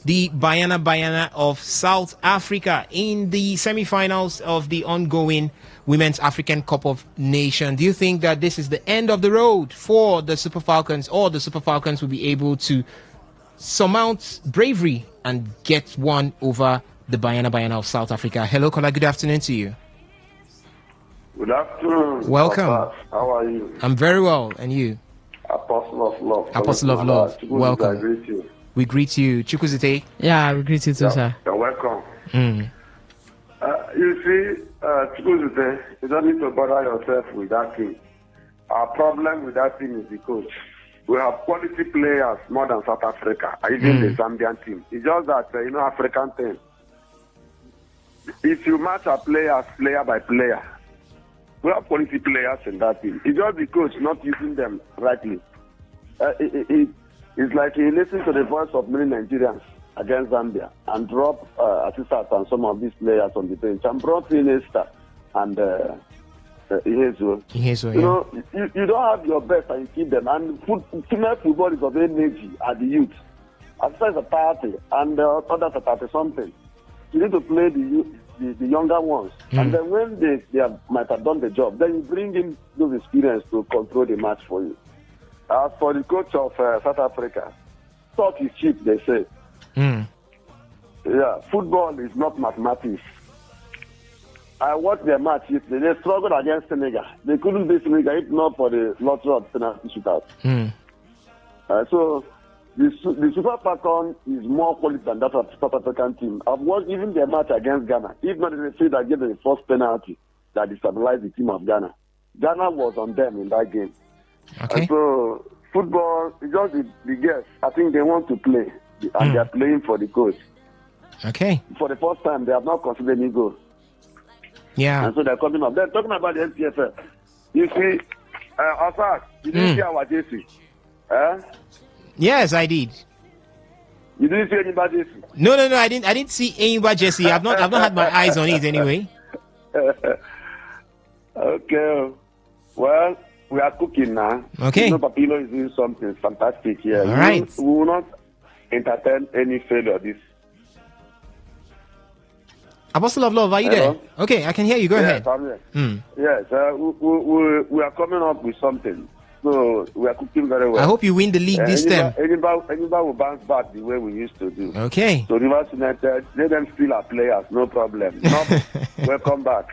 Banyana of South Africa in the semi-finals of the ongoing Women's African Cup of Nations. Do you think that this is the end of the road for the Super Falcons, or the Super Falcons will be able to surmount bravery and get one over the Banyana of South Africa? Hello, caller. Good afternoon to you. Good afternoon. Welcome. How are you? I'm very well. And you? Apostle of Love. Apostle of Love. Welcome. I greet you. We greet you. Chukuzite. Yeah, we greet you too, sir. You're welcome. You see, Chukwuzute, you don't need to bother yourself with that team. Our problem with that team is the coach. We have quality players more than South Africa, even the Zambian team. It's just that, African team. If you match our players player by player, we have quality players in that team. It's just the coach not using them rightly. It's like he listens to the voice of many Nigerians. against Zambia and dropped Assistant and some of these players on the bench and brought in Esther and Ihezuo. Ihezuo, you know, you don't have your best and you keep them. And female football is of energy at the youth. Assistant is a 30 and others are 30 something. You need to play the younger ones. And then when they might have done the job, then you bring in those experience to control the match for you. As for the coach of South Africa, talk is cheap, they say. Yeah, football is not mathematics. I watched their match yesterday. They struggled against Senegal. They couldn't beat Senegal if not for the lottery of penalty shootout. So the Super Falcon is more quality than that of the South African team. I've watched even their match against Ghana. If not, they say that gave the first penalty that destabilized the team of Ghana. Ghana was on them in that game. Okay. And so football is just the girls. I think they want to play, and they are playing for the coach. Okay. For the first time, they have not considered any goal. Yeah. And so they're coming up. They're talking about the NPFL. You see, Asad, you didn't see our JC. Yes, I did. You didn't see anybody JC? No, I didn't see anybody Jesse. I've not had my eyes on it anyway. Okay. Well, we are cooking now. Okay. You know, Papilo is doing something fantastic here. All right. We will not entertain any failure this. Apostle of Love, are you there? Okay, I can hear you. Go ahead. I'm here. Yes, we are coming up with something. So we are cooking very well. I hope you win the league this time. Anybody will bounce back the way we used to do. Okay. So Rivers United, let them steal our players, no problem. Welcome back.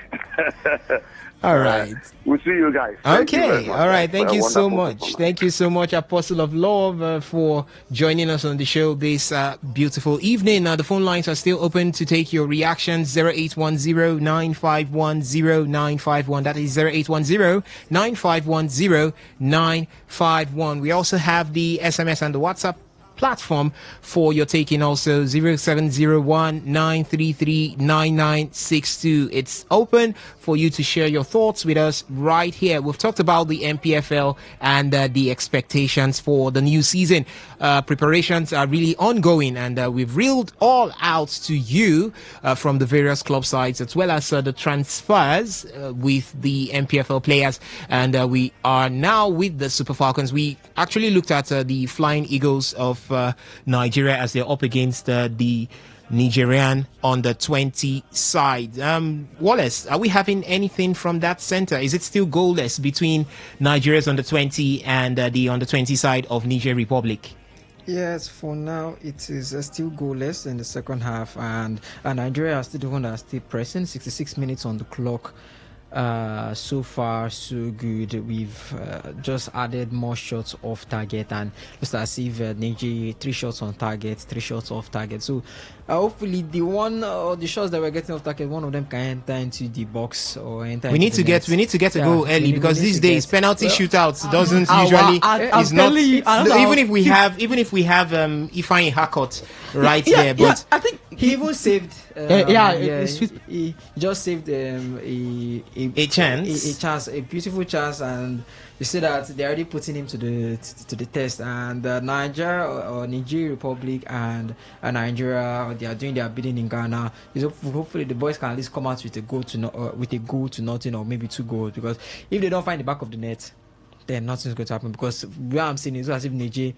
All right. We'll see you guys. Thank you very Okay. much. All right. Thank For a you so wonderful much. performance. Thank you so much, Apostle of Love, for joining us on the show this beautiful evening. The phone lines are still open to take your reactions. 0810-951-0951. That is 0810-951-0951. We also have the SMS and the WhatsApp platform for your taking, also 0701-933-9962. It's open for you to share your thoughts with us right here. We've talked about the MPFL and the expectations for the new season. Preparations are really ongoing, and we've reeled all out to you from the various club sides, as well as the transfers with the MPFL players. And we are now with the Super Falcons. We actually looked at the Flying Eagles of Nigeria as they're up against the Nigerian under 20 side. Wallace, are we having anything from that center? Is it still goalless between Nigeria's under 20 and the under 20 side of Niger Republic? Yes, for now it is still goalless in the second half, and Nigeria are still the one that are still pressing. 66 minutes on the clock. So far so good. We've just added more shots off target, and just as if Nigeria 3 shots on target, 3 shots off target. So hopefully the one or the shots that we're getting off target, one of them can enter into the box or enter. We need to get a goal early, because these days penalty shootouts doesn't usually is not. Even if we have Ifeanyi Hakot right there, but I think he even saved. He just saved a chance, a beautiful chance, and you see that they're already putting him to the test. And Nigeria or Niger Republic and Nigeria, they are doing their bidding in Ghana. Hopefully the boys can at least come out with a goal to nothing, or maybe 2 goals. Because if they don't find the back of the net, then nothing's going to happen. Because where I'm seeing is as if Niger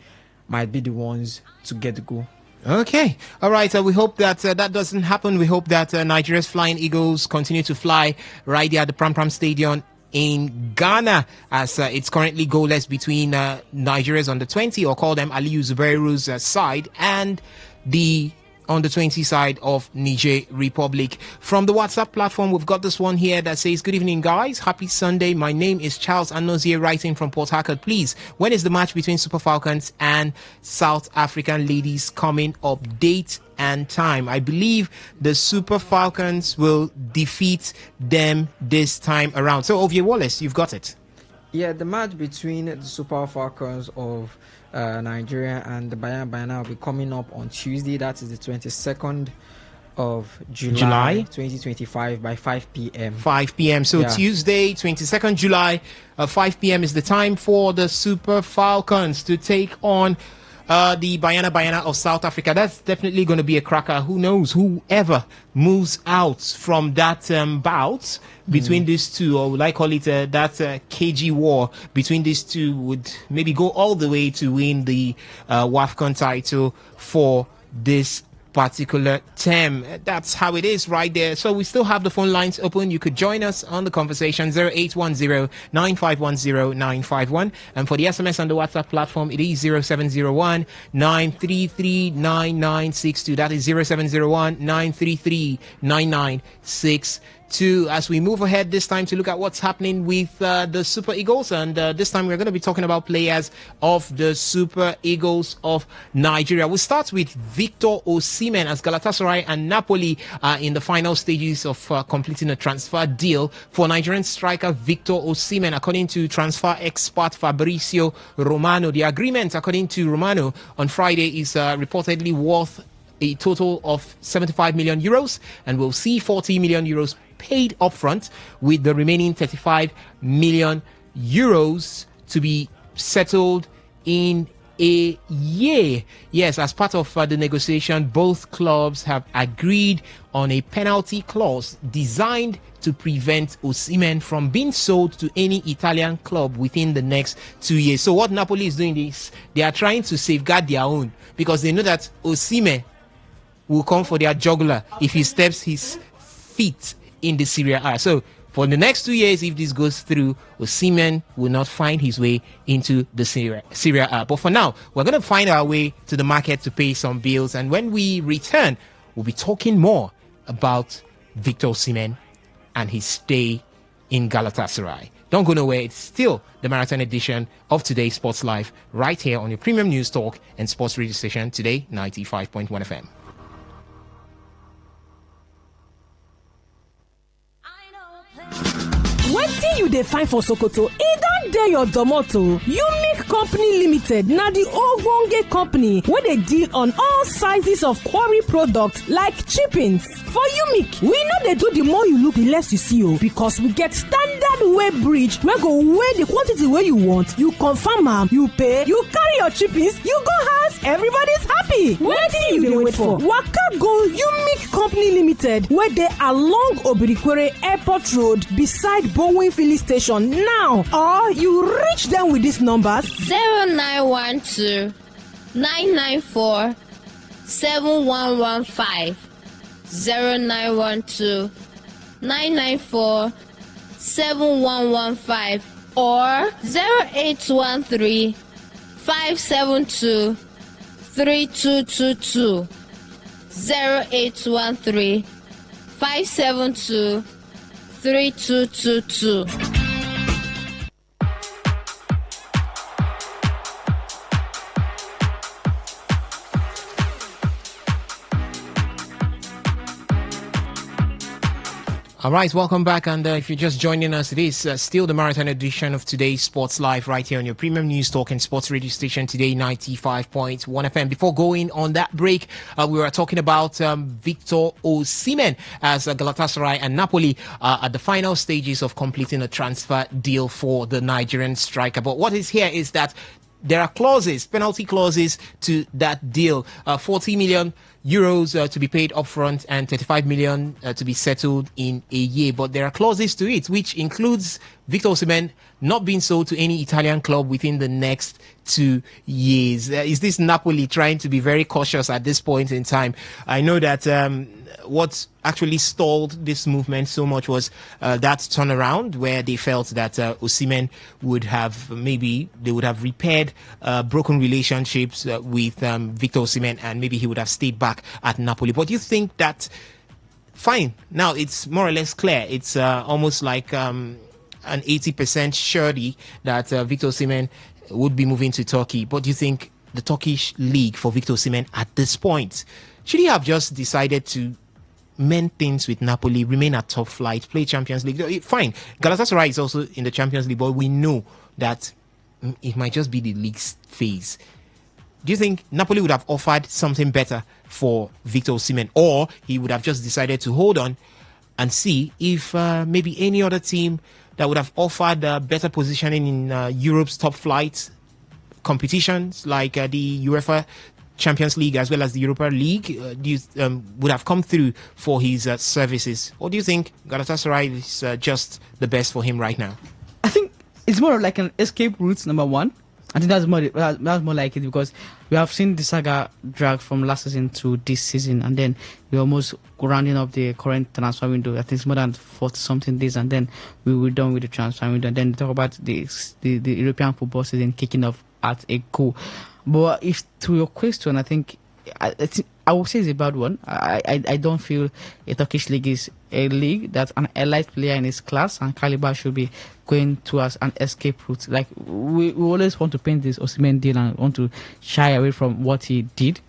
might be the ones to get the goal. Okay. All right. We hope that that doesn't happen. We hope that Nigeria's Flying Eagles continue to fly right there at the Pram Pram Stadium in Ghana, as it's currently goalless between Nigeria's under 20, or call them Aliyu Zubairu's side, and the on the 20 side of Niger Republic. From the WhatsApp platform, we've got this one here that says, "Good evening, guys. Happy Sunday. My name is Charles Anozie, writing from Port Harcourt. Please, when is the match between Super Falcons and South African ladies coming up? Date and time." I believe the Super Falcons will defeat them this time around. So, Ovie Wallace, you've got it. Yeah, the match between the Super Falcons of Nigeria and the Bayana will be coming up on Tuesday. That is the 22nd of July 2025 by 5 p.m. 5 p.m. So Tuesday, 22nd July, 5 p.m. is the time for the Super Falcons to take on the Bayana of South Africa. That's definitely going to be a cracker. Who knows? Whoever moves out from that bout between these two, or would I call it that KG war between these two, would maybe go all the way to win the WAFCON title for this particular term. That's how it is right there. So we still have the phone lines open. You could join us on the conversation 0810-9510-951, and for the SMS on the WhatsApp platform it is 0701-933-9962. that is 0701-933-9962. As we move ahead this time to look at what's happening with the Super Eagles, and this time we're going to be talking about players of the Super Eagles of Nigeria. We'll start with Victor Osimhen, as Galatasaray and Napoli are in the final stages of completing a transfer deal for Nigerian striker Victor Osimhen. According to transfer expert Fabrizio Romano, the agreement, according to Romano, on Friday is reportedly worth a total of 75 million euros, and we'll see 40 million euros paid upfront, with the remaining 35 million euros to be settled in a year. Yes, as part of the negotiation, both clubs have agreed on a penalty clause designed to prevent Osimhen from being sold to any Italian club within the next 2 years. So what Napoli is doing is they are trying to safeguard their own, because they know that Osimhen will come for their jugular if he steps his feet in the Serie A. So for the next 2 years, if this goes through, Osimhen will not find his way into the Serie A. But for now, we're going to find our way to the market to pay some bills, and when we return, we'll be talking more about Victor Osimhen and his stay in Galatasaray. Don't go nowhere. It's still the marathon edition of Today's Sports Live, right here on your premium news talk and sports radio station, Today 95.1 FM. Wetin you dey find for Sokoto? E don dey your domoto. Unique Company Limited na the ogbonge company wey dey deal on all sizes of quarry products like chippings. For Unique, we no dey do the more you look, the less you see o, because we get standard weigh bridge wey go weigh the quantity wey you want. You confirm am, you pay, you carry your chippings, you go house, everybody's happy. Wetin you dey wait for? Waka go Unique Company Limited wey dey along Obirikwere Airport Road beside Bowen Filling Station now, or you reach them with these numbers 0912 994 7115 0912 994 7115 or 0813 572 3222 0813 572 3222. All right, welcome back. And if you're just joining us, it is still the marathon edition of Today's Sports Live right here on your premium news talk and sports radio station, Today 95.1 FM. Before going on that break, we were talking about Victor Osimhen, as Galatasaray and Napoli are at the final stages of completing a transfer deal for the Nigerian striker. But what is here is that there are clauses, penalty clauses to that deal. 40 million euros to be paid upfront and 35 million to be settled in a year. But there are clauses to it, which includes Victor Osimhen not being sold to any Italian club within the next 2 years. Is this Napoli trying to be very cautious at this point in time? I know that what actually stalled this movement so much was that turnaround, where they felt that Osimhen would have repaired broken relationships with Victor Osimhen, and maybe he would have stayed back at Napoli. But you think that, fine, now it's more or less clear. It's almost like an 80% surety that Victor Osimhen would be moving to Turkey. But do you think the Turkish league for Victor Osimhen at this point, should he have just decided to mend things with Napoli, remain at top flight, play Champions League? Fine, Galatasaray is also in the Champions League, but we know that it might just be the league's phase. Do you think Napoli would have offered something better for Victor Osimhen, or he would have just decided to hold on and see if maybe any other team that would have offered better positioning in Europe's top flight competitions like the UEFA Champions League as well as the Europa League would have come through for his services. Or do you think Galatasaray is just the best for him right now? I think it's more of like an escape route, number one. I think that's more like it, because we have seen the saga drag from last season to this season, and then we're almost rounding up the current transfer window. I think it's more than 40-something days, and then we were done with the transfer window. And then talk about the European football season kicking off at a go. But if to your question, I think I would say it's a bad one. I don't feel a Turkish league is a league that an elite player in his class and caliber should be going towards an escape route. Like we always want to paint this Osimhen deal and want to shy away from what he did.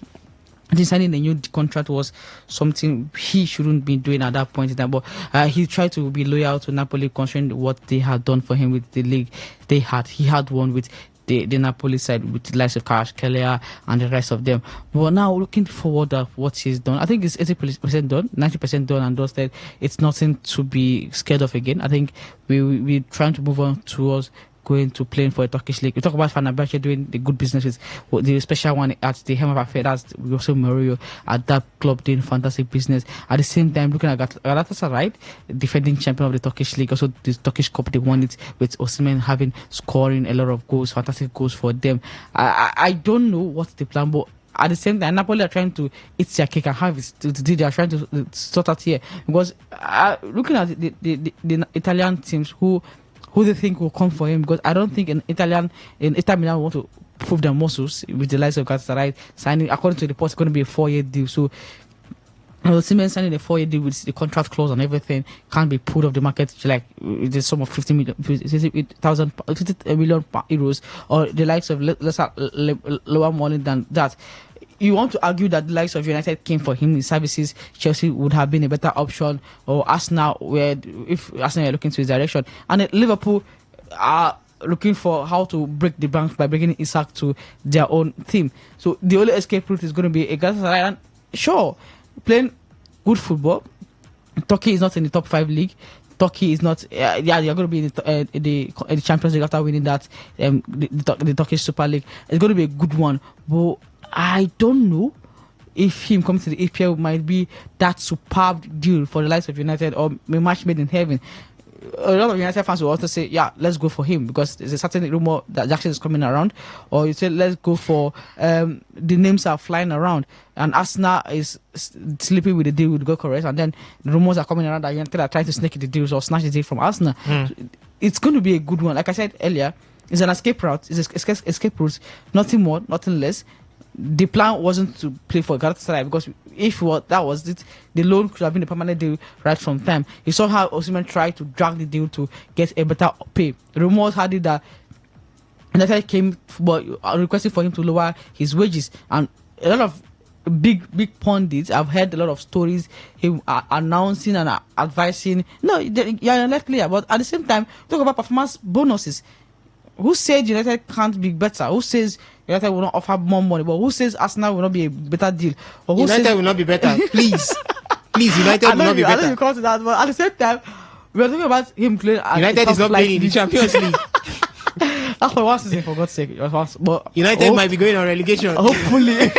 I think signing a new contract was something he shouldn't be doing at that point in time. But he tried to be loyal to Napoli, considering what they had done for him with the league they had. He had one with the Napoli side with the likes of Kvaratskhelia and the rest of them. But now looking forward at what he's done, I think it's 80% done, 90% done and dusted. It's nothing to be scared of again. I think we're trying to move on towards going to playing for a Turkish league. We talk about Fenerbahce doing the good businesses, the special one at the Hem of Affair, that's also Mourinho at that club doing fantastic business. At the same time, looking at Galatasaray, defending champion of the Turkish league, also the Turkish Cup, they won it with Osimhen scoring a lot of goals, fantastic goals for them. I don't know what's the plan, but at the same time, Napoli are trying to eat their cake and have it. They are trying to sort out here, because looking at the Italian teams who they think will come for him, because I don't think in Inter Milan want to prove their muscles with the likes of Galatasaray signing. According to the reports, it's going to be a 4-year deal. So Osimhen signing a 4-year deal with the contract clause and everything can't be pulled off the market like the sum of 50 million euros, or the likes of lower money than that. You want to argue that the likes of United came for him in services, Chelsea would have been a better option, or Arsenal, where if Arsenal are looking to his direction, and Liverpool are looking for how to break the bank by bringing Isak to their own team. So the only escape route is going to be a Galatasaray, and sure, playing good football. Turkey is not in the top 5 league. Turkey is not. You're going to be in the Champions League after winning that the Turkish Super League. It's going to be a good one, but I don't know if him coming to the EPL might be that superb deal for the likes of United, or a match made in heaven. A lot of United fans will also say, yeah, let's go for him, because there's a certain rumor that Jackson is coming around, or you say, let's go for the names are flying around, and Arsenal is sleeping with the deal with Gyökeres, and then the rumors are coming around that United are trying to snake the deals or snatch the deal from Arsenal. It's going to be a good one. Like I said earlier, it's an escape route. It's an escape route, nothing more, nothing less. The plan wasn't to play for Galatasaray, because if that was it, the loan could have been a permanent deal right from time. You saw how Osimhen tried to drag the deal to get a better pay. Rumors had it that United came requesting for him to lower his wages, and a lot of big pundits, I've heard a lot of stories him announcing and advising. No, you're a net player, but at the same time, talk about performance bonuses. Who said United can't be better? Who says United will not offer more money? But who says Arsenal will not be a better deal? Or who United says will not be better. Please, United will not be better. I know you call to that, but at the same time, we are talking about him playing. United is not playing in the Champions League. That's for one season, for God's sake. But United might be going on relegation. Hopefully.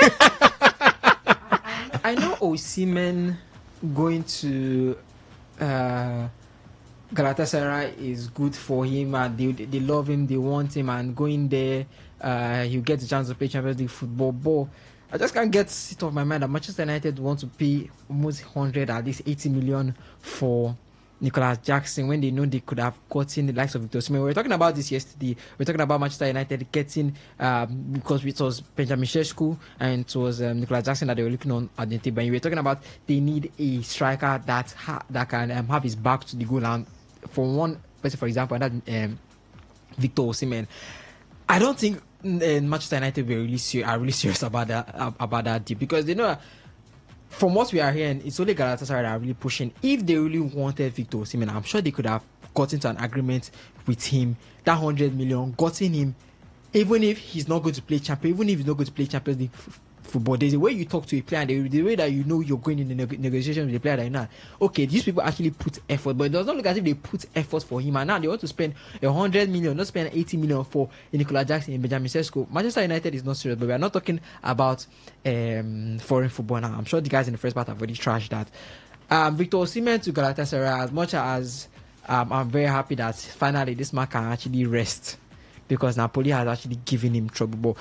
I know Osimhen going to Galatasaray is good for him, and they love him, they want him, and going there, he'll get the chance to play Champions League football. But I just can't get it off my mind that Manchester United want to pay almost 100, at least 80 million for Nicolas Jackson, when they know they could have gotten the likes of Victor Osimhen. We were talking about this yesterday. We were talking about Manchester United getting, because it was Benjamin Sesko and it was Nicolas Jackson that they were looking on at the table. And we were talking about they need a striker that can have his back to the goal. And for one person, for example, that Victor Osimhen, I don't think Manchester United are really serious about that deal, because they know. From what we are hearing, it's only Galatasaray that are really pushing. If they really wanted Victor Osimhen, I'm sure they could have gotten to an agreement with him. That 100 million, gotten him, even if he's not going to play Champions League football. There's a way you talk to a player, and the way that you know you're going in the negotiation with the player that you know. Okay, these people actually put effort, but it does not look as if they put effort for him. And now they want to spend 100 million, not spend 80 million for Nicola Jackson and Benjamin Sesko. Manchester United is not serious, but we are not talking about foreign football now. I'm sure the guys in the first part have already trashed that. Victor Osimhen to Galatasaray, as much as I'm very happy that finally this man can actually rest, because Napoli has actually given him trouble.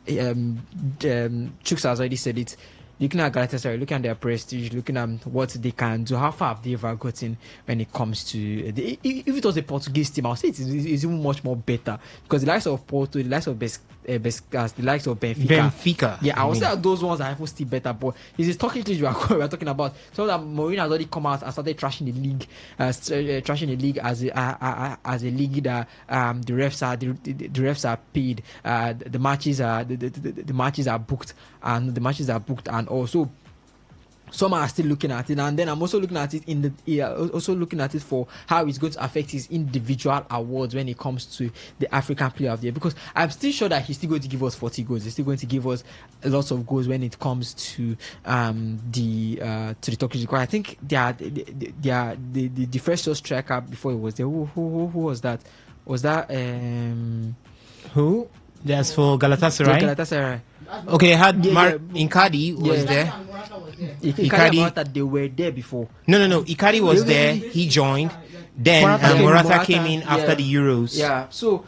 Chooks has already said it. Looking at Galatasaray, looking at their prestige, looking at what they can do, how far have they ever gotten when it comes to if it was a Portuguese team, I'll say it's even much more better, because the likes of Porto, the likes of the likes of Benfica. Yeah, I would say those ones are even still better. But it's this Turkish league we are talking about. So that Mourinho has already come out and started trashing the league, as a league that the refs are paid, the matches are booked, and also some are still looking at it, and then I'm also looking at it for how it's going to affect his individual awards when it comes to the African Player of the Year, because I'm still sure that he's still going to give us 40 goals. He's still going to give us lots of goals when it comes to the Turkish League. I think the first show striker before he was there. Who was that? Was that who? That's for Galatasaray. Yeah, Galatasaray. Okay, they had Icardi was there. Icardi, they were there before. No. Icardi was there. He joined. Then Morata came in after the Euros. Yeah. So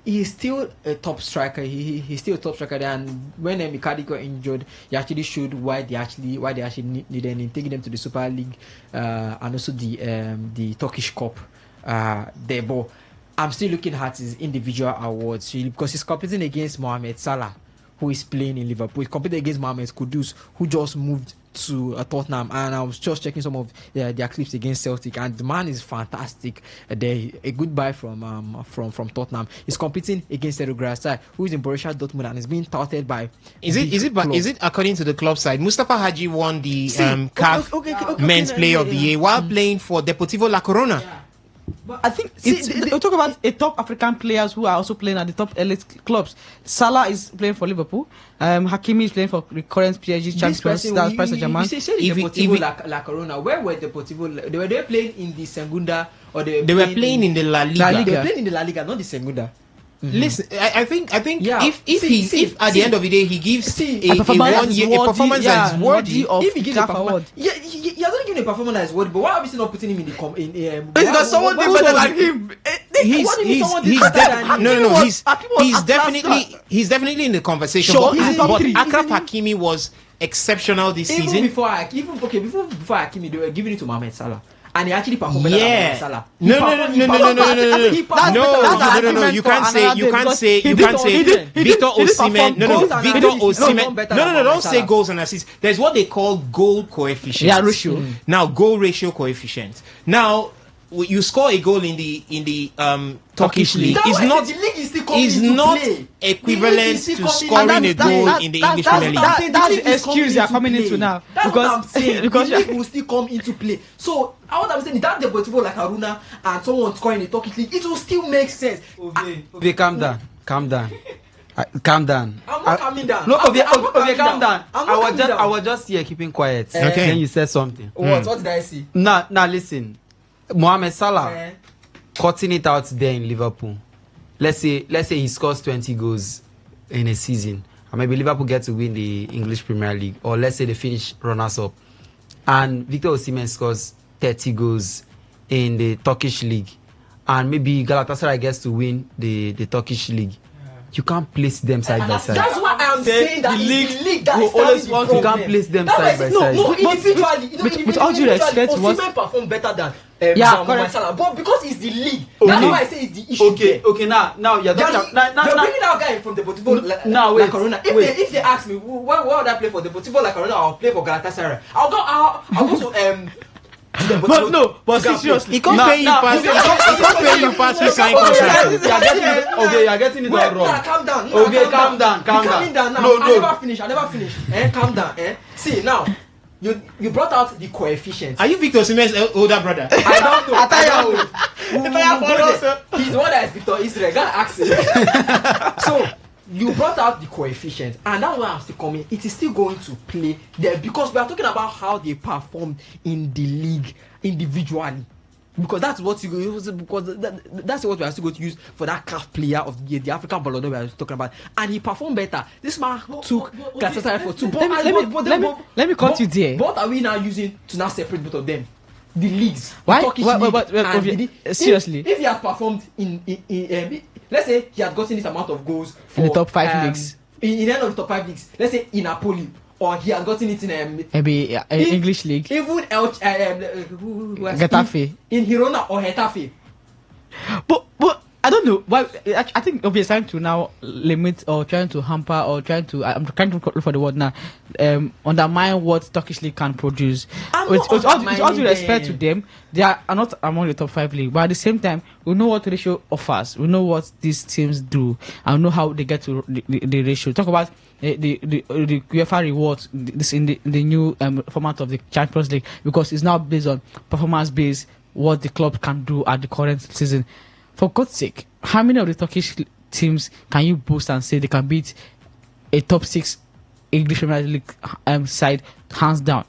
he's still a top striker. He's still a top striker there. And when Icardi got injured, he actually showed why they actually needed him, taking them to the Super League and also the Turkish Cup there. But I'm still looking at his individual awards because he's competing against Mohamed Salah, who is playing in Liverpool. He's competing against Mohamed Kudus, who just moved to Tottenham, and I was just checking some of their clips against Celtic, and the man is fantastic. A good buy from Tottenham. He's competing against Sergio Grassi, who is in Borussia Dortmund and is being touted by. Is it according to the club side? Mustafa Haji won the CAF Men's Player of the Year while playing for Deportivo La Corona. Yeah. But I think we talk about a top African players who are also playing at the top elite clubs. Salah is playing for Liverpool. Hakimi is playing for the current PSG champions. That's Paris Saint-Germain. You say Deportivo La Corona. Where were Deportivo? Were they playing in the Segunda, or they were playing in the La Liga? They were playing in the La Liga, not the Segunda. Mm-hmm. Listen, I think if at the end of the day he gives a performance that is worthy, if he gives a performance, he hasn't given a performance that is worthy. But why are we still not putting him in because someone did better than him. He's definitely in the conversation. But Achraf Hakimi was exceptional this season. Before Hakimi, they were giving it to Mohamed Salah. And he actually performed better than Salah. No. You can't say Victor Osimhen. No. Don't say goals and assists. There's what they call goal coefficient. Yeah, ratio. Now, goal ratio coefficient. Now, you score a goal in the Turkish league is not equivalent to scoring a goal in the English Premier League. That's the excuse they are coming into now. That's what I'm saying. Because the league will still come into play. So what I'm saying is that Deportivo like Haruna and someone scoring in the Turkish league, it will still make sense. Okay, calm down. Calm down. I'm not calming down. No, okay, calm down. I was just here keeping quiet. Okay. Then you said something. What did I see? Now listen. Mohamed Salah cutting it out there in Liverpool. Let's say he scores 20 goals in a season, and maybe Liverpool get to win the English Premier League, or let's say they finish runners up, and Victor Osimhen scores 30 goals in the Turkish league, and maybe Galatasaray gets to win the Turkish league. You can't place them side by side. That's why I'm saying that the league that is always want to can't place them side by side. No, individually. With all due respect, Osimhen perform better than Mohamed Salah, but because it's the league, that's why I say it's the issue. Okay. Now you're talking. Now bringing that guy from Deportivo La Corona. If they ask me, why would I play for Deportivo La Corona or play for Galatasaray? I'll go to But seriously, he can't pay you pass to sign contract. You're getting it all wrong. Calm down. Calm down. No. I never finish. Calm down. See now, you brought out the coefficient. Are you Victor Osimhen's older brother? I don't know. He's the one that is Victor Israel. Gotta ask him. So you brought out the coefficient, and that's why I'm still coming. It is still going to play there because we are talking about how they perform in the league individually. Because that's what that's what we are still going to use for that CAF player of the year, the African Ballon d'Or we are talking about, and he performed better. This man took Galatasaray for 2. Let me cut you there. What are we now using to now separate both of them? The leagues. Why? Seriously, if he had performed in let's say he had gotten this amount of goals in the top 5 leagues, in any of the top 5 leagues, let's say in Napoli, or he has gotten it in maybe English league, even Getafe, in Girona or Getafe. But I don't know why. I think obviously trying to now limit or trying to hamper or trying to. I'm trying to look for the word now. Undermine what Turkish league can produce. With all due respect to them, they are not among the top 5 league. But at the same time, we know what ratio offers. We know what these teams do, and we know how they get to the ratio. Talk about the UEFA rewards this in the new format of the Champions League, because it's now based on performance based what the club can do at the current season. For God's sake, how many of the Turkish teams can you boast and say they can beat a top 6 English Premier League side hands down?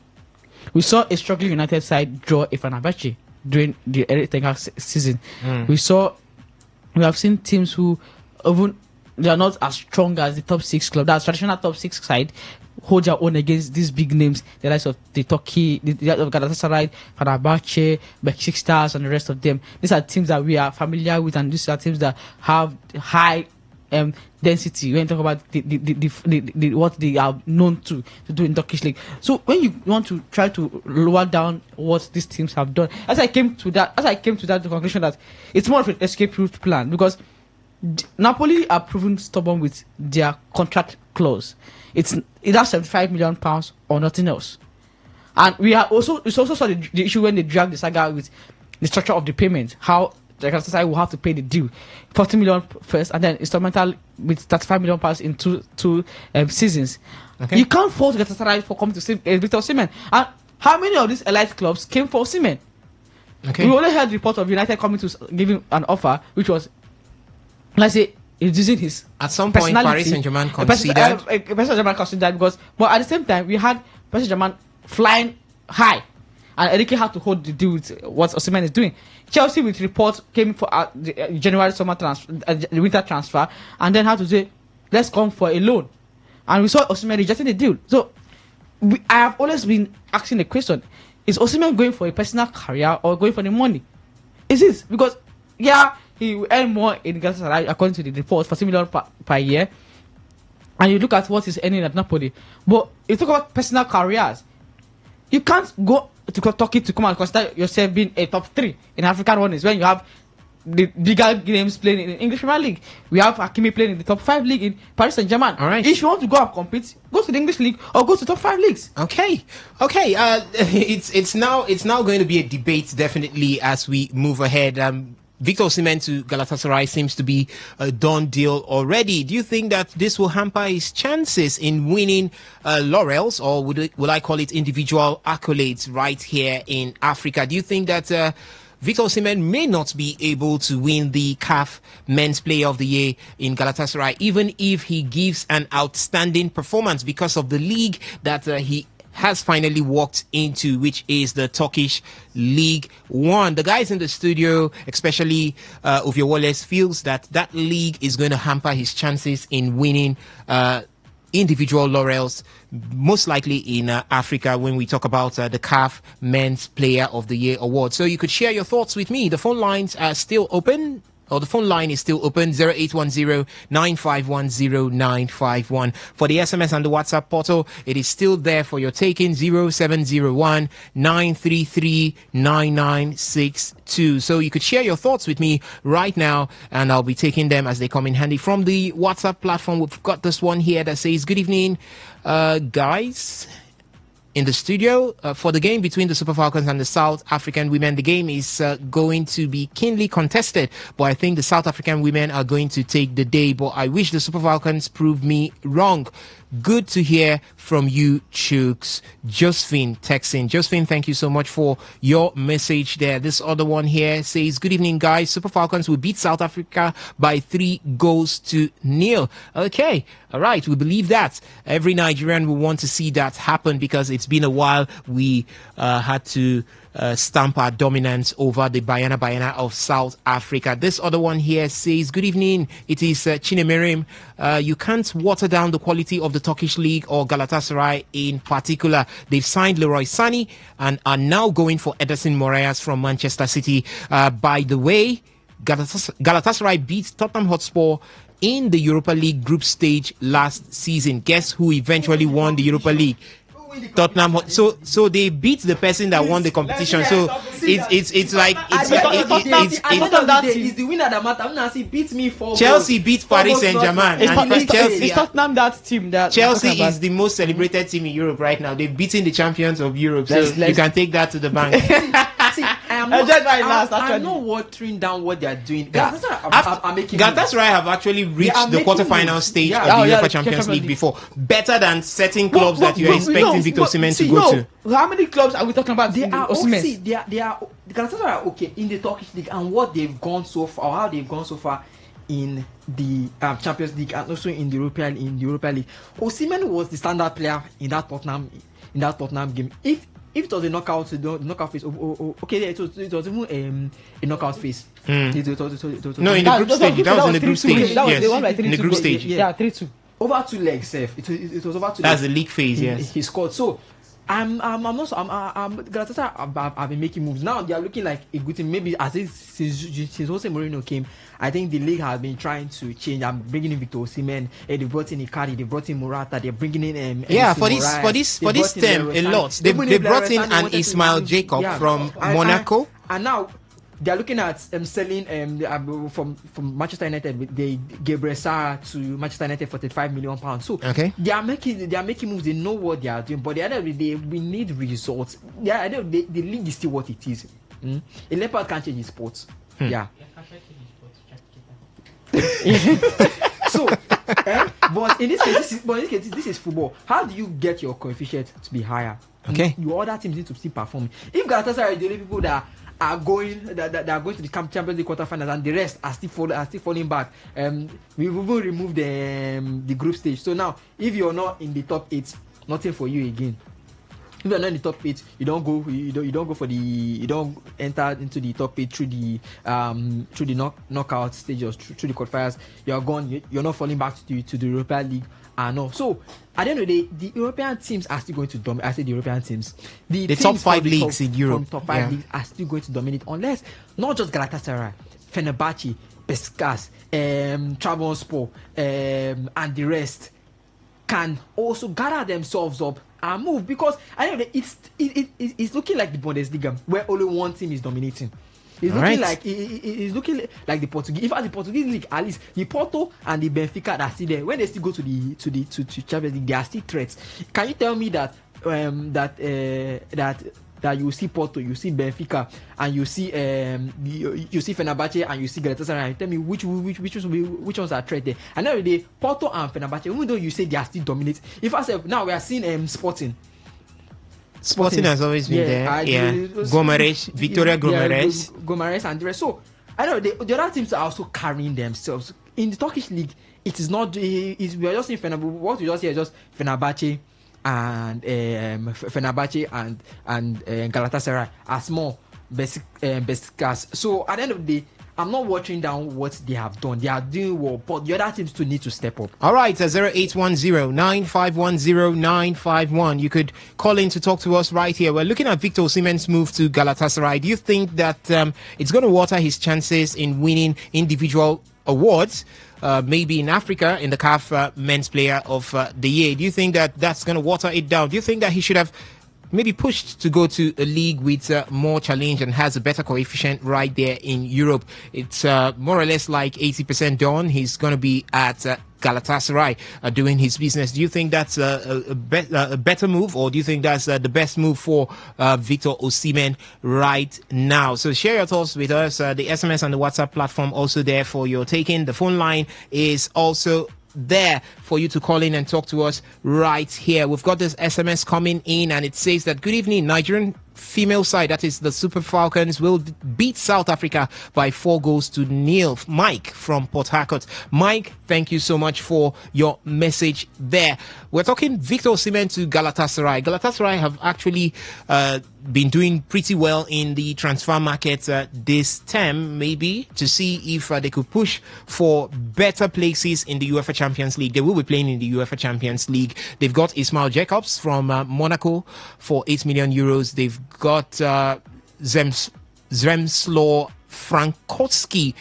We saw a struggling United side draw a Fenerbahce during the Erik ten Hag season. We have seen teams who even they are not as strong as the top 6 club. That's traditional top 6 side hold their own against these big names, the likes of the Turkey, the of Galatasaray, Fenerbahce, Besiktas, and the rest of them. These are teams that we are familiar with, and these are teams that have high density when you talk about the what they are known to do in Turkish league. So when you want to try to lower down what these teams have done, as I came to that the conclusion that it's more of an escape route plan, because Napoli are proven stubborn with their contract clause. It's either £75 million or nothing else. And it's also saw the issue when they dragged the saga with the structure of the payment, how the Galatasaray will have to pay the due, 40 million first, and then instrumental with 35 million pounds in two seasons. Okay. You can't fault Galatasaray for coming to see Victor Osimhen. And how many of these elite clubs came for Osimhen? Okay. We only heard reports of United coming to give him an offer, which was, let's say, reducing his at some point Paris Saint-Germain considered. Paris Saint-Germain considered, because, but at the same time we had Paris Saint-Germain flying high, and Enrique had to hold the deal with what Osimhen is doing. Chelsea, with reports, came for the January summer transfer, the winter transfer, and then had to say, let's come for a loan, and we saw Osimhen rejecting the deal. So I have always been asking the question: is Osimhen going for a personal career or going for the money? Is it because he will earn more in Galatasaray according to the report, 40 million per year, and you look at what he's earning at Napoli. But you talk about personal careers, you can't go to Turkey to come and consider yourself being a top 3 in African runnings when you have the bigger games playing in the English Premier League. We have Hakimi playing in the top 5 league in Paris Saint-Germain. All right. If you want to go and compete, go to the English league or go to top 5 leagues. Okay. It's now going to be a debate definitely as we move ahead. Victor Osimhen to Galatasaray seems to be a done deal already. Do you think that this will hamper his chances in winning laurels, or will I call it individual accolades right here in Africa? Do you think that Victor Osimhen may not be able to win the CAF Men's Player of the Year in Galatasaray, even if he gives an outstanding performance, because of the league that he has finally walked into, which is the Turkish League One? The guys in the studio, especially Ovie Wallace, feels that league is going to hamper his chances in winning individual laurels, most likely in Africa, when we talk about the CAF Men's Player of the Year award. So you could share your thoughts with me. The phone lines are still open. The phone line is still open, 0810-951-0951. For the SMS and the WhatsApp portal, it is still there for your taking, 0701-933-9962. So you could share your thoughts with me right now, and I'll be taking them as they come in handy. From the WhatsApp platform, we've got this one here that says, good evening, guys. In the studio, for the game between the Super Falcons and the South African women, the game is going to be keenly contested, but I think the South African women are going to take the day. But I wish the Super Falcons prove me wrong. Good to hear from you, Chooks. Josephine texting. Josephine, thank you so much for your message there. This other one here says, good evening, guys. Super Falcons will beat South Africa by 3-0. Okay. All right. We believe that. Every Nigerian will want to see that happen because it's been a while we had to stamp our dominance over the Bayana of South Africa. This other one here says, good evening. It is Chinemerim. You can't water down the quality of the Turkish League or Galatasaray in particular. They've signed Leroy Sani and are now going for Ederson Moraes from Manchester City. By the way, Galatasaray beat Tottenham Hotspur in the Europa League group stage last season. Guess who eventually won the Europa League? Tottenham. So they beat the person that won the competition. So it's like it's the winner that matters. Beat me for Chelsea beat Paris Saint-Germain. Chelsea is Tottenham that team that Chelsea is the most celebrated team in Europe right now. They've beaten the champions of Europe. So you can take that to the bank. See, I'm not watering down what they are doing. Galatasaray have actually reached the quarterfinal stage of the UEFA Champions League before, better than certain clubs that you are expecting Victor Osimhen to go to. How many clubs are we talking about? They are Galatasaray are okay in the Turkish league, and what they've gone so far, or how they've gone so far in the Champions League and also in the Europa League. Osimhen was the standard player in that Tottenham game. If it was a knockout phase, okay, it was even a knockout phase. No, in the group stage. That was in the group stage. Yes, in the group stage. Yeah, 3-2. Over 2 legs, safe. It was over 2 legs. That's the league phase, yes. He scored. So Galatasaray have been making moves. Now they are looking like a good team. Maybe since Jose Mourinho came, I think the league has been trying to change. I'm bringing in Victor Osimhen. They brought in Icardi. They brought in Morata. They're bringing in for this term a lot. They brought in an Ismail Jacob from Monaco, and now they are looking at selling from Manchester United. They Gabriel Sara to Manchester United for £35 million. So they are making moves. They know what they are doing, but at the end of the day, we need results. The league is still what it is. A leopard can't change his sports. Yeah. So, but in this case, this is football. How do you get your coefficient to be higher? Okay. Your other teams need to still perform. If Galatasaray are the only people that are going to the Champions League quarterfinals and the rest are still falling back, we've even removed the group stage. So now, if you're not in the top 8, nothing for you again. If you're not in the top 8, you don't enter into the top 8 through the knockout stages, through the qualifiers. You're gone. You're not falling back to the Europa League. So at the end of the day, the European teams are still going to dominate. I say the European teams, the top 5 leagues in Europe, top 5 leagues are still going to dominate, unless not just Galatasaray, Fenerbahce, Besiktas, Trabzonspor, and the rest can also gather themselves up and move, because I know that it's looking like the Bundesliga where only one team is dominating. It's looking like the Portuguese. In fact, the Portuguese league, at least the Porto and the Benfica that are still there, when they still go to the Champions League, they are still threats. Can you tell me that that you see Porto, you see Benfica, and you see Fenerbahce, and you see Galatasaray? Tell me which ones are threat there? And now the Porto and Fenerbahce, even though you say they are still dominant, if I say now we are seeing Sporting has always been there. Gomares, Victoria Gomares and the rest. So I know the other teams are also carrying themselves. In the Turkish league, it is not. We are just seeing Fenerbahce. What we just see is just Fenerbahce and Galatasaray as more basic cars. So at the end of the day, I'm not watching down what they have done. They are doing well, but the other teams still need to step up. All right, 0810-9510-951. You could call in to talk to us right here. We're looking at Victor Osimhen's move to Galatasaray. Do you think that it's going to water his chances in winning individual awards? Maybe in Africa, in the CAF Men's Player of the Year. Do you think that that's going to water it down? Do you think that he should have maybe pushed to go to a league with more challenge and has a better coefficient right there in Europe? It's more or less like 80% done. He's going to be at Galatasaray doing his business. Do you think that's a better move, or do you think that's the best move for Victor Osimhen right now? So share your thoughts with us. The SMS and the WhatsApp platform also there for your taking. The phone line is also there for you to call in and talk to us right here. We've got this SMS coming in, and it says that, good evening, Nigerian female side, that is the Super Falcons, will beat South Africa by 4-0. Mike from Port Harcourt. Mike, thank you so much for your message there. We're talking Victor Osimhen to Galatasaray. Galatasaray have actually been doing pretty well in the transfer market this term, maybe to see if they could push for better places in the UEFA Champions League. They will be playing in the UEFA Champions League. They've got Ismail Jacobs from Monaco for 8 million euros. They've got Zemslo Frankowski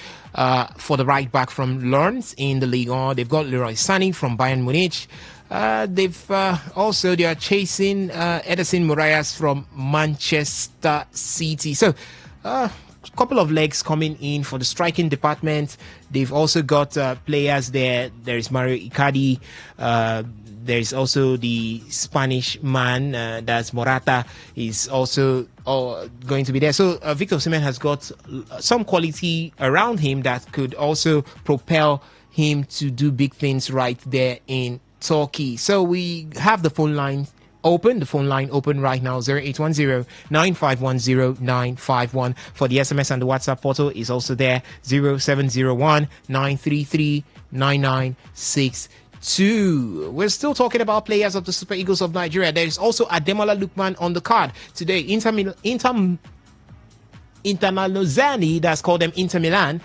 for the right back from Lens in the Ligue 1. They've got Leroy Sané from Bayern Munich. They are chasing Ederson Moraes from Manchester City. So a couple of legs coming in for the striking department. They've also got players there. There is Mario Icardi. There is also the Spanish man, that's Morata, is also going to be there. So Victor Osimhen has got some quality around him that could also propel him to do big things right there in Turkey. So we have the phone line open right now, 0810-9510-951. For the SMS and the WhatsApp portal is also there, 0701-933-9962. We're still talking about players of the Super Eagles of Nigeria. There is also Ademola Lookman on the card today. Inter Milan, that's called them Inter Milan,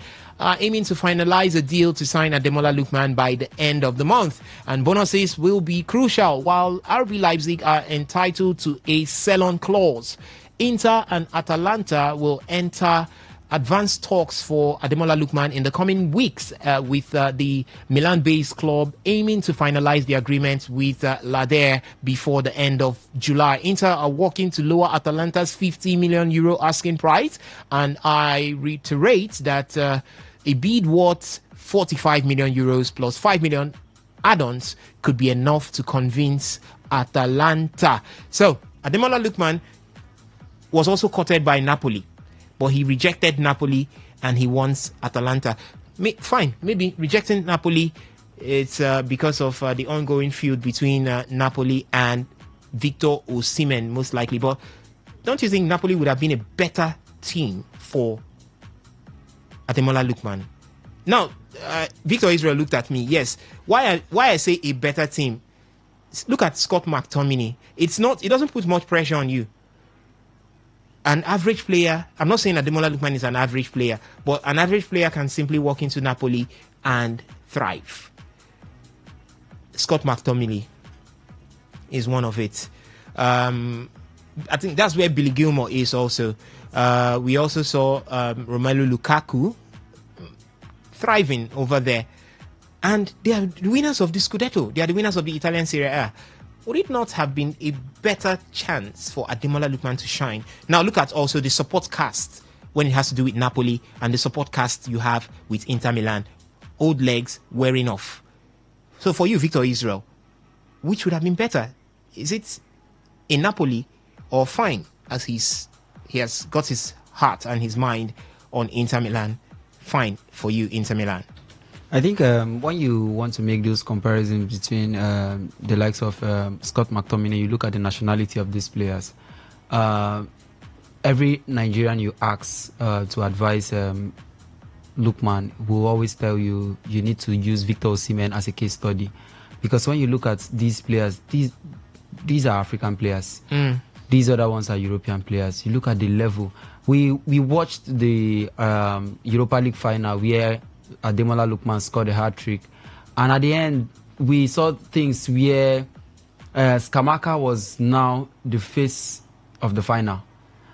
aiming to finalize a deal to sign Ademola Lookman by the end of the month, and bonuses will be crucial, while RB Leipzig are entitled to a sell-on clause. Inter and Atalanta will enter advanced talks for Ademola Lookman in the coming weeks with the Milan-based club aiming to finalize the agreement with Lader before the end of July. Inter are working to lower Atalanta's 50 million euro asking price, and I reiterate that a bid worth 45 million euros plus 5 million add-ons could be enough to convince Atalanta. So Ademola Lookman was also courted by Napoli, but he rejected Napoli and he wants Atalanta. Fine, maybe rejecting Napoli, it's because of the ongoing feud between Napoli and Victor Osimhen, most likely. But don't you think Napoli would have been a better team for Ademola Lookman? Now, Victor Israel looked at me. Yes, why I say a better team? Look at Scott McTominay. It doesn't put much pressure on you. An average player, I'm not saying Ademola Lookman is an average player, but an average player can simply walk into Napoli and thrive. Scott McTominay is one of it. I think that's where Billy Gilmore is also. We also saw Romelu Lukaku thriving over there. And they are the winners of the Scudetto. They are the winners of the Italian Serie A. Would it not have been a better chance for Ademola Lookman to shine? Now look at also the support cast when it has to do with Napoli and the support cast you have with Inter Milan. Old legs wearing off. So for you, Victor Israel, which would have been better? Is it in Napoli or fine, as he has got his heart and his mind on Inter Milan? Fine for you, Inter Milan. I think when you want to make those comparisons between the likes of Scott McTominay, you look at the nationality of these players. Every Nigerian you ask to advise Lookman will always tell you need to use Victor Osimhen as a case study, because when you look at these players, these are African players. These other ones are European players. You look at the level. We watched the Europa League final where Ademola Lookman scored a hat-trick, and at the end we saw things where Skamaka was now the face of the final.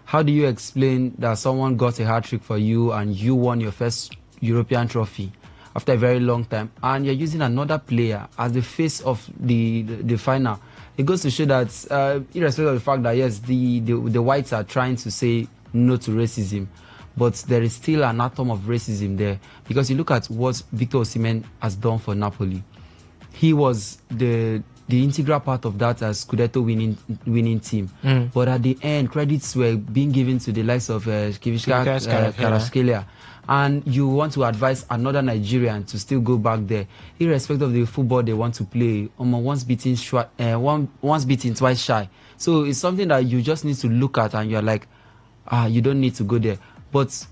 How do you explain that someone got a hat-trick for you and you won your first European trophy after a very long time, and you're using another player as the face of the final? It goes to show that irrespective of the fact that yes, the whites are trying to say no to racism, but there is still an atom of racism there, because you look at what Victor Osimhen has done for Napoli. He was the integral part of that Scudetto winning team. But at the end, credits were being given to the likes of Kvaratskhelia, and you want to advise another Nigerian to still go back there, irrespective of the football they want to play, once beaten, twice shy. So it's something that you just need to look at, and you're like, you don't need to go there. But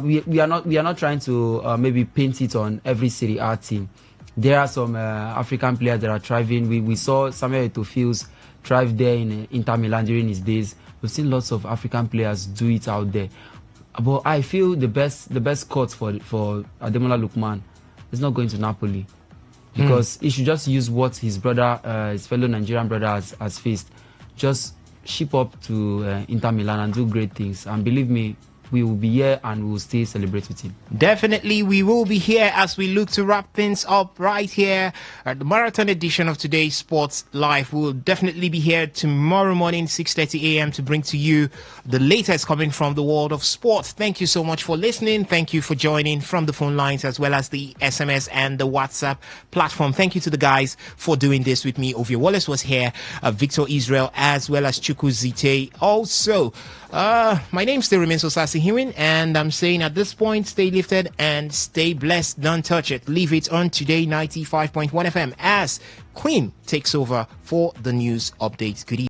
we are not trying to maybe paint it on every Serie A team. There are some African players that are thriving. We saw Samuel Eto'o's thrive there in Inter Milan during his days. We've seen lots of African players do it out there. But I feel the best cut for Ademola Lookman is not going to Napoli, because he should just use what his brother, his fellow Nigerian brother has faced. Just ship up to Inter Milan and do great things. And believe me, we will be here and we will still celebrate with him. Definitely, we will be here as we look to wrap things up right here at the marathon edition of today's Sports Live. We will definitely be here tomorrow morning, 6:30 a.m. to bring to you the latest coming from the world of sports. Thank you so much for listening. Thank you for joining from the phone lines as well as the SMS and the WhatsApp platform. Thank you to the guys for doing this with me. Ovia Wallace was here, Victor Israel, as well as Chuku Zite. Also, my name still remains Osasi Hewitt, and I'm saying at this point, stay lifted and stay blessed. Don't touch it. Leave it on Today 95.1 FM as Queen takes over for the news updates. Good evening.